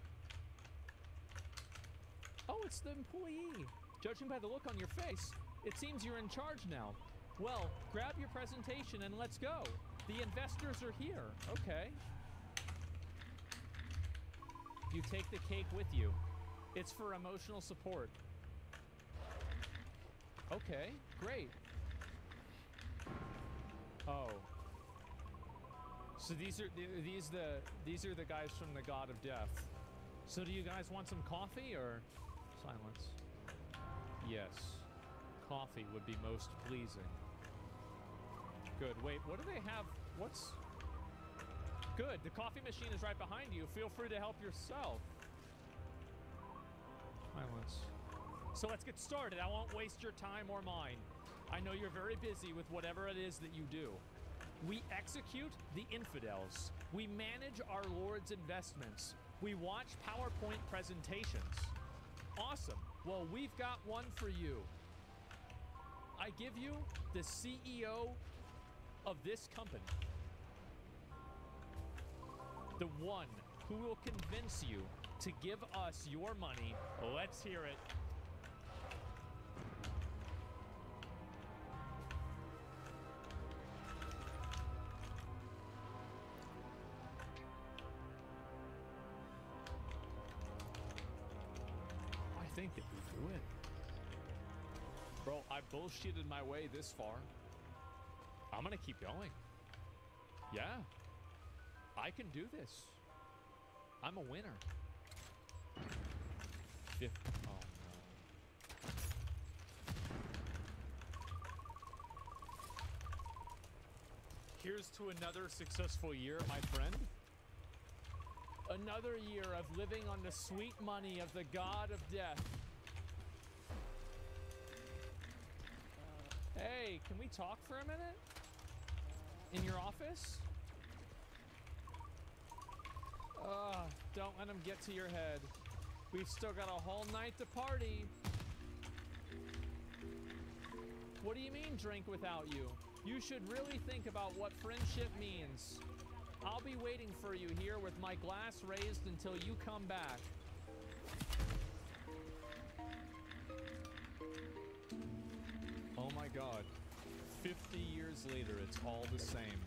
Speaker 10: Oh, it's the employee. Judging by the look on your face, it seems you're in charge now. Well, grab your presentation and let's go. The investors are here. Okay. You take the cake with you. It's for emotional support. Okay, great. Oh. So these are the guys from the God of Death. So do you guys want some coffee or silence? Yes. Coffee would be most pleasing. Good. Wait, what do they have? What's... Good. The coffee machine is right behind you. Feel free to help yourself. Silence. So let's get started. I won't waste your time or mine. I know you're very busy with whatever it is that you do. We execute the infidels. We manage our Lord's investments. We watch PowerPoint presentations. Awesome. Well, we've got one for you. I give you the CEO of this company. The one who will convince you to give us your money. Let's hear it. I think that we do it. Bro, I bullshitted my way this far. I'm gonna keep going. Yeah. I can do this. I'm a winner. Oh no. Here's to another successful year, my friend. Another year of living on the sweet money of the God of Death. Hey, can we talk for a minute? In your office? Don't let him get to your head. We've still got a whole night to party. What do you mean, drink without you? You should really think about what friendship means. I'll be waiting for you here with my glass raised until you come back. Oh my God. 50 years later, it's all the same.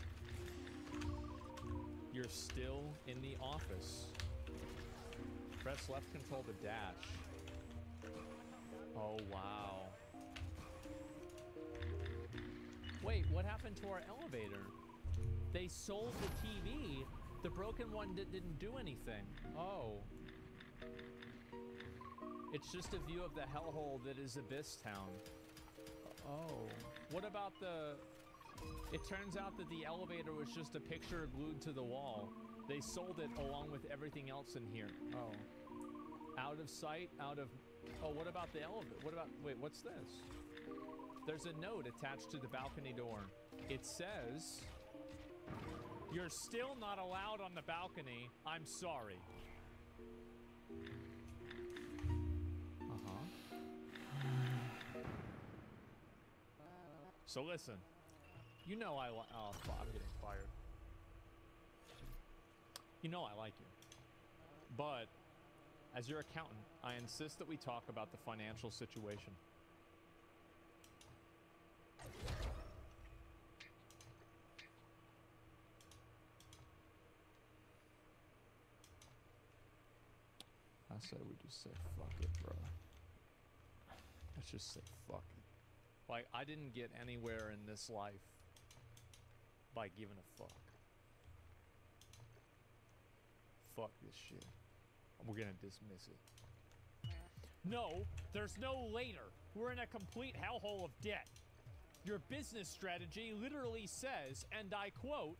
Speaker 10: You're still in the office. Press left control to dash. Oh, wow. Wait, what happened to our elevator? They sold the TV. The broken one didn't do anything. Oh. It's just a view of the hellhole that is Abyss Town. Oh. What about the... It turns out that the elevator was just a picture glued to the wall. They sold it along with everything else in here. Oh. Out of sight, out of... Oh, what about the elevator? What about... Wait, what's this? There's a note attached to the balcony door. It says... You're still not allowed on the balcony. I'm sorry. Uh-huh. So listen. You know I like... Oh, fuck, I'm getting fired. You know I like you. But, as your accountant, I insist that we talk about the financial situation. I say we just say fuck it, bro. Let's just say fuck it. Like, I didn't get anywhere in this life by giving a fuck. Fuck this shit. We're gonna dismiss it. No, there's no later. We're in a complete hellhole of debt. Your business strategy literally says, and I quote,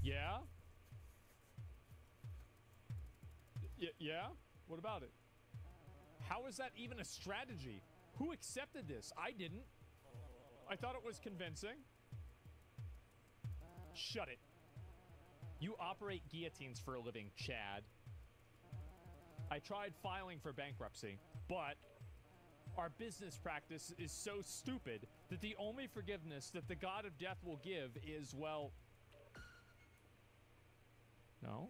Speaker 10: yeah? Yeah? What about it? How is that even a strategy? Who accepted this? I didn't. I thought it was convincing. Shut it. You operate guillotines for a living, Chad. I tried filing for bankruptcy, but our business practice is so stupid that the only forgiveness that the God of Death will give is, well, No?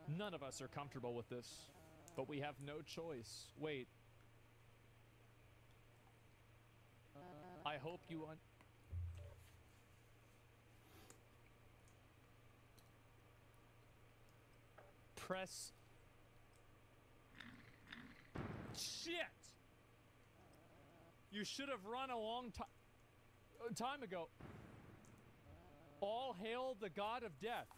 Speaker 10: None of us are comfortable with this, but we have no choice. Wait. I hope you press. Shit! You should have run a long time ago. All hail the god of death.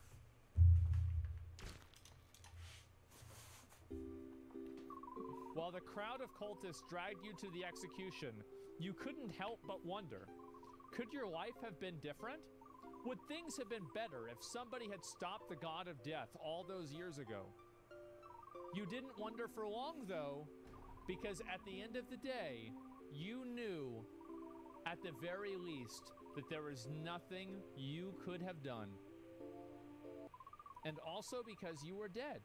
Speaker 10: While the crowd of cultists dragged you to the execution, you couldn't help but wonder, could your life have been different? Would things have been better if somebody had stopped the god of death all those years ago? You didn't wonder for long, though, because at the end of the day, you knew, at the very least, that there was nothing you could have done. And also because you were dead.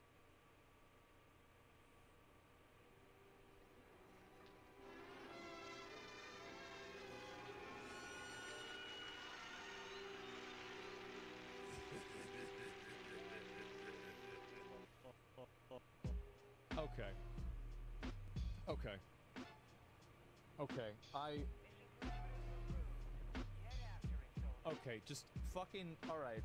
Speaker 10: Okay. Okay. Okay, okay, just fucking, alright.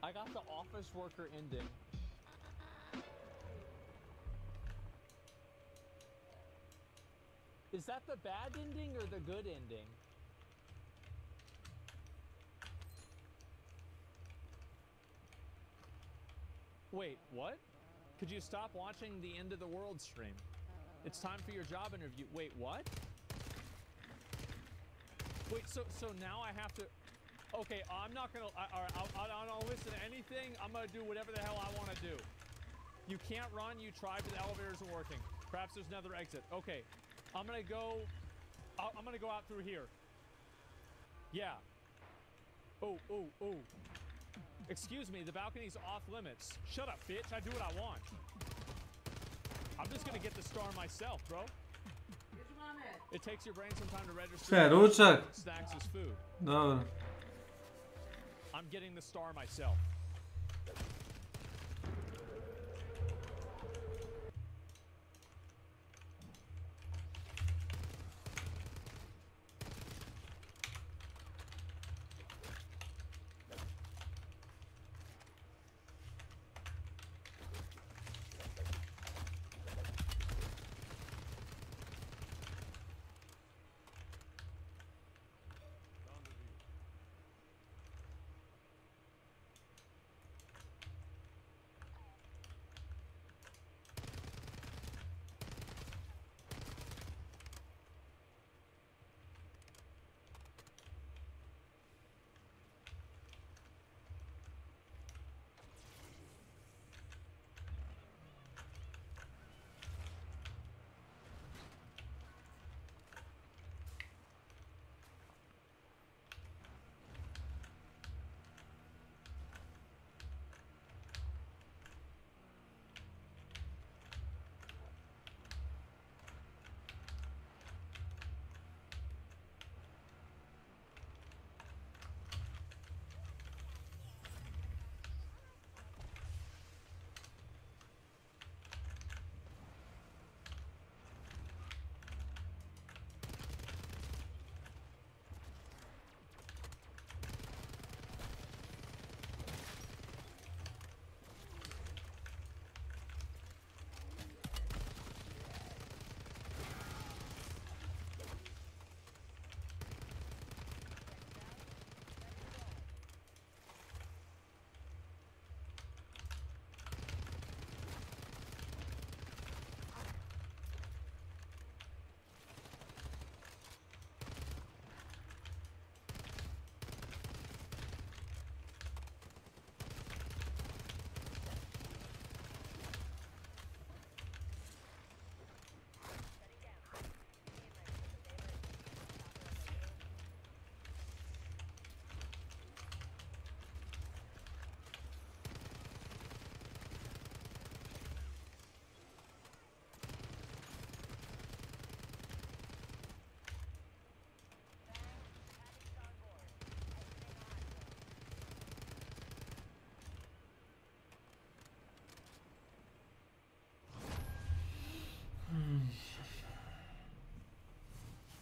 Speaker 10: I got the office worker ending. Is that the bad ending or the good ending? Wait, what? Could you stop watching the End of the World stream? It's time for your job interview. Wait, what? Wait, so now I have to... Okay, I'm not gonna... I don't listen to anything. I'm gonna do whatever the hell I want to do. You can't run. You tried, but the elevator isn't working. Perhaps there's another exit. Okay, I'm gonna go... I'm gonna go out through here. Yeah. Oh. Excuse me, the balcony's off limits. Shut up, bitch. I do what I want. I'm just gonna get the star myself, bro. It takes your brain some time to register.
Speaker 13: Šta je, ručak?
Speaker 10: Snacks is food.
Speaker 13: Dobro.
Speaker 10: I'm getting the star myself.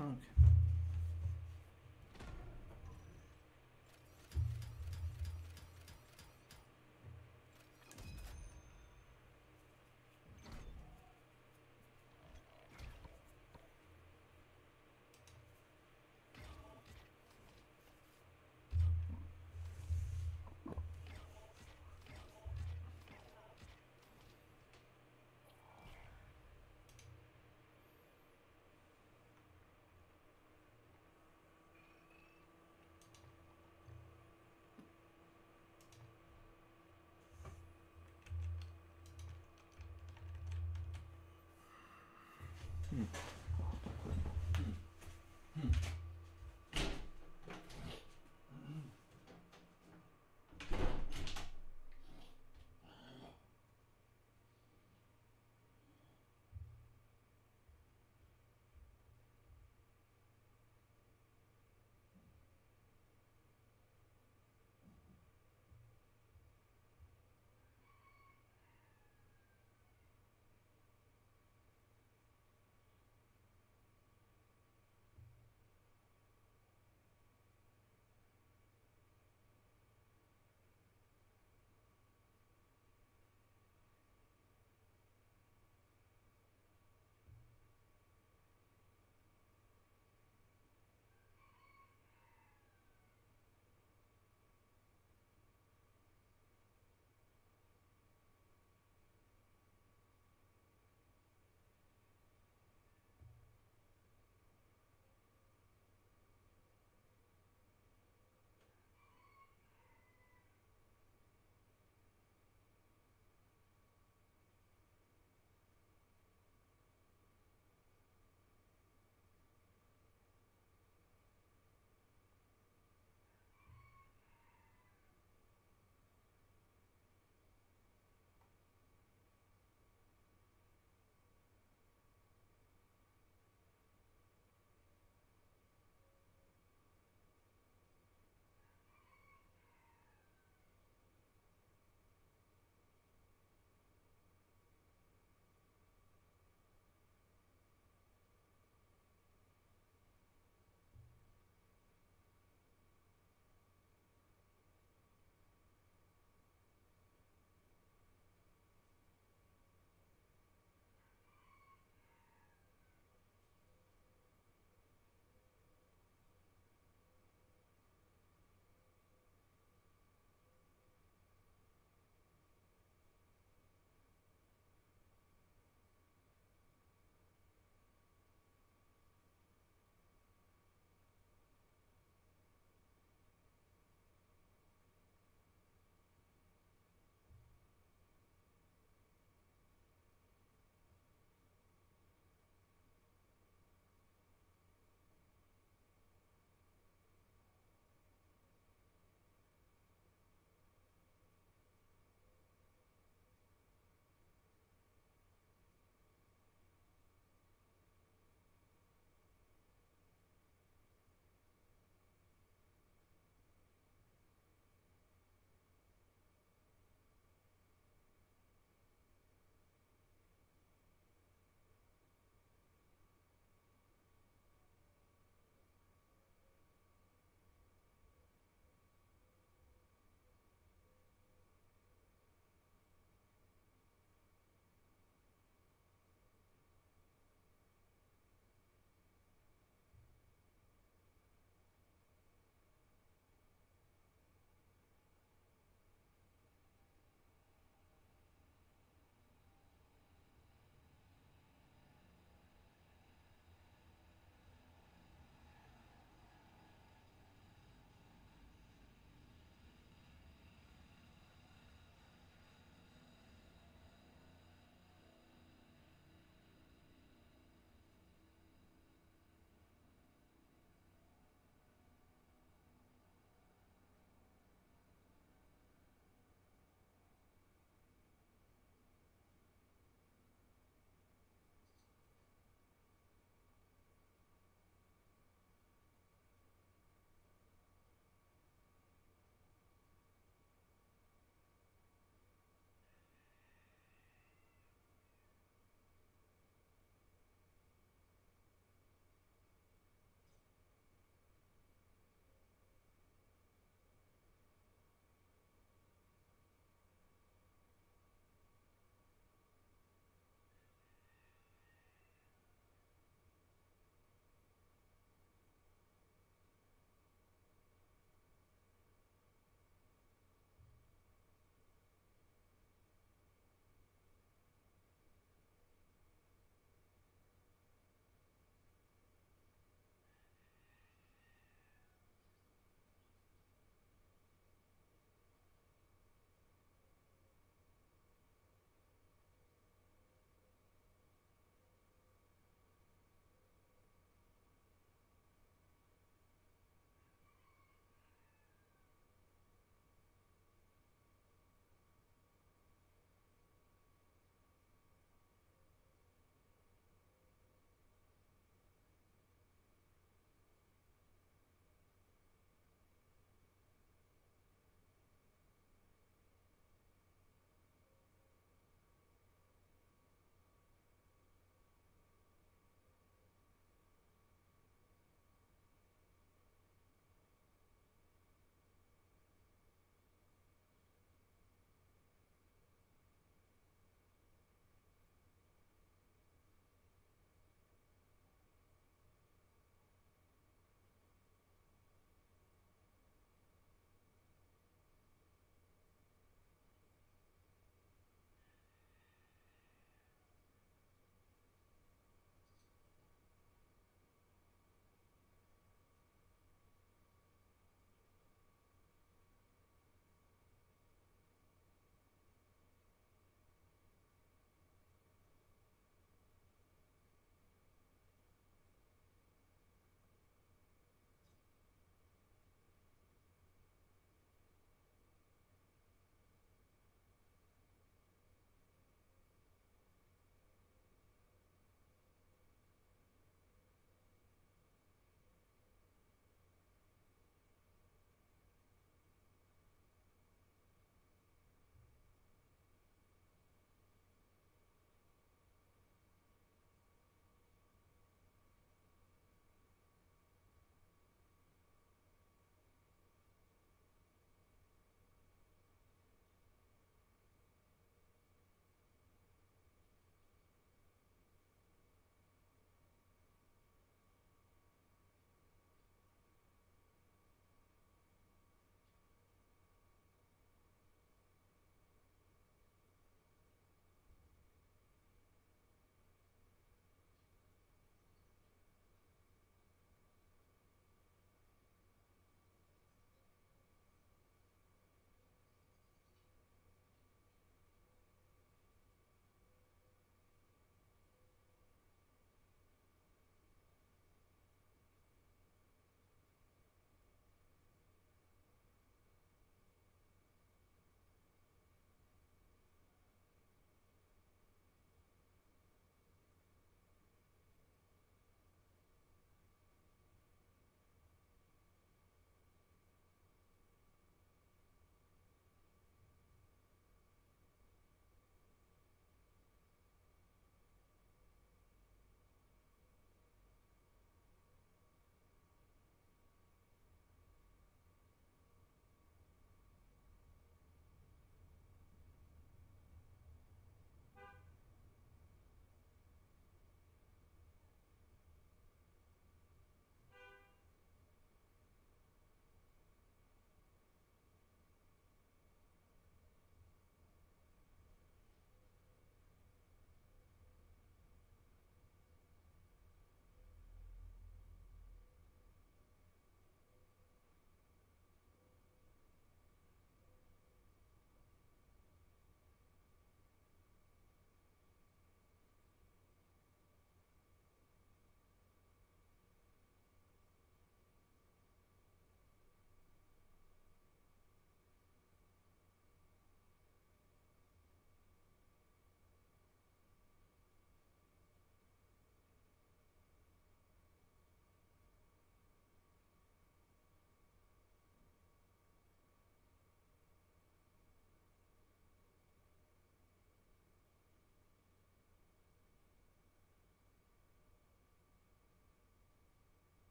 Speaker 13: Okay.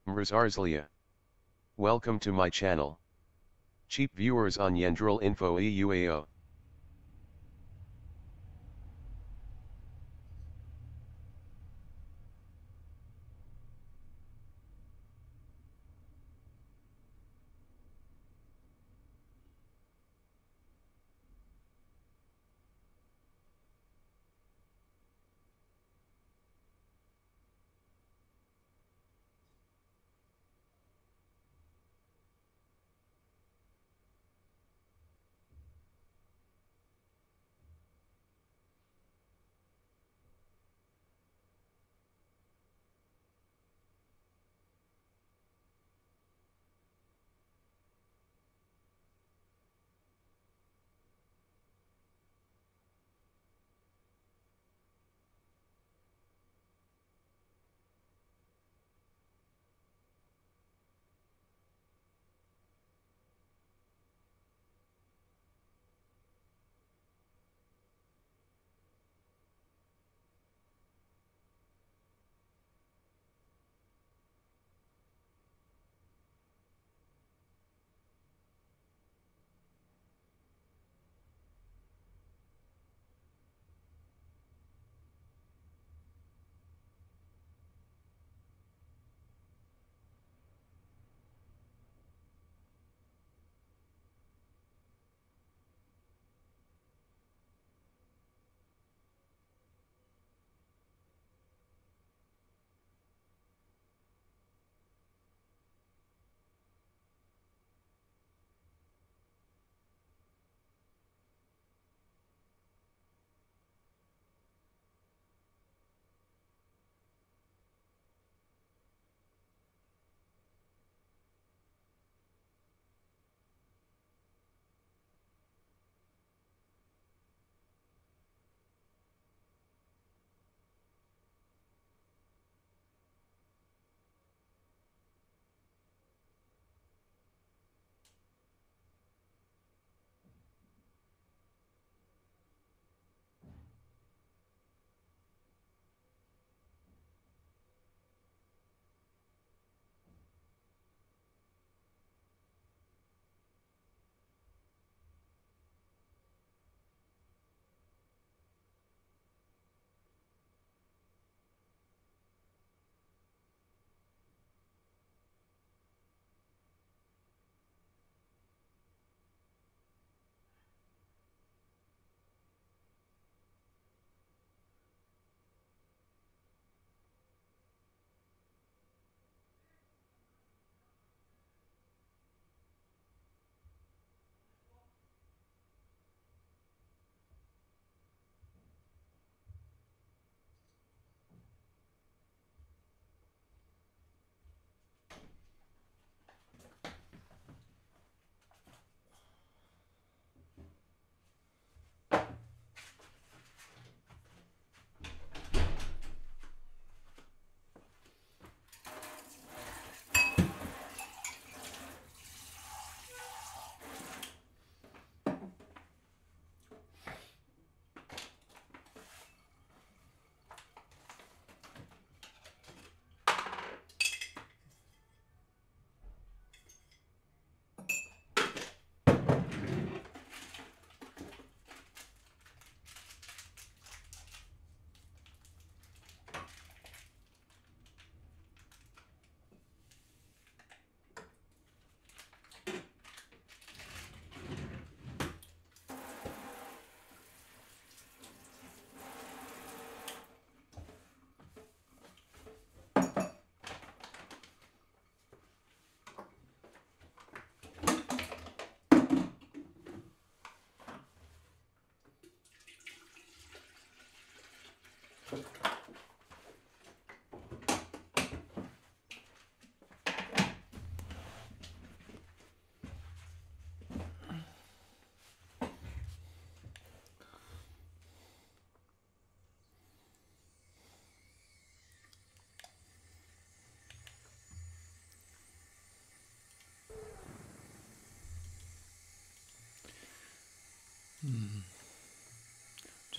Speaker 1: Mrzarzlia. Welcome to my channel. Cheap viewers on Yendril Info EUAO.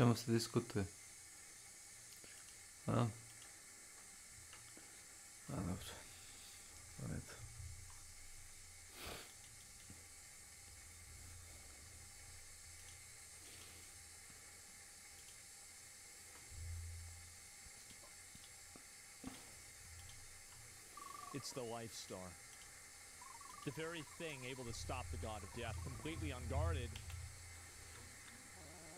Speaker 13: Čemu se diskutuje? A? A dobro.
Speaker 10: It's the Life Star. The very thing able to stop the God of Death completely unguarded.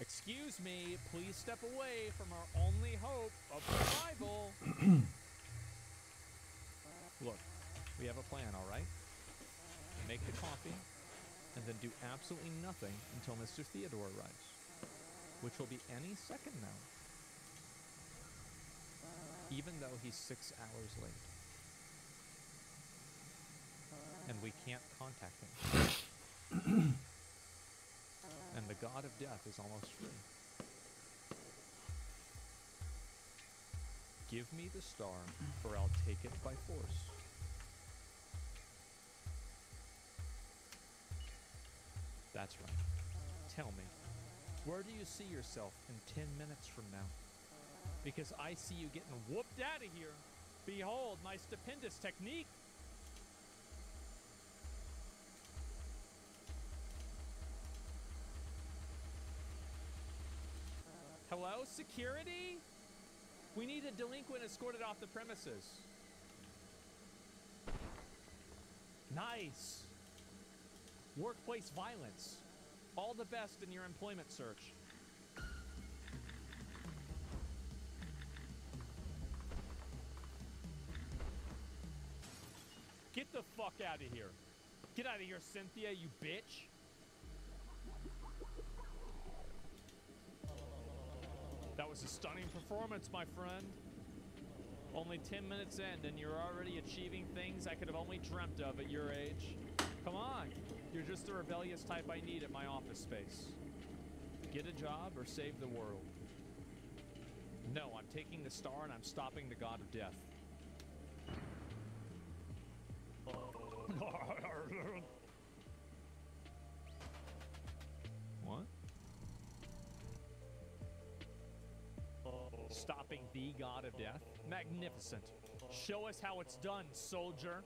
Speaker 10: Excuse me, please step away from our only hope of survival. Look, we have a plan, all right? Make the coffee, and then do absolutely nothing until Mr. Theodore arrives, which will be any second now, even though he's 6 hours late. And we can't contact him. And the God of Death is almost free. Give me the star, or I'll take it by force. That's right. Tell me, where do you see yourself in 10 minutes from now? Because I see you getting whooped out of here. Behold my stupendous technique. Hello, security? We need a delinquent escorted off the premises. Nice. Workplace violence. All the best in your employment search. Get the fuck out of here. Get out of here, Cynthia, you bitch. That was a stunning performance, my friend. Only 10 minutes in, and you're already achieving things I could have only dreamt of at your age. Come on. You're just the rebellious type I need at my office space. Get a job or save the world. No, I'm taking the star and I'm stopping the God of Death. What? Stopping the God of Death? Magnificent. Show us how it's done, soldier.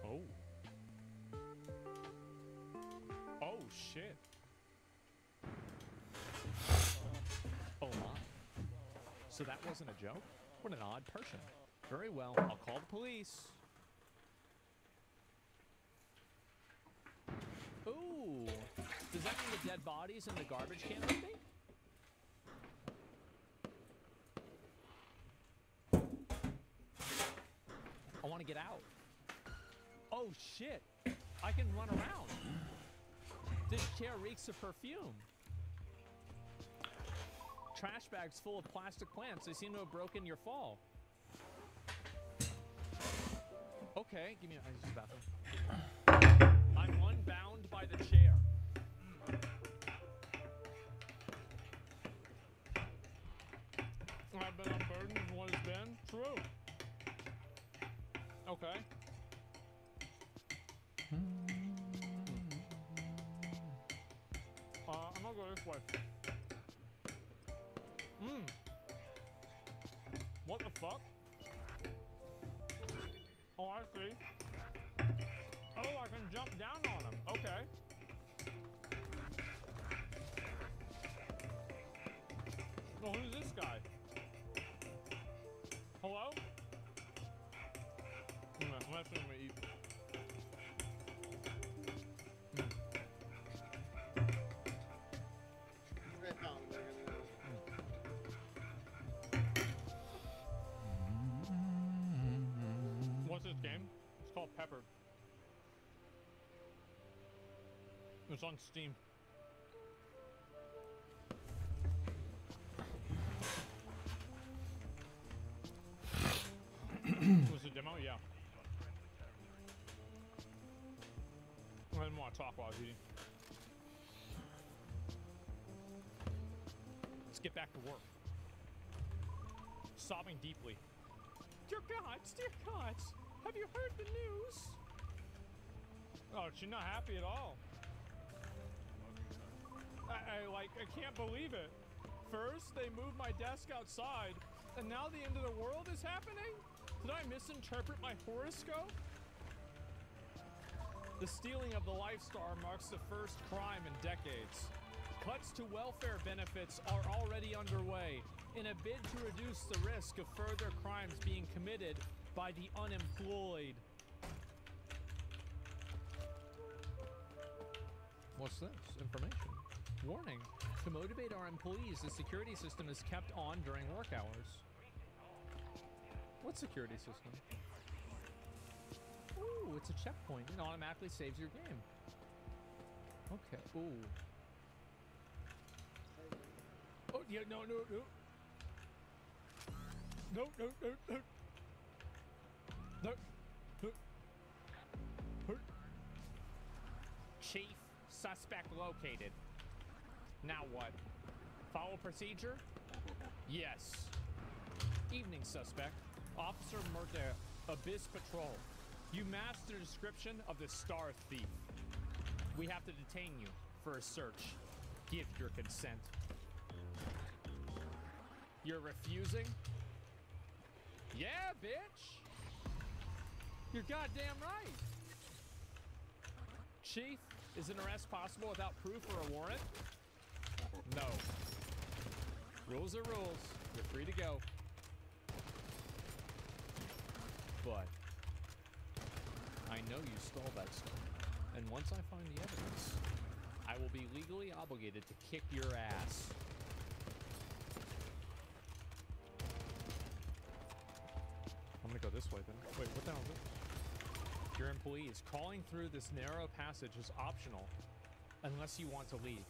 Speaker 10: Oh. Oh, shit. Oh, my. So that wasn't a joke? What an odd person. Very well, I'll call the police. Ooh. Does that mean the dead bodies in the garbage can with me? I want to get out. Oh, shit. I can run around. This chair reeks of perfume. Trash bags full of plastic plants. They seem to have broken your fall. Okay, give me a... I use the bathroom. I'm unbound by the chair. I've been unburdened from what has been. True. Okay. I'm gonna go this way. What the fuck? Oh, I see. Oh, I can jump down on him. Okay. Well, who's this guy? Hello? I'm gonna eat. What's this game? It's called Pepper. It's on Steam. Was it a demo? Yeah. I didn't want to talk while I was eating. Let's get back to work. Sobbing deeply. Dear gods, have you heard the news? Oh, she's not happy at all. I can't believe it. First, they moved my desk outside, and now the end of the world is happening? Did I misinterpret my horoscope? The stealing of the Life Star marks the first crime in decades. Cuts to welfare benefits are already underway in a bid to reduce the risk of further crimes being committed by the unemployed. What's this? Information. Warning. To motivate our employees, the security system is kept on during work hours. What security system? Ooh, it's a checkpoint. It automatically saves your game. Okay. Ooh. Oh, yeah, no. No. Chief, suspect located. Now what? Follow procedure? Yes. Evening, suspect. Officer Murta, Abyss Patrol. You matched the description of the Star Thief. We have to detain you for a search. Give your consent. You're refusing? Yeah, bitch! You're goddamn right! Chief, is an arrest possible without proof or a warrant? No. Rules are rules. You're free to go. But I know you stole that stuff. And once I find the evidence, I will be legally obligated to kick your ass. I'm gonna go this way then. Wait, what the hell is this? Your employees, calling through this narrow passage is optional unless you want to leave.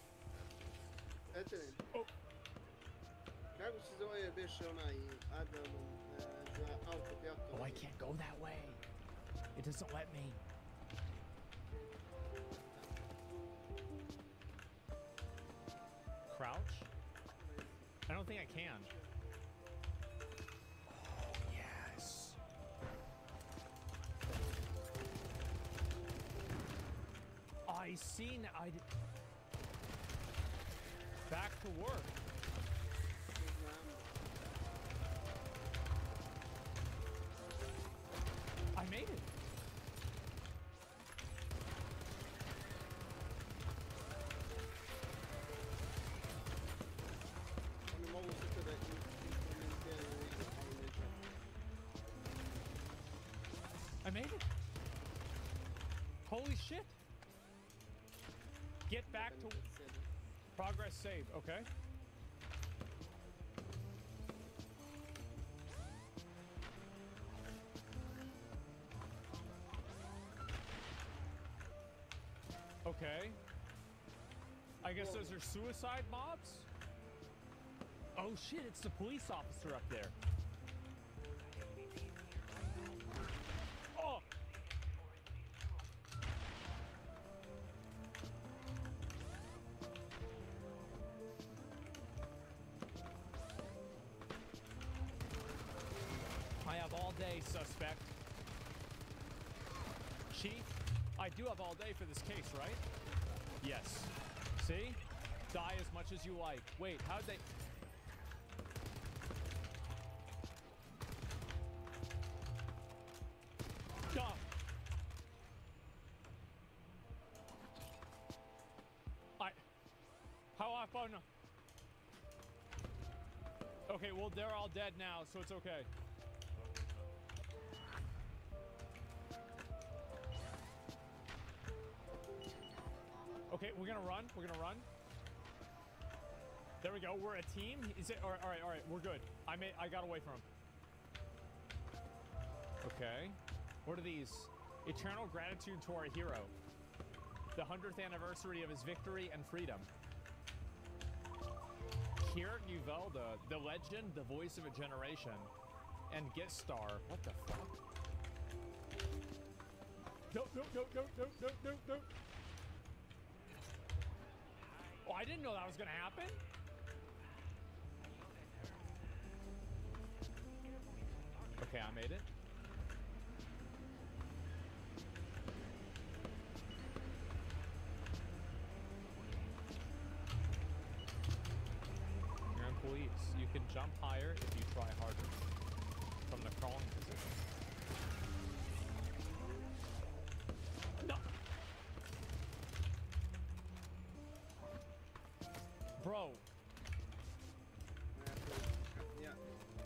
Speaker 2: Oh. Kako se zove beše onaj Adam za autopjato?
Speaker 10: Oh, I can't go that way. It doesn't let me. Crouch? I don't think I can. Oh, yes. I seen I did. Back to work. I made it. I made it. Holy shit. Get back to progress saved, okay? Okay. I guess those are suicide mobs? Oh shit, it's the police officer up there. Oh! I have all day, suspect. Chief, I do have all day for this case, right? Yes. See? Die as much as you like. Wait, how'd they... Stop! How often? Okay, well, they're all dead now, so it's okay. Okay, we're gonna run. We're gonna run. There we go. We're a team. Is it? All right. We're good. I got away from him. Okay. What are these? Eternal gratitude to our hero. The 100th anniversary of his victory and freedom. Kier Uvel, the legend, the voice of a generation, and guest star. What the fuck? No. Oh, I didn't know that was gonna happen. Okay, I made it. Your employees, you can jump higher if you try harder from the crawling position. No. Bro.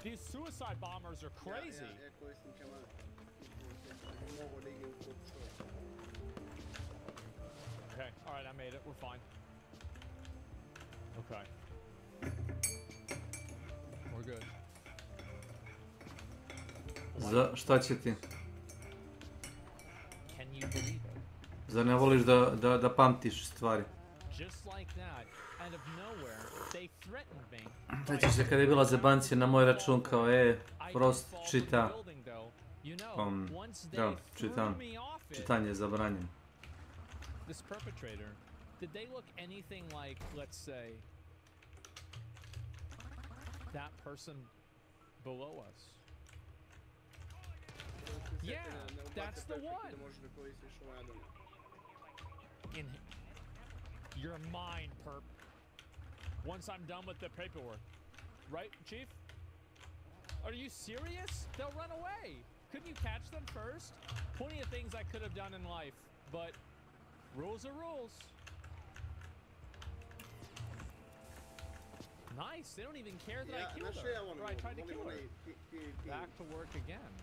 Speaker 10: These suicide bombers are crazy.
Speaker 2: Ja koristim kamar. Mogu da igram kod što.
Speaker 10: Okay, alright, I made it. We're fine. Okay. We're good.
Speaker 13: Šta će ti?
Speaker 10: Can you believe it?
Speaker 13: Zar ne voliš da pamtiš stvari?
Speaker 10: Just like that, out of nowhere, they threatened me.
Speaker 13: Sjećaš se kada je bila zebancija na moj račun kao Frost čita. Da, čitam. Čitanje je zabranjeno.
Speaker 10: This perpetrator, did they look anything like, let's say, that person below us? Yeah, that's the one. You're mine, perp. Once I'm done with the paperwork. Right, Chief? Are you serious? They'll run away. Couldn't you catch them first? Plenty of things I could have done in life, but rules are rules. Nice. They don't even care that I killed her. Or I tried to kill her. Back to work again.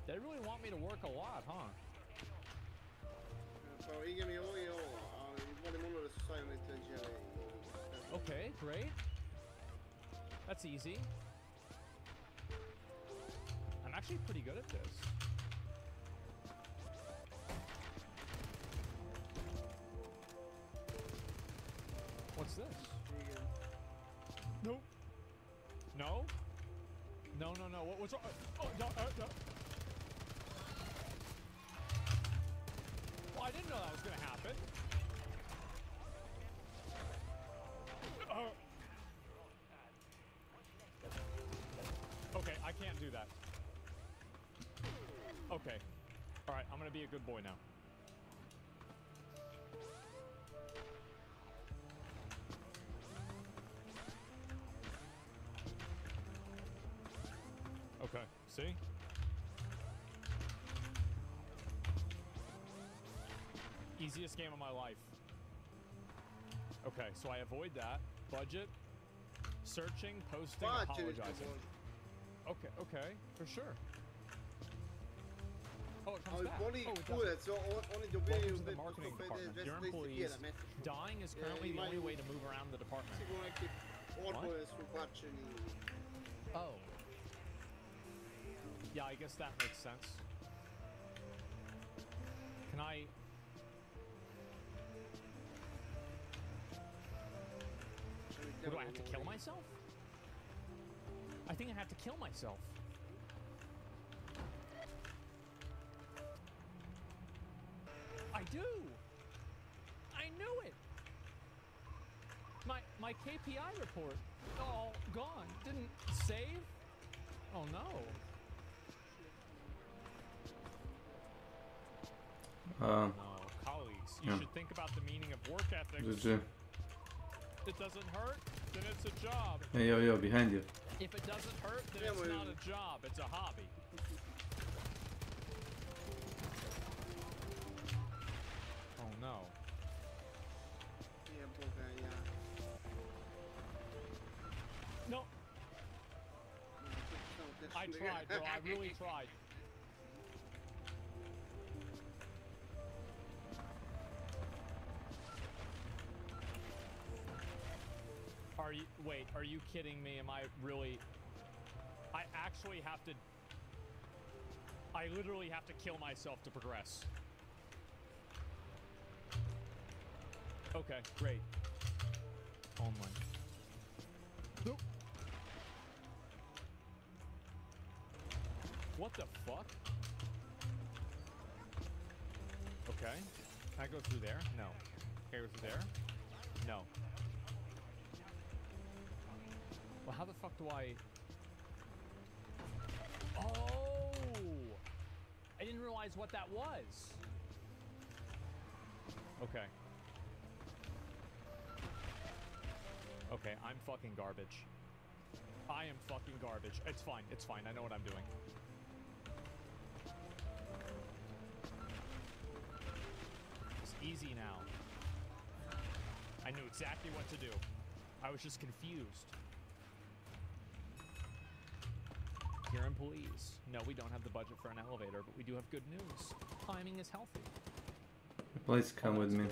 Speaker 10: They really want me to work a lot, huh? Okay, great. That's easy. I'm actually pretty good at this. What's this? Nope. No? No, no, no. What's wrong? Oh, no, no. Well, I didn't know that was gonna happen. Okay, I can't do that. Okay. Alright, I'm gonna be a good boy now. Okay, see? Easiest game of my life. Okay, so I avoid that. Budget. Searching, posting, apologizing. Okay, okay, for sure. Oh, it comes back. Oh, it does. Welcome to the marketing department. Your employees, dying is currently the only way to move around the department. What? Oh. Yeah, I guess that makes sense. Can I... What, do I have to kill myself? I think I have to kill myself. I do! I knew it! My KPI report, all gone. Didn't save? Oh no. No, colleagues, you should think about the meaning of work ethics.
Speaker 13: GG.
Speaker 10: It doesn't hurt, then it's a job.
Speaker 13: Hey, yo, behind you.
Speaker 10: If it doesn't hurt, then it's not a job, it's a hobby. Oh no. No. I tried, bro, I really tried. Are you kidding me? Am I really... I actually have to... I literally have to kill myself to progress. Okay, great. Online. Nope. What the fuck? Okay. Can I go through there? No. Can I go through there? No. Well, how the fuck do I... Oh! I didn't realize what that was. Okay. Okay, I'm fucking garbage. I am fucking garbage. It's fine, it's fine. I know what I'm doing. It's easy now. I knew exactly what to do. I was just confused. Here employees. No, we don't have the budget for an elevator, but we do have good news. Climbing is healthy.
Speaker 13: Please come with me.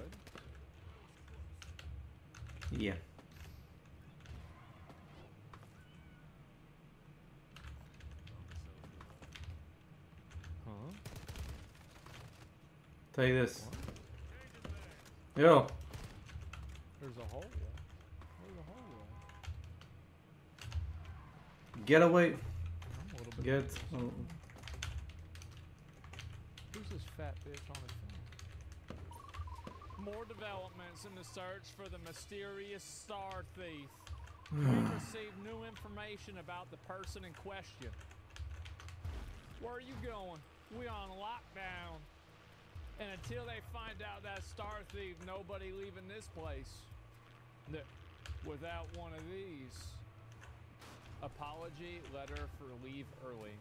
Speaker 13: Yeah.
Speaker 10: Huh?
Speaker 13: Take this. Yo.
Speaker 10: There's a hole. There's a hole.
Speaker 13: Get away.
Speaker 10: I'm a little bit
Speaker 13: Get. Oh.
Speaker 10: Who's this fat bitch on his phone? More developments in the search for the mysterious star thief. We've received new information about the person in question. Where are you going? We're on lockdown. And until they find out that star thief, nobody leaving this place. Without one of these. Apology letter for leave early.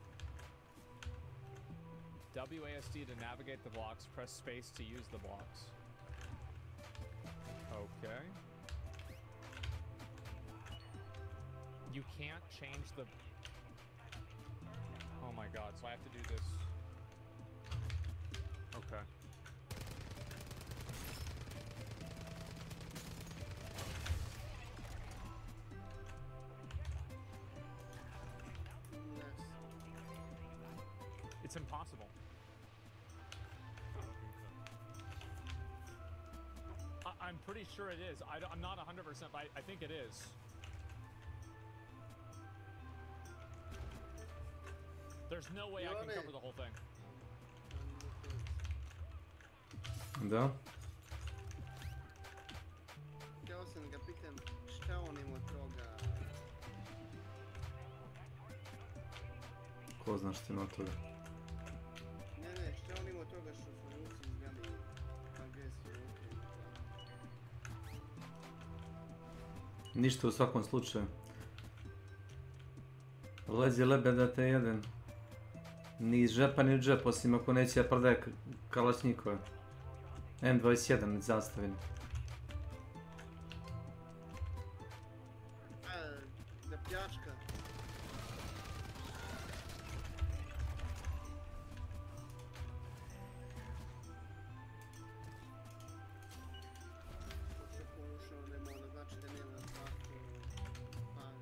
Speaker 10: WASD to navigate the blocks, press space to use the blocks. Okay. You can't change the... Oh my god, so I have to do this. Okay. It's impossible. I'm pretty sure it is. I'm not 100%, but I think it is. There's no way I can cover the whole thing.
Speaker 13: Da.
Speaker 2: Htio sam ga pitam šta on ima od toga.
Speaker 13: Ko zna šta ima od toga?
Speaker 2: Ne, šta on ima od toga što su Rusi izgledali agresiju.
Speaker 13: Ništa u svakom slučaju. Lezi lebe da te jedan. Ni iz džepa ni u džep, osim ako neće da prodaje kalašnjikove. M21 zastavim.
Speaker 2: Da pljačka. Pošto porušao ne mora, znači da nema svako para.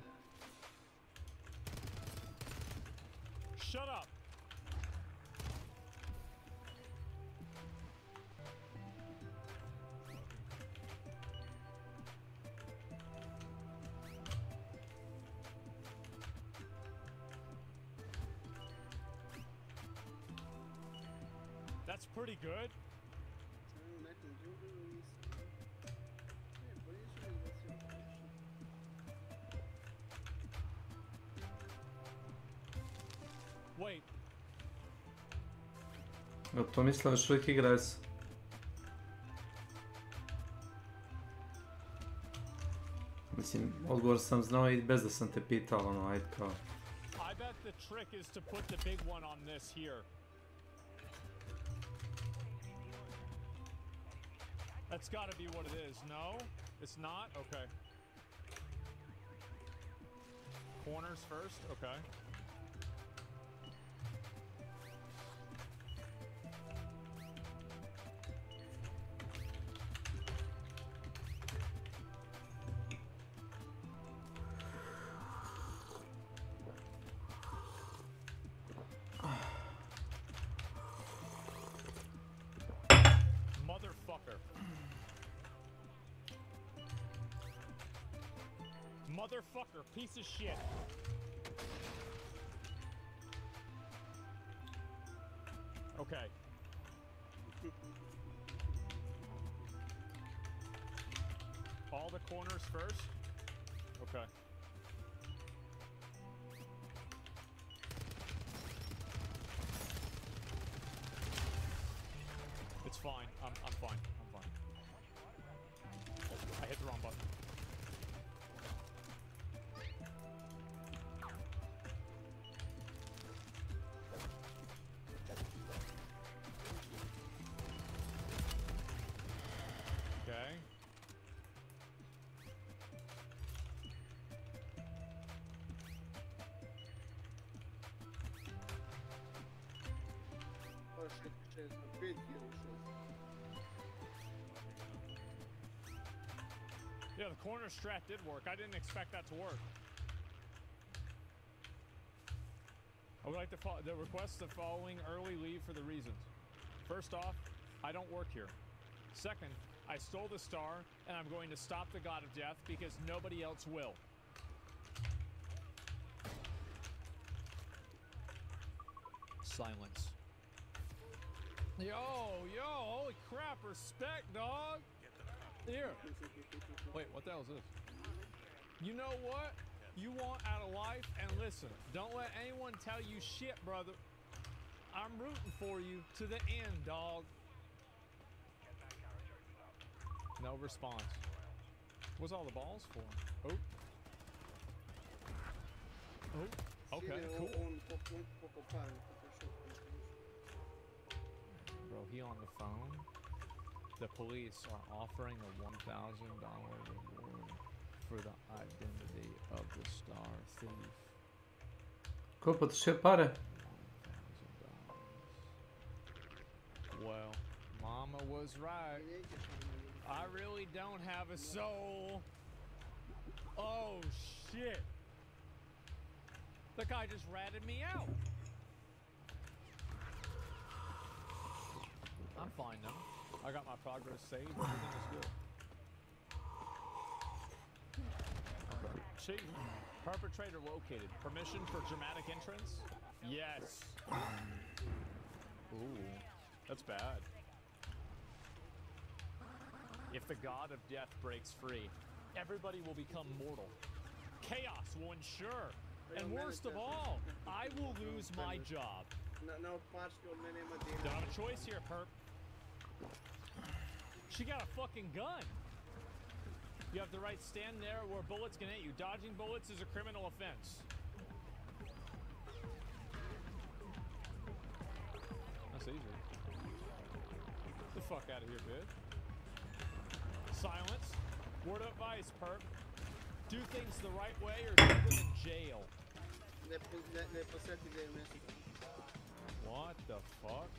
Speaker 10: Shut up! That's pretty good. Wait.
Speaker 13: To mislim da još uvijek igra S. Mislim, odgovor sam znao i bez da sam te pitao, ono, ajde kao.
Speaker 10: I bet the trick is to put the big one on this here. That's gotta be what it is, no? It's not? Okay. Corners first? Okay. Motherfucker. Motherfucker, piece of shit. Okay. All the corners first? Okay. It's fine. I'm fine. I'm fine. I hit the wrong button. Okay. Yeah, the corner strat did work. I didn't expect that to work. I would like to request the following early leave for the reasons. First off, I don't work here. Second, I stole the star, and I'm going to stop the God of Death because nobody else will. Silence. Yo, holy crap, respect, dog. Here. Wait, what the hell is this? You know what you want out of life? And listen, don't let anyone tell you shit, brother. I'm rooting for you to the end, dog. No response. What's all the balls for? Oh. Oh, okay, cool. Bro, he on the phone. The police are offering a $1,000 reward for the identity of the star thief.
Speaker 13: Ko potrzebuję parę?
Speaker 10: Well, Mama was right. I really don't have a soul. Oh, shit. The guy just ratted me out. I'm fine now. I got my progress saved. Everything is good. Okay. Chief, perpetrator located. Permission for dramatic entrance? Yes. Ooh, that's bad. If the God of Death breaks free, everybody will become mortal. Chaos will ensure. And worst of all, I will lose my job. Don't have a choice here, perp. She got a fucking gun. You have the right to stand there where bullets can hit you. Dodging bullets is a criminal offense. That's easy. Get the fuck out of here, bitch. Silence. Word of advice, perp. Do things the right way or do them in jail. What the fuck?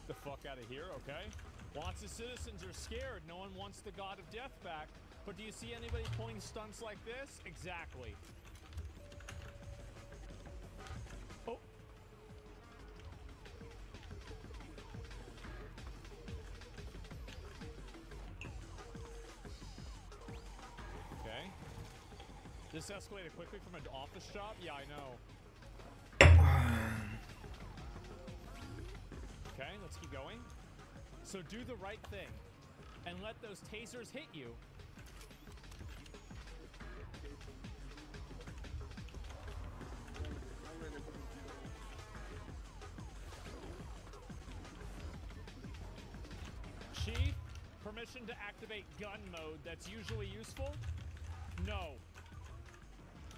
Speaker 10: The fuck out of here, okay? Lots of citizens are scared. No one wants the God of Death back. But do you see anybody pulling stunts like this? Exactly. Oh. Okay. This escalated quickly from an office job? Yeah, I know. Okay, let's keep going. So do the right thing and let those tasers hit you. Chief, permission to activate gun mode that's usually useful? No.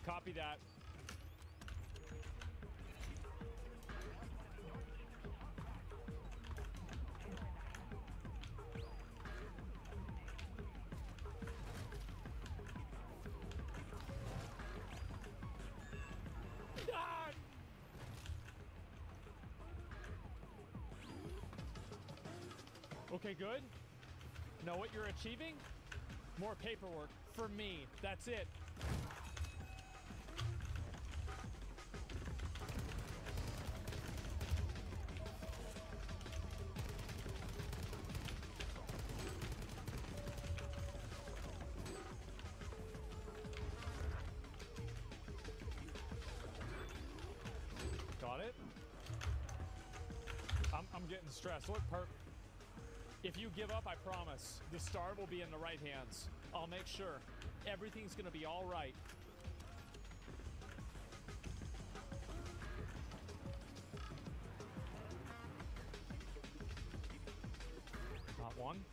Speaker 10: Copy that. Okay, good. Know what you're achieving? More paperwork for me. That's it. Got it? I'm getting stressed. Look, perp. If you give up, I promise, the star will be in the right hands. I'll make sure. Everything's gonna be all right. Not one.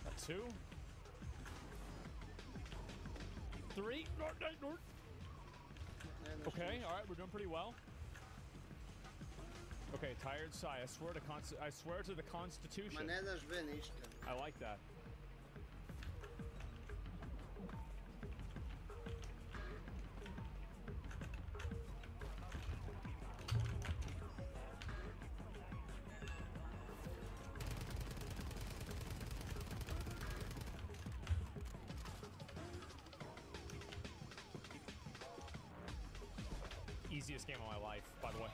Speaker 10: Not two. Three. Okay, all right, we're doing pretty well. Okay, tired sigh. I swear to the Constitution. I like that. Easiest game of my life, by the way.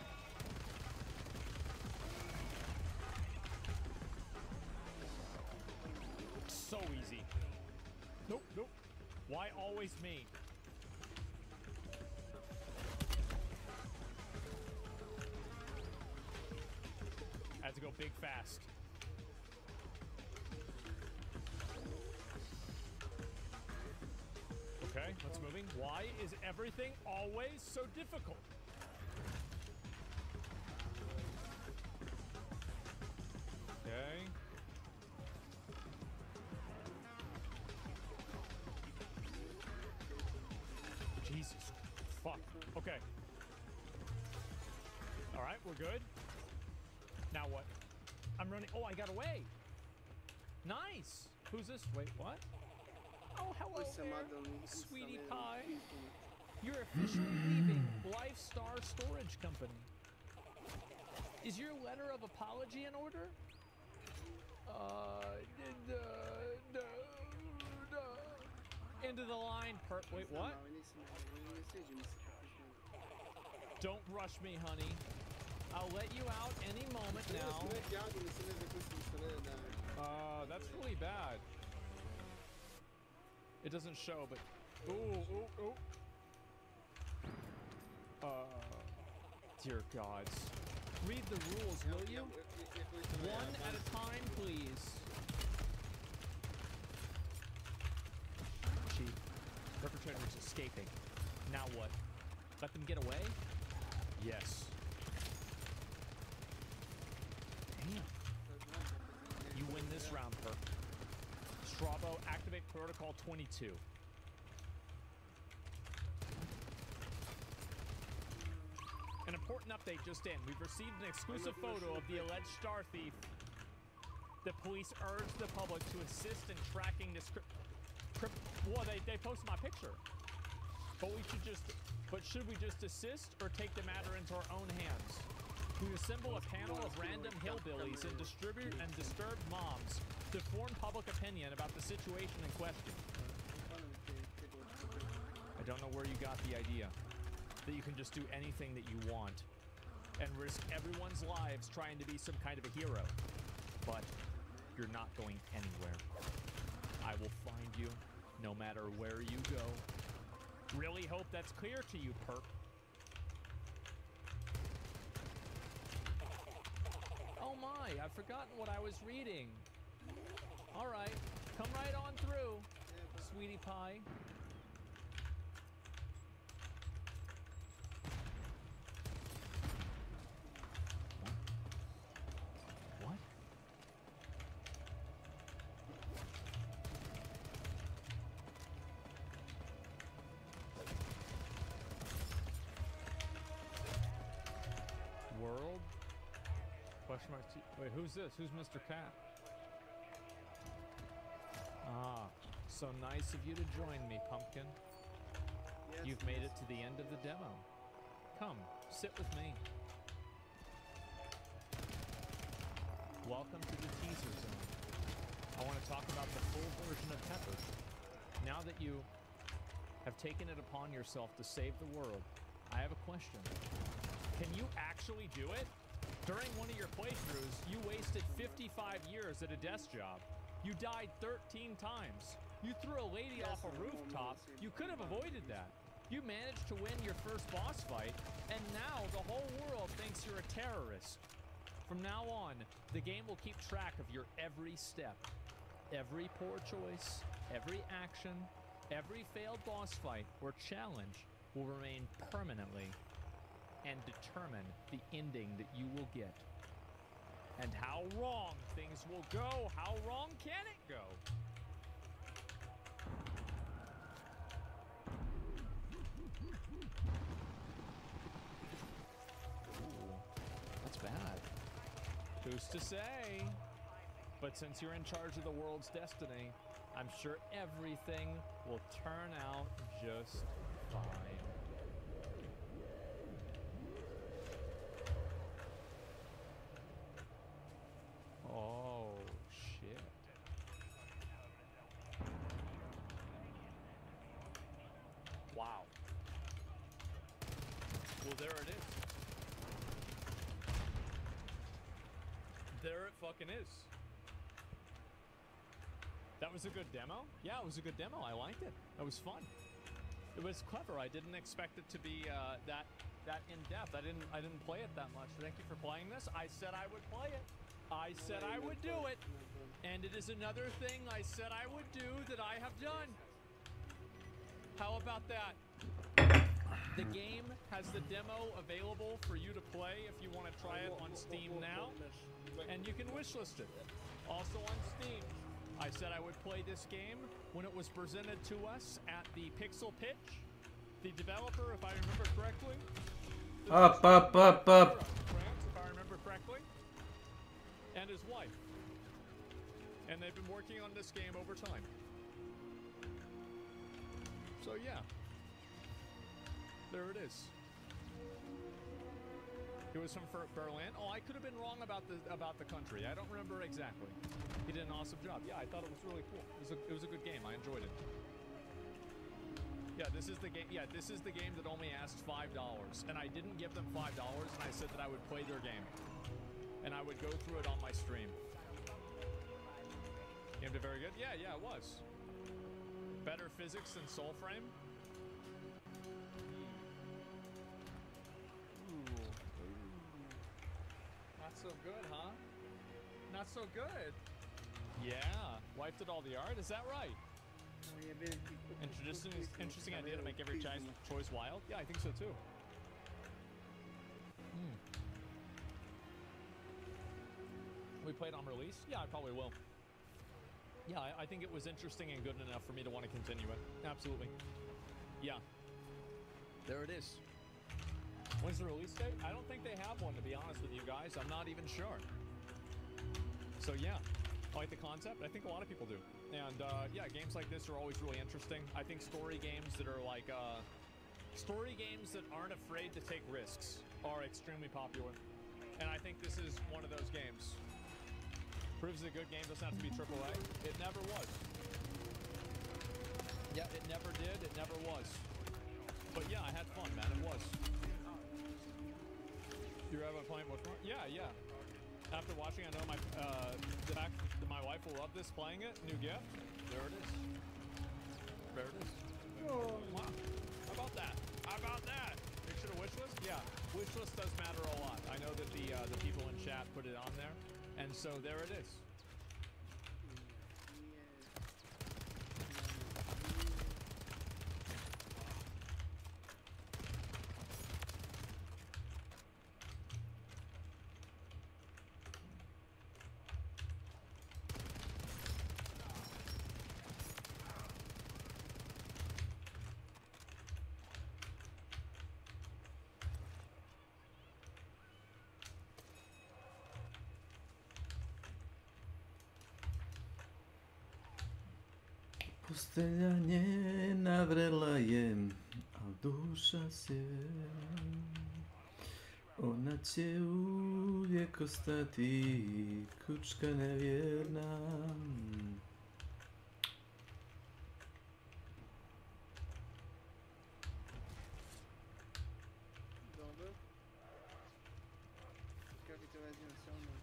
Speaker 10: So easy. Nope, nope. Why always me? I had to go big fast. Okay, let's moving. Why is everything always so difficult? Okay. Jesus. Fuck. Okay. All right, we're good. Now what? I'm running. Oh, I got away. Nice. Who's this? Wait, what? Oh, hello there, sweetie pie. You're officially leaving Lifestar Storage Company. Is your letter of apology in order? End of the line, wait, what? Don't rush me, honey. I'll let you out any moment now. That's really bad. It doesn't show, but... Ooh, ooh, ooh. Dear gods. Read the rules, will you? One at a time, please. Chief, perpetrator is escaping. Now what? Let them get away? Yes. Damn. You win this round, Perk. Strabo, activate Protocol 22. An important update just in. We've received an exclusive photo of the alleged star thief. The police urge the public to assist in tracking this well, they posted my picture. But should we just assist or take the matter into our own hands? We assemble a panel of random hillbillies and disturbed moms to form public opinion about the situation in question. I don't know where you got the idea that you can just do anything that you want and risk everyone's lives trying to be some kind of a hero. But you're not going anywhere. I will find you no matter where you go. Really hope that's clear to you, Perp. Oh my, I've forgotten what I was reading. All right, come right on through, sweetie pie. What? World? Question mark. Wait, who's this? Who's Mr. Cat? Ah, so nice of you to join me, Pumpkin. Yes, you've made it to the end of the demo. Come, sit with me. Welcome to the teaser zone. I want to talk about the full version of Pepper. Now that you have taken it upon yourself to save the world, I have a question. Can you actually do it? During one of your playthroughs, you wasted 55 years at a desk job. You died 13 times. You threw a lady off a rooftop. You could have avoided that. You managed to win your first boss fight, and now the whole world thinks you're a terrorist. From now on, the game will keep track of your every step. Every poor choice, every action, every failed boss fight or challenge will remain permanently and determine the ending that you will get. And how wrong things will go. How wrong can it go? Ooh, that's bad. Who's to say? But since you're in charge of the world's destiny, I'm sure everything will turn out just fine. Oh, shit. Wow. Will there it is. There it fucking is. That was a good demo? Yeah, it was a good demo. I liked it. It was fun. It was clever. I didn't expect it to be that in depth. I didn't play it that much. Thank you for playing this. I said I would play it. I said I would do it. And it is another thing I said I would do that I have done. How about that? The game has the demo available for you to play if you want to try it on Steam now. And you can wishlist it. Also on Steam. I said I would play this game when it was presented to us at the Pixel Pitch. The developer, if I remember correctly.
Speaker 13: Up.
Speaker 10: France, if I remember correctly. And his wife. And they've been working on this game over time. So yeah. There it is. It was from Berlin. Oh, I could have been wrong about the country. I don't remember exactly. He did an awesome job. Yeah, I thought it was really cool. It was a good game. I enjoyed it. Yeah, this is the game. Yeah, this is the game that only asked $5, and I didn't give them $5, and I said that I would play their game, and I would go through it on my stream. Game did very good. Yeah, it was. Better physics than Soulframe. Not so good, huh? Not so good. Yeah, wife did all the art. Is that right? Interesting idea to make every choice wild. Yeah, I think so too. We played on release? Yeah, I probably will. Yeah, I think it was interesting and good enough for me to want to continue it. Absolutely. Yeah. There it is. When's the release date? I don't think they have one, to be honest with you guys. I'm not even sure. So yeah, I like the concept. I think a lot of people do. And yeah, games like this are always really interesting. I think story games that are like, story games that aren't afraid to take risks are extremely popular. And I think this is one of those games. Proves a good game doesn't have to be AAA. It never was. Yeah, it never did. It never was. But yeah, I had fun, man. It was. You ever playing with fun? Yeah. After watching, I know the fact that my wife will love this playing it. New gift. There it is. There it is. Oh, wow. How about that? Make sure to wishlist? Yeah. Wishlist does matter a lot. I know that the people in chat put it on there. And so there it is.
Speaker 13: Posteljanje navrela je, a duša se. Ona će uvijek ostati kučka nevjerna.
Speaker 2: Dobro. Kako te vezim sa mnom?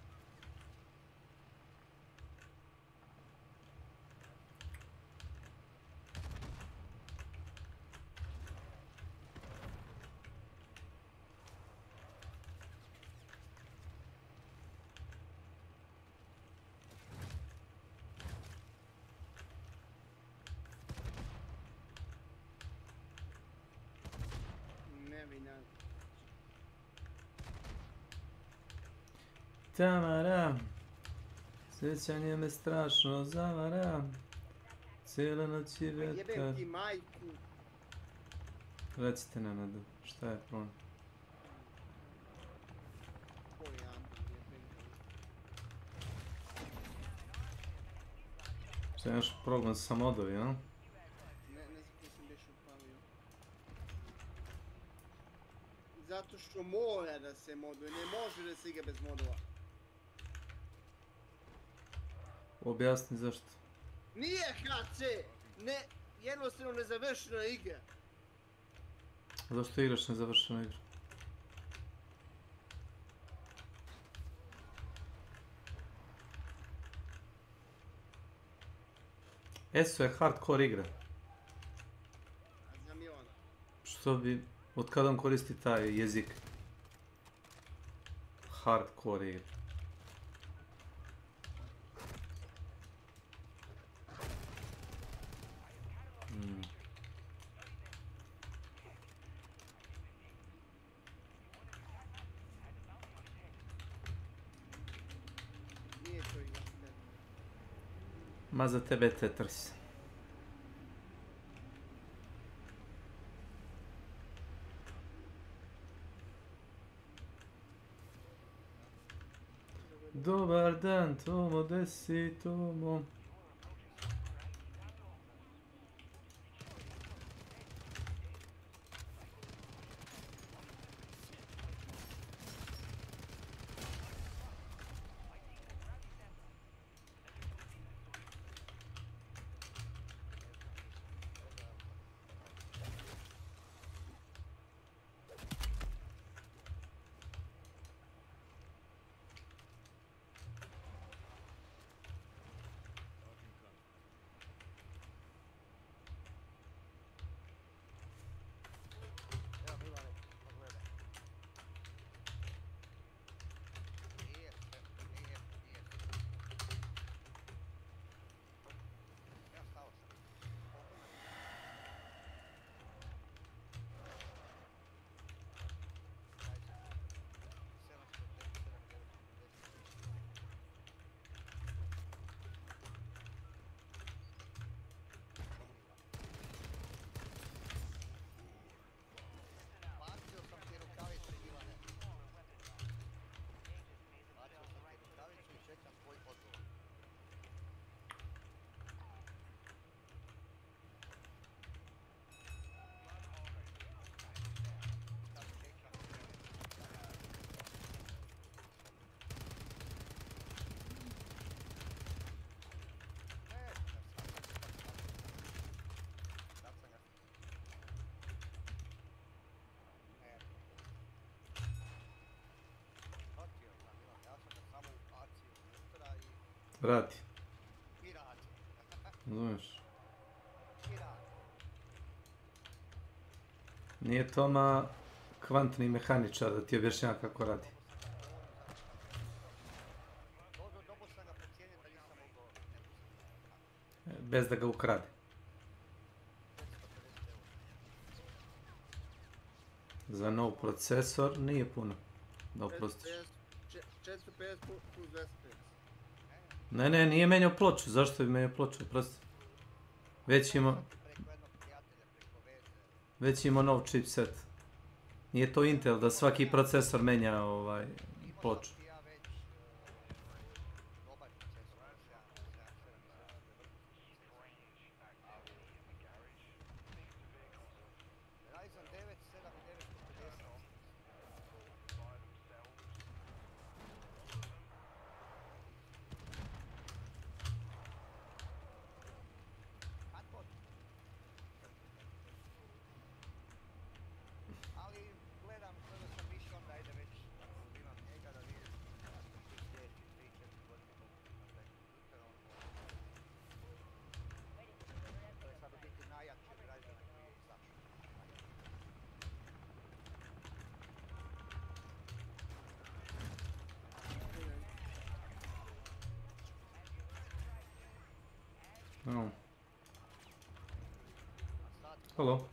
Speaker 13: Tamara, sjećanje me strašno zavara. Cijela noć je vjetar.
Speaker 2: Jebem ti majku.
Speaker 13: Recite Nenadu, šta je problem? Šta imaš problem sa modovi, a?
Speaker 2: Ne znam ko sam beš upalio. Zato što mora da se moduje, ne može da se igra bez modova.
Speaker 13: Objasni zašto.
Speaker 2: Nije HC! Ne, jednostavno nezavršena igra.
Speaker 13: Zašto igraš nezavršenu igru? ESO je hardcore igra.
Speaker 2: Znam i ona.
Speaker 13: Što bi... Od kada on koristi taj jezik? Hardcore igra.
Speaker 2: Nije to igra.
Speaker 13: Ma za tebe je Tetris. Dobar dan, Tomo, gde si, Tomo? Vrati. Znaš. Nije Toma kvantni mehaničar da ti objašnjava kako radi. Bez da ga ukrade. Za nov procesor nije puno. Da oprostiš.
Speaker 2: 450 plus 250.
Speaker 13: Ne, nije menjao ploču. Zašto bi menjao ploču? Oprosti. Već ima nov chipset. Nije to Intel da svaki procesor menja ploču. No. Hello.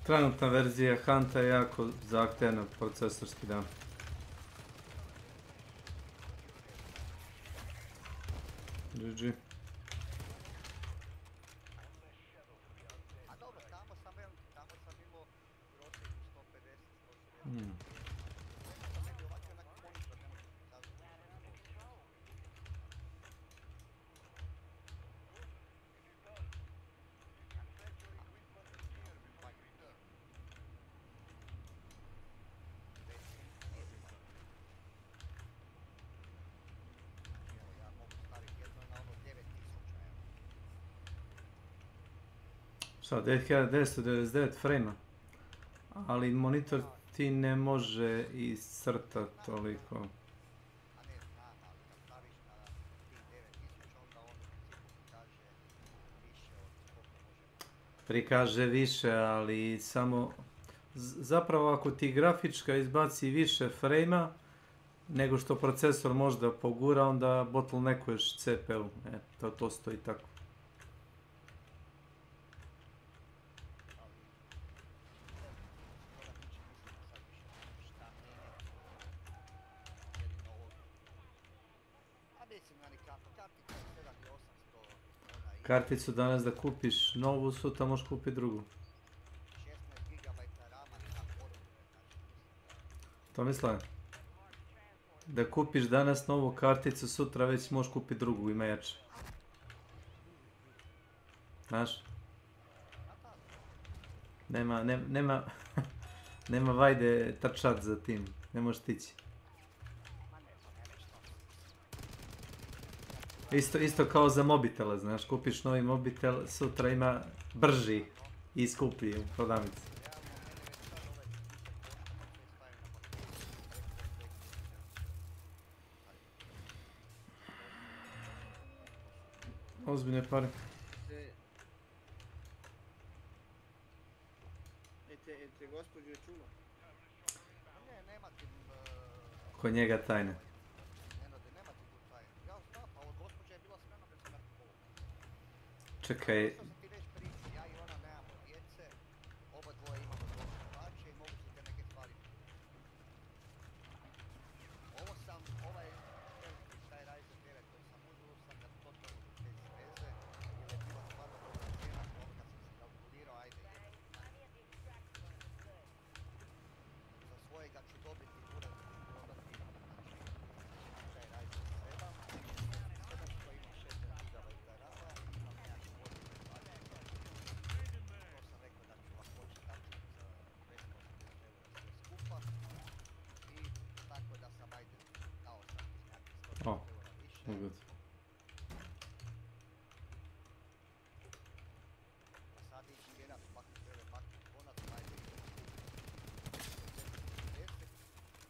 Speaker 13: Trenutna verzija Hunta je jako zahtjevna procesorski, da. GG.
Speaker 21: A dobro, tamo sam imao prosjek 150, 160.
Speaker 13: Hmm.
Speaker 21: Sam meni ovako onak monitor ne može pokazati. Ja mogu staviti jedno na ono 9000, evo.
Speaker 13: Šta, 9999 frame-a? Ali monitor ti ne može iscrtat toliko.
Speaker 21: A ne znam, ali kad staviš na tih 9000, onda on u principu pokaže više od koliko može.
Speaker 13: Prikaže više, ali samo... Zapravo ako ti grafička izbaci više frame-a nego što procesor možda pogura, onda bottleneckuješ CPU. To stoji tako. Karticu danas da kupiš novu, sutra možeš kupiti drugu.
Speaker 21: 16 GB rama na poruku.
Speaker 13: To mislim. Da kupiš danas novu karticu, sutra već možeš kupiti drugu, ima jače. Znaš? Nema vajde trčat za tim, ne možeš tići. Isto kao za mobitele, znaš, kupiš novi mobitel, sutra ima brži i skuplji u prodavnici. Ozbiljne pare.
Speaker 2: Ete gospođo čuma?
Speaker 21: Ne, nema ti...
Speaker 13: Kod njega tajne.
Speaker 21: Nema ti tu tajne. Ja znam, pa ova gospođa je bila spremna kad sam ja kupovao.
Speaker 13: Čekaj.
Speaker 21: Što sam ti već pričao, ja i ona nemamo djece, oba dvoje imamo dobre plaće i mogu se te neke stvari. Ovaj veliki taj Ryzen 9 koji sam uzeo sam ga totalno bez veze, jer je bila stvarno dobra cijena, onda kad sam se kalkulirao, ajde za svojega ću dobiti uredno prodati, znači taj Ryzen 7 što ima 16 GB rama i imam nekakve godine baterije. To sam rekao da ću lakoće dati za 280 € sve skupa i tako da sam ajde dao sam nekakvih 100 € više. A sad ići vjerat maknut konac, ajde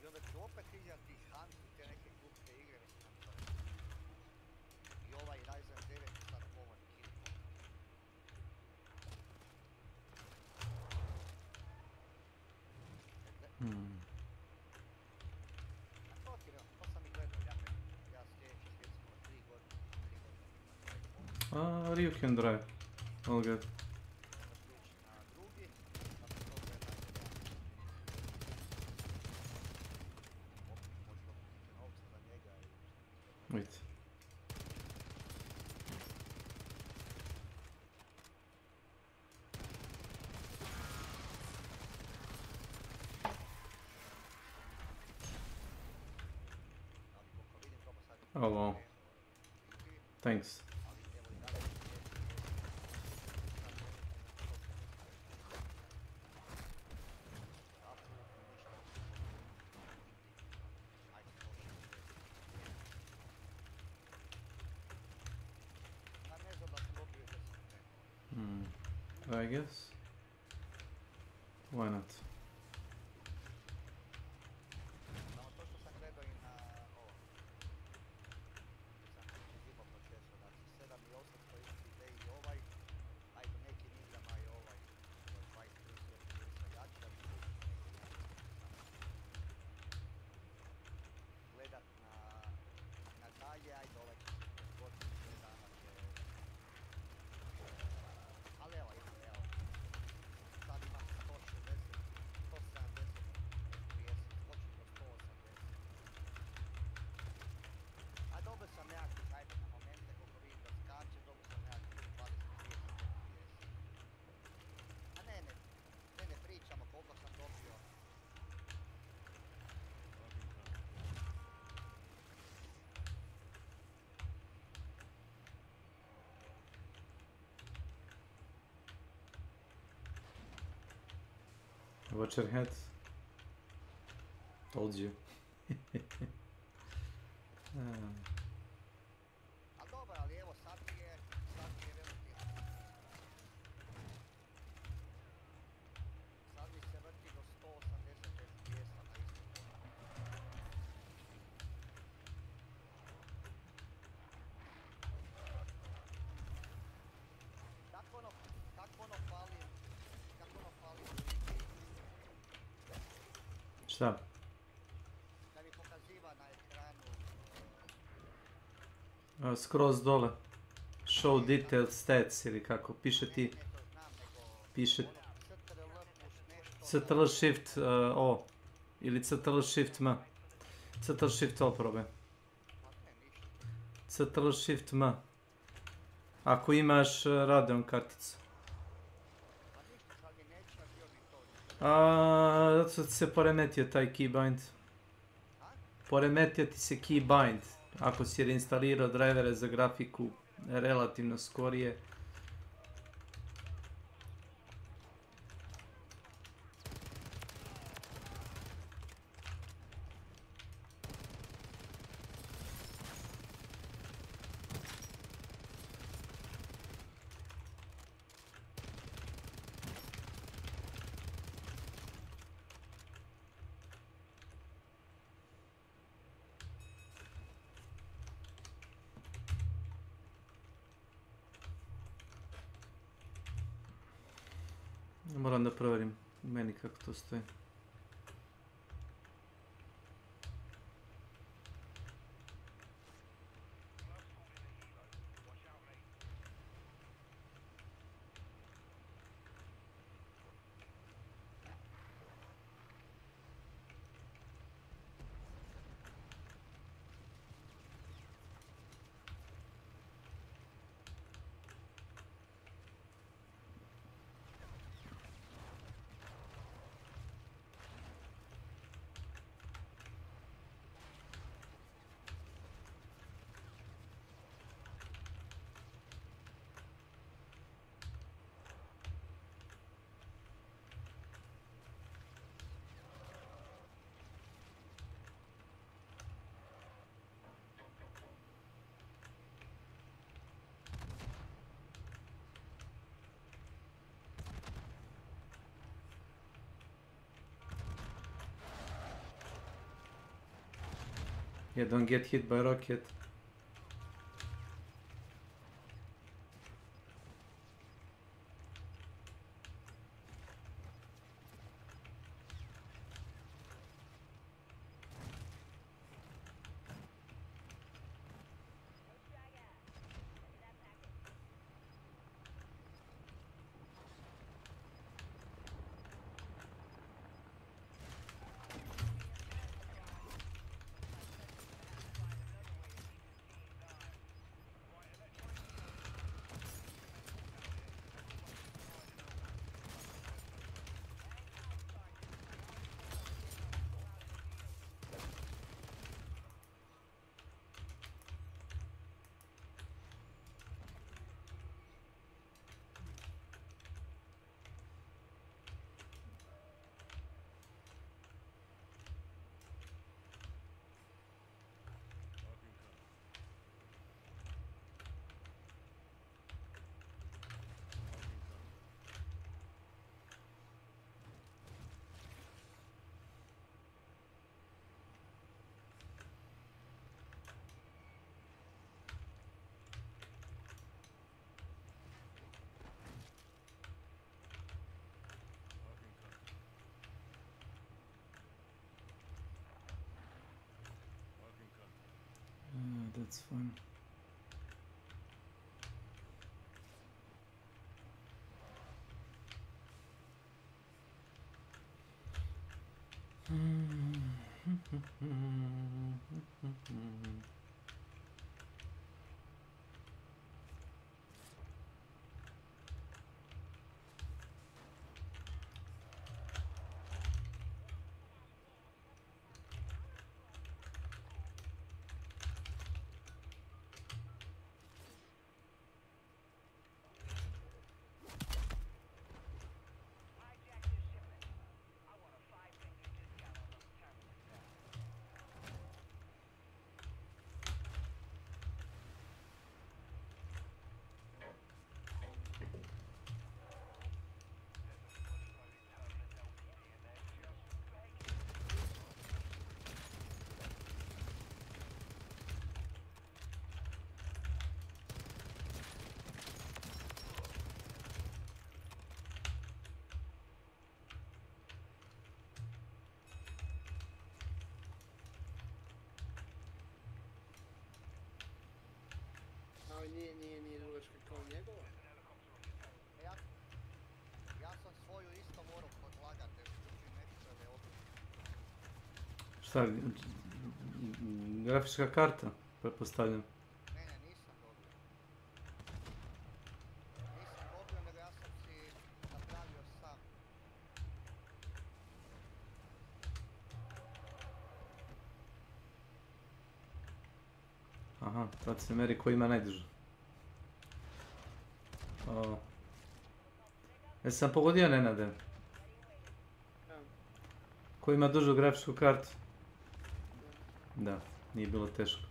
Speaker 21: i onda ću opet igrati Hunt i te neke glupke igre, mislim nam to ne. I ovaj Ryzen 9 je sad povoljni kill. To sam i gledao, ja sljedeći recimo 3 godine.
Speaker 13: You can drive. All good. Wait. Oh wow. Thanks. I guess. Why not?
Speaker 21: Samo to što sam gledao i na ovo. Sam uzimao procesor, znači 7 i 800 XPD i ovaj, ajde nekim igrama i ovaj, 20 plus FPS jači, ali gledat na dalje, ajde ovaj će se godinu 2 dana će... Ali evo, sad imam 160
Speaker 13: Watch your head. Told you.
Speaker 21: A dobro, ali evo sad mi je veliki. Sad mi se vrti do 180 FPS-a na istu točku. Kako ono fali u igri?
Speaker 13: Šta?
Speaker 21: Da mi pokaziva na ekranu.
Speaker 13: Skroz dole. Show detailed stats ili kako. Piše ti. Piše Ctrl Shift O. Ili Ctrl Shift M. Ctrl Shift O probaj. Ctrl Shift M. Ako imaš Radeon karticu. Zato što ti se poremetio taj keybind. Poremetio ti se keybind. Ako si reinstalirao drivere za grafiku relativno skorije. Moram da provjerim meni kako to stoji. Yeah, don't get hit by rocket. That's fine. Šta? Grafička karta, pretpostavljam.
Speaker 21: Ne, nisam dobio. Nisam dobio, nego ja sam si napravio sam.
Speaker 13: Aha, sad se meri ko ima najdužu. Jesam pogodio, Nenade? Ko ima dužu grafičku kartu? Da, nije bilo teško.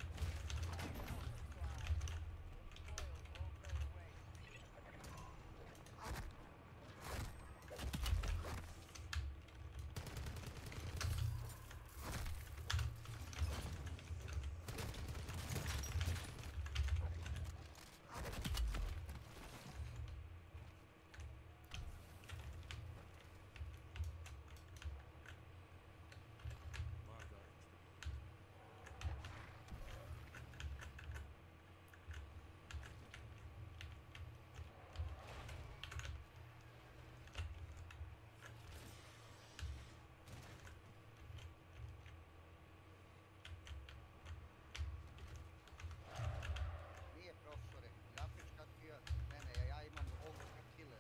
Speaker 21: Nije profesore, grafička tija, ne, ja imam ogromni killer.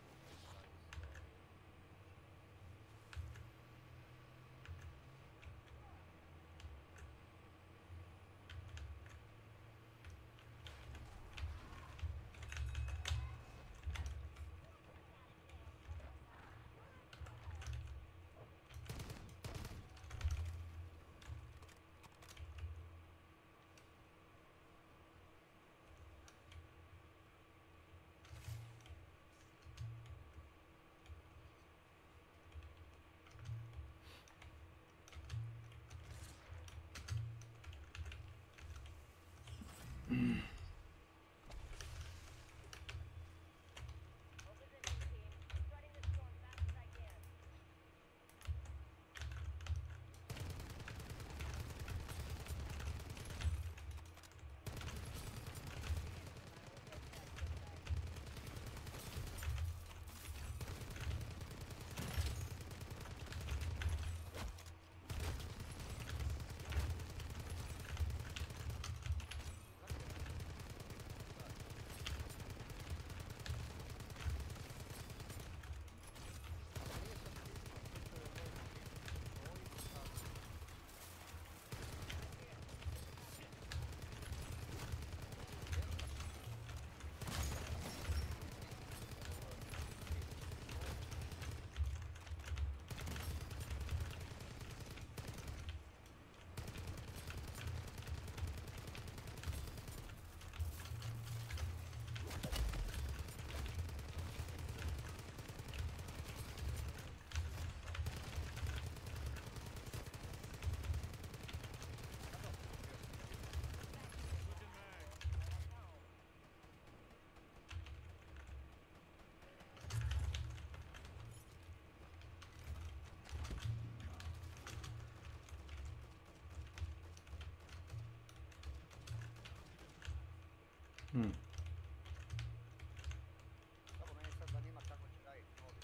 Speaker 21: Dobro, mene sad zanima kako će raditi novi.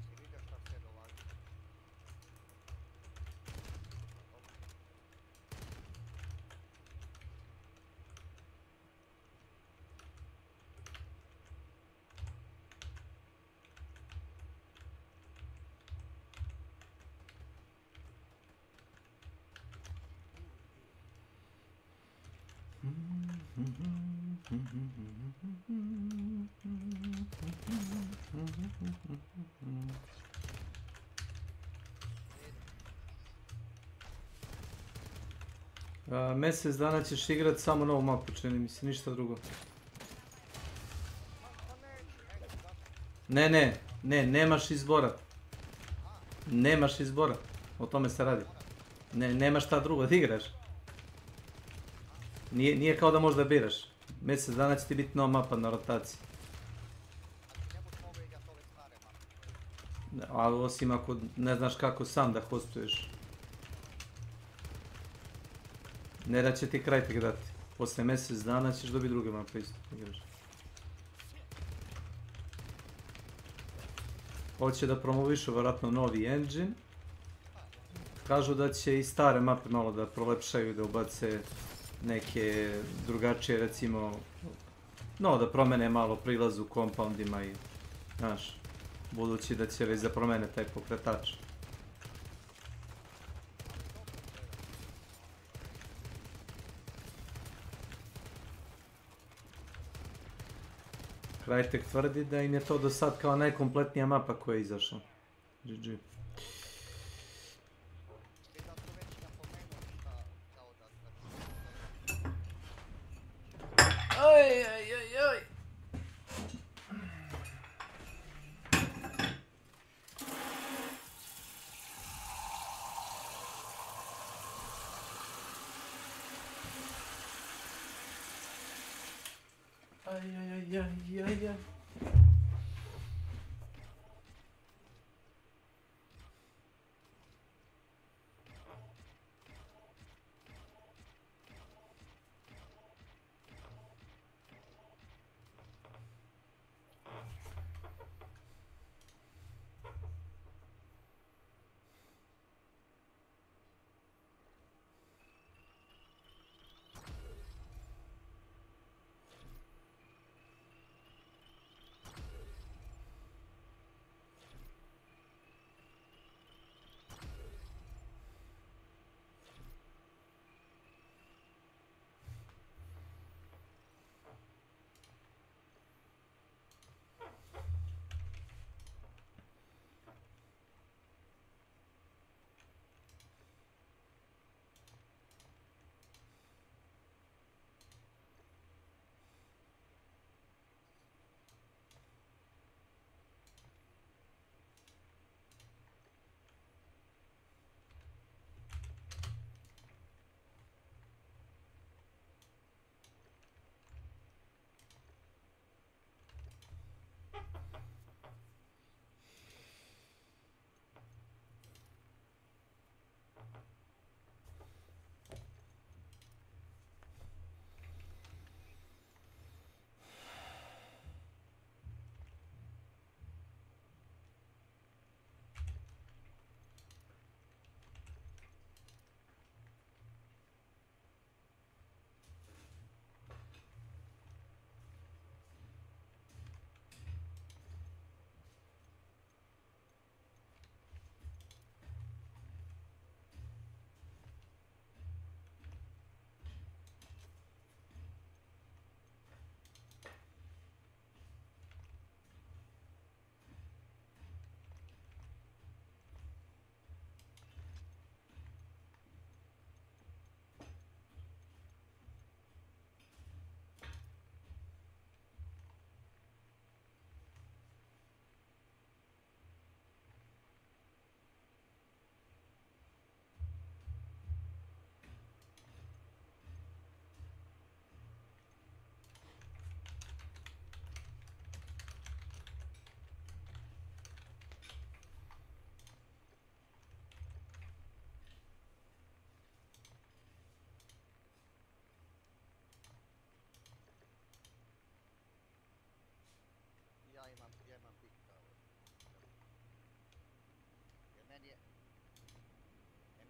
Speaker 21: Si vidio šta sve dolazi.
Speaker 13: Mjesec dana ćeš igrat samo novu mapu, čini mi se, ništa drugo. Ne, nemaš izbora. Nemaš izbora, o tome se radi. Nemaš šta drugo da igraš. Nije kao da možda biraš. Mjesec dana će ti biti nova mapa na rotaciji. Ali osim ako ne znaš kako sam da hostuješ. Ne da će ti kraj tek dati. Posle mjesec dana ćeš dobiti druge mape isto. Igraš. Hoće da promovišu vjerojatno novi engine. Kažu da će i stare mape malo da prolepšaju, da ubace neke drugačije, recimo, no, da promene malo prilaz u compoundima i, znaš, budući da će već da promene taj pokretač. Krajtek tvrdi da im je to do sad kao najkompletnija mapa koja je izašla. GG. Oj, oj, oj, oj. Aj, aj, aj, aj, aj, aj.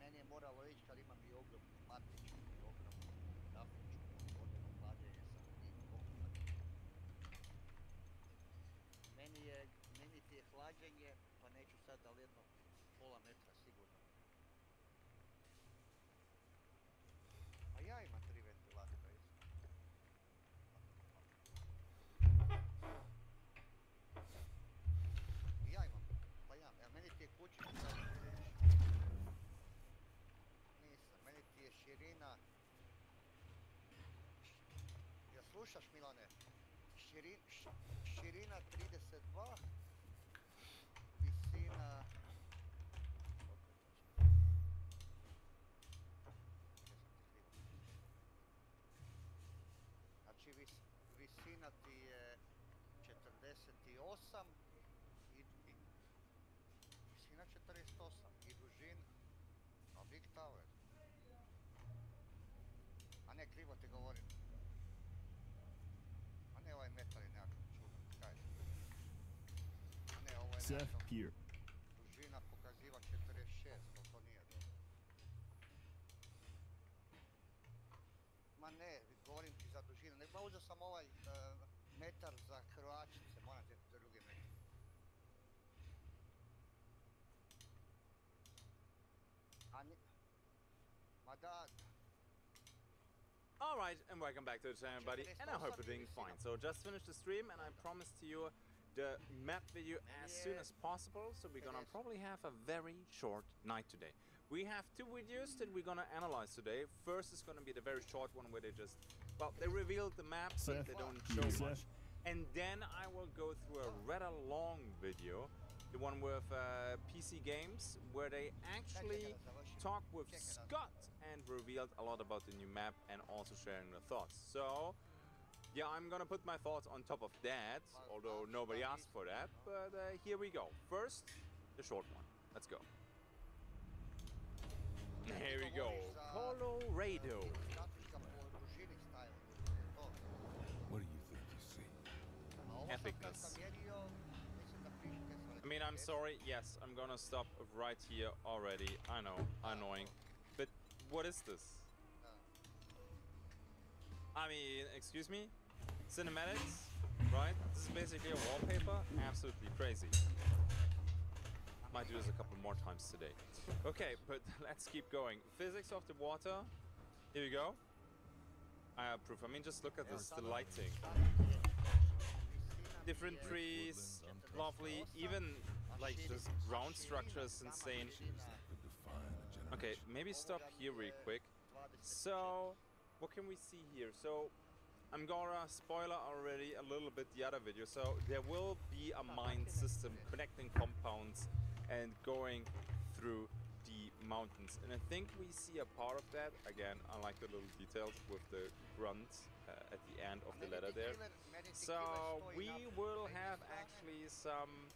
Speaker 21: Meni je moralo ići kad imam i ogromnu matiču i ogromnu grafičku odvodno hlađenje sa tim oklopnim. Meni ti je hlađenje, pa neću sad, ali jedno pola metra sigurno. A ja imam 3 ventilatora isto. I ja imam, pa ja, meni ti je kućica. Nisam, meni ti je širina... Ja slušaš, Milane? Širina 32, visina... Znači visina ti je 48 i visina 48 i dužina, a Big Tower. A ne, krivo ti govorim. A ne, ovaj metal je nekakav čudan, kaj? A ne, ovo je nekakav... Dužina pokaziva 46, ali to nije dobro. Ma uzeo sam ovaj metar za krojačice, moram te drugi metar. Ma da.
Speaker 14: Alright, and welcome back to the channel, everybody, and I hope you're doing fine. So just finished the stream, and I promised you the map video as soon as possible, so we're gonna probably have a very short night today. We have two videos that we're gonna analyze today. First is gonna be the very short one where they just, well, they revealed the map, but they don't show much. And then I will go through a rather long video, the one with PC Games, where they actually talked with Scott and revealed a lot about the new map and also sharing their thoughts. So, yeah, I'm gonna put my thoughts on top of that, although nobody asked for that, but here we go. First, the short one. Let's go. Here we go. Colorado.
Speaker 19: What do you think you see?
Speaker 14: Epicness. I mean, I'm sorry, yes, I'm gonna stop right here already. I know, annoying. But what is this? I mean, excuse me? Cinematics, right? This is basically a wallpaper? Absolutely crazy. Might do this a couple more times today. Okay, but let's keep going. Physics of the water. Here we go. I approve. I mean, just look at this, the lighting. Different trees, lovely. Even like this ground structure is insane. Okay, maybe stop here real quick. So, what can we see here? So, I'm gonna spoiler already a little bit the other video. So, there will be a mine system connecting compounds and going through the mountains. And I think we see a part of that. Again, I like the little details with the grunt at the end of the letter there. So we will have actually some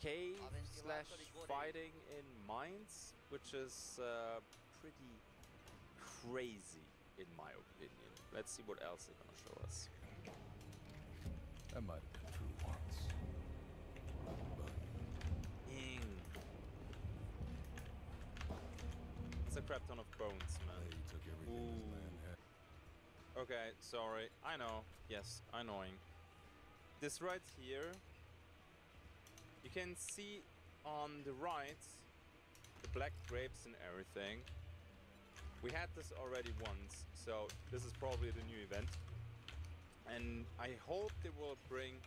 Speaker 14: cave/fighting in mines, which is pretty crazy in my opinion. Let's see what else they're gonna show us.
Speaker 19: That might have been true once.
Speaker 14: It's a crap ton of bones, man. Okay, sorry. I know. Yes, annoying. This right here, you can see on the right the black grapes and everything. We had this already once, so this is probably the new event. And I hope they will bring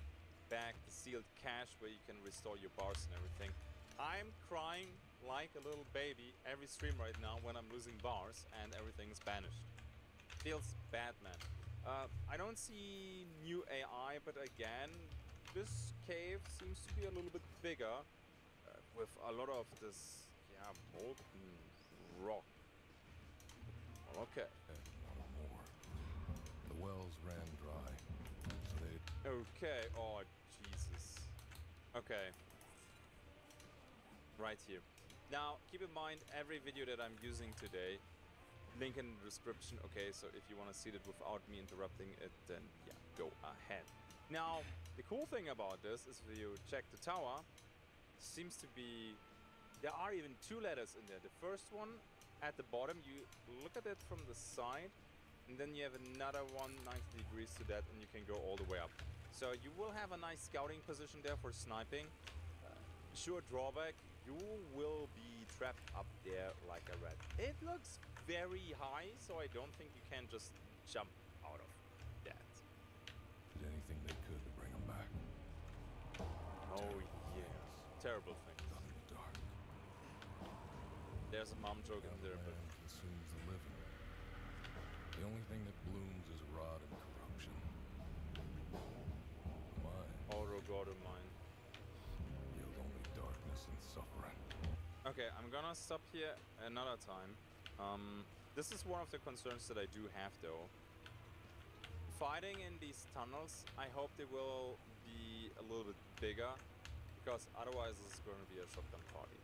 Speaker 14: back the sealed cache where you can restore your bars and everything. I'm crying like a little baby every stream right now when I'm losing bars and everything is banished. Feels bad, man. I don't see new AI, but again, this cave seems to be a little bit bigger with a lot of this, yeah, molten rock. Okay.
Speaker 19: More. The wells ran dry, so they...
Speaker 14: Okay, oh, Jesus. Okay. Right here. Now, keep in mind, every video that I'm using today, link in the description. Okay, so if you want to see it without me interrupting it, then yeah, go ahead. Now, the cool thing about this is if you check the tower, seems to be, there are even two letters in there. The first one at the bottom, you look at it from the side, and then you have another one 90 degrees to that, and you can go all the way up. So you will have a nice scouting position there for sniping. Sure drawback, you will be trapped up there like a rat. It looks very high, so I don't think you can just jump out of that.
Speaker 19: Did anything they could to bring them back.
Speaker 14: Oh yeah, terrible thing.
Speaker 19: Dark.
Speaker 14: There's a mom joke in there, but
Speaker 19: consumes the living. The only thing that blooms is rot and corruption. Mine.
Speaker 14: Auto mine.
Speaker 19: Yield only darkness and suffering.
Speaker 14: Okay, I'm gonna stop here another time. This is one of the concerns that I do have though. Fighting in these tunnels, I hope they will be a little bit bigger, because otherwise this is going to be a shotgun party.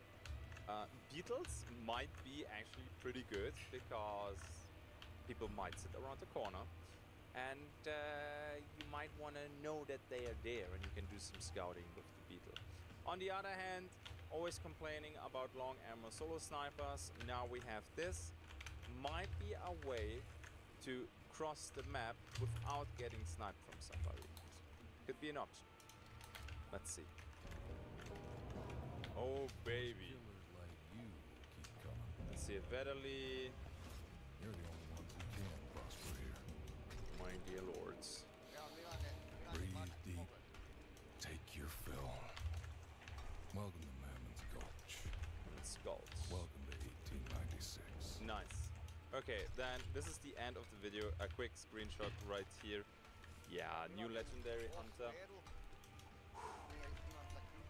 Speaker 14: Beetles might be actually pretty good, because people might sit around the corner, and you might want to know that they are there, and you can do some scouting with the beetle. On the other hand, always complaining about long ammo solo snipers. Now we have this. Might be a way to cross the map without getting sniped from somebody. Could be an option. Let's see. Oh baby. Let's see, Vedali.
Speaker 19: You're the only ones who can prosper here.
Speaker 14: My dear lords.
Speaker 19: Breathe deep. Take your fill. Welcome to Mammon's Gulch. Welcome to 1896.
Speaker 14: Nice. Okay, then this is the end of the video. A quick screenshot right here. Yeah, new legendary hunter.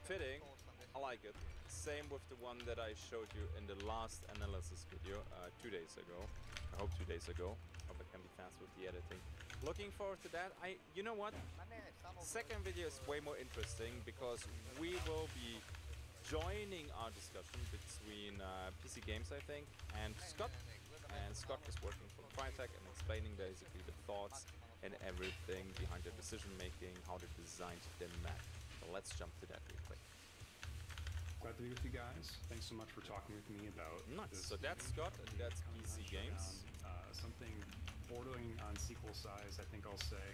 Speaker 14: Fitting. I like it. Same with the one that I showed you in the last analysis video 2 days ago. I hope 2 days ago. Hope I can be fast with the editing. Looking forward to that. You know what? Second video is way more interesting because we will be joining our discussion between PC Games, I think, and Scott. And Scott is working for Crytek and explaining basically the thoughts and everything behind the decision making, how they designed the map. So let's jump to that real quick.
Speaker 15: Glad to be with you guys. Thanks so much for talking with me about this.
Speaker 14: So that's Scott and that's PC Games.
Speaker 15: Something bordering on sequel size, I think I'll say.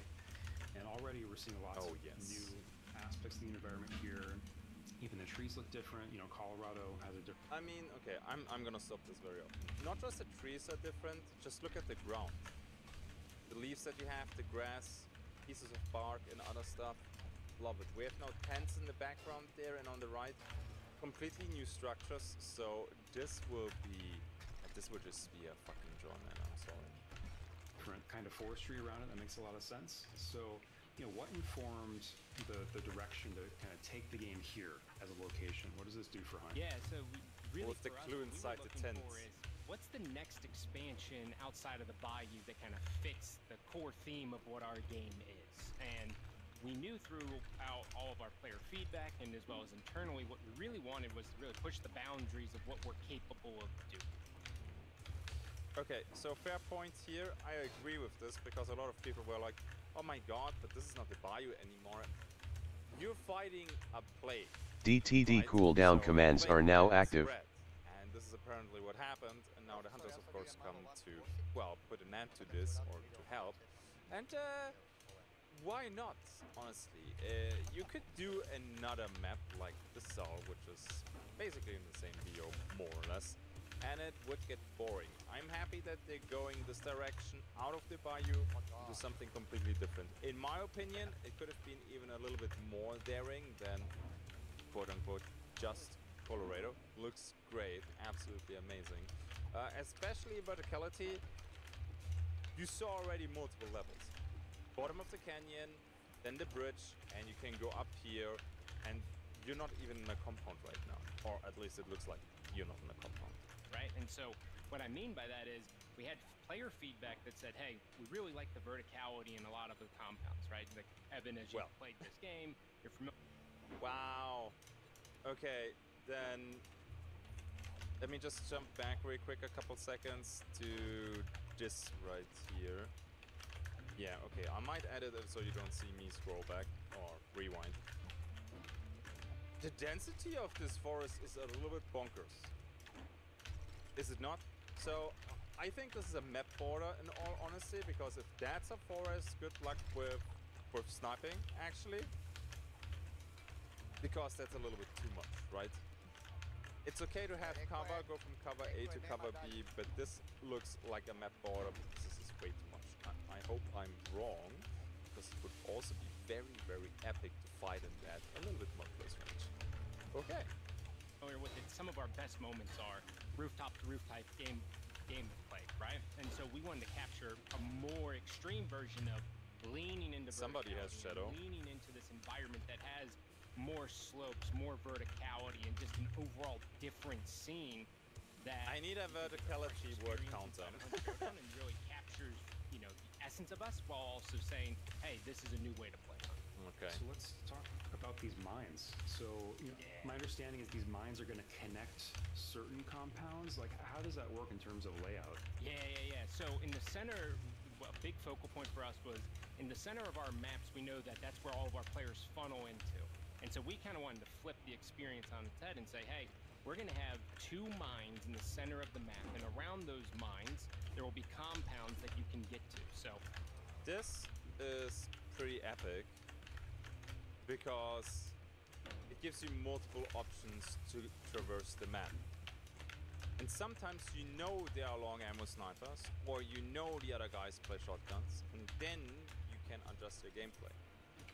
Speaker 15: And already we're seeing lots of new aspects of the environment here. Even the trees look different. You know, Colorado has a different...
Speaker 14: I mean, okay, I'm gonna stop this very often. Not just the trees are different, just look at the ground. The leaves that you have, the grass, pieces of bark and other stuff. Love it. We have now tents in the background there and on the right. Completely new structures, so this will just be a fucking joy, man. I'm sorry.
Speaker 15: Different kind of forestry around it. That makes a lot of sense. So, you know, what informed the direction to kind of take the game here as a location? What does this do for Hunt?
Speaker 17: Yeah, so really
Speaker 14: with the clue inside the tent.
Speaker 17: What's the next expansion outside of the Bayou that kind of fits the core theme of what our game is? And we knew throughout all of our player feedback and as well as internally, what we really wanted was to really push the boundaries of what we're capable of doing.
Speaker 14: Okay, so fair point here. I agree with this because a lot of people were like, oh my god, but this is not the Bayou anymore. You're fighting a plague.
Speaker 1: DTD cooldown commands are now active.
Speaker 14: And this is apparently what happened, and now the hunters of course come to, well, put an end to this or to help. And why not, honestly? You could do another map like the Cell, which is basically in the same biome, more or less, and it would get boring. I'm happy that they're going this direction, out of the Bayou, to something completely different. In my opinion, it could have been even a little bit more daring than, quote-unquote, just Colorado. Looks great, absolutely amazing. Especially verticality, you saw already multiple levels. Bottom of the canyon, then the bridge, and you can go up here, and you're not even in a compound right now. Or at least it looks like you're not in a compound.
Speaker 17: Right, and so what I mean by that is we had player feedback that said, hey, we really like the verticality in a lot of the compounds, right? Like, Evan, as you've played this game, you're familiar.
Speaker 14: Wow. Okay, then let me just jump back real quick a couple seconds to this right here. Yeah, okay, I might edit it so you don't see me scroll back or rewind. The density of this forest is a little bit bonkers. Is it not? So, I think this is a map border in all honesty, because if that's a forest, good luck with sniping, actually. Because that's a little bit too much, right? It's okay to have cover, go from cover A to cover B, but this looks like a map border, because this is way too much. I hope I'm wrong, because it would also be very, very epic to fight in that a little bit more close range. Okay.
Speaker 17: With it, some of our best moments are rooftop to roof type game play, right? And so we wanted to capture a more extreme version of leaning into
Speaker 14: somebody has shadow,
Speaker 17: leaning into this environment that has more slopes, more verticality, and just an overall different scene. That
Speaker 14: I need a verticality word counter.
Speaker 17: And really captures, you know, the essence of us while also saying, hey, this is a new way to play.
Speaker 14: Okay.
Speaker 15: So let's talk about these mines. So you know, my understanding is these mines are going to connect certain compounds. Like, how does that work in terms of layout?
Speaker 17: Yeah. So in the center, a big focal point for us was in the center of our maps. We know that that's where all of our players funnel into. And so we kind of wanted to flip the experience on its head and say, hey, we're going to have 2 mines in the center of the map, and around those mines, there will be compounds that you can get to. So
Speaker 14: this is pretty epic because it gives you multiple options to traverse the map. And sometimes you know there are long ammo snipers, or you know the other guys play shotguns, and then you can adjust your gameplay.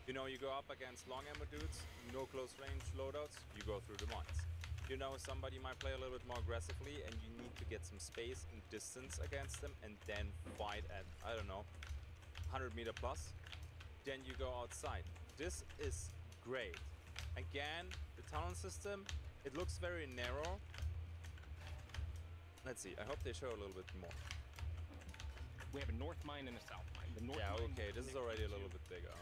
Speaker 14: You know, you go up against long ammo dudes, no close range loadouts, you go through the mines. You know, somebody might play a little bit more aggressively and you need to get some space and distance against them and then fight at, I don't know, 100 meter plus. Then you go outside. This is great. Again, the tunnel system, it looks very narrow. Let's see, I hope they show a little bit more.
Speaker 17: We have a north mine and a south mine. The north
Speaker 14: Yeah,
Speaker 17: mine
Speaker 14: okay, this is already a little bit bigger.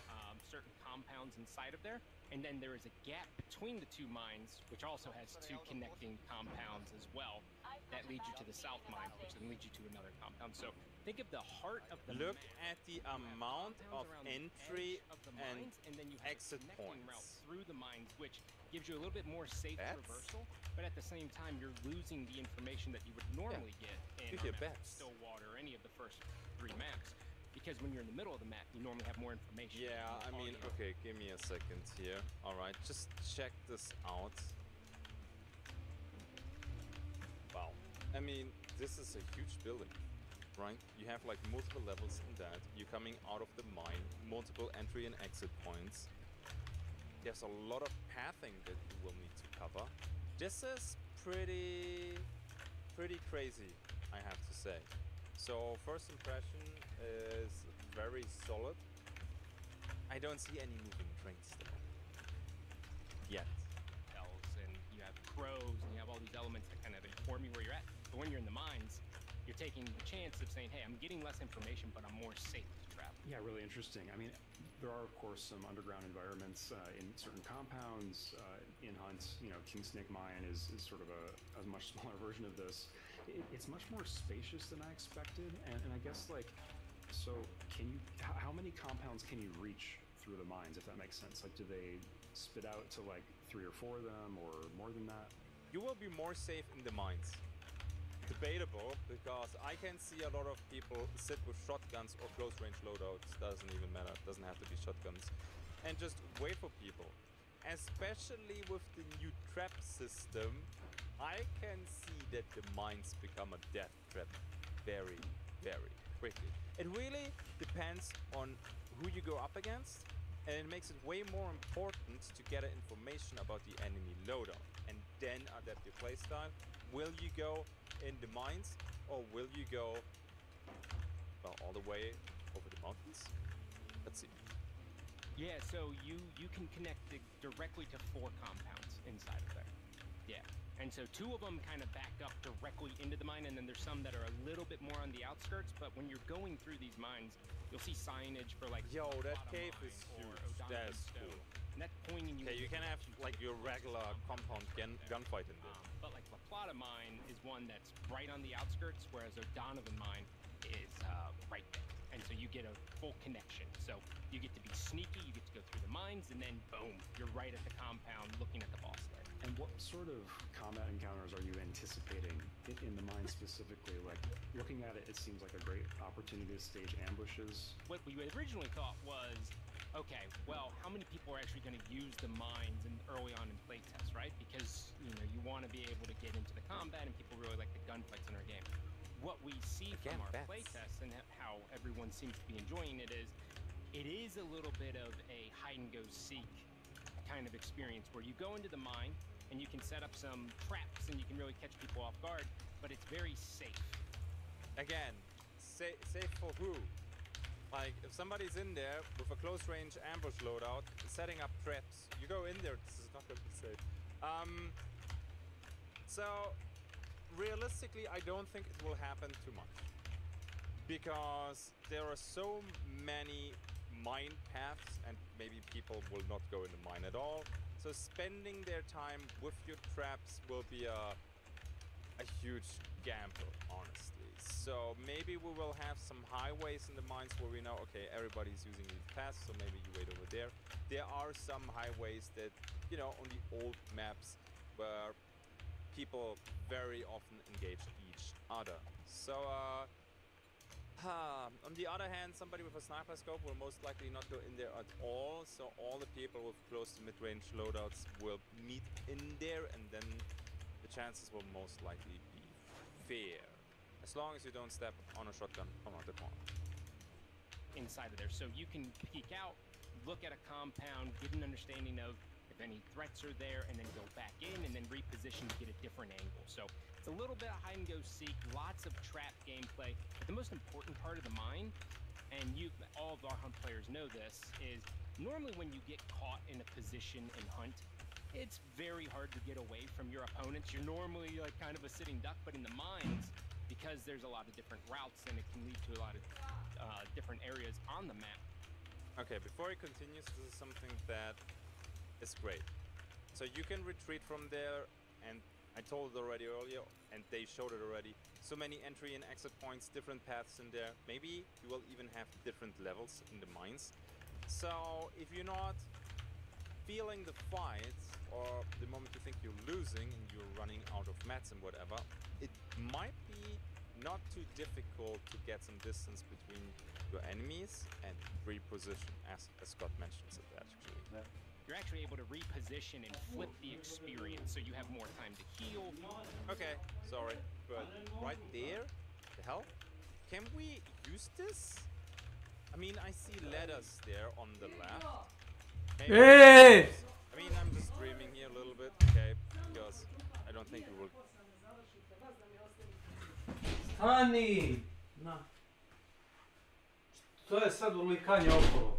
Speaker 17: Certain compounds inside of there, and then there is a gap between the 2 mines, which also has 2 connecting compounds as well that lead you to the south mine, which then leads you to another compound. So think of the heart of the
Speaker 14: Look
Speaker 17: map.
Speaker 14: at the amount of entry
Speaker 17: of the
Speaker 14: and
Speaker 17: mines, and then you have
Speaker 14: exit
Speaker 17: a connecting route
Speaker 14: points.
Speaker 17: through the mines, which gives you a little bit more safe traversal, but at the same time, you're losing the information that you would normally get in
Speaker 14: Give you
Speaker 17: our map,
Speaker 14: bets.
Speaker 17: Stillwater, or any of the first 3 maps. Because when you're in the middle of the map, you normally have more information.
Speaker 14: Yeah, I mean, okay, give me a second here. Alright, just check this out. Wow. I mean, this is a huge building, right? You have like multiple levels in that. You're coming out of the mine, multiple entry and exit points. There's a lot of pathing that you will need to cover. This is pretty crazy, I have to say. So first impression is very solid. I don't see any moving trains though. Yet.
Speaker 17: And you have crows, and you have all these elements that kind of inform you where you're at. But when you're in the mines, you're taking the chance of saying, hey, I'm getting less information, but I'm more safe to travel.
Speaker 15: Yeah, really interesting. I mean, there are, of course, some underground environments in certain compounds. In Hunt, you know, King Snake Mine is sort of a much smaller version of this. It's much more spacious than I expected, and I guess, like, so can you, how many compounds can you reach through the mines, if that makes sense? Like, do they spit out to, like, 3 or 4 of them, or more than that?
Speaker 14: You will be more safe in the mines. Debatable, because I can see a lot of people sit with shotguns or close range loadouts, doesn't even matter, doesn't have to be shotguns, and just wait for people. Especially with the new trap system, I can see that the mines become a death trap very, very quickly. It really depends on who you go up against, and it makes it way more important to get information about the enemy loadout and then adapt your playstyle. Will you go in the mines, or will you go, well, all the way over the mountains? Let's see.
Speaker 17: Yeah, so you can connect directly to 4 compounds inside of there. Yeah. And so 2 of them kind of back up directly into the mine, and then there's some that are a little bit more on the outskirts, but when you're going through these mines, you'll see signage for like...
Speaker 14: Yo, that cave is huge. That is cool.
Speaker 17: And that's pointing you...
Speaker 14: Okay, you can have like your regular compound gunfight in there.
Speaker 17: But like La Plata Mine is one that's right on the outskirts, whereas O'Donovan Mine is right there. And so you get a full connection. So you get to be sneaky, you get to go through the mines, and then boom, you're right at the compound looking at the boss there.
Speaker 15: And what sort of combat encounters are you anticipating in the mine specifically? Like, looking at it, it seems like a great opportunity to stage ambushes.
Speaker 17: What we originally thought was, okay, well, how many people are actually going to use the mines early on in playtests, right? Because, you know, you want to be able to get into the combat, and people really like the gunfights in our game. What we see from our playtests and how everyone seems to be enjoying it is a little bit of a hide-and-go-seek kind of experience where you go into the mine, and you can set up some traps, and you can really catch people off guard, but it's very safe.
Speaker 14: Again, safe for who? Like, if somebody's in there with a close-range ambush loadout, setting up traps, you go in there, this is not going to be safe. So, realistically, I don't think it will happen too much. Because there are so many mine paths, and maybe people will not go in the mine at all. So spending their time with your traps will be a huge gamble, honestly. So maybe we will have some highways in the mines where we know, okay, everybody's using these paths, so maybe you wait over there. There are some highways that you know, on the old maps where people very often engage each other. So, on the other hand, somebody with a sniper scope will most likely not go in there at all, so all the people with close to mid-range loadouts will meet in there, and then the chances will most likely be fair. As long as you don't step on a shotgun from around the corner.
Speaker 17: Inside of there, so you can peek out, look at a compound, get an understanding of if any threats are there, and then go back in and then reposition to get a different angle. So it's a little bit of hide and go seek, lots of trap gameplay. But the most important part of the mine, and all of our hunt players know this, is normally when you get caught in a position in hunt, it's very hard to get away from your opponents. You're normally like kind of a sitting duck, but in the mines, because there's a lot of different routes and it can lead to a lot of different areas on the map.
Speaker 14: Okay, before he continues, this is something that is great. So you can retreat from there, and I told it already earlier, and they showed it already. So many entry and exit points, different paths in there. Maybe you will even have different levels in the mines. So if you're not feeling the fight, or the moment you think you're losing and you're running out of mats and whatever, it might be not too difficult to get some distance between your enemies and reposition, as Scott mentions it actually.
Speaker 17: You're actually able to reposition and flip the experience, so you have more time to heal.
Speaker 14: Okay, sorry, but right there, the hell? Can we use this? I mean, I see letters there on the left. Maybe
Speaker 13: Hey!
Speaker 14: I mean, I'm just dreaming here a little bit, okay, because I don't think we will.
Speaker 13: Stani! Na. To je sad urlikanje okolo.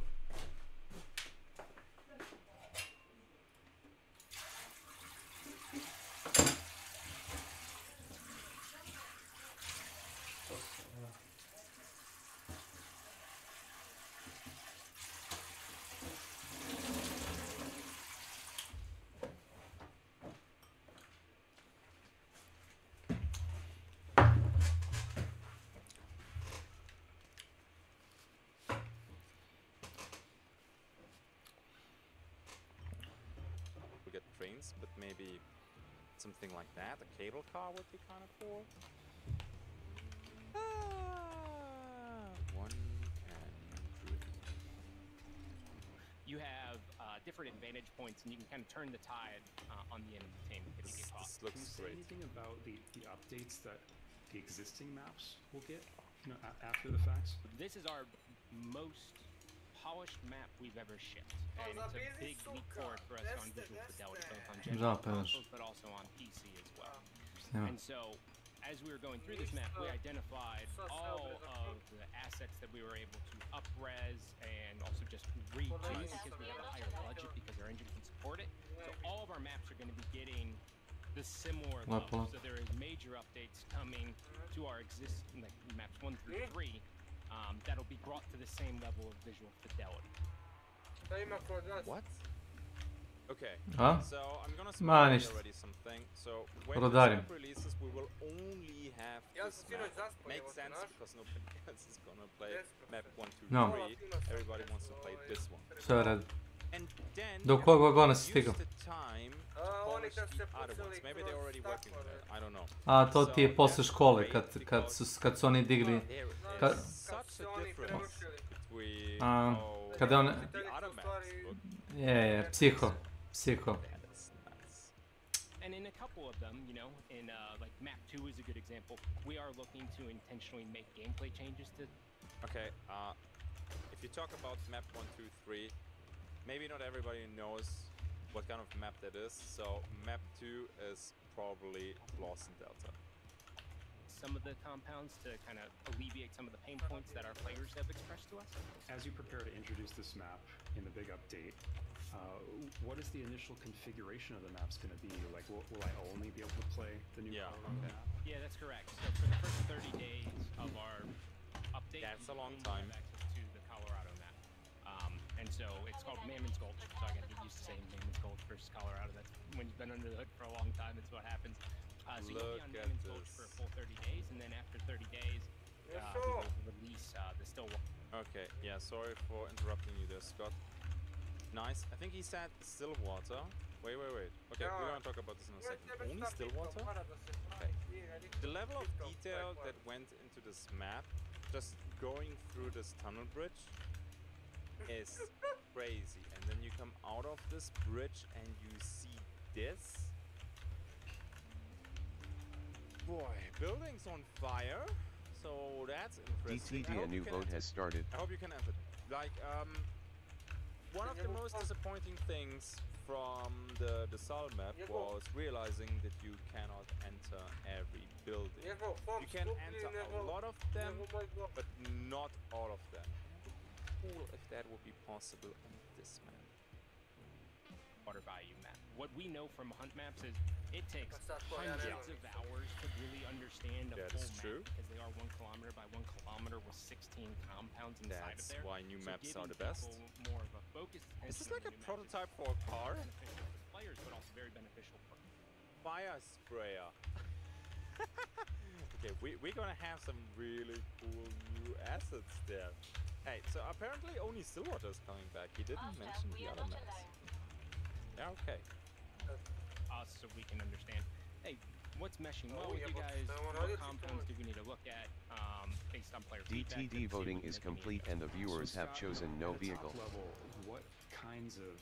Speaker 14: We get trains, but maybe something like that, a cable car would be kind of cool. One and
Speaker 17: You have different advantage points, and you can kind of turn the tide on the enemy team if you get caught.
Speaker 15: Can you say anything about the updates that the existing maps will get, you know, after the fact?
Speaker 17: This is our most polished map we've ever shipped, and it's a big leap forward for us on visual fidelity, both on general consoles, but also on PC as well.
Speaker 13: Yeah.
Speaker 17: And so, as we were going through this map, we identified all of the assets that we were able to up-res and also just redo because we have a higher budget because our engine can support it. So all of our maps are going to be getting the similar level. So there is major updates coming to our existing maps 1 through 3 that'll be brought to the same level of visual fidelity.
Speaker 14: What? Okay,
Speaker 13: Huh?
Speaker 14: so I'm gonna
Speaker 13: Ma,
Speaker 14: spoil already something. So when
Speaker 13: Rodarim.
Speaker 14: the releases, we will only have this map. Makes sense because nobody else is gonna play map 1, 2,
Speaker 13: No.
Speaker 14: 3. Everybody wants to play this one.
Speaker 13: Sve u redu.
Speaker 14: And then
Speaker 13: Do kojeg vagona si
Speaker 14: use
Speaker 13: stigao?
Speaker 14: the time to polish the other ones. Maybe they're already working on it. I don't know.
Speaker 13: A to ti je posle škole, kad su oni digli...
Speaker 14: There is such a difference between
Speaker 13: Kada on...
Speaker 14: the other maps look.
Speaker 13: Je, psiho.
Speaker 17: And in a couple of them, you know, in like map 2 is a good example, we are looking to intentionally make gameplay changes to...
Speaker 14: Okay, if you talk about map 1, 2, 3, maybe not everybody knows what kind of map that is, so map 2 is probably Lost in Delta.
Speaker 17: Some of the compounds to kind of alleviate some of the pain points that our players have expressed to us.
Speaker 15: As you prepare to introduce this map in the big update, what is the initial configuration of the maps going to be? Like, will I only be able to play the new Colorado map?
Speaker 17: Yeah, that's correct. So for the first 30 days of our update,
Speaker 14: That's a long
Speaker 17: you
Speaker 14: time.
Speaker 17: have access to the Colorado map. And so it's called Mammon's Gulch. So I got to get used to saying Mammon's Gulch versus Colorado. That's when you've been under the hood for a long time. That's what happens. So you'll be on Mammon's Gulch for a full 30 days, and then after 30 days, we will release the Stillwater.
Speaker 14: Okay, yeah, sorry for interrupting you there, Scott. Nice. I think he said Stillwater. Wait. Okay, we're gonna talk about this in a second. Only still water? Okay. The level of detail that went into this map, just going through this tunnel bridge, is crazy. And then you come out of this bridge and you see this. Boy, buildings on fire. So that's interesting.
Speaker 1: DTD, a new vote has started.
Speaker 14: I hope you can enter. Like, one of the most disappointing things from the Sol map was realizing that you cannot enter every building. You can enter a lot of them, but not all of them. Cool if that would be possible on this map.
Speaker 17: Water value map. What we know from hunt maps is it takes hundreds of hours to really understand a full map because they are 1 kilometer by 1 kilometer with 16 compounds inside of there.
Speaker 14: That's why new maps are the best.
Speaker 17: More of a focus.
Speaker 14: Is this like a prototype for a car?
Speaker 17: Beneficial for the players, but also very beneficial for
Speaker 14: fire sprayer. Okay, we're gonna have some really cool new assets there. Hey, so apparently only Stillwater is coming back. He didn't mention the other maps. Yeah, okay.
Speaker 17: Us so we can understand, hey, what's meshing well with you guys, what compounds do we need to look at based on player feedback.
Speaker 1: DTD voting is complete and the viewers have chosen no vehicle.
Speaker 15: Level, what kinds of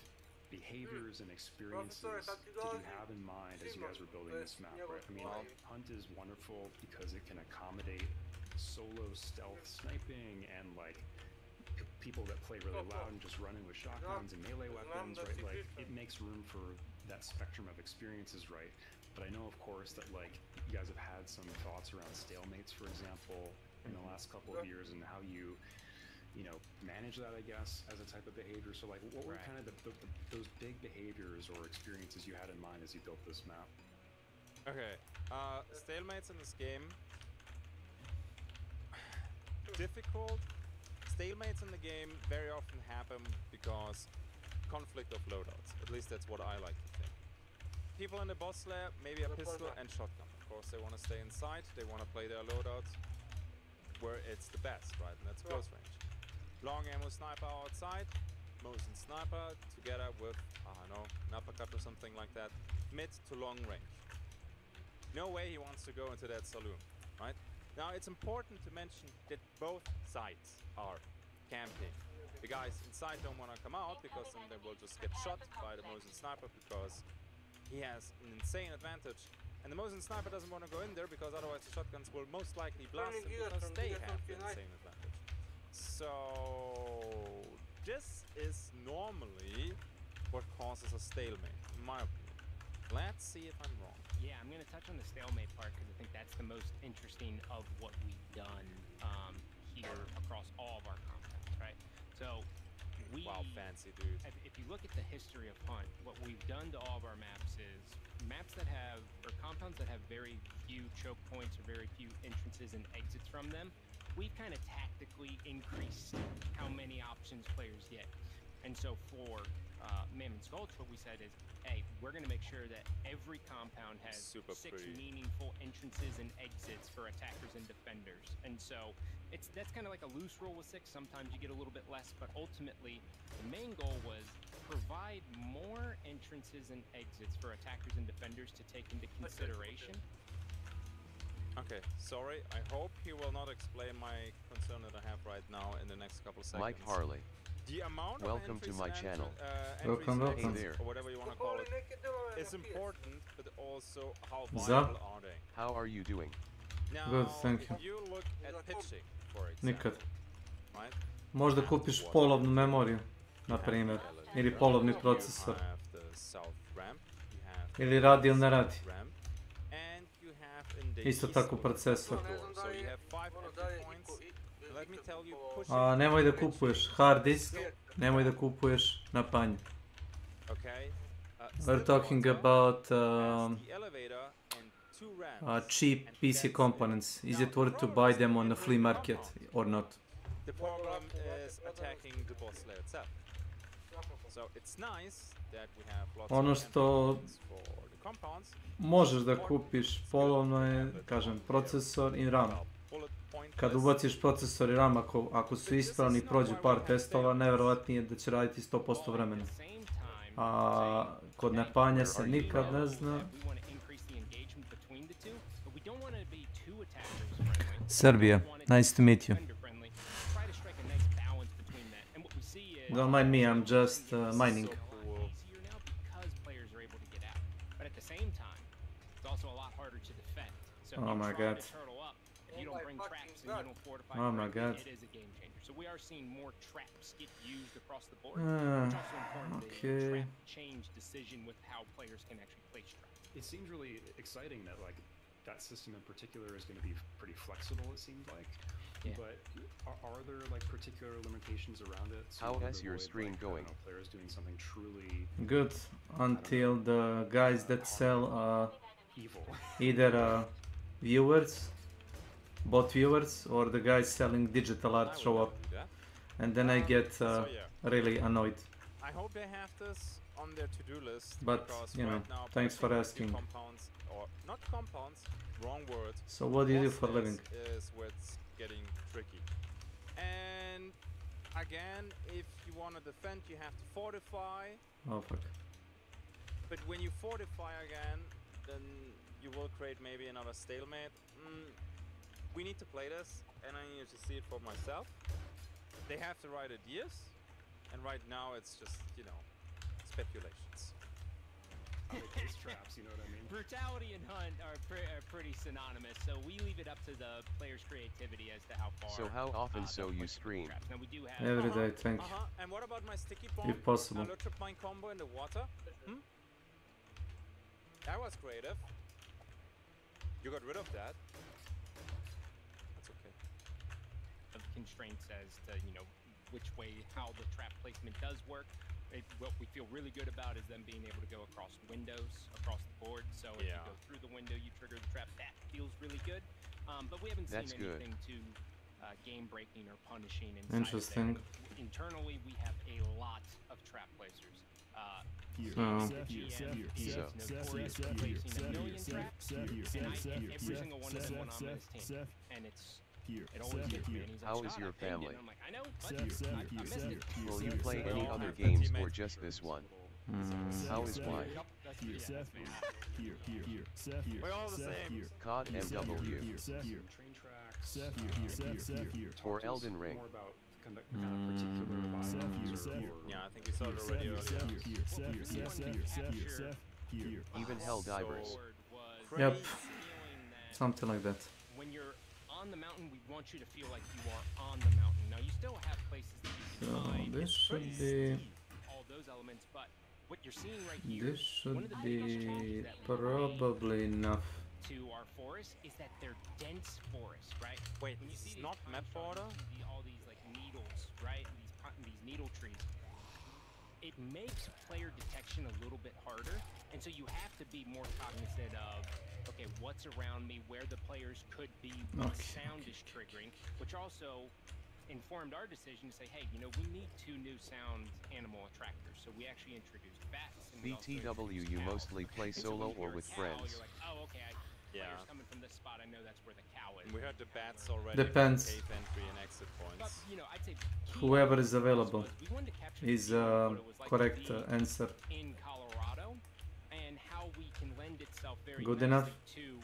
Speaker 15: behaviors and experiences did you have in mind as you guys were building this map, right? I mean, Hunt is wonderful because it can accommodate solo stealth sniping and like people that play really loud and just running with shotguns and melee weapons, right? Like, it makes room for that spectrum of experiences, right? But I know, of course, that like you guys have had some thoughts around stalemates, for example, in the last couple of years, and how you know, manage that, I guess, as a type of behavior. So, like, what were kind of those big behaviors or experiences you had in mind as you built this map?
Speaker 14: Okay, stalemates in this game, difficult. Stalemates in the game very often happen because conflict of loadouts. At least that's what I like to think. People in the boss lair, maybe a pistol and shotgun. Of course, they want to stay inside. They want to play their loadouts where it's the best, right? And that's close range. Long ammo sniper outside, Mosin sniper together with, I don't know, an uppercut or something like that. Mid to long range. No way he wants to go into that saloon, right? Now, it's important to mention that both sides are camping. The guys inside don't want to come out because then they will just get shot by the Mosin sniper because he has an insane advantage. And the Mosin sniper doesn't want to go in there because otherwise the shotguns will most likely blast him because they have the insane advantage. So this is normally what causes a stalemate, in my opinion. Let's see if I'm wrong.
Speaker 17: Yeah, I'm going to touch on the stalemate part because I think that's the most interesting of what we've done here across all of our compounds, right? So
Speaker 14: wow, fancy, dude.
Speaker 17: If you look at the history of Hunt, what we've done to all of our maps is maps that have, or compounds that have very few choke points or very few entrances and exits from them, we've kind of tactically increased how many options players get. And so for Mammoth Skulch, what we said is, hey, we're going to make sure that every compound has 6 meaningful entrances and exits for attackers and defenders. And so that's kind of like a loose rule with 6. Sometimes you get a little bit less, but ultimately the main goal was provide more entrances and exits for attackers and defenders to take into consideration.
Speaker 14: Okay, sorry. I hope he will not explain my concern that I have right now in the next couple seconds.
Speaker 1: Mike Harley.
Speaker 14: The amount
Speaker 1: welcome
Speaker 14: of
Speaker 1: to my channel.
Speaker 13: Welcome.
Speaker 14: Hey there. Or whatever you want to call it, is important, but also how viable are they?
Speaker 1: How are you doing?
Speaker 14: Now,
Speaker 13: Good, thank you.
Speaker 14: if you look at pitching, for example,
Speaker 13: Nikad.
Speaker 14: right?
Speaker 13: Možda kupiš polovnu memoriju, na primjer, ili polovni procesor. Ili radi ili ne radi. Isto tako procesor. A nemoj da kupuješ hard disk, nemoj da kupuješ na panju. We're talking about cheap PC components. Is it worth to buy them on the flea market or not?
Speaker 14: The problem is attacking the boss layer itself. So it's nice that we have lots
Speaker 13: Ono što možeš da kupiš polovno je, kažem, procesor i RAM. Kad ubaciš procesor i RAM, ako su ispravni i prođu par testova, nevjerovatnije da će raditi 100% vremena. A kod napanja se nikad ne zna. Serbia, nice to meet you. Don't mind me, I'm just mining. Oh my god. Oh my god.
Speaker 17: So we are seeing more traps get used across the board. It's also important
Speaker 13: okay.
Speaker 17: the trap change decision with how players can actually place traps.
Speaker 15: It seems really exciting that like that system in particular is going to be pretty flexible. It seems like, but are there like particular limitations around it? So
Speaker 1: how is your stream going?
Speaker 15: Players doing something truly
Speaker 13: good until the guys that sell either viewers, bot viewers, or the guys selling digital art show up, and then I get really annoyed.
Speaker 14: I hope they have this on their to-do list.
Speaker 13: But you know,
Speaker 14: right now,
Speaker 13: thanks for asking.
Speaker 14: Compounds, or not compounds, wrong word.
Speaker 13: So what do you do for a living?
Speaker 14: Is where it's getting tricky. And again, if you want to defend, you have to fortify.
Speaker 13: Oh fuck.
Speaker 14: But when you fortify again, then you will create maybe another stalemate. We need to play this, and I need to see it for myself. They have the right ideas, and right now it's just, you know, speculations.
Speaker 15: Case traps, you know what I mean?
Speaker 17: Brutality and hunt are pretty synonymous, so we leave it up to the player's creativity as to how far.
Speaker 1: So how often you stream?
Speaker 17: Now we do have
Speaker 13: every day, thank you.
Speaker 14: And what about my sticky bomb?
Speaker 13: If possible.
Speaker 14: Electrifying combo in the water? That was creative. You got rid of that. That's okay.
Speaker 17: The constraints as to, you know, which way, how the trap placement does work. What we feel really good about is them being able to go across windows, across the board. So if you go through the window, you trigger the trap. That feels really good. But we haven't seen anything too game-breaking or punishing inside.
Speaker 13: Interesting.
Speaker 17: Internally, we have a lot of trap placers.
Speaker 13: Every
Speaker 17: single one of them when I'm on his team, and it always gets me. And he's like,
Speaker 1: how is your family?
Speaker 17: I'm like, I know, but I missed it.
Speaker 1: Will you play any other games or just this one? How is why?
Speaker 14: We're all the same.
Speaker 1: COD MW. Or Elden Ring.
Speaker 14: Yeah, I think we saw it already earlier.
Speaker 1: Even Helldivers.
Speaker 13: Yep. Something like that.
Speaker 17: When you're on the mountain, we want you to feel like you are on the mountain. Now, you still have places that you can find.
Speaker 13: This should be...
Speaker 17: all those elements, but what you're seeing right here,
Speaker 13: this should be probably enough.
Speaker 17: To our forest is that they're dense forests, right?
Speaker 14: Wait,
Speaker 17: when you see
Speaker 14: not map border?
Speaker 17: All these like needles, right? These needle trees. It makes player detection a little bit harder, and so you have to be more cognizant of, okay, what's around me, where the players could be, what sound is triggering, which also informed our decision to say, hey, you know, we need 2 new sound animal attractors. So we actually introduced bats. And
Speaker 1: BTW, you mostly play solo or with friends?
Speaker 17: You're like, oh, okay, players coming from this spot, I know that's where the cow is.
Speaker 14: We heard the bats already.
Speaker 13: Depends.
Speaker 14: Cave entry and exit points.
Speaker 17: But, you know, I'd say
Speaker 13: whoever is available is correct answer.
Speaker 17: In Colorado, and how we can lend itself very
Speaker 13: good
Speaker 17: nicely
Speaker 13: enough
Speaker 17: to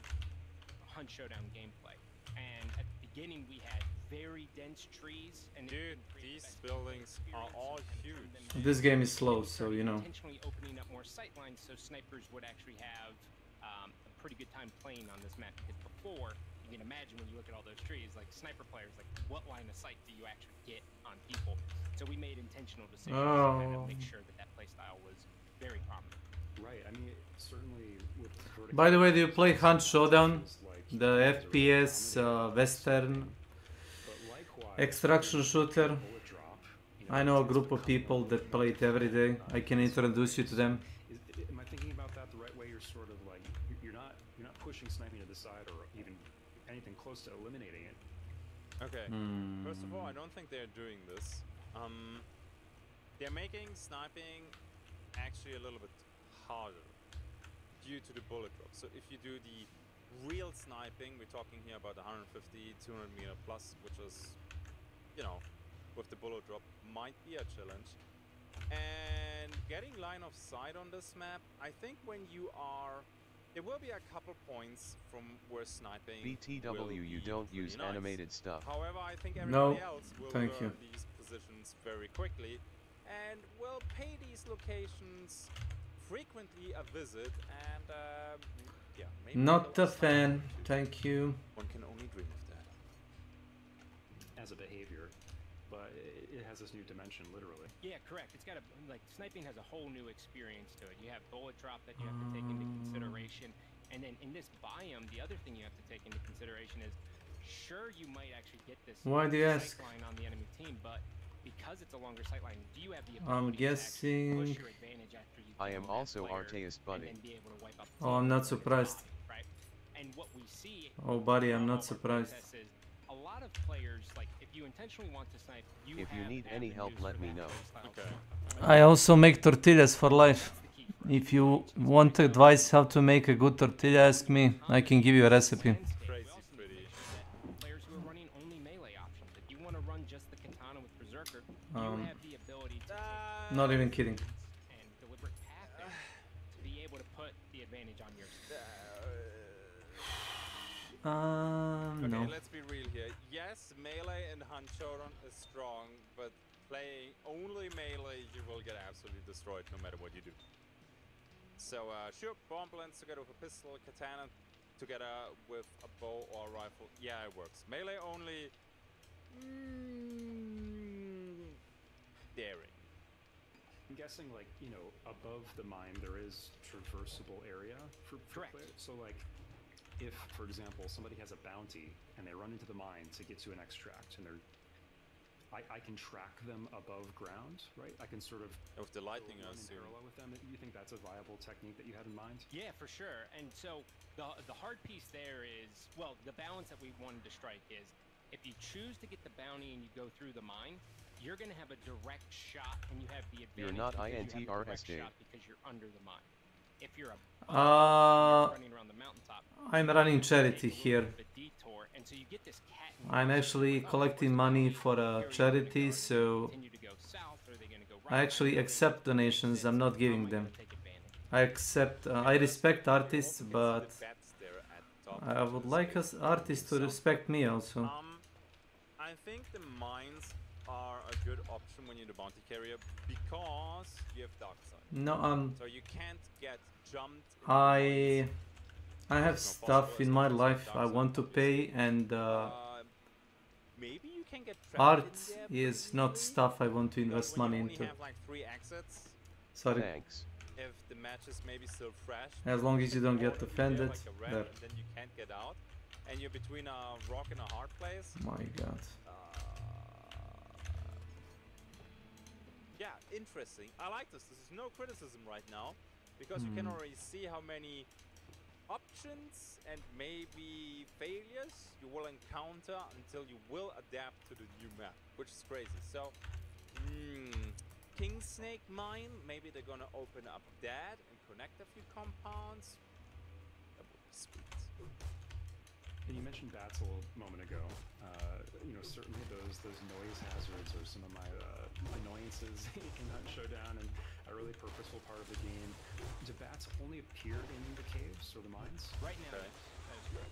Speaker 17: Hunt Showdown gameplay. And at the beginning, we had very dense trees. And
Speaker 14: dude, these buildings are all huge.
Speaker 13: This game is slow, so you know.
Speaker 17: Intentionally opening up more sight lines so snipers would actually have a pretty good time playing on this map. Because before, you can imagine when you look at all those trees, like sniper players, like what line of sight do you actually get on people? So we made intentional decisions to kind of make sure that that play style was very prominent.
Speaker 15: Right. I mean, certainly with
Speaker 13: by the way, do you play Hunt Showdown? The FPS Western extraction shooter? I know a group of people that play it every day. I can introduce you to them.
Speaker 15: Am I thinking about that the right way? You're sort of like you're not pushing sniping to the side or even anything close to eliminating it.
Speaker 14: Okay. First of all, I don't think they're doing this. They're making sniping actually a little bit harder due to the bullet drop. So if you do the real sniping, we're talking here about 150, 200 meter plus, which is, you know, with the bullet drop might be a challenge. And getting line of sight on this map, I think when you are... There will be a couple points from where sniping
Speaker 1: BTW, you don't use
Speaker 14: nice.
Speaker 1: animated stuff.
Speaker 14: However, I think everybody else will
Speaker 13: thank
Speaker 14: learn
Speaker 13: you.
Speaker 14: these positions very quickly and will pay these locations frequently a visit and yeah, maybe
Speaker 13: Not a fan, thank you.
Speaker 14: one can only dream of that.
Speaker 15: As a behavior, but it has this new dimension, literally.
Speaker 17: Yeah, correct. It's got a, like, sniping has a whole new experience to it. You have bullet drop that you have to take into consideration. And then in this biome, the other thing you have to take into consideration is, sure, you might actually get this
Speaker 13: Why do you ask?
Speaker 17: sight line on the enemy team, but because it's a longer sight line, do you have the
Speaker 13: I'm
Speaker 17: ability to actually
Speaker 13: guessing.
Speaker 17: push your advantage after you
Speaker 1: I am
Speaker 17: kill that
Speaker 1: also
Speaker 17: player
Speaker 1: Arteist buddy.
Speaker 17: and be able to wipe out the
Speaker 13: Oh,
Speaker 17: team
Speaker 13: I'm not
Speaker 17: before it's
Speaker 13: surprised.
Speaker 17: gone, right? And what we see,
Speaker 13: Oh, buddy, I'm
Speaker 17: all
Speaker 13: not
Speaker 17: of our
Speaker 13: surprised.
Speaker 17: contests is a lot of players, like, if you intentionally want to snipe,
Speaker 1: If you need any help, let me know.
Speaker 13: I also make tortillas for life. If you want advice how to make a good tortilla, ask me. I can give you a recipe.
Speaker 17: Players who are running only melee options. If you want to run just the katana with Berserker, you have the ability to
Speaker 13: Not even kidding.
Speaker 17: and deliberate path there to be able to put the advantage on your
Speaker 13: No.
Speaker 14: Okay, let's be real here. Yes, melee and Hanchoron is strong, but playing only melee, you will get absolutely destroyed no matter what you do. So, sure, bomb blends together with a pistol, katana together with a bow or a rifle. Yeah, it works. Melee only... daring.
Speaker 15: I'm guessing, like, you know, above the mine there is traversable area for players. So, like, if, for example, somebody has a bounty and they run into the mine to get to an extract and they're... I can track them above ground, right? I can sort of...
Speaker 14: With the lightning, I
Speaker 15: run in
Speaker 14: assume.
Speaker 15: parallel with them. You think that's a viable technique that you had in mind?
Speaker 17: Yeah, for sure. And so the hard piece there is, well, the balance that we wanted to strike is, if you choose to get the bounty and you go through the mine, you're going to have a direct shot and you have the advantage.
Speaker 1: You're not
Speaker 17: because you have a direct
Speaker 1: INTRSD.
Speaker 17: shot because you're under the mine. If you're running around the mountaintop,
Speaker 13: I'm running charity here.
Speaker 17: the detour, and so you get this cat and
Speaker 13: I'm actually collecting money for a charity, so
Speaker 17: continue to go south, or are they going to go
Speaker 13: I actually accept donations. I'm not giving them. I accept. I respect artists, but I would like us artists to respect me also.
Speaker 14: I think the mines are a good option when you're the bounty carrier because you have dark side.
Speaker 13: No,
Speaker 14: So you can't get jumped.
Speaker 13: I have stuff in my life I want to pay, and
Speaker 14: maybe you can get
Speaker 13: art is not stuff I want to invest money into.
Speaker 14: Have like 3 exits.
Speaker 13: Sorry.
Speaker 1: Thanks.
Speaker 14: If the match is maybe still fresh.
Speaker 13: As long as you don't get offended.
Speaker 14: Like a red,
Speaker 13: There.
Speaker 14: and then you can't get out, and you're between a rock and a hard place.
Speaker 13: My God.
Speaker 14: Yeah, interesting. I like this. This is no criticism right now, because you can already see how many options and maybe failures you will encounter until you will adapt to the new map, which is crazy. So, King Snake Mine, maybe they're gonna open up that and connect a few compounds. That would be sweet.
Speaker 15: And you mentioned bats a little moment ago. You know, certainly those noise hazards are some of my annoyances in Hunt Showdown, and a really purposeful part of the game. Do bats only appear in the caves or the mines?
Speaker 17: Right now, that is correct.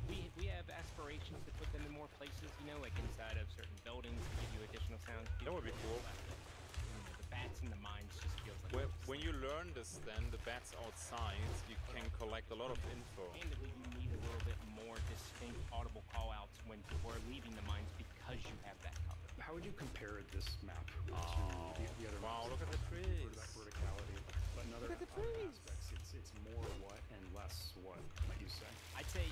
Speaker 17: We have aspirations to put them in more places, you know, like inside of certain buildings to give you additional sounds.
Speaker 14: That would be cool.
Speaker 17: The bats in the mines just feels like...
Speaker 14: When you learn this then, the bats outside, you can collect a lot of info.
Speaker 17: Candidly, you need a little bit more distinct audible call-outs when people are leaving the mines because you have that cover.
Speaker 15: How would you compare this map to the other
Speaker 14: wow,
Speaker 15: maps?
Speaker 14: look at the trees.
Speaker 15: That verticality, but in other
Speaker 14: Look at the trees.
Speaker 15: aspects, it's more what and less what, might you say?
Speaker 17: I'd say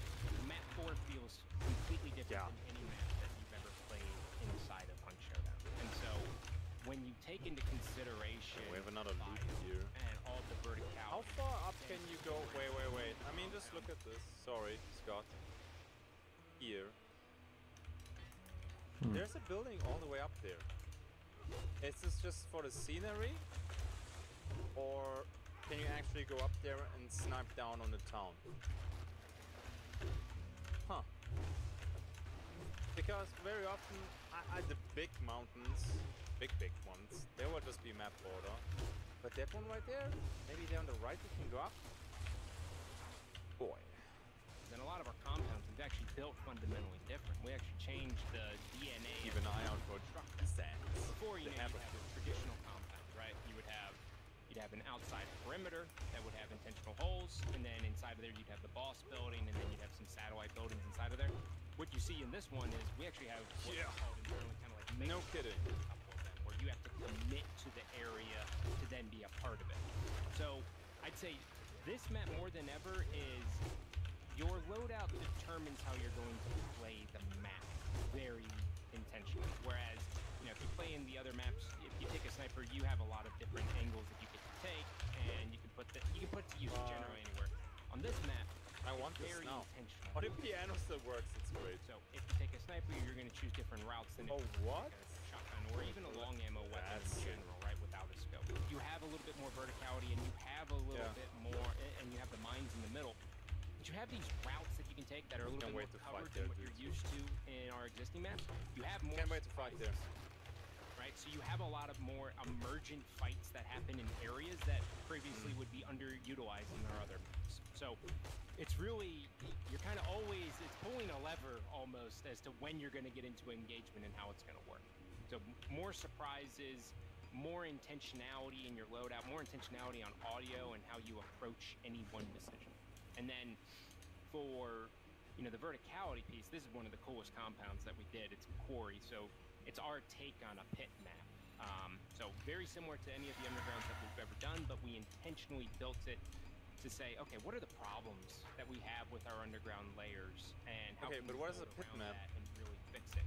Speaker 17: map 4 feels completely different than any map that you've ever played inside of Hunt Showdown. And so, when you take into consideration
Speaker 14: We have another loop here.
Speaker 17: and all the verticality...
Speaker 14: How far up can you go? Wait. I mean, just look at this. Sorry, Scott. Here. There's a building all the way up there. Is this just for the scenery? Or can you actually go up there and snipe down on the town? Huh. Because very often, the big mountains, big ones, there will just be map border. But that one right there, maybe there on the right we can go up. Boy.
Speaker 17: Then a lot of our compounds we've actually built fundamentally different. We actually changed the DNA.
Speaker 14: Keep an eye out for sands.
Speaker 17: Before, you have a traditional compound, right? You'd have an outside perimeter that would have intentional holes, and then inside of there you'd have the boss building, and then you'd have some satellite buildings inside of there. What you see in this one is we actually have what's called internally kind of like
Speaker 14: no kidding.
Speaker 17: A couple of them, where you have to commit to the area to then be a part of it. So I'd say this map more than ever is your loadout determines how you're going to play the map very intentionally. Whereas, you know, if you play in the other maps, if you take a sniper, you have a lot of different angles that you get to take, and you can put to use generally anywhere. On this map,
Speaker 14: I want this
Speaker 17: very
Speaker 14: now.
Speaker 17: intentional.
Speaker 14: Oh, the piano still works. It's great.
Speaker 17: So if you take a sniper, you're going to choose different routes than if you
Speaker 14: what?
Speaker 17: take a shotgun or even a long ammo weapon in general, right? Without a scope, you have a little bit more verticality, and you have a little bit more, and you have the mines in the middle. But you have these routes that you can take that are a little bit more covered than what you're used to in our existing maps. You have more.
Speaker 14: Can't wait to fight there.
Speaker 17: Right, so you have a lot of more emergent fights that happen in areas that previously would be underutilized in our other maps. So it's really, you're kind of always, it's pulling a lever almost as to when you're going to get into engagement and how it's going to work. So more surprises, more intentionality in your loadout, more intentionality on audio and how you approach any one decision. And then for, you know, the verticality piece, this is one of the coolest compounds that we did. It's Quarry, so it's our take on a pit map. So very similar to any of the undergrounds that we've ever done, but we intentionally built it to say, okay, what are the problems that we have with our underground layers, and how can we
Speaker 14: what is
Speaker 17: build
Speaker 14: a pit
Speaker 17: around
Speaker 14: map?
Speaker 17: that and really fix it?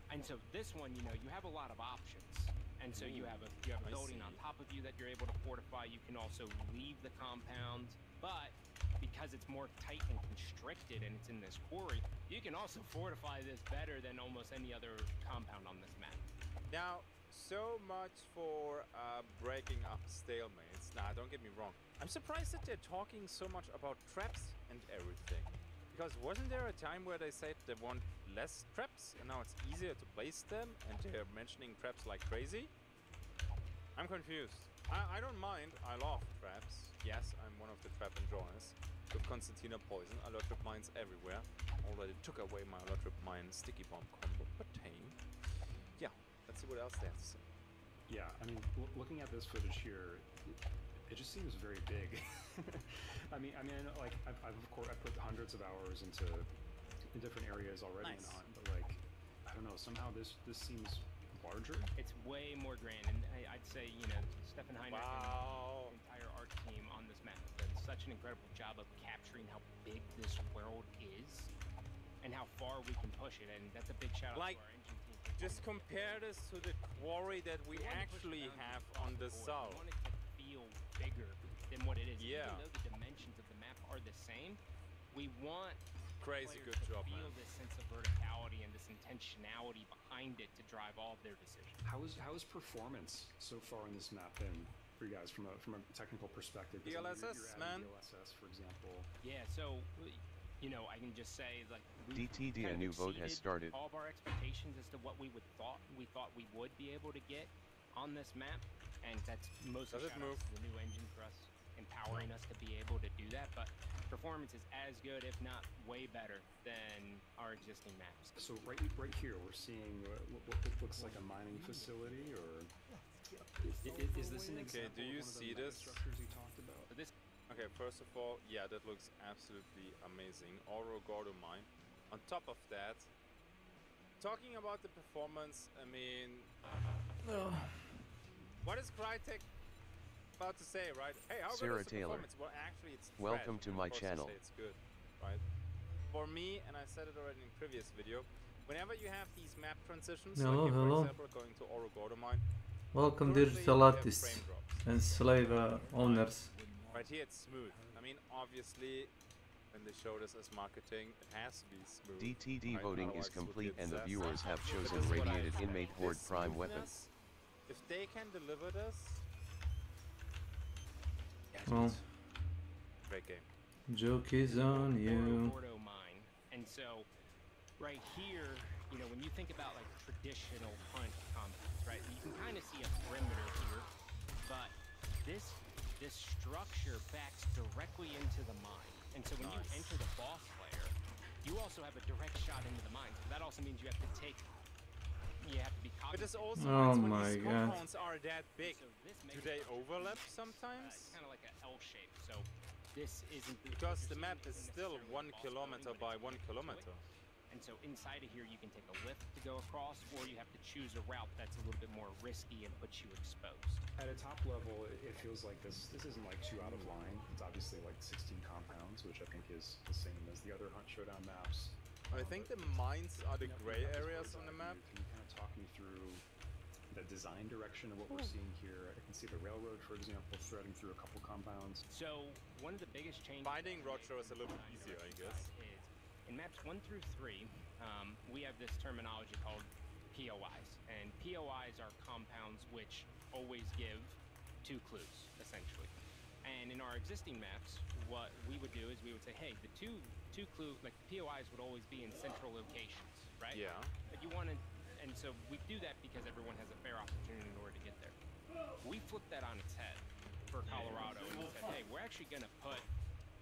Speaker 17: And so this one, you know, you have a lot of options. And so you have a building on top of you that you're able to fortify. You can also leave the compound, but because it's more tight and constricted and it's in this quarry, you can also fortify this better than almost any other compound on this map.
Speaker 14: Now, so much for breaking up stalemates. Nah, don't get me wrong. I'm surprised that they're talking so much about traps and everything. Because wasn't there a time where they said they want less traps and now it's easier to place them and they're mentioning traps like crazy? I'm confused. I don't mind. I love traps. Yes, I'm one of the trap enjoyers. With Constantina Poison, alert trip mines everywhere. Already took away my alert trip mine sticky bomb combo, but tame. Yeah, let's see what else they have to say.
Speaker 15: Yeah, I mean, looking at this footage here, it just seems very big. I mean, like I've of course I put hundreds of hours into different areas already in the hunt, but like I don't know, somehow this seems larger.
Speaker 17: It's way more grand, and I'd say, you know, Stefan Heinrich and the entire art team on this map have done such an incredible job of capturing how big this world is and how far we can push it, and that's a big shout out to our engine team.
Speaker 14: Just compare this to the quarry that we actually have on the south.
Speaker 17: We want it to feel bigger than what it is.
Speaker 14: Yeah.
Speaker 17: Even though the dimensions of the map are the same, we want
Speaker 14: crazy good
Speaker 17: to
Speaker 14: job,
Speaker 17: feel
Speaker 14: man.
Speaker 17: this sense of verticality and this intentionality behind it to drive all of their decisions.
Speaker 15: How is performance so far in this map been for you guys from a technical perspective?
Speaker 14: DLSS, man.
Speaker 15: DLSS, for example.
Speaker 17: Yeah, so you know, I can just say, like,
Speaker 1: DTD, a new vote has started.
Speaker 17: All of our expectations as to what we thought we would be able to get on this map, and that's mostly shout out to the new engine for us, empowering us to be able to do that. But performance is as good, if not way better, than our existing maps.
Speaker 15: So right here, we're seeing what looks like a mining facility, or is this an example?
Speaker 14: Okay, do you
Speaker 15: of one
Speaker 14: see
Speaker 15: of the
Speaker 14: this?
Speaker 15: structures you talked about?
Speaker 14: Okay, first of all, yeah, that looks absolutely amazing. Oro Gordo mine. On top of that, talking about the performance, I mean, what is Crytek about to say, right? Hey, how
Speaker 1: Sarah
Speaker 14: good is the
Speaker 1: Taylor.
Speaker 14: performance? Well, actually, it's
Speaker 1: Welcome
Speaker 14: trash.
Speaker 1: to my
Speaker 14: Of course
Speaker 1: channel.
Speaker 14: they say it's good, right? For me, and I said it already in previous video, whenever you have these map transitions,
Speaker 13: Hello,
Speaker 14: like here,
Speaker 13: hello.
Speaker 14: for example, going to Oro Gordo mine,
Speaker 13: Welcome
Speaker 14: currently
Speaker 13: digital
Speaker 14: you have
Speaker 13: artists
Speaker 14: frame drops.
Speaker 13: and slave owners.
Speaker 14: Right here it's smooth. I mean, obviously, when they show this as marketing, it has to be smooth.
Speaker 1: DTD
Speaker 14: right?
Speaker 1: voting
Speaker 14: Otherwise
Speaker 1: is
Speaker 14: it would
Speaker 1: complete
Speaker 14: be
Speaker 1: and the
Speaker 14: disaster.
Speaker 1: viewers have
Speaker 14: But
Speaker 1: chosen
Speaker 14: this is what I
Speaker 1: Radiated
Speaker 14: expect.
Speaker 1: Inmate
Speaker 14: This
Speaker 1: Horde Prime weapon.
Speaker 14: smoothness, if they can deliver this,
Speaker 13: Well,
Speaker 14: great game.
Speaker 13: joke is on you.
Speaker 17: Gordo mine. And so right here, you know, when you think about like traditional hunt compounds, right? You can kind of see a perimeter here, but this structure backs directly into the mine. And so when you enter the boss layer, you also have a direct shot into the mine. So that also means you have to be cognizant.
Speaker 14: But this also
Speaker 13: Oh
Speaker 14: means when
Speaker 13: my
Speaker 14: these
Speaker 13: God.
Speaker 14: compounds are that big, do they overlap sometimes?
Speaker 17: It's kind of like an L shape. So this isn't
Speaker 14: because the map is still 1 kilometer by 1 kilometer.
Speaker 17: And so inside of here, you can take a lift to go across, or you have to choose a route that's a little bit more risky and puts you exposed.
Speaker 15: At a top level, it feels like this isn't like too out of line. It's obviously like 16 compounds, which I think is the same as the other Hunt Showdown maps.
Speaker 14: I think the mines are the gray areas on the map.
Speaker 15: Can you kind of talk me through the design direction of what we're seeing here? I can see the railroad, for example, threading through a couple compounds.
Speaker 17: So one of the biggest changes
Speaker 14: finding Roger is a little bit easier, I guess.
Speaker 17: In maps 1 through 3, we have this terminology called POIs, and POIs are compounds which always give 2 clues, essentially. And in our existing maps, what we would do is we would say, hey, the two clue, like the POIs would always be in central locations, right?
Speaker 14: Yeah.
Speaker 17: But you want to, and so we do that because everyone has a fair opportunity in order to get there. We flipped that on its head for Colorado, and we said, hey, we're actually going to put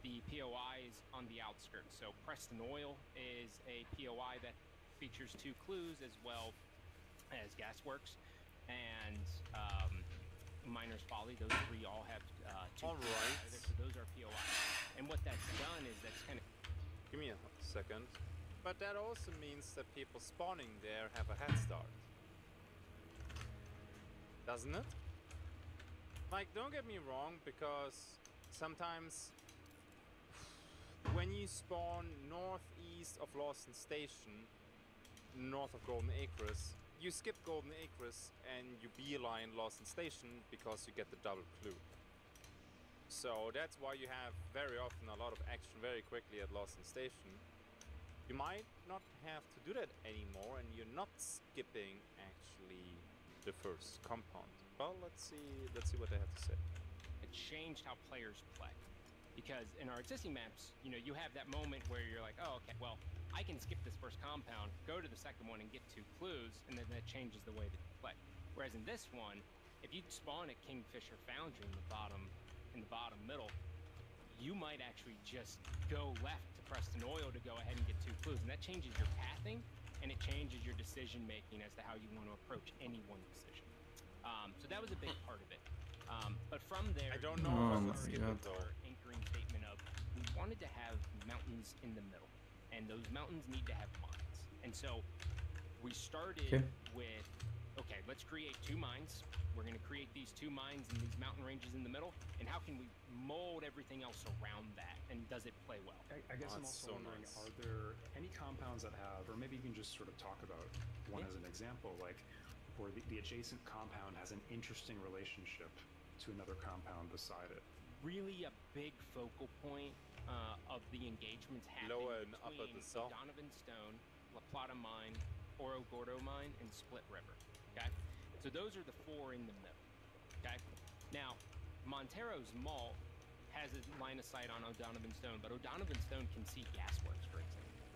Speaker 17: the POIs on the outskirts. So Preston Oil is a POI that features 2 clues, as well as Gasworks and Miner's Folly. Those 3 all have 2 clues.
Speaker 14: Right.
Speaker 17: So those are POIs. And what that's done is that's kind of...
Speaker 14: Give me a second. But that also means that people spawning there have a head start. Doesn't it? Like, don't get me wrong, because sometimes when you spawn northeast of Lawson Station, north of Golden Acres, you skip Golden Acres and you beeline Lawson Station because you get the double clue. So that's why you have very often a lot of action very quickly at Lawson Station. You might not have to do that anymore, and you're not skipping actually the first compound. Well, let's see what they have to say.
Speaker 17: It changed how players play. Because in our existing maps, you know, you have that moment where you're like, oh, okay, well, I can skip this first compound, go to the second one and get 2 clues, and then that changes the way that you play. Whereas in this one, if you spawn at Kingfisher Foundry in the bottom middle, you might actually just go left to Preston Oil to go ahead and get 2 clues, and that changes your pathing, and it changes your decision making as to how you want to approach any one decision. So that was a big part of it. But from there,
Speaker 14: I don't know if I would skip it though.
Speaker 17: Anchoring statement of we wanted to have mountains in the middle, and those mountains need to have mines. And so we started with, okay, let's create 2 mines. We're going to create these 2 mines and these mountain ranges in the middle, and how can we mold everything else around that, and does it play well?
Speaker 15: I guess I'm also wondering, are there any compounds that have, or maybe you can just sort of talk about one as an example, like where the adjacent compound has an interesting relationship to another compound beside it?
Speaker 17: Really a big focal point of the engagements happening
Speaker 14: Lower and upper
Speaker 17: between
Speaker 14: the south.
Speaker 17: Donovan Stone, La Plata Mine, Oro Gordo Mine, and Split River. Okay, so those are the 4 in the middle. Okay, now Montero's Malt has a line of sight on O'Donovan Stone, but O'Donovan Stone can see Gasworks, for example,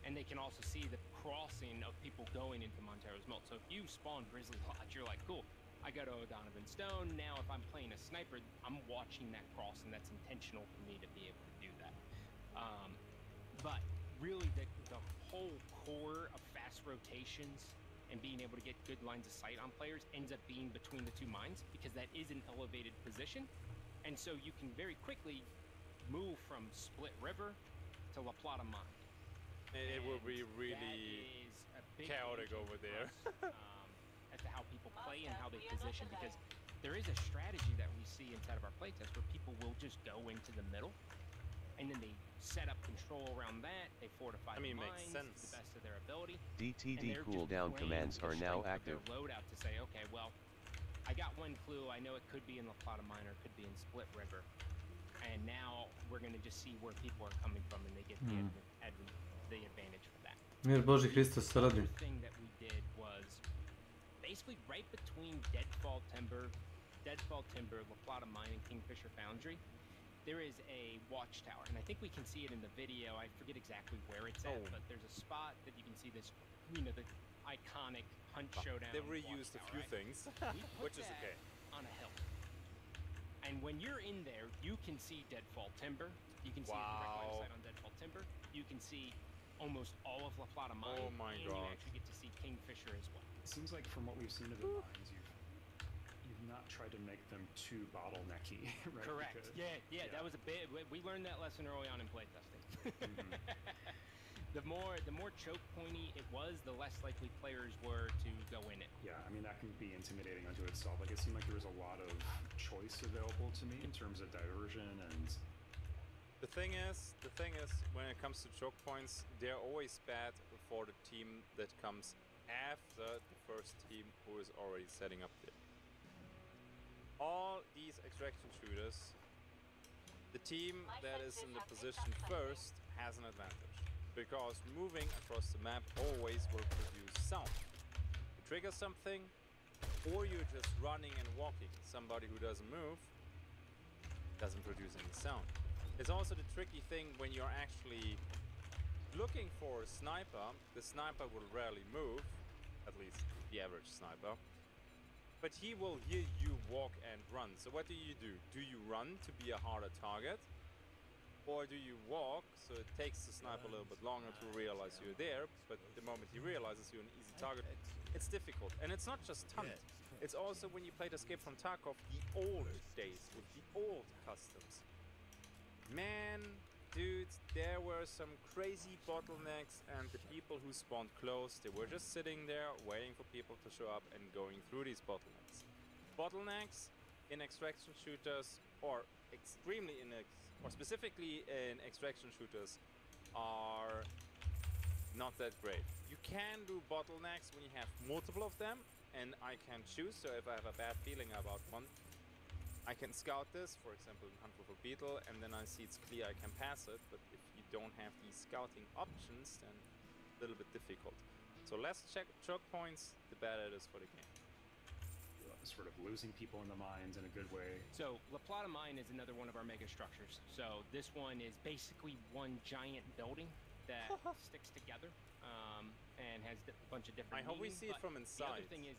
Speaker 17: and they can also see the crossing of people going into Montero's Malt. So if you spawn Grizzly Lodge, you're like, cool, I go to O'Donovan Stone. Now if I'm playing a sniper, I'm watching that cross, and that's intentional for me to be able to do that. But really the whole core of fast rotations and being able to get good lines of sight on players ends up being between the 2 mines, because that is an elevated position. And so you can very quickly move from Split River to La Plata Mine.
Speaker 14: It will be really chaotic over there.
Speaker 17: As to how people play and how they position, because there is a strategy that we see inside of our playtest where people will just go into the middle, and then they set up control around that. They fortify the mines to the best of their ability.
Speaker 1: DTD cooldown commands are now active.
Speaker 17: Their loadout to say, okay, well, I got 1 clue. I know it could be in La Plata Mine or it could be in Split River, and now we're going to just see where people are coming from, and they get the advantage for that.
Speaker 13: Mir Boži Hristos se radi.
Speaker 17: The other thing that we did was basically right between Deadfall Timber, La Plata Mine, and Kingfisher Foundry there is a watchtower, and I think we can see it in the video. I forget exactly where it's at, but there's a spot that you can see this, you know, the iconic Hunt Showdown.
Speaker 14: They reused a few things, which is okay.
Speaker 17: On a hill. And when you're in there, you can see Deadfall Timber. You can see a direct line of sight on Deadfall Timber. You can see almost all of La Plata Mine.
Speaker 14: Oh my
Speaker 17: and
Speaker 14: god.
Speaker 17: you actually get to see Kingfisher as well.
Speaker 15: It seems like from what we've seen of the mines, you've not tried to make them too bottlenecky, right?
Speaker 17: Correct.
Speaker 15: Because,
Speaker 17: yeah, that was a bit. We learned that lesson early on in playtesting. The more choke pointy it was, the less likely players were to go in it.
Speaker 15: Yeah, I mean that can be intimidating unto itself. Like it seemed like there was a lot of choice available to me in terms of diversion and.
Speaker 14: The thing is, when it comes to choke points, they're always bad for the team that comes after the first team who is already setting up there. All these extraction shooters, the team that is in the position first has an advantage, because moving across the map always will produce sound. You trigger something, or you're just running and walking. Somebody who doesn't move doesn't produce any sound. It's also the tricky thing when you're actually looking for a sniper. The sniper will rarely move, at least the average sniper, but he will hear you walk and run. So what do? Do you run to be a harder target? Or do you walk, so it takes the sniper a little bit longer to realize you're there, but the moment he realizes you're an easy target, it's difficult. And it's not just Hunt. It's also when you played Escape from Tarkov, the old days, with the old customs. Man, dudes, there were some crazy bottlenecks, and the people who spawned close, they were just sitting there waiting for people to show up and going through these bottlenecks. Bottlenecks in extraction shooters, or specifically in extraction shooters, are not that great. You can do bottlenecks when you have multiple of them, and I can choose. So if I have a bad feeling about one, I can scout this, for example in Hunt for the Beetle, and then I see it's clear I can pass it. But if you don't have these scouting options, then it's a little bit difficult. So less choke points, the better it is for the game.
Speaker 15: Sort of losing people in the mines in a good way.
Speaker 17: So La Plata Mine is another one of our mega structures. So this one is basically one giant building that sticks together and has a bunch of different.
Speaker 14: I hope we see it from inside.
Speaker 17: The other thing is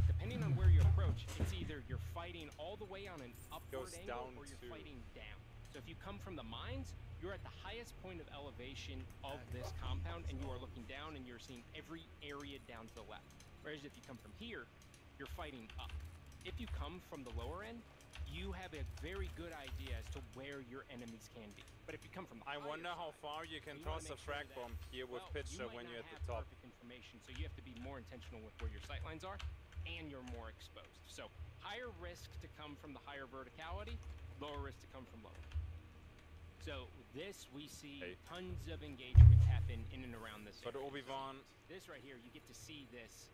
Speaker 17: depending on where you approach, it's either you're fighting all the way on an upward angle or you're fighting down. So if you come from the mines, you're at the highest point of elevation of this compound, and you are looking down and you're seeing every area down to the left. Whereas if you come from here, you're fighting up. If you come from the lower end, you have a very good idea as to where your enemies can be. But if you come from the
Speaker 14: I wonder how far you can toss a frag bomb here with Pitcher when you're at the top.
Speaker 17: Perfect information, so you have to be more intentional with where your sight lines are, and you're more exposed. So higher risk to come from the higher verticality, lower risk to come from lower. So this, we see tons of engagements happen in and around this area.
Speaker 14: But Obi-Wan,
Speaker 17: this right here, you get to see this.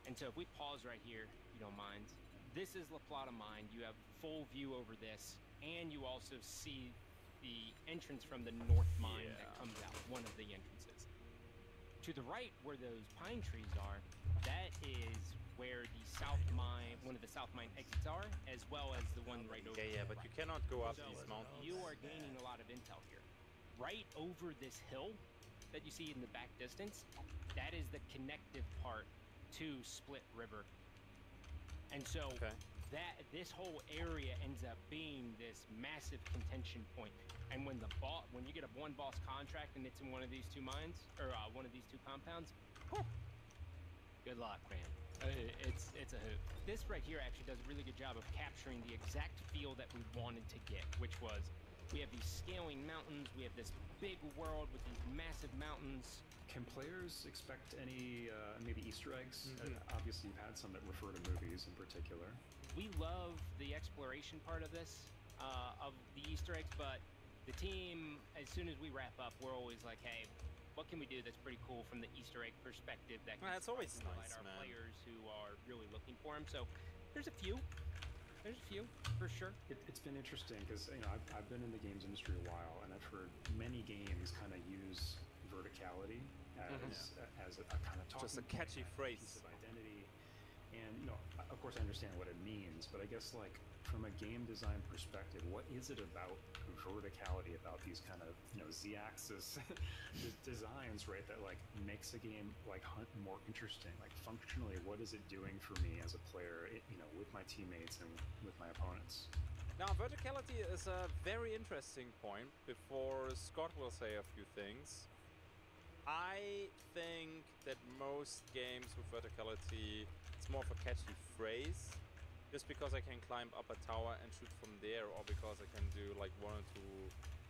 Speaker 17: And so if we pause right here, if you don't mind, this is La Plata Mine. You have full view over this, and you also see the entrance from the north mine that comes out, one of the entrances. To the right, where those pine trees are, that is where the south mine, one of the south mine exits are, as well as the one right over
Speaker 14: but you cannot go up these mountains.
Speaker 17: You are gaining a lot of intel here. Right over this hill that you see in the back distance, that is the connective part to Split River. And so this whole area ends up being this massive contention point. And when you get a one boss contract and it's in one of these two mines, or one of these two compounds, good luck, man. It's a hoot. This right here actually does a really good job of capturing the exact feel that we wanted to get, which was, we have these scaling mountains, we have this big world with these massive mountains.
Speaker 15: Can players expect any maybe Easter eggs? Obviously you've had some that refer to movies in particular.
Speaker 17: We love the exploration part of this, of the Easter eggs, but the team, as soon as we wrap up, we're always like, hey, what can we do that's pretty cool from the Easter egg perspective that can
Speaker 14: that's always
Speaker 17: highlight
Speaker 14: nice,
Speaker 17: our
Speaker 14: man.
Speaker 17: players who are really looking for them. So there's a few. There's a few, for sure.
Speaker 15: It's been interesting because I've been in the games industry a while, and I've heard many games kind of use verticality as a kind of talking
Speaker 14: just a catchy phrase.
Speaker 15: Piece of identity. And, you know, of course I understand what it means, but I guess, like, from a game design perspective, what is it about verticality, about these kind of, you know, Z-axis designs, right, that, like, makes a game like Hunt more interesting? Like, functionally, what is it doing for me as a player, you know, with my teammates and with my opponents?
Speaker 14: Now, verticality is a very interesting point. Before Scott will say a few things, I think that most games with verticality, it's more of a catchy phrase. Just because I can climb up a tower and shoot from there, or because I can do like 1 or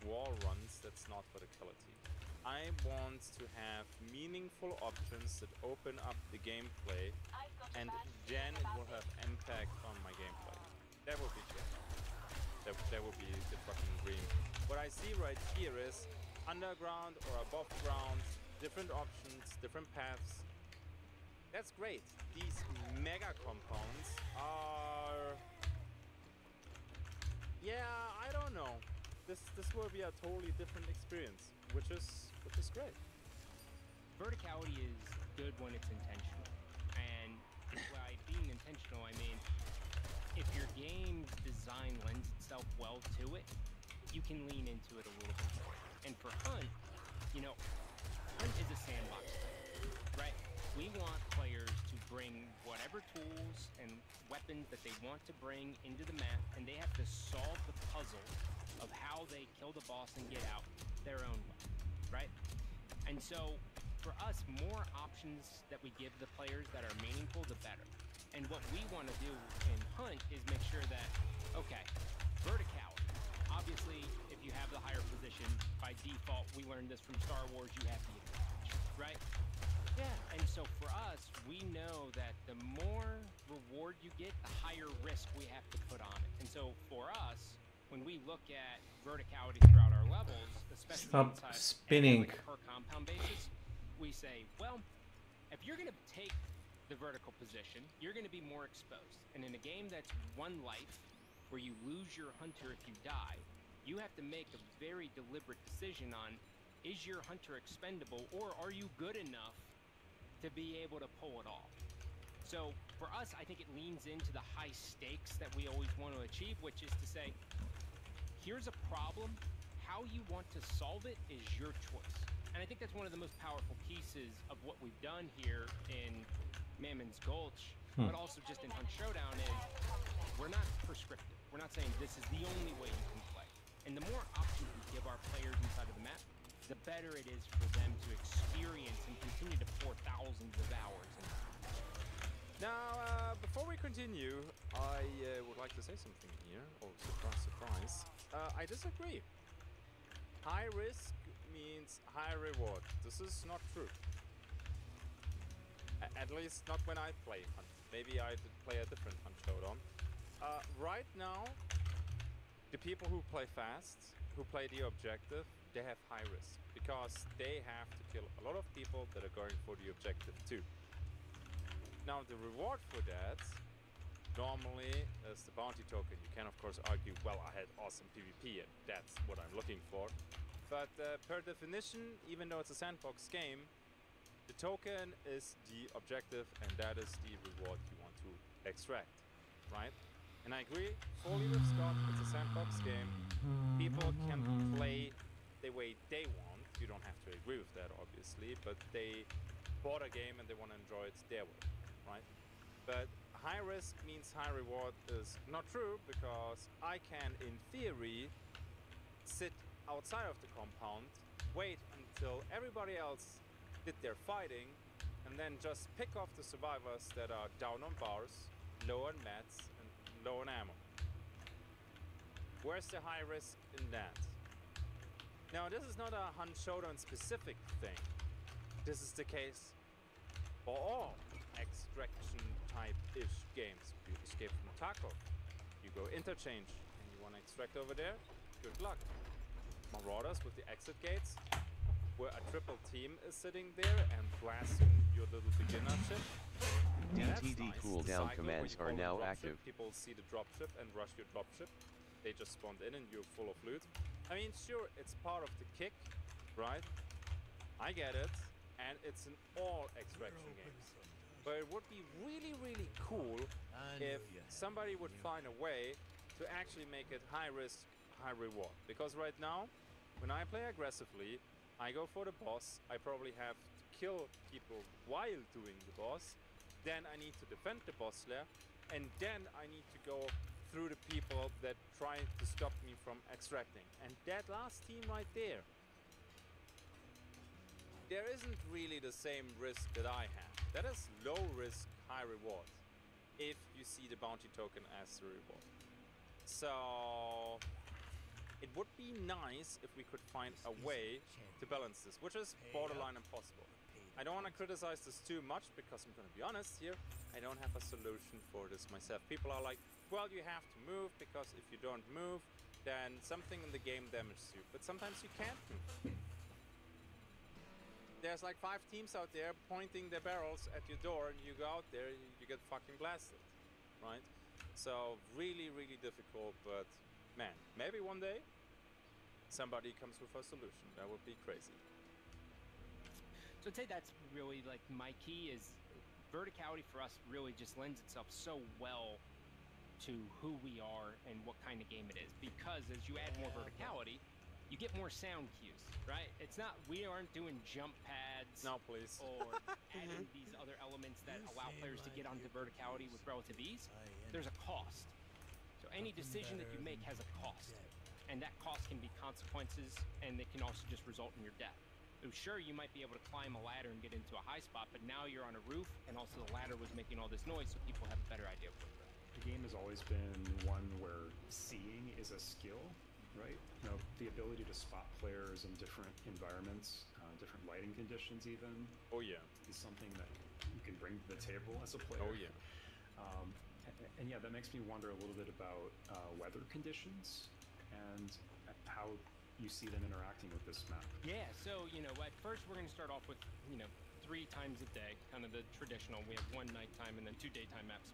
Speaker 14: 2 wall runs, that's not verticality. I want to have meaningful options that open up the gameplay, and then it will have impact on my gameplay. That would be great. That would be the fucking dream. What I see right here is underground or above ground, different options, different paths. That's great. These mega compounds are... Yeah, I don't know. This will be a totally different experience, which is great.
Speaker 17: Verticality is good when it's intentional. And by being intentional, I mean, if your game design lends itself well to it, you can lean into it a little bit more. And for Hunt, you know, Hunt is a sandbox, right? We want players to bring whatever tools and weapons that they want to bring into the map, and they have to solve the puzzle of how they kill the boss and get out their own way, right? And so, for us, more options that we give the players that are meaningful, the better. And what we want to do in Hunt is make sure that, okay, verticality. Obviously, if you have the higher position, by default, we learned this from Star Wars, you have the advantage, right? Yeah, and so for us, we know that the more reward you get, the higher risk we have to put on it. And so for us, when we look at verticality throughout our levels, especially inside
Speaker 13: spinning
Speaker 17: like a per compound basis, we say, well, if you're going to take the vertical position, you're going to be more exposed. And in a game that's one life, where you lose your hunter if you die, you have to make a very deliberate decision on, is your hunter expendable, or are you good enough to be able to pull it off? So for us, I think it leans into the high stakes that we always want to achieve, which is to say, here's a problem, how you want to solve it is your choice. And I think that's one of the most powerful pieces of what we've done here in Mammon's Gulch, but also just in Hunt Showdown, is we're not prescriptive. We're not saying this is the only way you can play. And the more options we give our players inside of the map, the better it is for them to experience and continue to pour thousands of hours into it.
Speaker 14: Now, before we continue, I would like to say something here. Oh, surprise, surprise. I disagree. High risk means high reward. This is not true. At least not when I play Hunt. Maybe I did play a different Hunt Showdown. Right now, the people who play fast, who play the objective, they have high risk because they have to kill a lot of people that are going for the objective too. Now the reward for that normally is the bounty token. You can of course argue, well, I had awesome PvP and that's what I'm looking for. But per definition, even though it's a sandbox game, the token is the objective and that is the reward you want to extract, right? And I agree fully with Scott, it's a sandbox game. People can play the way they want. You don't have to agree with that, obviously, but they bought a game and they want to enjoy it their way, right? But high risk means high reward is not true, because I can, in theory, sit outside of the compound, wait until everybody else did their fighting, and then just pick off the survivors that are down on bars, low on mats, and low on ammo. Where's the high risk in that? Now, this is not a Hunt Showdown specific thing. This is the case for all extraction type-ish games. You escape from Tarkov, you go interchange, and you want to extract over there, good luck. Marauders with the exit gates, where a triple team is sitting there and blasting your little beginner ship.
Speaker 1: DTD cooldown commands are now active.
Speaker 14: People see the dropship and rush your dropship. They just spawned in and you're full of loot. I mean, sure, it's part of the kick, right? I get it. And it's in all extraction games. But it would be really, really cool if somebody would find a way to actually make it high risk, high reward. Because right now, when I play aggressively, I go for the boss. I probably have to kill people while doing the boss. Then I need to defend the boss lair. And then I need to go through the people that try to stop me from extracting. And that last team right there, there isn't really the same risk that I have. That is low risk, high reward, if you see the bounty token as the reward. So it would be nice if we could find a way to balance this, which is borderline impossible. I don't want to criticize this too much because I'm going to be honest here, I don't have a solution for this myself. People are like, well, you have to move because if you don't move, then something in the game damages you. But sometimes you can't move. There's like 5 teams out there pointing their barrels at your door, and you go out there, you get fucking blasted, right? So really, really difficult, but man, maybe one day somebody comes with a solution. That would be crazy.
Speaker 17: So I'd say that's really like my key is verticality for us really just lends itself so well to who we are and what kind of game it is. Because as you add more verticality, you get more sound cues, right? It's not, we aren't doing jump pads.
Speaker 14: No, please.
Speaker 17: Or adding these other elements that allow players to get onto verticality with relative ease. There's a cost. So any decision that you make has a cost. And that cost can be consequences, and it can also just result in your death. So sure, you might be able to climb a ladder and get into a high spot, but now you're on a roof, and also the ladder was making all this noise, so people have a better idea of where you're at.
Speaker 15: The game has always been one where seeing is a skill, right? You know, the ability to spot players in different environments, different lighting conditions even.
Speaker 14: Oh yeah.
Speaker 15: Is something that you can bring to the table as a player.
Speaker 14: Oh yeah.
Speaker 15: And yeah, that makes me wonder a little bit about weather conditions and how you see them interacting with this map.
Speaker 17: Yeah, so, you know, at first we're going to start off with, 3 times a day, kind of the traditional. We have 1 nighttime and then 2 daytime maps.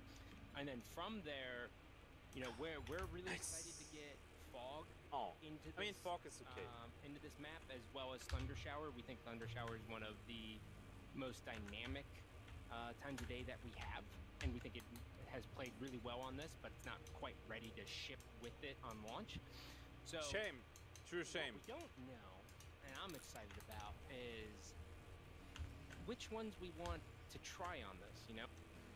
Speaker 17: And then from there, we're really excited to get fog into this.
Speaker 14: I mean, fog is okay.
Speaker 17: Into this map, as well as thunder shower. We think thunder shower is one of the most dynamic times of day that we have, and we think it has played really well on this, but it's not quite ready to ship with it on launch. So
Speaker 14: shame. True shame.
Speaker 17: What we don't know, and I'm excited about, is which ones we want to try on this,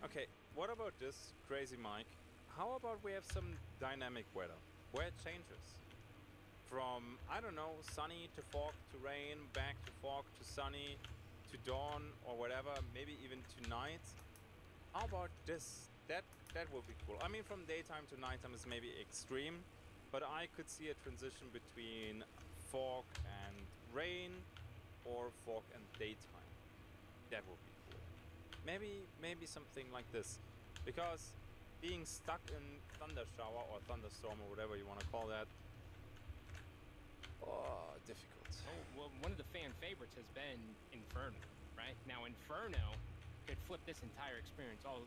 Speaker 14: Okay, what about this, Crazy Mike? How about we have some dynamic weather, where it changes? From, I don't know, sunny to fog to rain, back to fog to sunny, to dawn, or whatever, maybe even to night. How about this? That would be cool. I mean, from daytime to nighttime is maybe extreme, but I could see a transition between fog and rain, or fog and daytime. That would be cool. Maybe something like this, because being stuck in thunder shower or thunderstorm or whatever you want to call that, difficult.
Speaker 17: Oh, well, one of the fan favorites has been Inferno, right? Now Inferno could flip this entire experience all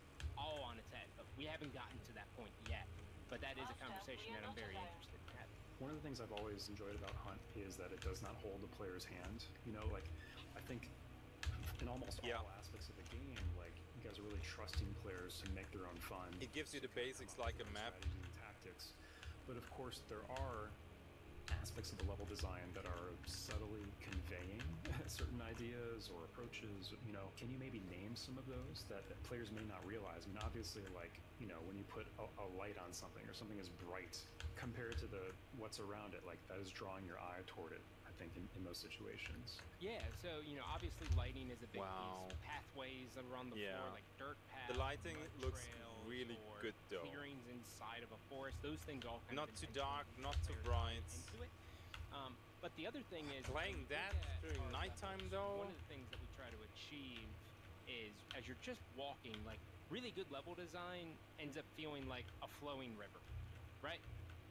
Speaker 17: on its head, but we haven't gotten to that point yet. But that is a conversation that I'm very interested in having.
Speaker 15: One of the things I've always enjoyed about Hunt is that it does not hold the player's hand. I think in almost all aspects of the game, you guys are really trusting players to make their own fun.
Speaker 14: It gives you the basics like a map.
Speaker 15: Strategies and tactics. But of course, there are aspects of the level design that are subtly conveying certain ideas or approaches. Can you maybe name some of those that players may not realize? I mean, obviously, when you put a light on something or something is bright compared to what's around it, that is drawing your eye toward it, I think, in most situations.
Speaker 17: Yeah, so, obviously lighting is a big piece. Pathways that are on the floor, like dirt paths.
Speaker 14: The lighting looks really good, though.
Speaker 17: Clearings inside of a forest, those things all kind
Speaker 14: not
Speaker 17: of
Speaker 14: too dark, not too bright.
Speaker 17: Into it. But the other thing is...
Speaker 14: Playing that during nighttime, though?
Speaker 17: One of the things that we try to achieve is, as you're just walking, really good level design ends up feeling like a flowing river, right?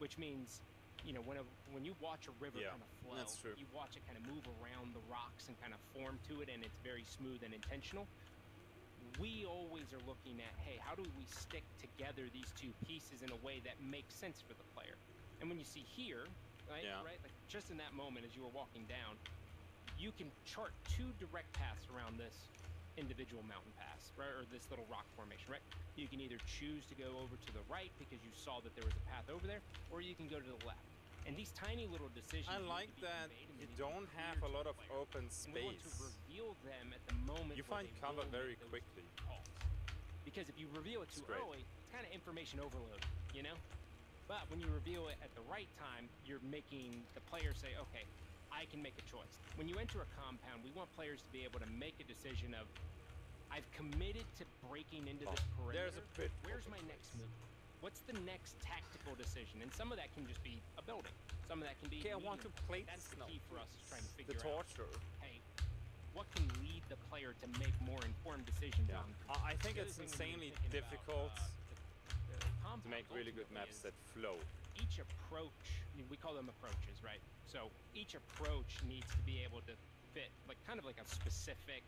Speaker 17: Which means, when you watch a river kind of flow,
Speaker 14: that's true.
Speaker 17: You watch it kind of move around the rocks and kind of form to it, and it's very smooth and intentional. We always are looking at, hey, how do we stick together these two pieces in a way that makes sense for the player? And when you see here, right, just in that moment as you were walking down, you can chart 2 direct paths around this individual mountain pass, right, or this little rock formation, right? You can either choose to go over to the right because you saw that there was a path over there, or you can go to the left. And these tiny little decisions.
Speaker 14: I like that you don't have a lot of open space.
Speaker 17: And we want to reveal them at the moment.
Speaker 14: You find cover very quickly.
Speaker 17: Because if you reveal it too early, it's kind of information overload, you know? But when you reveal it at the right time, you're making the player say, okay, I can make a choice. When you enter a compound, we want players to be able to make a decision of, I've committed to breaking into this perimeter.
Speaker 14: There's a pit.
Speaker 17: Where's my next move? What's the next tactical decision? And some of that can just be a building. Some of that can be.
Speaker 14: Okay, I want to play.
Speaker 17: That's the key for us, is trying to figure
Speaker 14: the torture.
Speaker 17: out. Hey, what can lead the player to make more informed decisions on?
Speaker 14: I think it's insanely difficult to make really good maps that flow.
Speaker 17: Each approach, we call them approaches, right? So each approach needs to be able to fit, like kind of like a specific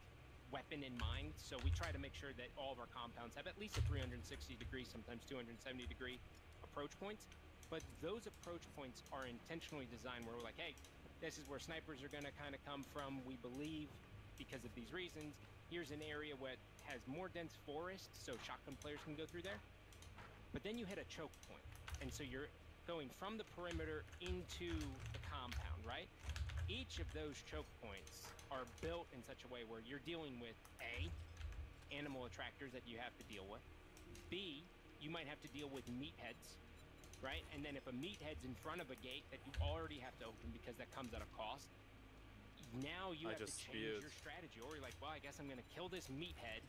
Speaker 17: weapon in mind. So we try to make sure that all of our compounds have at least a 360 degree, sometimes 270 degree approach points. But those approach points are intentionally designed where we're like, hey, this is where snipers are going to kind of come from, we believe, because of these reasons. Here's an area where it has more dense forest, so shotgun players can go through there. But then you hit a choke point. And so you're going from the perimeter into the compound, right? Each of those choke points are built in such a way where you're dealing with A, animal attractors that you have to deal with. B, you might have to deal with meatheads, right? And then if a meathead's in front of a gate that you already have to open because that comes at a cost, now you have to change your strategy. Or you're like, well, I guess I'm gonna kill this meathead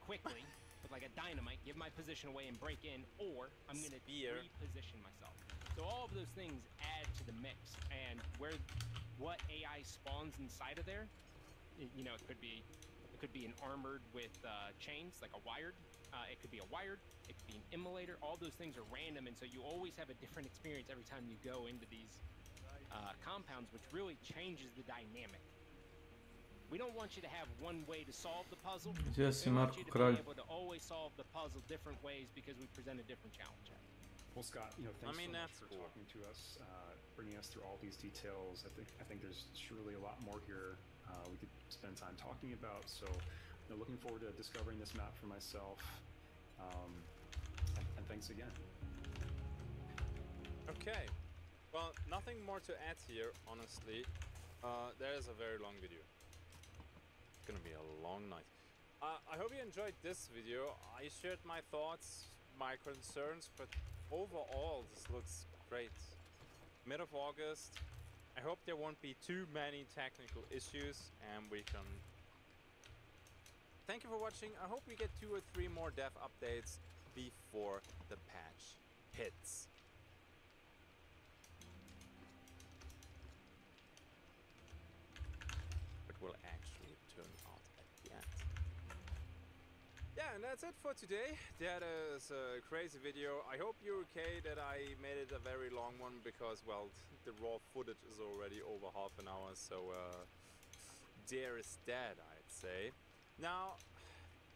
Speaker 17: quickly with like a dynamite, give my position away and break in, or I'm gonna reposition myself. So all of those things add to the mix, and what AI spawns inside of there, you know, it could be an armored with chains, like a wired. It could be a wired. It could be an immolator. All those things are random, and so you always have a different experience every time you go into these compounds, which really changes the dynamic. We don't want you to have one way to solve the puzzle. We want you to be able to always solve the puzzle different ways because we present a different challenge.
Speaker 15: Well, Scott, you know, thanks so much for talking to us, bringing us through all these details. I think there's surely a lot more here we could spend time talking about. So, you know, looking forward to discovering this map for myself. And thanks again.
Speaker 14: Okay. Well, nothing more to add here, honestly. There is a very long video. It's gonna be a long night. I hope you enjoyed this video. I shared my thoughts, my concerns, but overall, this looks great. Mid of August. I hope there won't be too many technical issues, and we can... Thank you for watching. I hope we get 2 or 3 more dev updates before the patch hits. It will actually turn out at the end. Yeah, and that's it for today. That is a crazy video. I hope you're okay that I made it a very long one because, well, the raw footage is already over half an hour, so there is that, I'd say. Now,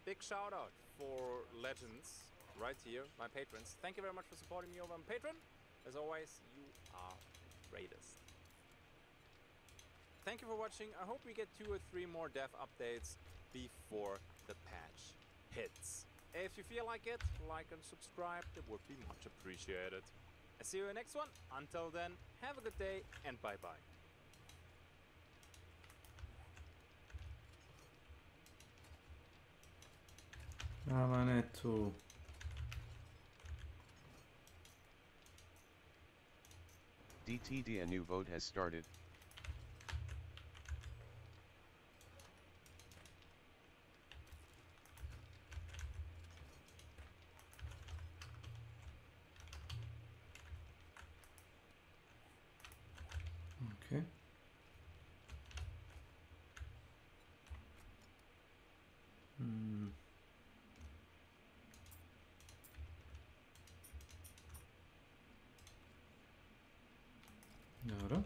Speaker 14: big shout out for Legends right here, my patrons. Thank you very much for supporting me over on Patreon. As always, you are greatest. Thank you for watching. I hope we get 2 or 3 more dev updates before the patch hits. If you feel like it, like and subscribe, that would be much appreciated. I'll see you in the next one. Until then, have a good day and bye-bye.
Speaker 13: Ama ne tu.
Speaker 1: DTD, a new vote has started.
Speaker 13: Okay. Dobro.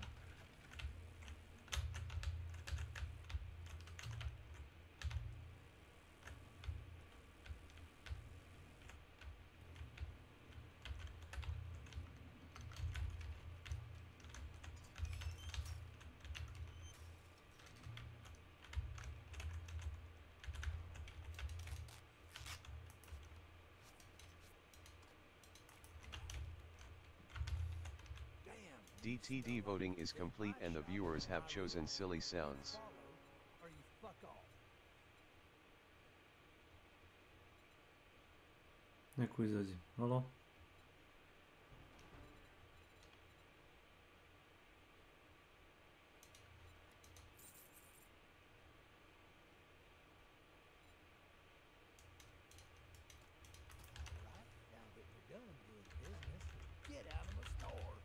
Speaker 1: DTD voting is complete and the viewers have chosen silly sounds.
Speaker 3: Or you fuck off.
Speaker 13: Neko izađe. Halo?
Speaker 3: Now that we're done doing business, get out of my store.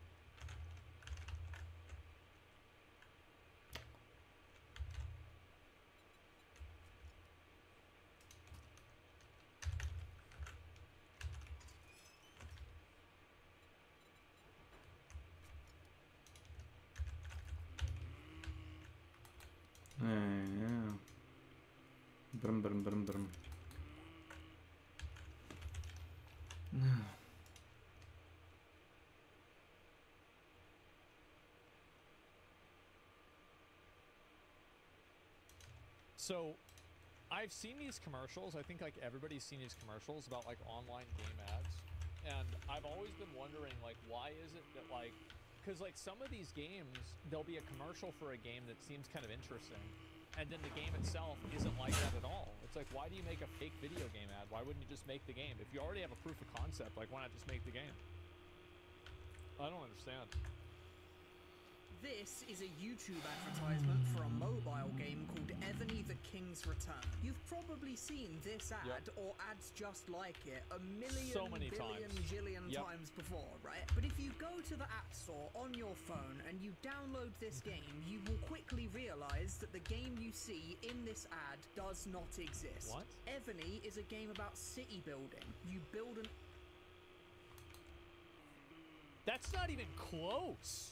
Speaker 13: Yeah. Brum brum brum brum.
Speaker 10: So, I've seen these commercials. I think like everybody's seen these commercials about like online game ads, and I've always been wondering like why is it that like, because like some of these games there'll be a commercial for a game that seems kind of interesting, and then the game itself isn't like that at all. It's like, why do you make a fake video game ad? Why wouldn't you just make the game? If you already have a proof of concept, like why not just make the game? I don't understand.
Speaker 6: This is a YouTube advertisement for a mobile game called Ebony the King's Return. You've probably seen this ad or ads just like it a million,
Speaker 10: So many
Speaker 6: billion,
Speaker 10: times.
Speaker 6: jillion
Speaker 10: Yep.
Speaker 6: times before, right? But if you go to the App Store on your phone and you download this game, you will quickly realize that the game you see in this ad does not exist.
Speaker 10: What?
Speaker 6: Ebony is a game about city building. You build an
Speaker 10: That's not even close.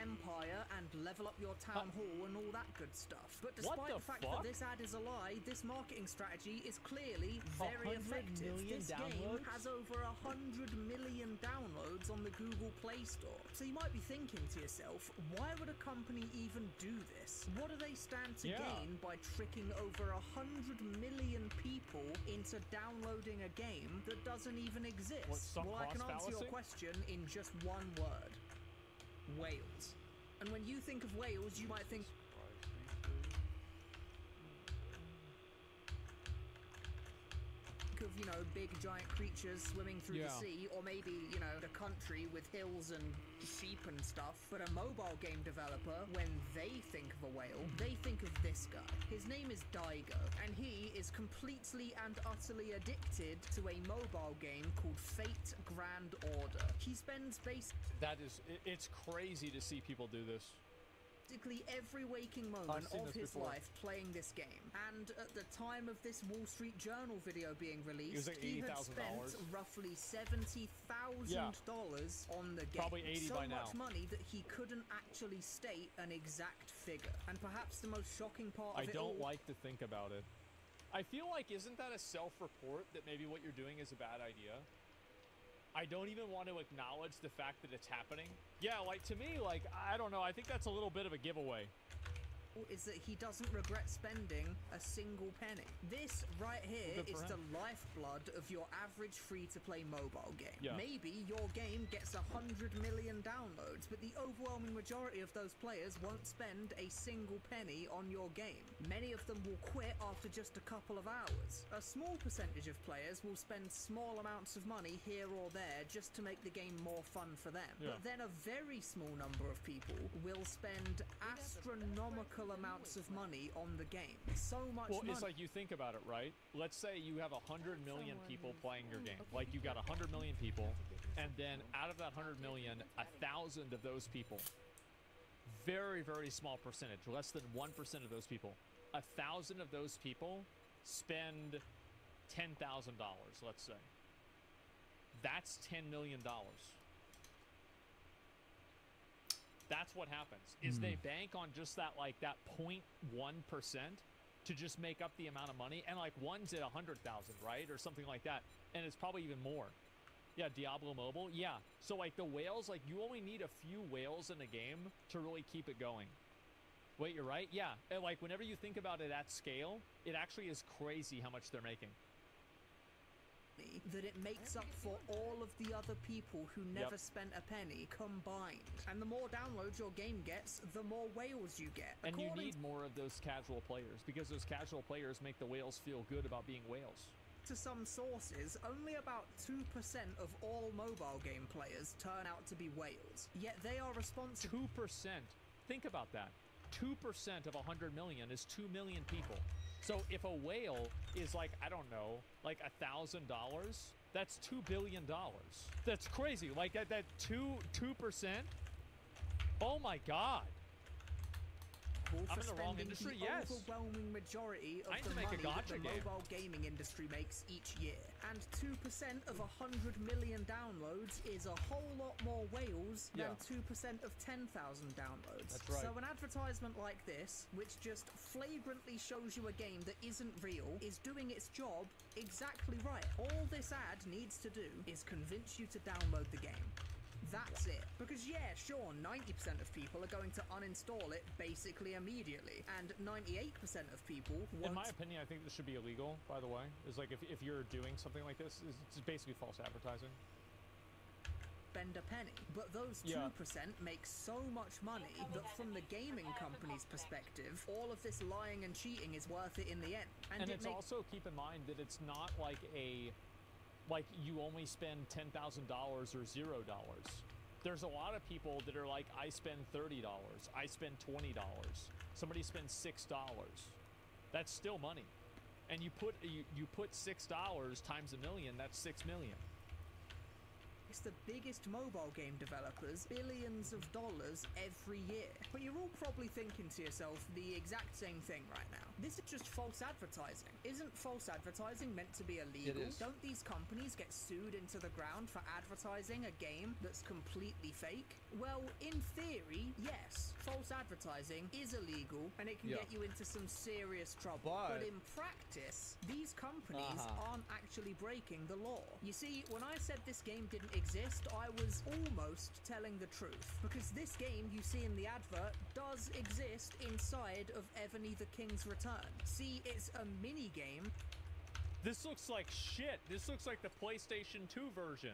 Speaker 6: empire and level up your town hall and all that good stuff. But despite
Speaker 10: What the
Speaker 6: the fact
Speaker 10: fuck?
Speaker 6: that this ad is a lie, this marketing strategy is clearly very
Speaker 10: 100
Speaker 6: effective.
Speaker 10: million
Speaker 6: This game
Speaker 10: downloads?
Speaker 6: has over 100 million downloads on the Google Play Store. So you might be thinking to yourself, why would a company even do this? What do they stand to
Speaker 10: Yeah.
Speaker 6: gain by tricking over 100 million people into downloading a game that doesn't even exist?
Speaker 10: What, sunk
Speaker 6: Well, I can
Speaker 10: cost
Speaker 6: answer your
Speaker 10: fallacy?
Speaker 6: question in just one word. Whales. And when you think of whales, you might think of, you know, big giant creatures swimming through the
Speaker 10: Yeah.
Speaker 6: sea, or maybe, you know, the country with hills and sheep and stuff. But a mobile game developer, when they think of a whale, they think of this guy. His name is Daigo, and he is completely and utterly addicted to a mobile game called Fate Grand Order. He spends
Speaker 10: That is, it's crazy to see people do this.
Speaker 6: basically every waking moment
Speaker 10: I've seen
Speaker 6: of
Speaker 10: this
Speaker 6: his
Speaker 10: before.
Speaker 6: life playing this game. And at the time of this Wall Street Journal video being released,
Speaker 10: like
Speaker 6: he had
Speaker 10: $80,000.
Speaker 6: spent roughly $70,000 on the game.
Speaker 10: Probably 80
Speaker 6: so
Speaker 10: by
Speaker 6: much
Speaker 10: now.
Speaker 6: money that he couldn't actually state an exact figure. And perhaps the most shocking part
Speaker 10: I
Speaker 6: of it
Speaker 10: don't
Speaker 6: all
Speaker 10: like to think about it. I feel like, isn't that a self-report that maybe what you're doing is a bad idea? I don't even want to acknowledge the fact that it's happening. Yeah, like, to me, like, I don't know, I think that's a little bit of a giveaway.
Speaker 6: is that he doesn't regret spending a single penny. This right here
Speaker 10: Good
Speaker 6: is
Speaker 10: for
Speaker 6: the
Speaker 10: him.
Speaker 6: lifeblood of your average free-to-play mobile game.
Speaker 10: Yeah.
Speaker 6: Maybe your game gets 100 million downloads, but the overwhelming majority of those players won't spend a single penny on your game. Many of them will quit after just a couple of hours. A small percentage of players will spend small amounts of money here or there just to make the game more fun for them.
Speaker 10: Yeah.
Speaker 6: But then a very small number of people will spend astronomical amounts of money on the game. So much
Speaker 10: Well,
Speaker 6: money.
Speaker 10: it's like, you think about it, right? Let's say you have 100 million people playing your game. Like, you got 100 million people, and then out of that 100 million, 1,000 of those people, very, very small percentage, less than 1% of those people, 1,000 of those people spend $10,000, let's say. That's $10 million. That's what happens, is they bank on just that, like, that 0.1% to just make up the amount of money. And, like, one's at 100,000, right? Or something like that. And it's probably even more. Yeah, Diablo Mobile. Yeah. So, like, the whales, like, you only need a few whales in a game to really keep it going. Wait, you're right? Yeah. And, like, whenever you think about it at scale, it actually is crazy how much they're making.
Speaker 6: that it makes up for all of the other people who never spent a penny combined. And the more downloads your game gets, the more whales you get.
Speaker 10: And you need more of those casual players, because those casual players make the whales feel good about being whales.
Speaker 6: To some sources, only about 2% of all mobile game players turn out to be whales. Yet they are responsible.
Speaker 10: 2%. Think about that. 2% of 100 million is 2 million people. So if a whale is like, I don't know, like $1,000, that's $2 billion. That's crazy. Like that 2%. Oh my God. I'm in the wrong industry.
Speaker 6: The
Speaker 10: Yes.
Speaker 6: overwhelming majority of
Speaker 10: I need
Speaker 6: the
Speaker 10: to make a
Speaker 6: money that
Speaker 10: gotcha
Speaker 6: the
Speaker 10: game.
Speaker 6: mobile gaming industry makes each year. And 2% of 100 million downloads is a whole lot more whales than 2% of 10,000 downloads.
Speaker 10: That's right.
Speaker 6: So an advertisement like this, which just flagrantly shows you a game that isn't real, is doing its job exactly right. All this ad needs to do is convince you to download the game. That's it. Because yeah, sure, 90% of people are going to uninstall it basically immediately, and 98% of people won't.
Speaker 10: In my opinion, I think this should be illegal, by the way. It's like if you're doing something like this, it's basically false advertising.
Speaker 6: Spend a penny. But those 2% make so much money that from the gaming company's perspective, all of this lying and cheating is worth it in the end.
Speaker 10: And it's also, keep in mind that it's not like you only spend $10,000 or $0. There's a lot of people that are like, I spend $30, I spend $20, somebody spends $6. That's still money. And you put $6 times a million, that's $6 million.
Speaker 6: It's the biggest mobile game developers, billions of dollars every year. But you're all probably thinking to yourself the exact same thing right now. This is just false advertising. Isn't false advertising meant to be illegal?
Speaker 10: It is.
Speaker 6: Don't these companies get sued into the ground for advertising a game that's completely fake? Well, in theory, yes. False advertising is illegal and it can get you into some serious trouble. But in practice, these companies aren't actually breaking the law. You see, when I said this game didn't exist, I was almost telling the truth. Because this game you see in the advert does exist inside of Ebony the King's Return. See, it's a mini game.
Speaker 10: This looks like shit. This looks like the PlayStation 2 version.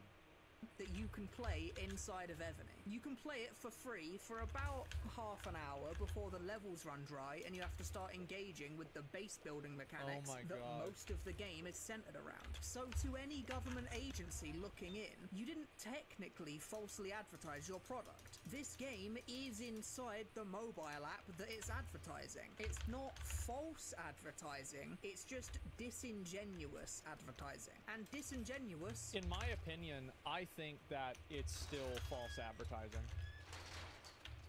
Speaker 6: That you can play inside of Ebony. You can play it for free for about half an hour before the levels run dry and you have to start engaging with the base building mechanics that most of the game is centered around. So to any government agency looking in, you didn't technically falsely advertise your product. This game is inside the mobile app that it's advertising. It's not false advertising, it's just disingenuous advertising. And disingenuous,
Speaker 10: in my opinion, I think that it's still false advertising.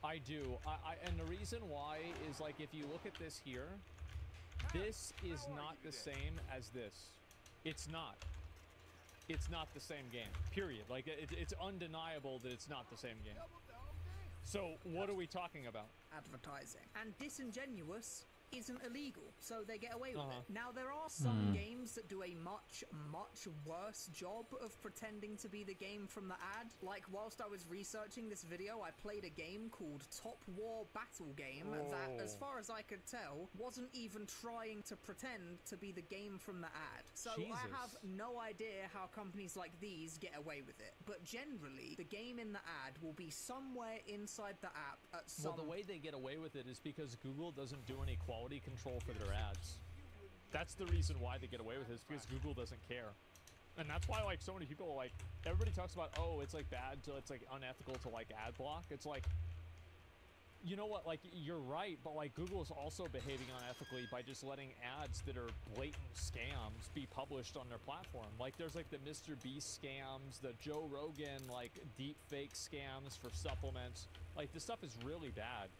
Speaker 10: I do. And the reason why is, like, if you look at this here, this is not the same as this. It's not. It's not the same game, period. Like, it's undeniable that it's not the same game. So what are we talking about?
Speaker 6: Advertising. And disingenuous isn't illegal, so they get away with it. Now, there are some games that do a much, much worse job of pretending to be the game from the ad. Like, whilst I was researching this video, I played a game called Top War Battle Game that, as far as I could tell, wasn't even trying to pretend to be the game from the ad. So I have no idea how companies like these get away with it. But generally, the game in the ad will be somewhere inside the app at some...
Speaker 10: Well, the way they get away with it is because Google doesn't do any quality control for their ads. That's the reason why they get away with it, is because Google doesn't care. And that's why, like, so many people, like, everybody talks about, oh, it's like bad to, it's like unethical to like ad block. It's like, you know what, like, you're right, but like Google's also behaving unethically by just letting ads that are blatant scams be published on their platform. Like, there's like the Mr. Beast scams, the Joe Rogan like deep fake scams for supplements. Like, this stuff is really bad.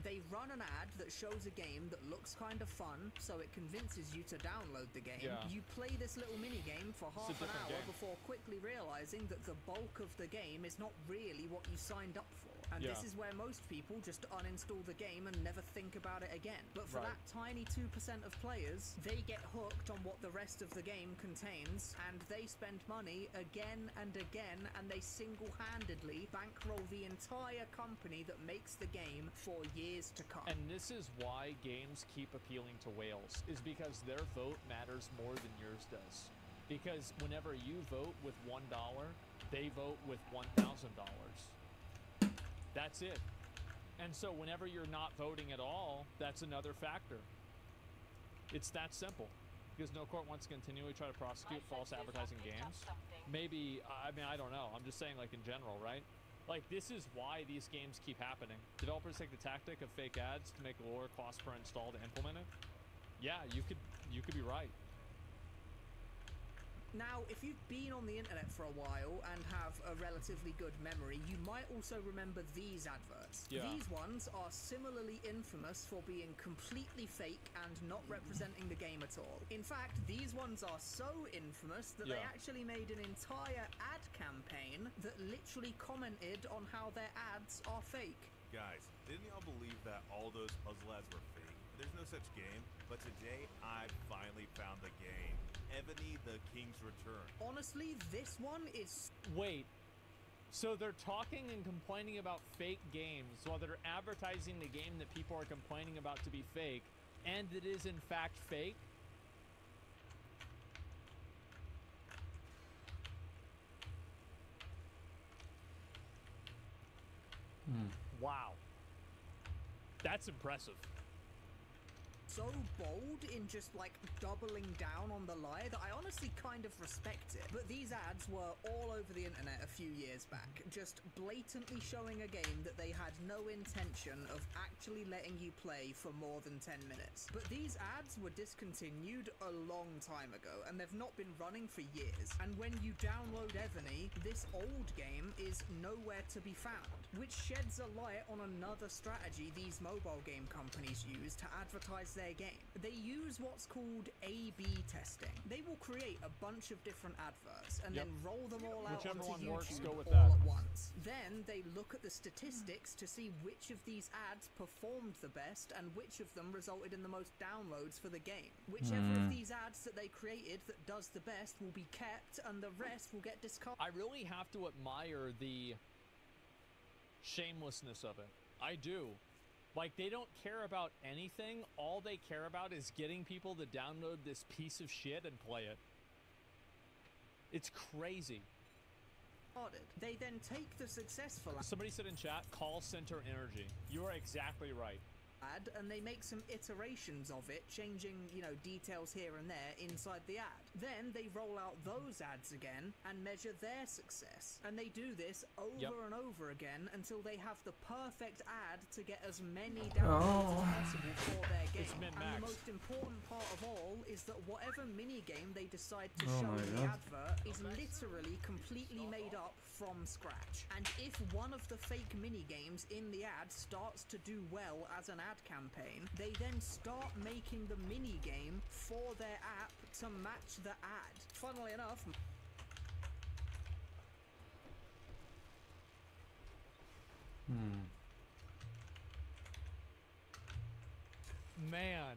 Speaker 6: They run an ad that shows a game that looks kind of fun, so it convinces you to download the game. You play this little mini game for half an hour before quickly realizing that the bulk of the game is not really what you signed up for. And
Speaker 10: Yeah.
Speaker 6: this is where most people just uninstall the game and never think about it again. But for
Speaker 10: Right.
Speaker 6: that tiny 2% of players, they get hooked on what the rest of the game contains, and they spend money again and again, and they single-handedly bankroll the entire company that makes the game for years to come.
Speaker 10: And this is why games keep appealing to whales, is because their vote matters more than yours does. Because whenever you vote with $1, they vote with $1,000. That's it. And so whenever you're not voting at all, that's another factor. It's that simple. Because no court wants to continually try to prosecute false advertising games. Maybe, I mean, I don't know. I'm just saying, like, in general, right? Like, this is why these games keep happening. Developers take the tactic of fake ads to make a lower cost per install to implement it. Yeah, you could be right.
Speaker 6: Now, if you've been on the internet for a while and have a relatively good memory, you might also remember these adverts.
Speaker 10: Yeah.
Speaker 6: These ones are similarly infamous for being completely fake and not representing the game at all. In fact, these ones are so infamous that they
Speaker 10: Yeah.
Speaker 6: actually made an entire ad campaign that literally commented on how their ads are fake.
Speaker 5: Guys, didn't y'all believe that all those puzzle ads were fake? There's no such game, but today I finally found the game. Ebony the King's Return.
Speaker 6: Honestly, this one is...
Speaker 10: Wait, so they're talking and complaining about fake games while they're advertising the game that people are complaining about to be fake, and it is in fact fake? Wow. That's impressive.
Speaker 6: So bold in just like doubling down on the lie that I honestly kind of respect it. But these ads were all over the internet a few years back, just blatantly showing a game that they had no intention of actually letting you play for more than 10 minutes. But these ads were discontinued a long time ago, and they've not been running for years. And when you download Ebony, this old game is nowhere to be found, which sheds a light on another strategy these mobile game companies use to advertise their game. They use what's called A/B testing. They will create a bunch of different adverts and then roll them all out
Speaker 10: Whichever
Speaker 6: onto
Speaker 10: one
Speaker 6: YouTube
Speaker 10: works, go with
Speaker 6: all
Speaker 10: that.
Speaker 6: at once. Then they look at the statistics to see which of these ads performed the best and which of them resulted in the most downloads for the game. Whichever of these ads that they created that does the best will be kept, and the rest will get discarded.
Speaker 10: I really have to admire the shamelessness of it. I do. Like, they don't care about anything. All they care about is getting people to download this piece of shit and play it. It's crazy.
Speaker 6: They then take the successful
Speaker 10: Somebody said in chat, call center energy. You are exactly right.
Speaker 6: ad, and they make some iterations of it, changing, you know, details here and there inside the ad. Then they roll out those ads again and measure their success. And they do this over and over again until they have the perfect ad to get as many downloads as possible for their game. And the most important part of all is that whatever minigame they decide to show in the advert is literally completely made up from scratch. And if one of the fake minigames in the ad starts to do well as an ad campaign, they then start making the minigame for their app to match the ad. Funnily enough,
Speaker 10: Man.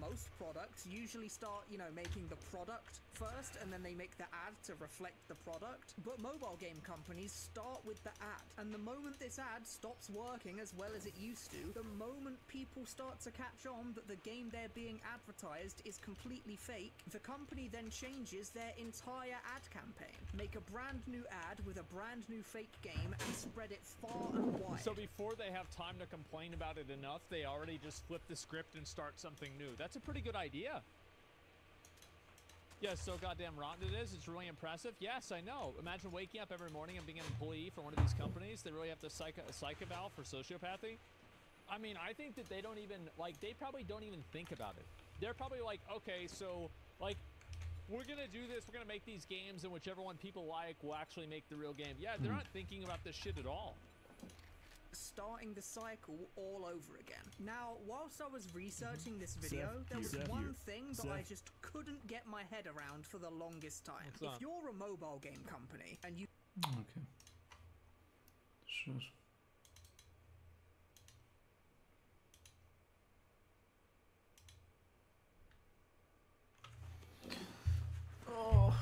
Speaker 6: most products usually start, you know, making the product first, and then they make the ad to reflect the product. But mobile game companies start with the ad, and the moment this ad stops working as well as it used to, the moment people start to catch on that the game they're being advertised is completely fake, the company then changes their entire ad campaign, make a brand new ad with a brand new fake game, and spread it far and wide.
Speaker 10: So before they have time to complain about it enough, they already just flip the script and start something new. That's a pretty good idea. Yeah, so goddamn rotten it is. It's really impressive. Yes, I know. Imagine waking up every morning and being an employee for one of these companies. They really have to psych eval for sociopathy. I mean, I think that they don't even, like, they probably don't even think about it. They're probably like, okay, so, like, we're going to do this. We're going to make these games, and whichever one people like will actually make the real game. Yeah, they're not thinking about this shit at all.
Speaker 6: Starting the cycle all over again. Now, whilst I was researching this video, there was one thing that I just couldn't get my head around for the longest time. If you're a mobile game company and you...
Speaker 13: Okay. Sure. Oh.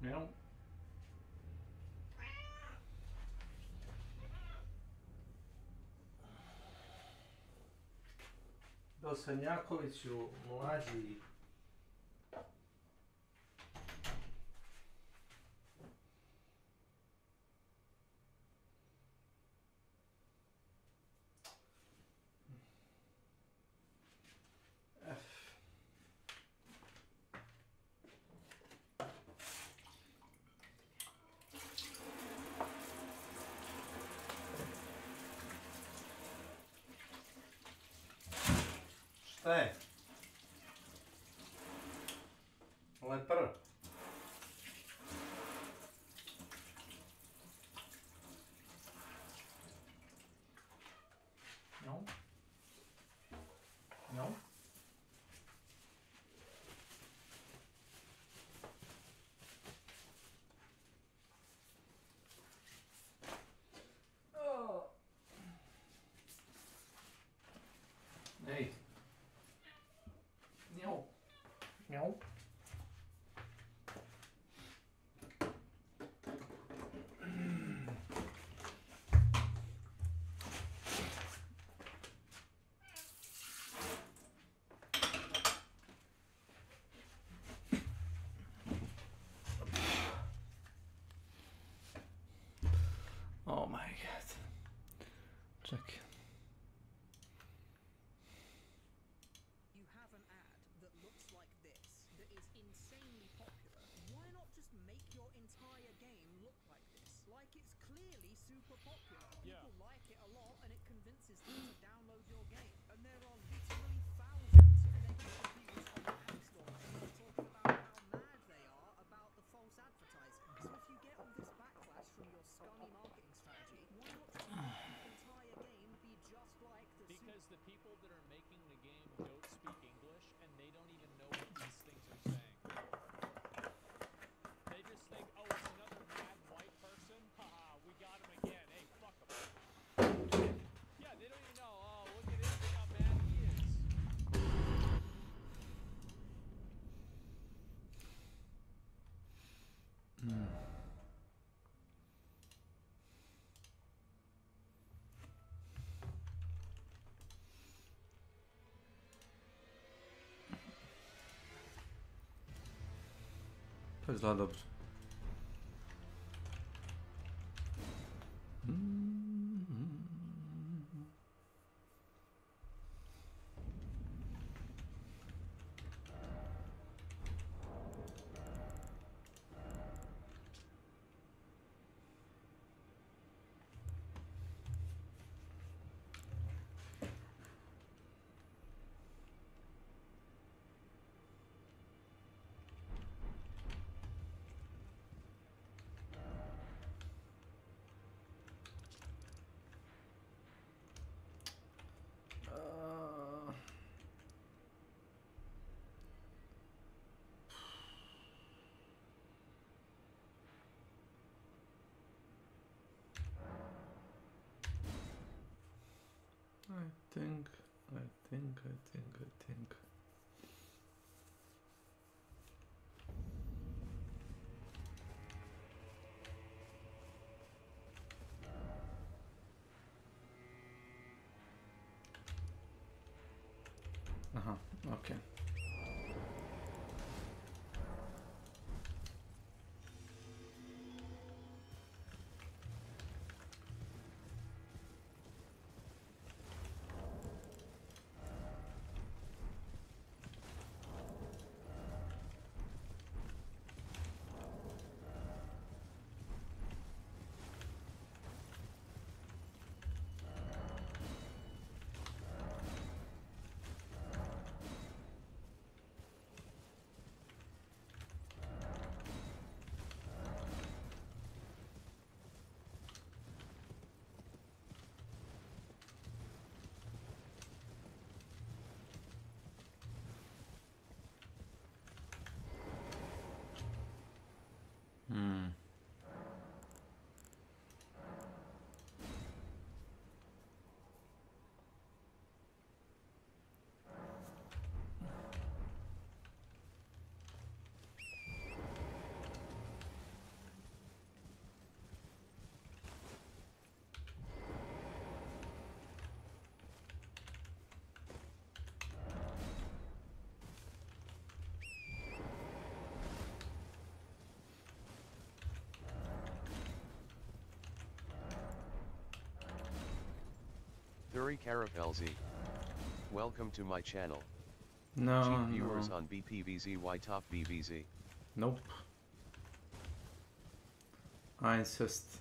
Speaker 13: Jel? Dosanjakoviću, mlađi. Šta je? Lepar. No. No. Oh. Hey. No. No. Oh my god. Check.
Speaker 6: You have an ad that looks like this, that is insanely popular. Why not just make your entire game look like this? Like it's clearly super popular. People like it a lot and it convinces them to download your game. And there are literally thousands of negative reviews on the App Store talking about how mad they are about the false advertising. So if you get all this backlash from your scummy marketing strategy, why not just make the entire game be just like the
Speaker 10: Because the people that are making the game don't speak English and they don't even know what these things are saying. They just think, oh, it's another mad white person? Haha, we got him again. Hey, fuck him. Yeah, they don't even know, oh, look at him, look how mad he is.
Speaker 13: To izgleda dobro. I think. Aha, okej.
Speaker 1: Thuri Karapelzi. Welcome to my channel.
Speaker 13: No,
Speaker 1: Cheap viewers
Speaker 13: no.
Speaker 1: on BPVZY Top BVZ.
Speaker 13: Nope. I insist.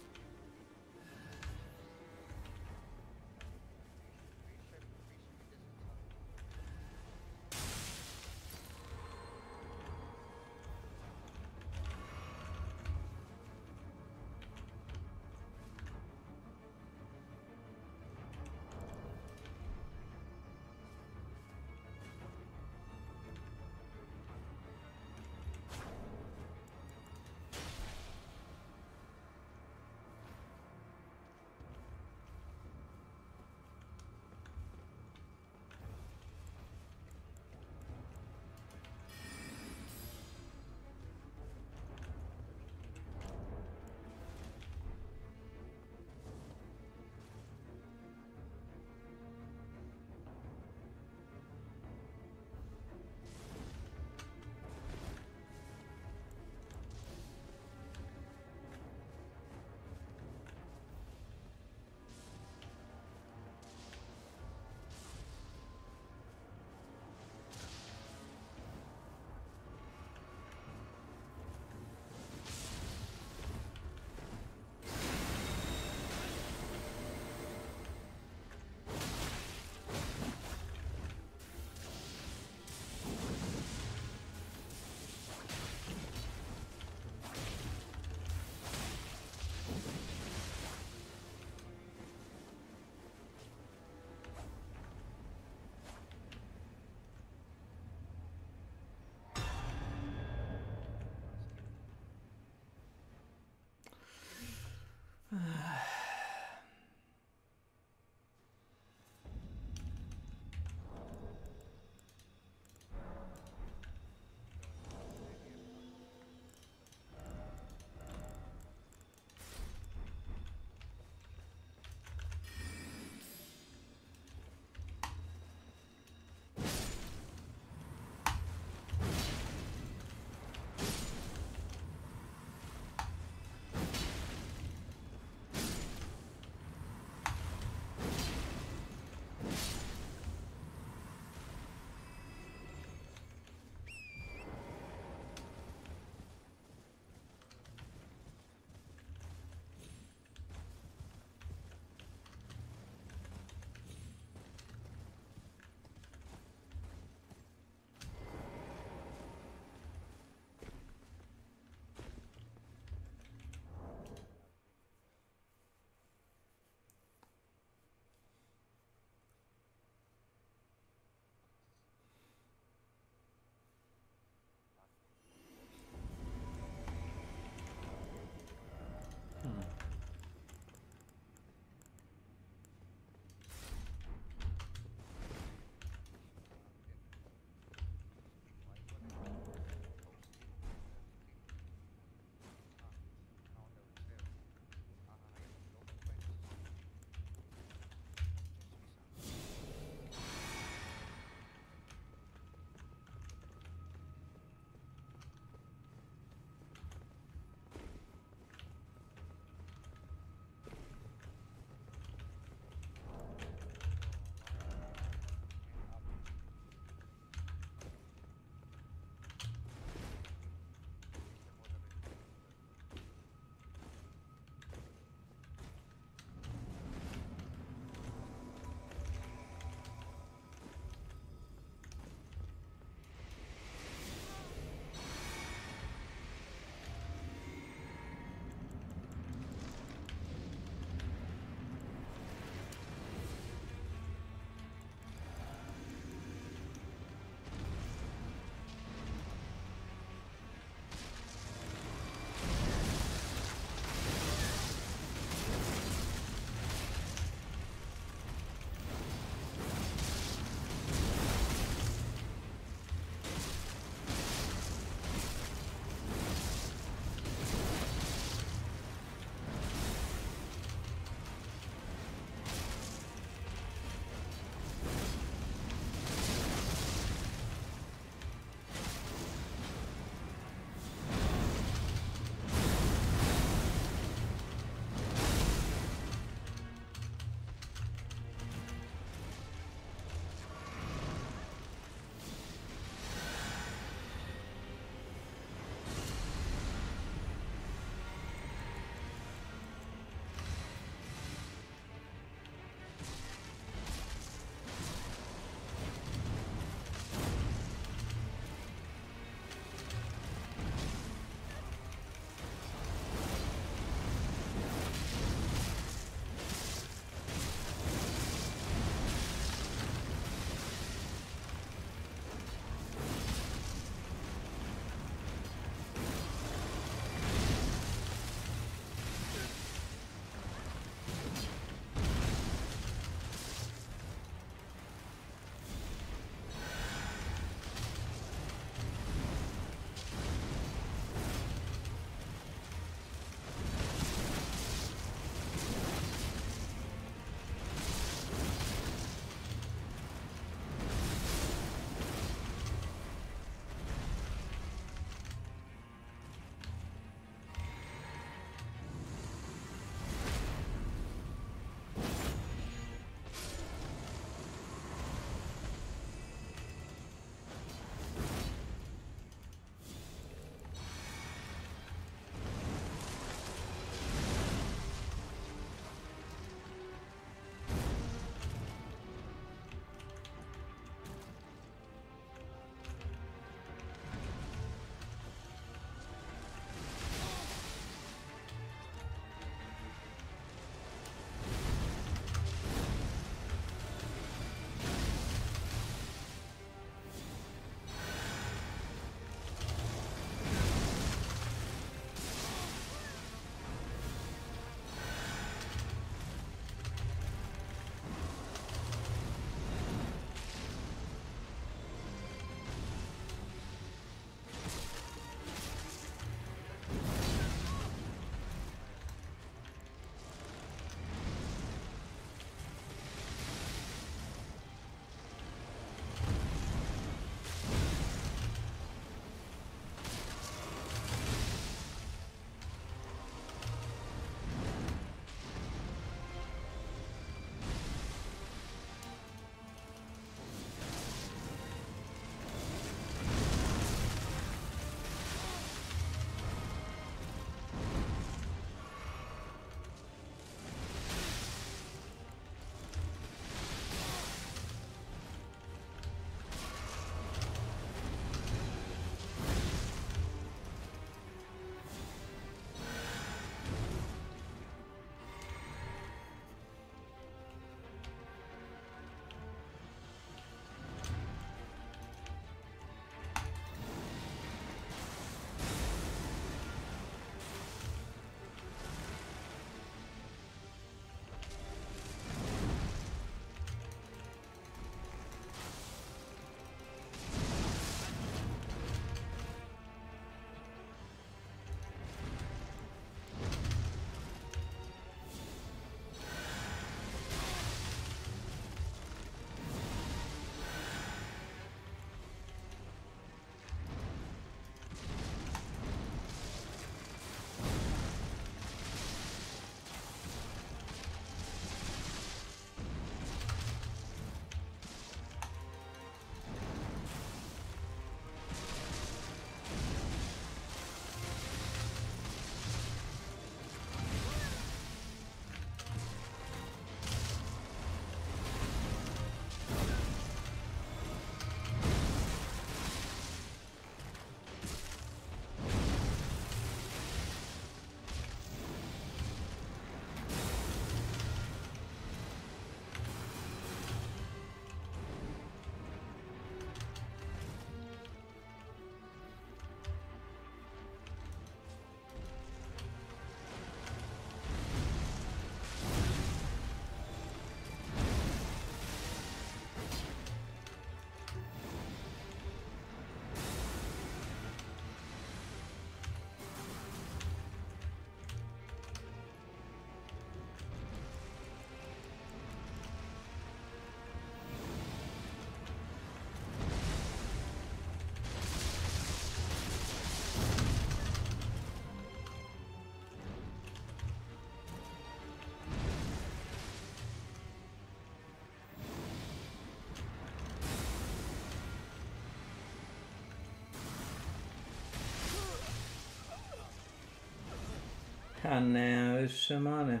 Speaker 13: A ne, više mane.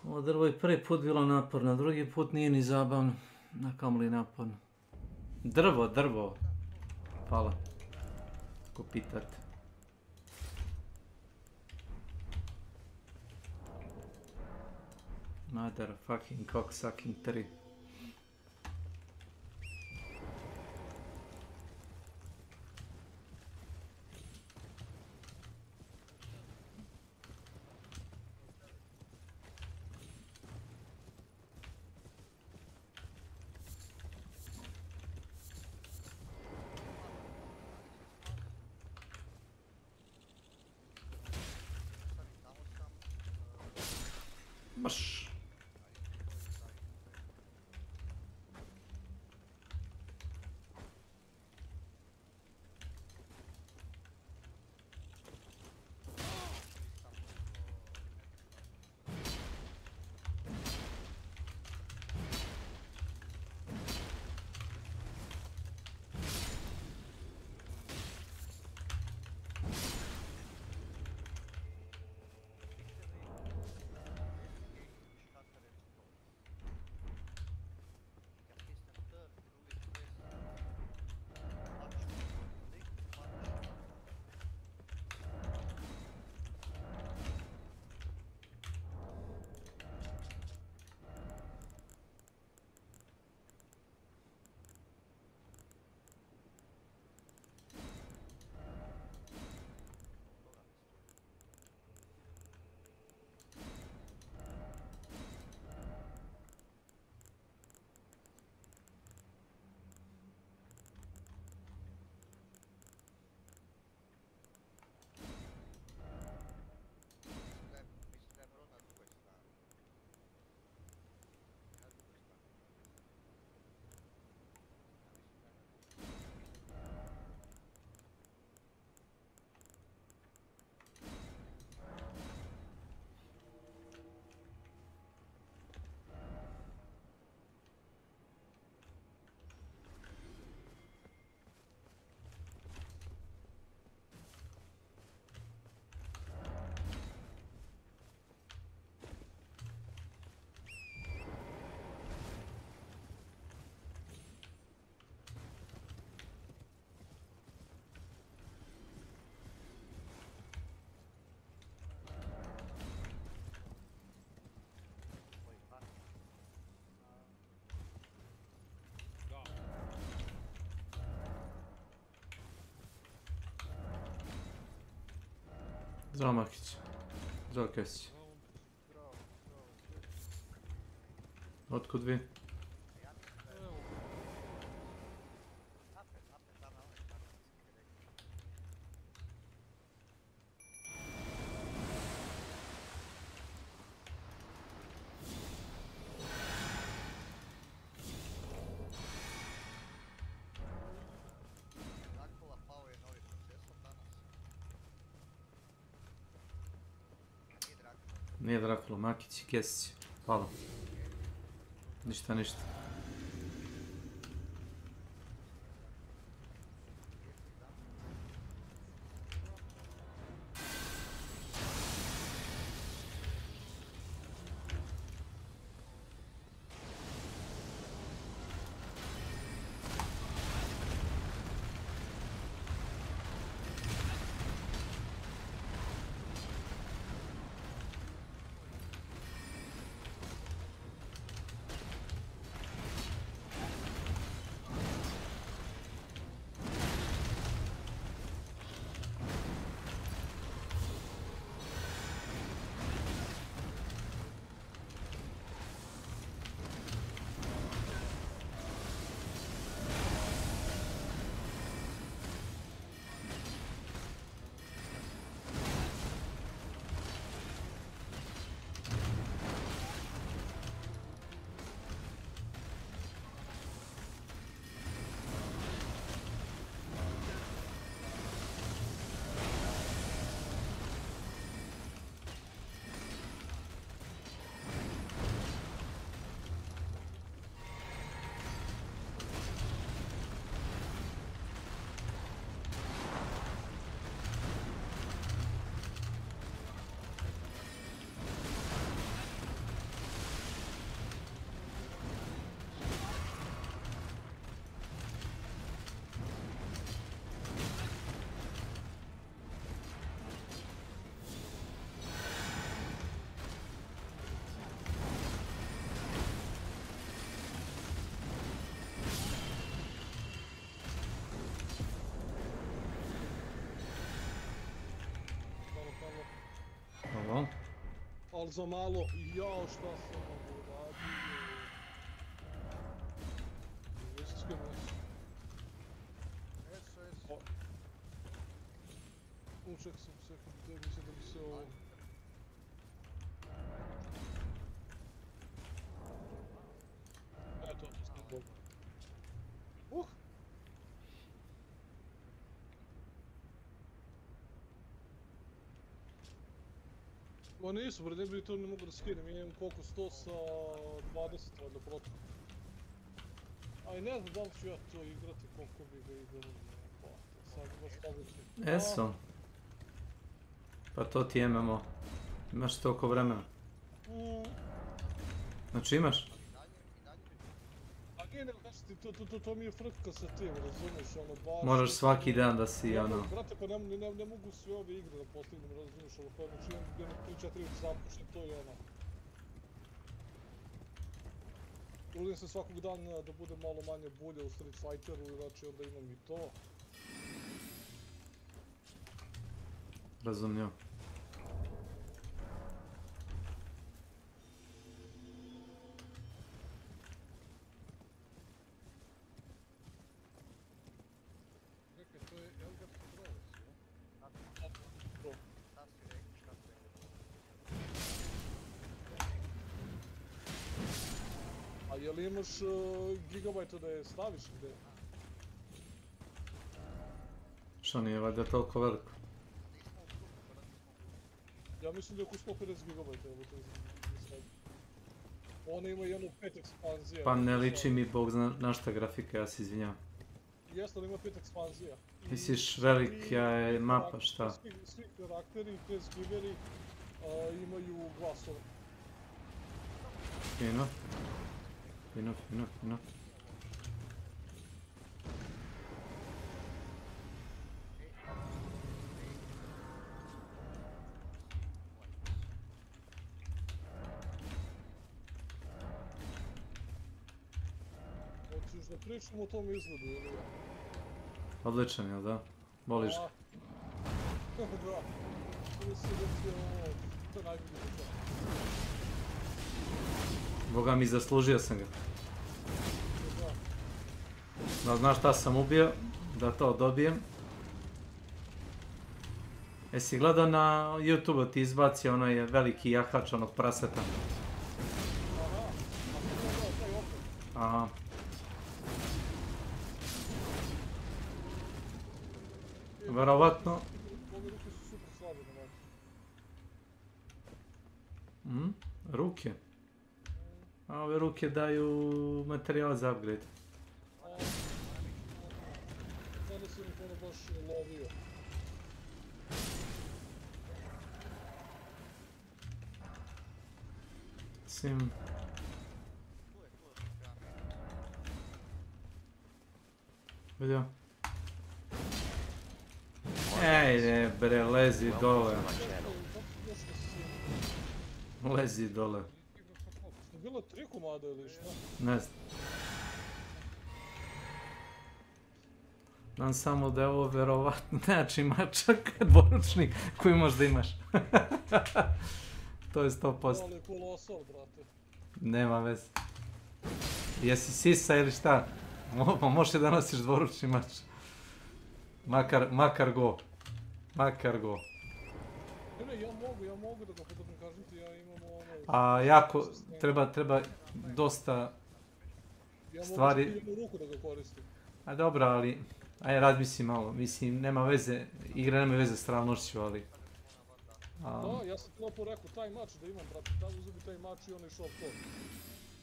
Speaker 13: Ovo drvo je prvi put bilo naporno, drugi put nije ni zabavno. Na kamoli naporno. Drvo. Hvala. Ako pitate. Motherfucking cocksucking 3. Baš. Zdravo Makić. Zdravo Kesić. Otkud vi? Nije Drakula, Makić i Kesić. Hvala. Ništa.
Speaker 4: ali za malo, jao šta sam ovo uradio. Iskreno.
Speaker 21: Eso.
Speaker 4: Ček sam sekund, gdje mislim da bi se ovo... Eto, to sam dobro. Ma nisu, bre, ne bi to ne mogu da skinem, imam koliko 100 sa 20 valjda protiv. Aj ne znam da li ću ja to igrati, koliko bi ga igrali, pa sad baš staviti.
Speaker 13: Eso. Pa to ti je MMO. Imaš toliko vremena. Znači imaš?
Speaker 4: A nije, nego kaži ti, to mi je frka sa tim, razumiješ, ono baš...
Speaker 13: Moraš svaki dan da si, ono...
Speaker 4: Brate, pa ne mogu sve ove igre da postignem, razumiješ, ono, kao znači imam jedno 3-4 zapušten, to je ono... Trudim se svakog dana da bude malo manje bulje u Street Fighteru, znači onda imam i to.
Speaker 13: Razumio.
Speaker 4: A jel imaš gigabajta da je staviš gdje?
Speaker 13: Što nije valjda toliko veliko?
Speaker 4: Ja mislim da je oko 150 gigabajta, evo to je. Ona ima jednu 5 ekspanzija.
Speaker 13: Pa ne liči mi bog na šta grafika, ja se izvinjam.
Speaker 4: Jeste, ali ima 5 ekspanzija.
Speaker 13: Misliš velika je mapa, šta?
Speaker 4: Svi karakteri, te skiveri imaju glasove.
Speaker 13: Fino. Fino.
Speaker 4: Hoćeš da pričamo o tom izgledu, ili ja?
Speaker 13: Odličan, jel da? Voliš ga?
Speaker 4: Da. Mislim da ti je ovo, to je najbolji za to.
Speaker 13: Boga mi, zaslužio sam ga. Da znaš šta sam ubio, da to dobijem. Jesi gledao na YouTube-u ti izbacio onaj veliki jahač onog praseta? Aha. Verovatno. Ruke. A ove ruke daju materijal za upgrade.
Speaker 4: Sada si mi ono baš lovio.
Speaker 13: Sim. Vidio? Ejde bre, lezi dole. Lezi dole.
Speaker 4: Bilo 3 komada ili šta?
Speaker 13: Ne znam. Znam samo da je ovo verovatno znači mačak dvoručni koji možda imaš. To je 100%.
Speaker 4: Ali je kolosal, brate.
Speaker 13: Nema veze. Jesi sisa ili šta? Možeš da nosiš dvoručni mač. Makar go.
Speaker 4: Ne, ja mogu da ga podobno kažem ti, ja imam ono...
Speaker 13: A jako, treba dosta stvari...
Speaker 4: Ja mogu jednu ruku da ga koristim.
Speaker 13: A dobro, ali... Ajde, razmisli malo. Mislim, nema veze, igra nema veze s stralnošću, ali...
Speaker 4: Da, ja sam ti lepo rekao, taj mač da imam, brate, da uzeti taj mač i onaj short ton.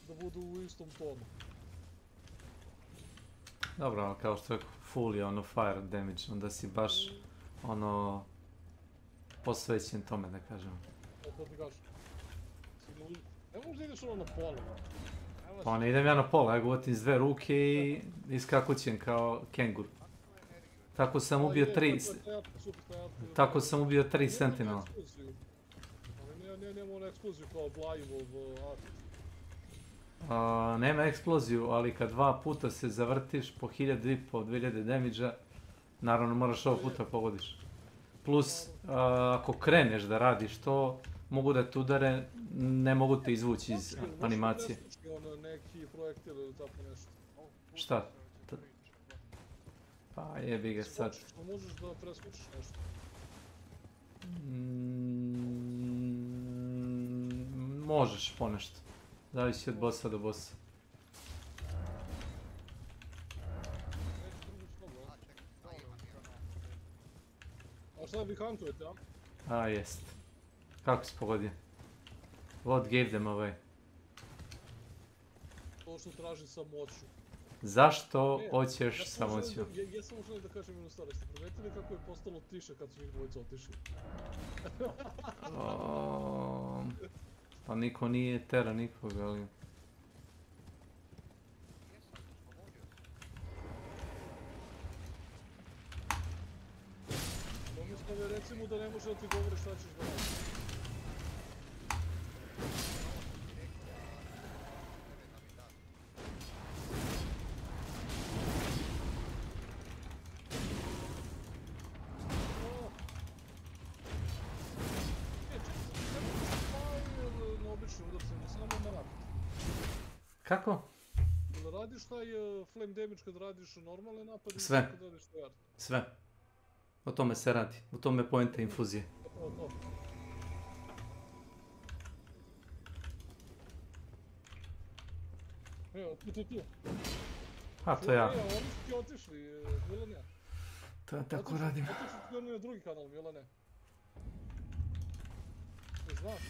Speaker 4: Da budu u istom tonu.
Speaker 13: Dobro, ali kao što je full je ono fire damage, onda si baš ono... posvećen tome, da kažem.
Speaker 4: To ti kažem. Ne možeš da ideš ono na pola.
Speaker 13: Pa ne idem ja na pola, ja ga uvatim s 2 ruke i iskakućem kao kengur. Tako sam ubio 3 sentinela.
Speaker 4: Ali nema ono eksploziju kao Blajevov
Speaker 13: Nema eksploziju, ali kad 2 puta se zavrtiš po 1000 i po 2000 damage-a, naravno moraš ovog puta pogodiš. Plus, ako kreneš da radiš to, mogu da te udare, ne mogu te izvući iz animacije.
Speaker 4: Neki projektil ili tako nešto.
Speaker 13: Šta? Pa jebi ga sad.
Speaker 4: Možeš da preskočiš nešto.
Speaker 13: Možeš ponešto. Zavisi od bossa do bossa.
Speaker 4: A šta vi hantujete, a?
Speaker 13: A, jest. Kako si pogodio? What gave them away?
Speaker 4: To što traži samoću.
Speaker 13: Zašto hoćeš samoću?
Speaker 4: Ja samo želim da kažem jednu stvar, jeste primetili kako je postalo tiše kad su njih dvojica otišli?
Speaker 13: Pa niko nije tera nikoga, ali...
Speaker 4: Recimo da ne može da ti govori šta ćeš da radiš.
Speaker 13: Kako?
Speaker 4: Jel radiš taj flame damage kad radiš normalne napade?
Speaker 13: Sve. Sve. O tome se radi. O tome je poenta infuzije.
Speaker 4: Evo, tu.
Speaker 13: A, to ja.
Speaker 4: Oni su ti otišli, Milane.
Speaker 13: To ja tako radim.
Speaker 4: Otišli su ti na drugi kanal, Milane. Ne znaš?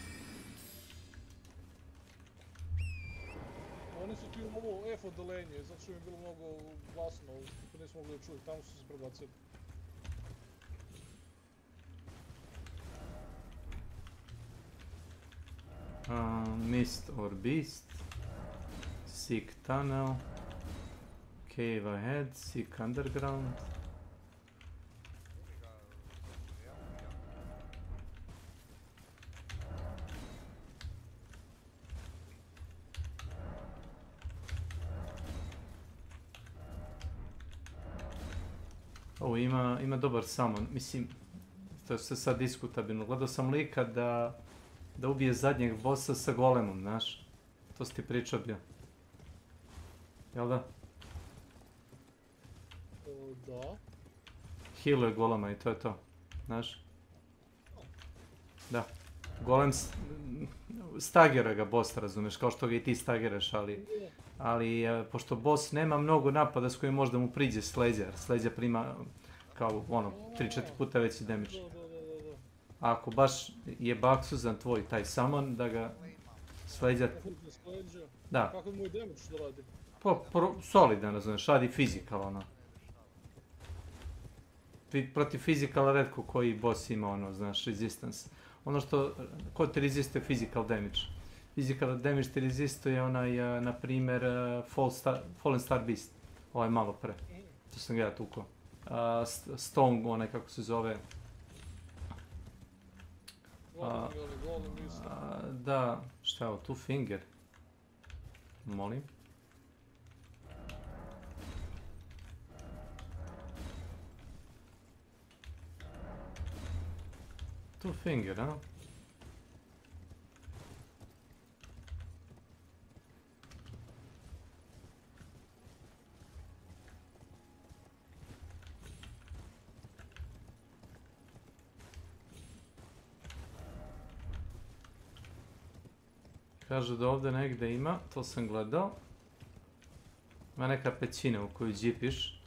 Speaker 4: Oni su ti u ovo F odelenje, zato što im je bilo mnogo glasno, pa nismo mogli da čuju, tamo su se prebacili.
Speaker 13: Mist or Beast, Seek Tunnel, Cave Ahead, Seek Underground. Ovo ima dobar summon, mislim, to je sve sad diskutabilno. Gledao sam lika da ubije zadnjeg bossa sa golemom, znaš? To si ti pričao bio. Jel da?
Speaker 4: Da.
Speaker 13: Healuje golema i to je to, znaš? Da. Golem stagira ga boss, razumeš, kao što ga i ti stagiraš, ali pošto boss nema mnogo napada s kojim možda mu priđe s leđa, jer s leđa prima kao ono 3-4 puta veći damage. A ako baš je baksuzan tvoj taj summon, da ga s leđa... Da.
Speaker 4: Kako mu je damage što radi?
Speaker 13: Solidan, razumiješ, radi physical, ono. Protiv physicala redko koji boss ima, ono, znaš, resistance. Ono što, ko ti rezistuje physical damage? Physical damage ti rezistuje onaj, na primjer, Fallen Star Beast. Ovaj malo pre. To sam ga ja tukao. Stone, onaj kako se zove. Da, šta je ovo, Two Finger? Molim. Two Finger, a? Kažu da ovdje negdje ima, to sam gledao. Ima neka pećina u koju džipiš.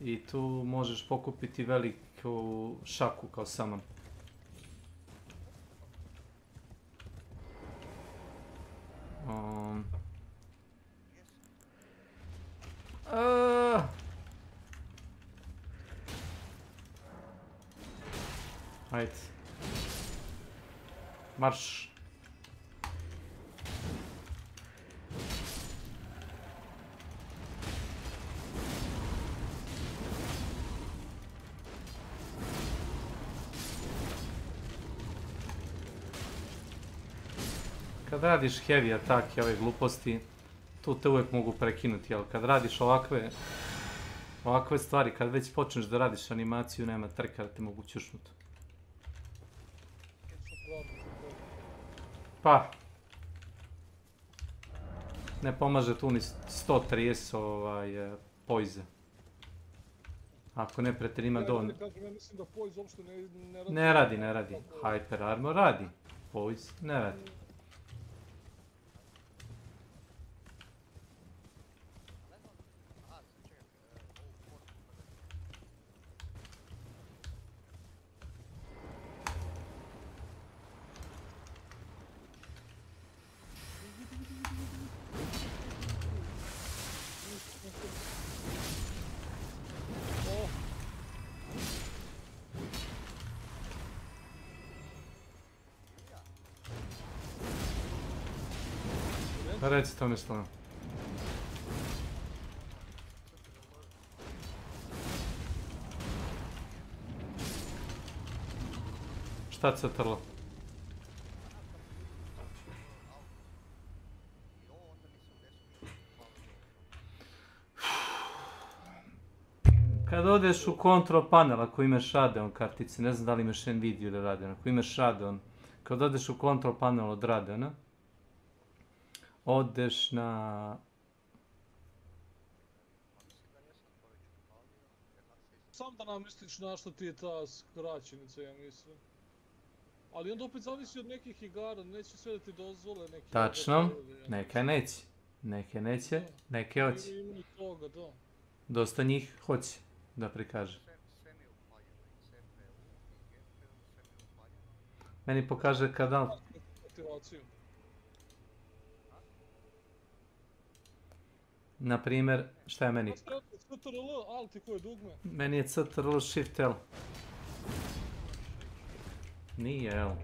Speaker 13: I tu možeš pokupiti veliku šaku kao summon. Ajde. Marš. Kad radiš heavy atake, ove gluposti, tu te uvijek mogu prekinuti, ali kad radiš ovakve stvari, kad već počneš da radiš animaciju, nema trka da te mogu ćušnut. Pa. Ne pomaže tu ni 130 pojze. Ako ne pretrima do...
Speaker 4: Ja mislim da poise uopšte ne radi.
Speaker 13: Ne radi. Hyper Armor radi. Poise ne radi. Reci Tomislav. Šta crtalo? Kad odeš u control panel, ako imaš Radeon kartice, ne znam da li imaš Nvidia ili Radeon, ako imaš Radeon, kad odeš u control panel od Radeona, odeš na...
Speaker 4: Sam da namisliš na što ti je ta skraćenica, ja mislim. Ali onda opet zavisi od nekih igara, neće sve da ti dozvole neki...
Speaker 13: Tačno, neke neće. Neke neće, neke hoće.
Speaker 4: Ima i toga, da.
Speaker 13: Dosta njih hoće da prikaže. Meni pokaže kada... Na primjer, šta je meni?
Speaker 4: CTRL, Alt i koje dugme?
Speaker 13: Meni je CTRL Shift L. Nije L.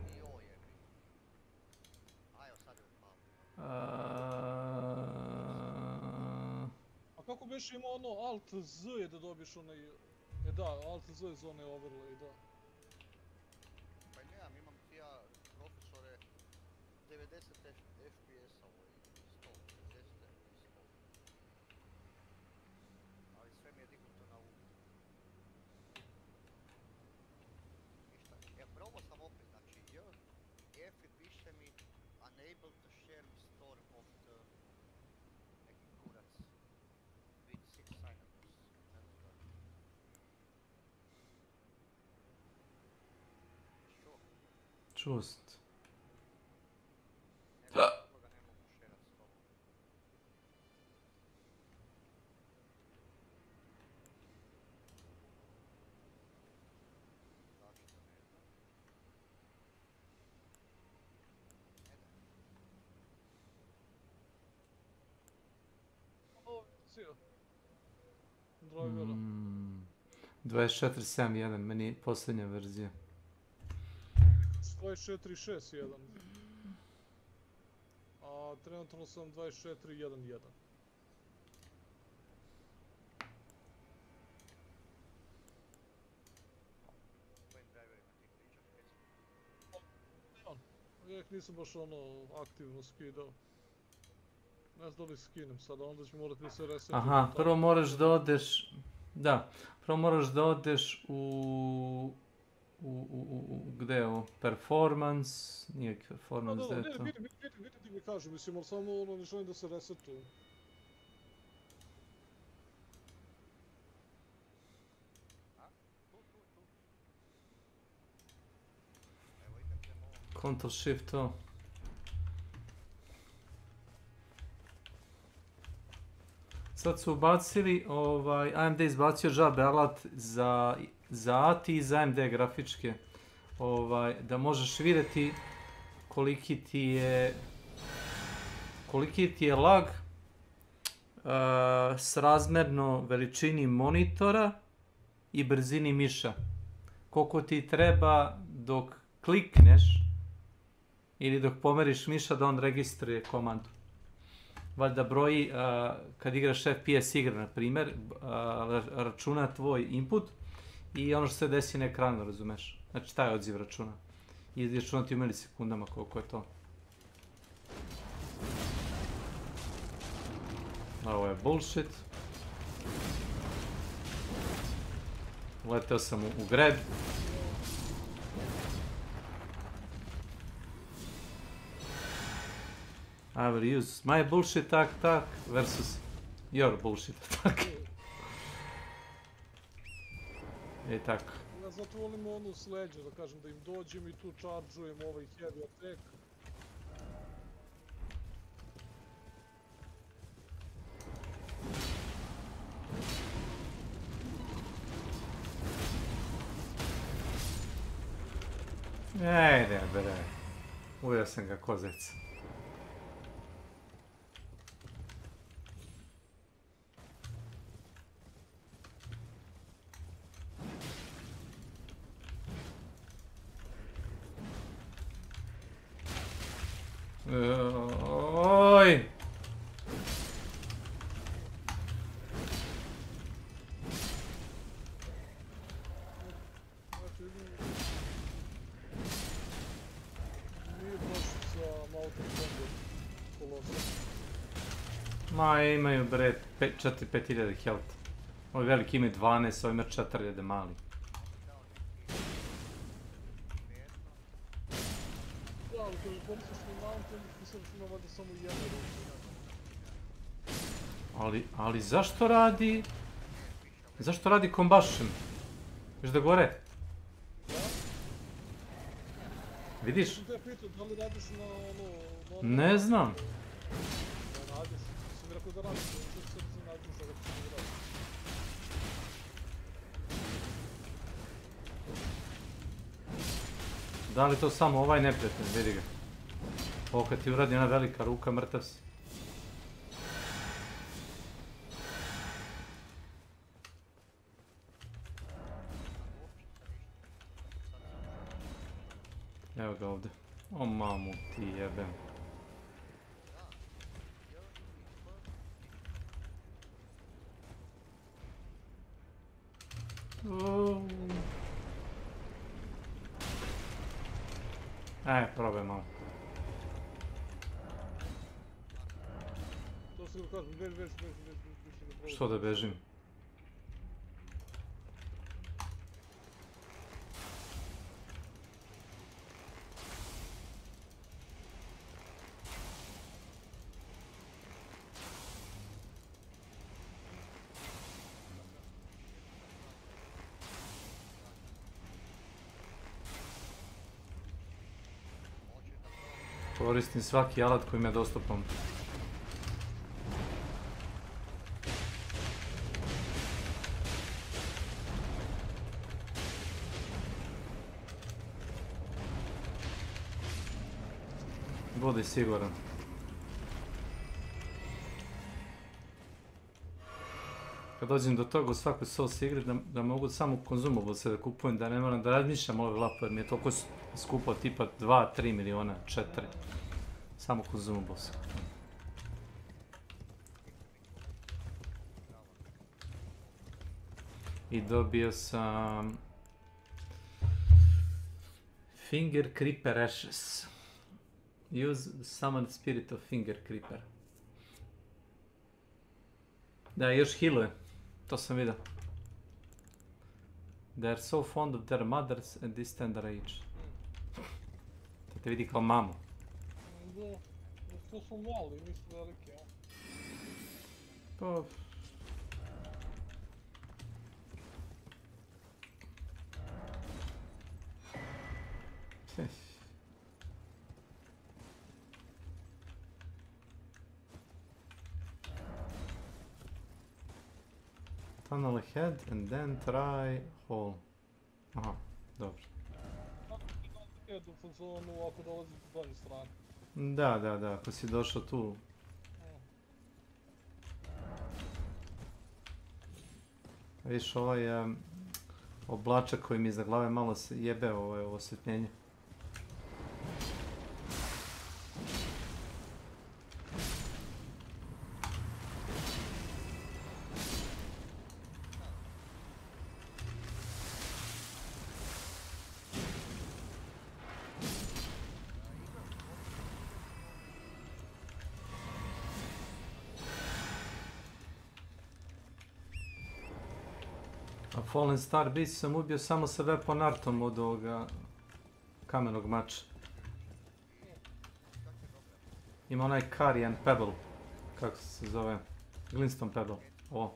Speaker 4: A kako biš imao ono Alt Z je da dobiš onaj... da, Alt Z je za onaj overlay, da.
Speaker 21: Pa nemam, imam ti ja, profesore, 90 FPS-a, 100, 60 i 100. Ali sve mi je dignuto na U. Ništa. Probao sam opet, znači F i piše mi unable to share store of the neki kurac with 6 signatures. Ne znam da.
Speaker 13: Čust.
Speaker 4: Drivera.
Speaker 13: 24.7.1, meni je posljednja verzija.
Speaker 4: 24.6.1. A trenutno sam 24.1.1. Uvijek nisam baš ono aktivno skidao. Ne znam da li skinem sada, onda ću morati da se resetim.
Speaker 13: Aha, prvo moraš da odeš... Da, prvo moraš da odeš u... Gde je ovo? Performance? Nije performance, gde je to?
Speaker 4: Vidi ti mi kažu, mislim, ali samo ono ne želim da se resetuju.
Speaker 13: Ctrl Shift O. Sad su ubacili, AMD izbacio džabe alat za ATI i za AMD grafičke. Da možeš vidjeti koliki ti je lag srazmjerno veličini monitora i brzini miša. Koliko ti treba dok klikneš ili dok pomeriš miša da on registruje komandu. Valjda broji, kad igraš FPS igre, na primjer, računa tvoj input i ono što se desi na ekranu, razumeš? Znači, taj odziv računa. I računa ti u milisekundama koliko je to. Ovo je bullshit. Uleteo sam u greb. I will use my bullshit attack versus your bullshit attack. I tako.
Speaker 4: Ja zato volim onu sleđu, da kažem, da im dođem i tu čaržujem ovaj heavy attack.
Speaker 13: Ejde bre, ujeo sam ga ko zec. Oj! Ma imaju bre 4-5 health. Ovi veliki imaju 12, ovi imaju 4000 mali.
Speaker 4: Da, ali kada koristiš na mountain, mislim da ima vada samo jedna ruka.
Speaker 13: Ali zašto radi... Zašto radi combustion? Viš da gore? Vidiš?
Speaker 4: Sam te pitao, da li radiš na ono...
Speaker 13: Ne znam.
Speaker 4: Da radiš, sam mi rekao da radiš, što se sam nađu što rekao da radiš.
Speaker 13: Da li to samo ovaj neprijatelj, vidi ga. Ovo kad ti uradi ona velika ruka, mrtav si. Evo ga ovdje. O mamu ti jebem. Probaj malo.
Speaker 4: To se ga kažem, beži.
Speaker 13: Što da bežim? Koristim svaki alat koji mi je dostupan. Budi siguran. Kad dođem do toga u svakoj Souls igri da mogu samo konzumables da kupujem, da ne moram da razmišljam ove lapo jer mi je toliko skupo tipa 2-3 miliona, 4. Samo konzumables. I dobio sam Finger Creeper Ashes. Use Summon Spirit of Finger Creeper. Da, još healuje. To sam vidio. They are so fond of their mothers at this tender age. To te vidi kao mamu.
Speaker 4: Da, to su mali, nisu velike, ja.
Speaker 13: To... Tunnel ahead and then try hole. Aha, dobro.
Speaker 4: U fazonu ako dolaziš do donje strane.
Speaker 13: Da, ako si došao tu. Viš ovaj oblačak koji mi iza glave malo se jebe ovo osvjetljenje. Fallen Star Beast sam ubio samo sa weapon artom od ovoga kamenog mača. Ima onaj Carian Pebble. Kako se zove? Glintstone Pebble. Ovo.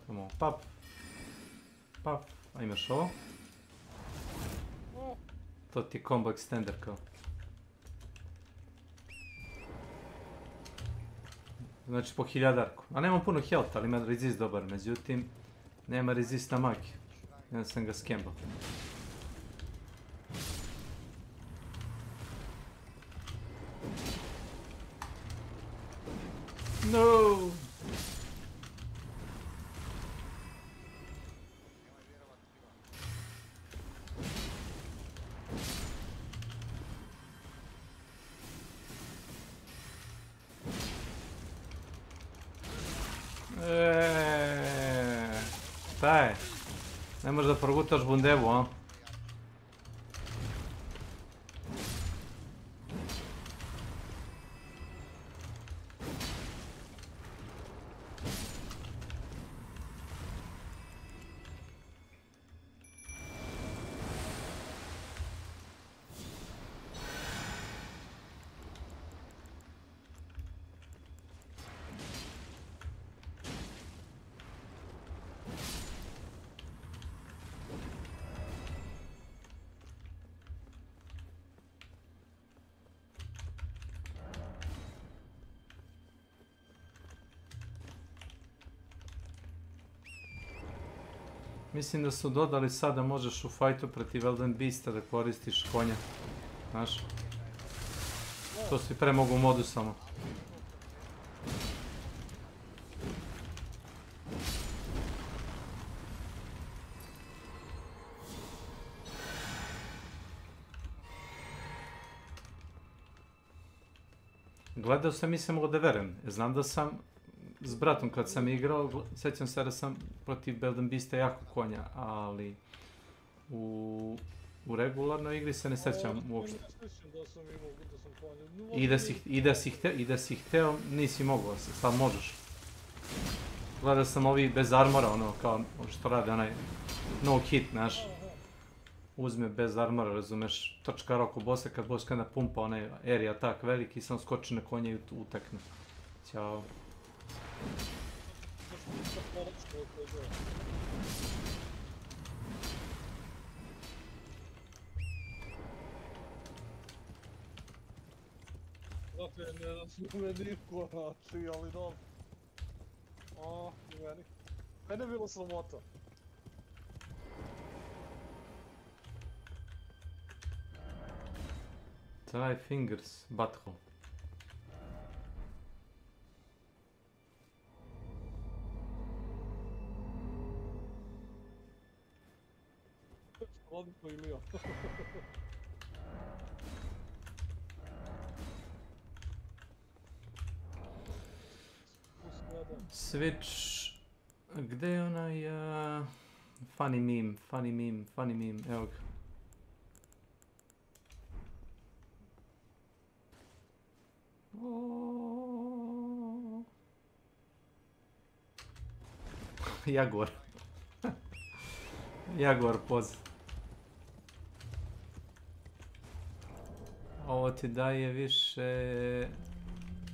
Speaker 13: Tamo, pap. Pap. A imaš ovo? To ti je combo extender kao. Znači po hiljadarku. A nemam puno health, ali ima resist dobar. Međutim, nema resist na magiju. Ja sam ga skembao. No! Šta je? Ne možeš da progutaš bundevu, a? Mislim da su dodali sad da možeš u fajtu protiv Elden Beasta da koristiš konja. Znaš? To si pre mogu u modu samo. Gledao sam, nisam mogao da verujem. Znam da sam s bratom kad sam igrao, sjećam se da sam protiv Elden Beasta jako konja, ali u regularnoj igri se ne sjećam uopšte. I da si hteo, nisi mogao, sad možeš. Gledao sam ovi bez armora, ono, kao što rade onaj no hit, znaš. Uzme bez armora, razumeš, točka roko bossa kad boss kada pumpa onaj area attack veliki i sam skoči na konje i utekne. Ćao.
Speaker 4: Dakle, ne razume niko, znači, ali dobro. A, i meni. Mene je bilo sramota.
Speaker 13: Try fingers, butthole.
Speaker 4: Odlično Ilija.
Speaker 13: Switch... Gde je onaj... funny meme, evo ga. Jaguar. Jaguar poz. Ovo ti daje više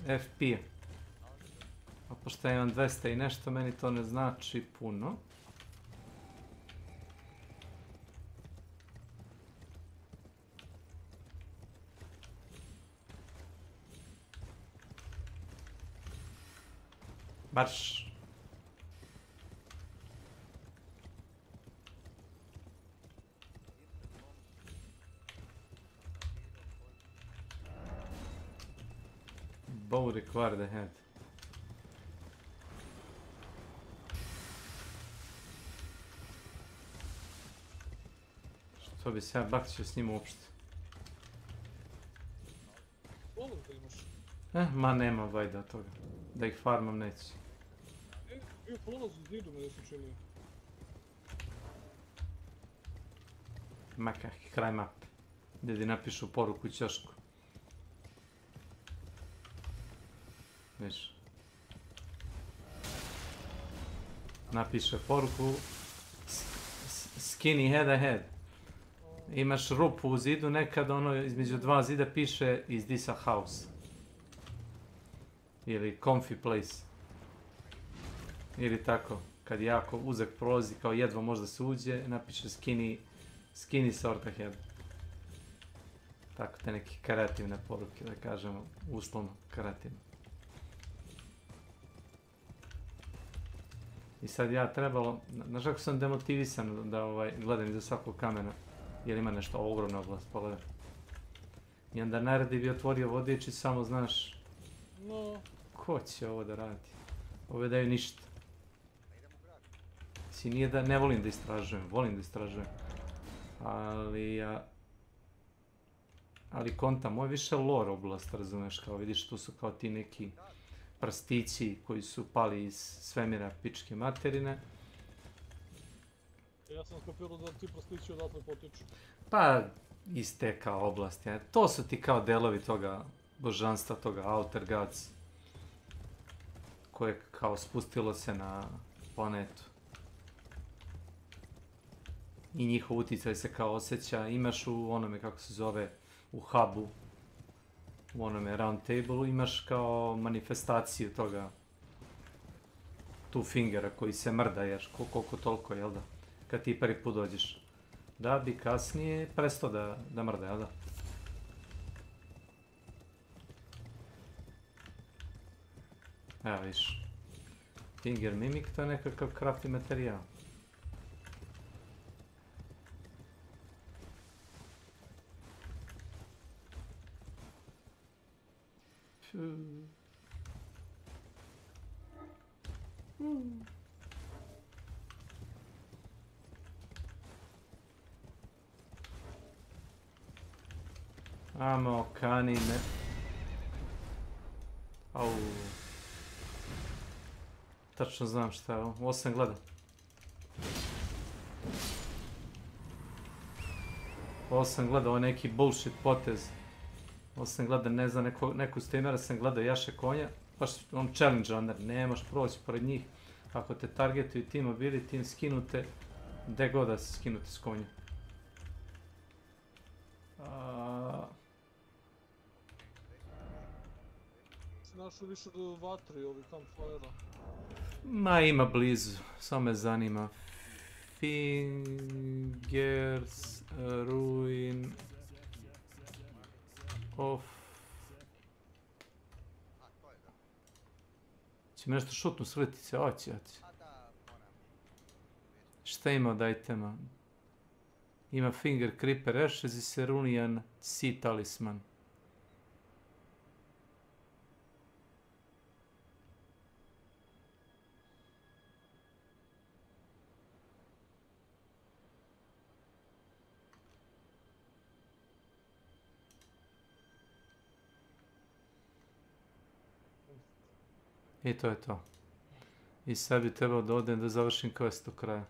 Speaker 13: FP. A pošto ja imam 200 i nešto, meni to ne znači puno. Marš! Bow required ahead. Što bi se ja bakćio s njim uopšte?
Speaker 4: Volim da imaš.
Speaker 13: Ma nema vajda od toga. Da ih farmam neću.
Speaker 4: Bio prolaz u zidu me se čini.
Speaker 13: Makah, kraj mape. Gdje napišu poruku u ćošku. Viš. Napiše poruku skinny head ahead. Imaš rupu u zidu, nekad ono između dva zida piše is this a house? Ili comfy place. Ili tako, kad jako uzak prolazi, kao jedva možda se uđe, napiše skinny sort ahead. Tako te neke kreativne poruke, da kažemo, uslovno kreativne. I sad ja trebalo, znaš kako sam demotivisan da gledam iza svakog kamena, jer ima nešto ogromna oblast, pogledaj. I onda naredi bi otvorio vodič i samo znaš, ko će ovo da radi? Ove daju ništa. Mislim, nije da ne volim da istražujem, volim da istražujem. Ali kontam, ovo je više lore oblast, razumeš, kao vidiš, tu su kao ti neki prstići koji su pali iz svemira pičke materine.
Speaker 4: Ja sam skapirao da ti prstići odatle potiču.
Speaker 13: Pa, iz te kao oblasti, to su ti kao delovi toga božanstva, toga Outer Gods, koje kao spustilo se na planetu. I njihov uticaj se kao osjeća, imaš u onome, kako se zove, u hubu, u onome round table-u, imaš kao manifestaciju toga Two Fingera koji se mrda, jer koliko toliko, jel da, kad ti prvi put dođeš. Da bi kasnije prestao da mrda, jel da? Evo viš. Finger Mimic, to je nekakav crafting materijal. Amo, kanine. Au. Tačno znam šta je ovo. Ovo sam gledao. Ovo je neki bullshit potez. Ovo sam gledao, ne znam, neku streamera sam gledao, jaše konja. Baš on challenge runner, nemaš proći pored njih. Ako te targetuju tim mobili, tim skinute, gde god da se skinute s konja.
Speaker 4: Si našao više vatri ovih campfire-a?
Speaker 13: Ma ima blizu, samo me zanima. Fingers, ruin of... Će me nešto šutnu s litice, oći. Šta ima od itema? Ima Finger Creeper Ashes i Cerulean Sea Talisman. I to je to. I sad bi trebao da odem da završim quest do kraja.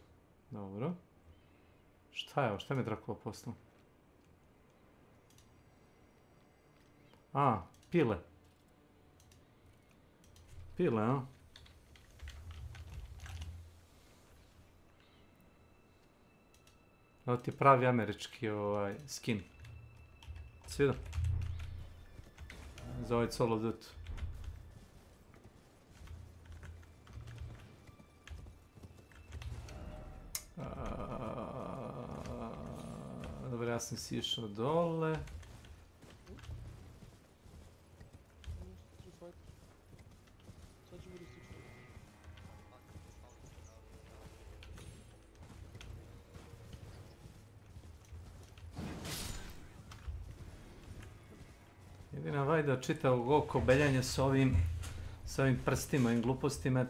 Speaker 13: Dobro. Šta je ovo? Šta mi je Drakula poslao? A, pile. Pile, a? Ovo ti je pravi američki skin. Si vidio? Za ovaj Call of Duty. Dobro, ja sam si išao dole. Jedina vajda čitavog oko beljanja s ovim prstima i glupostima je to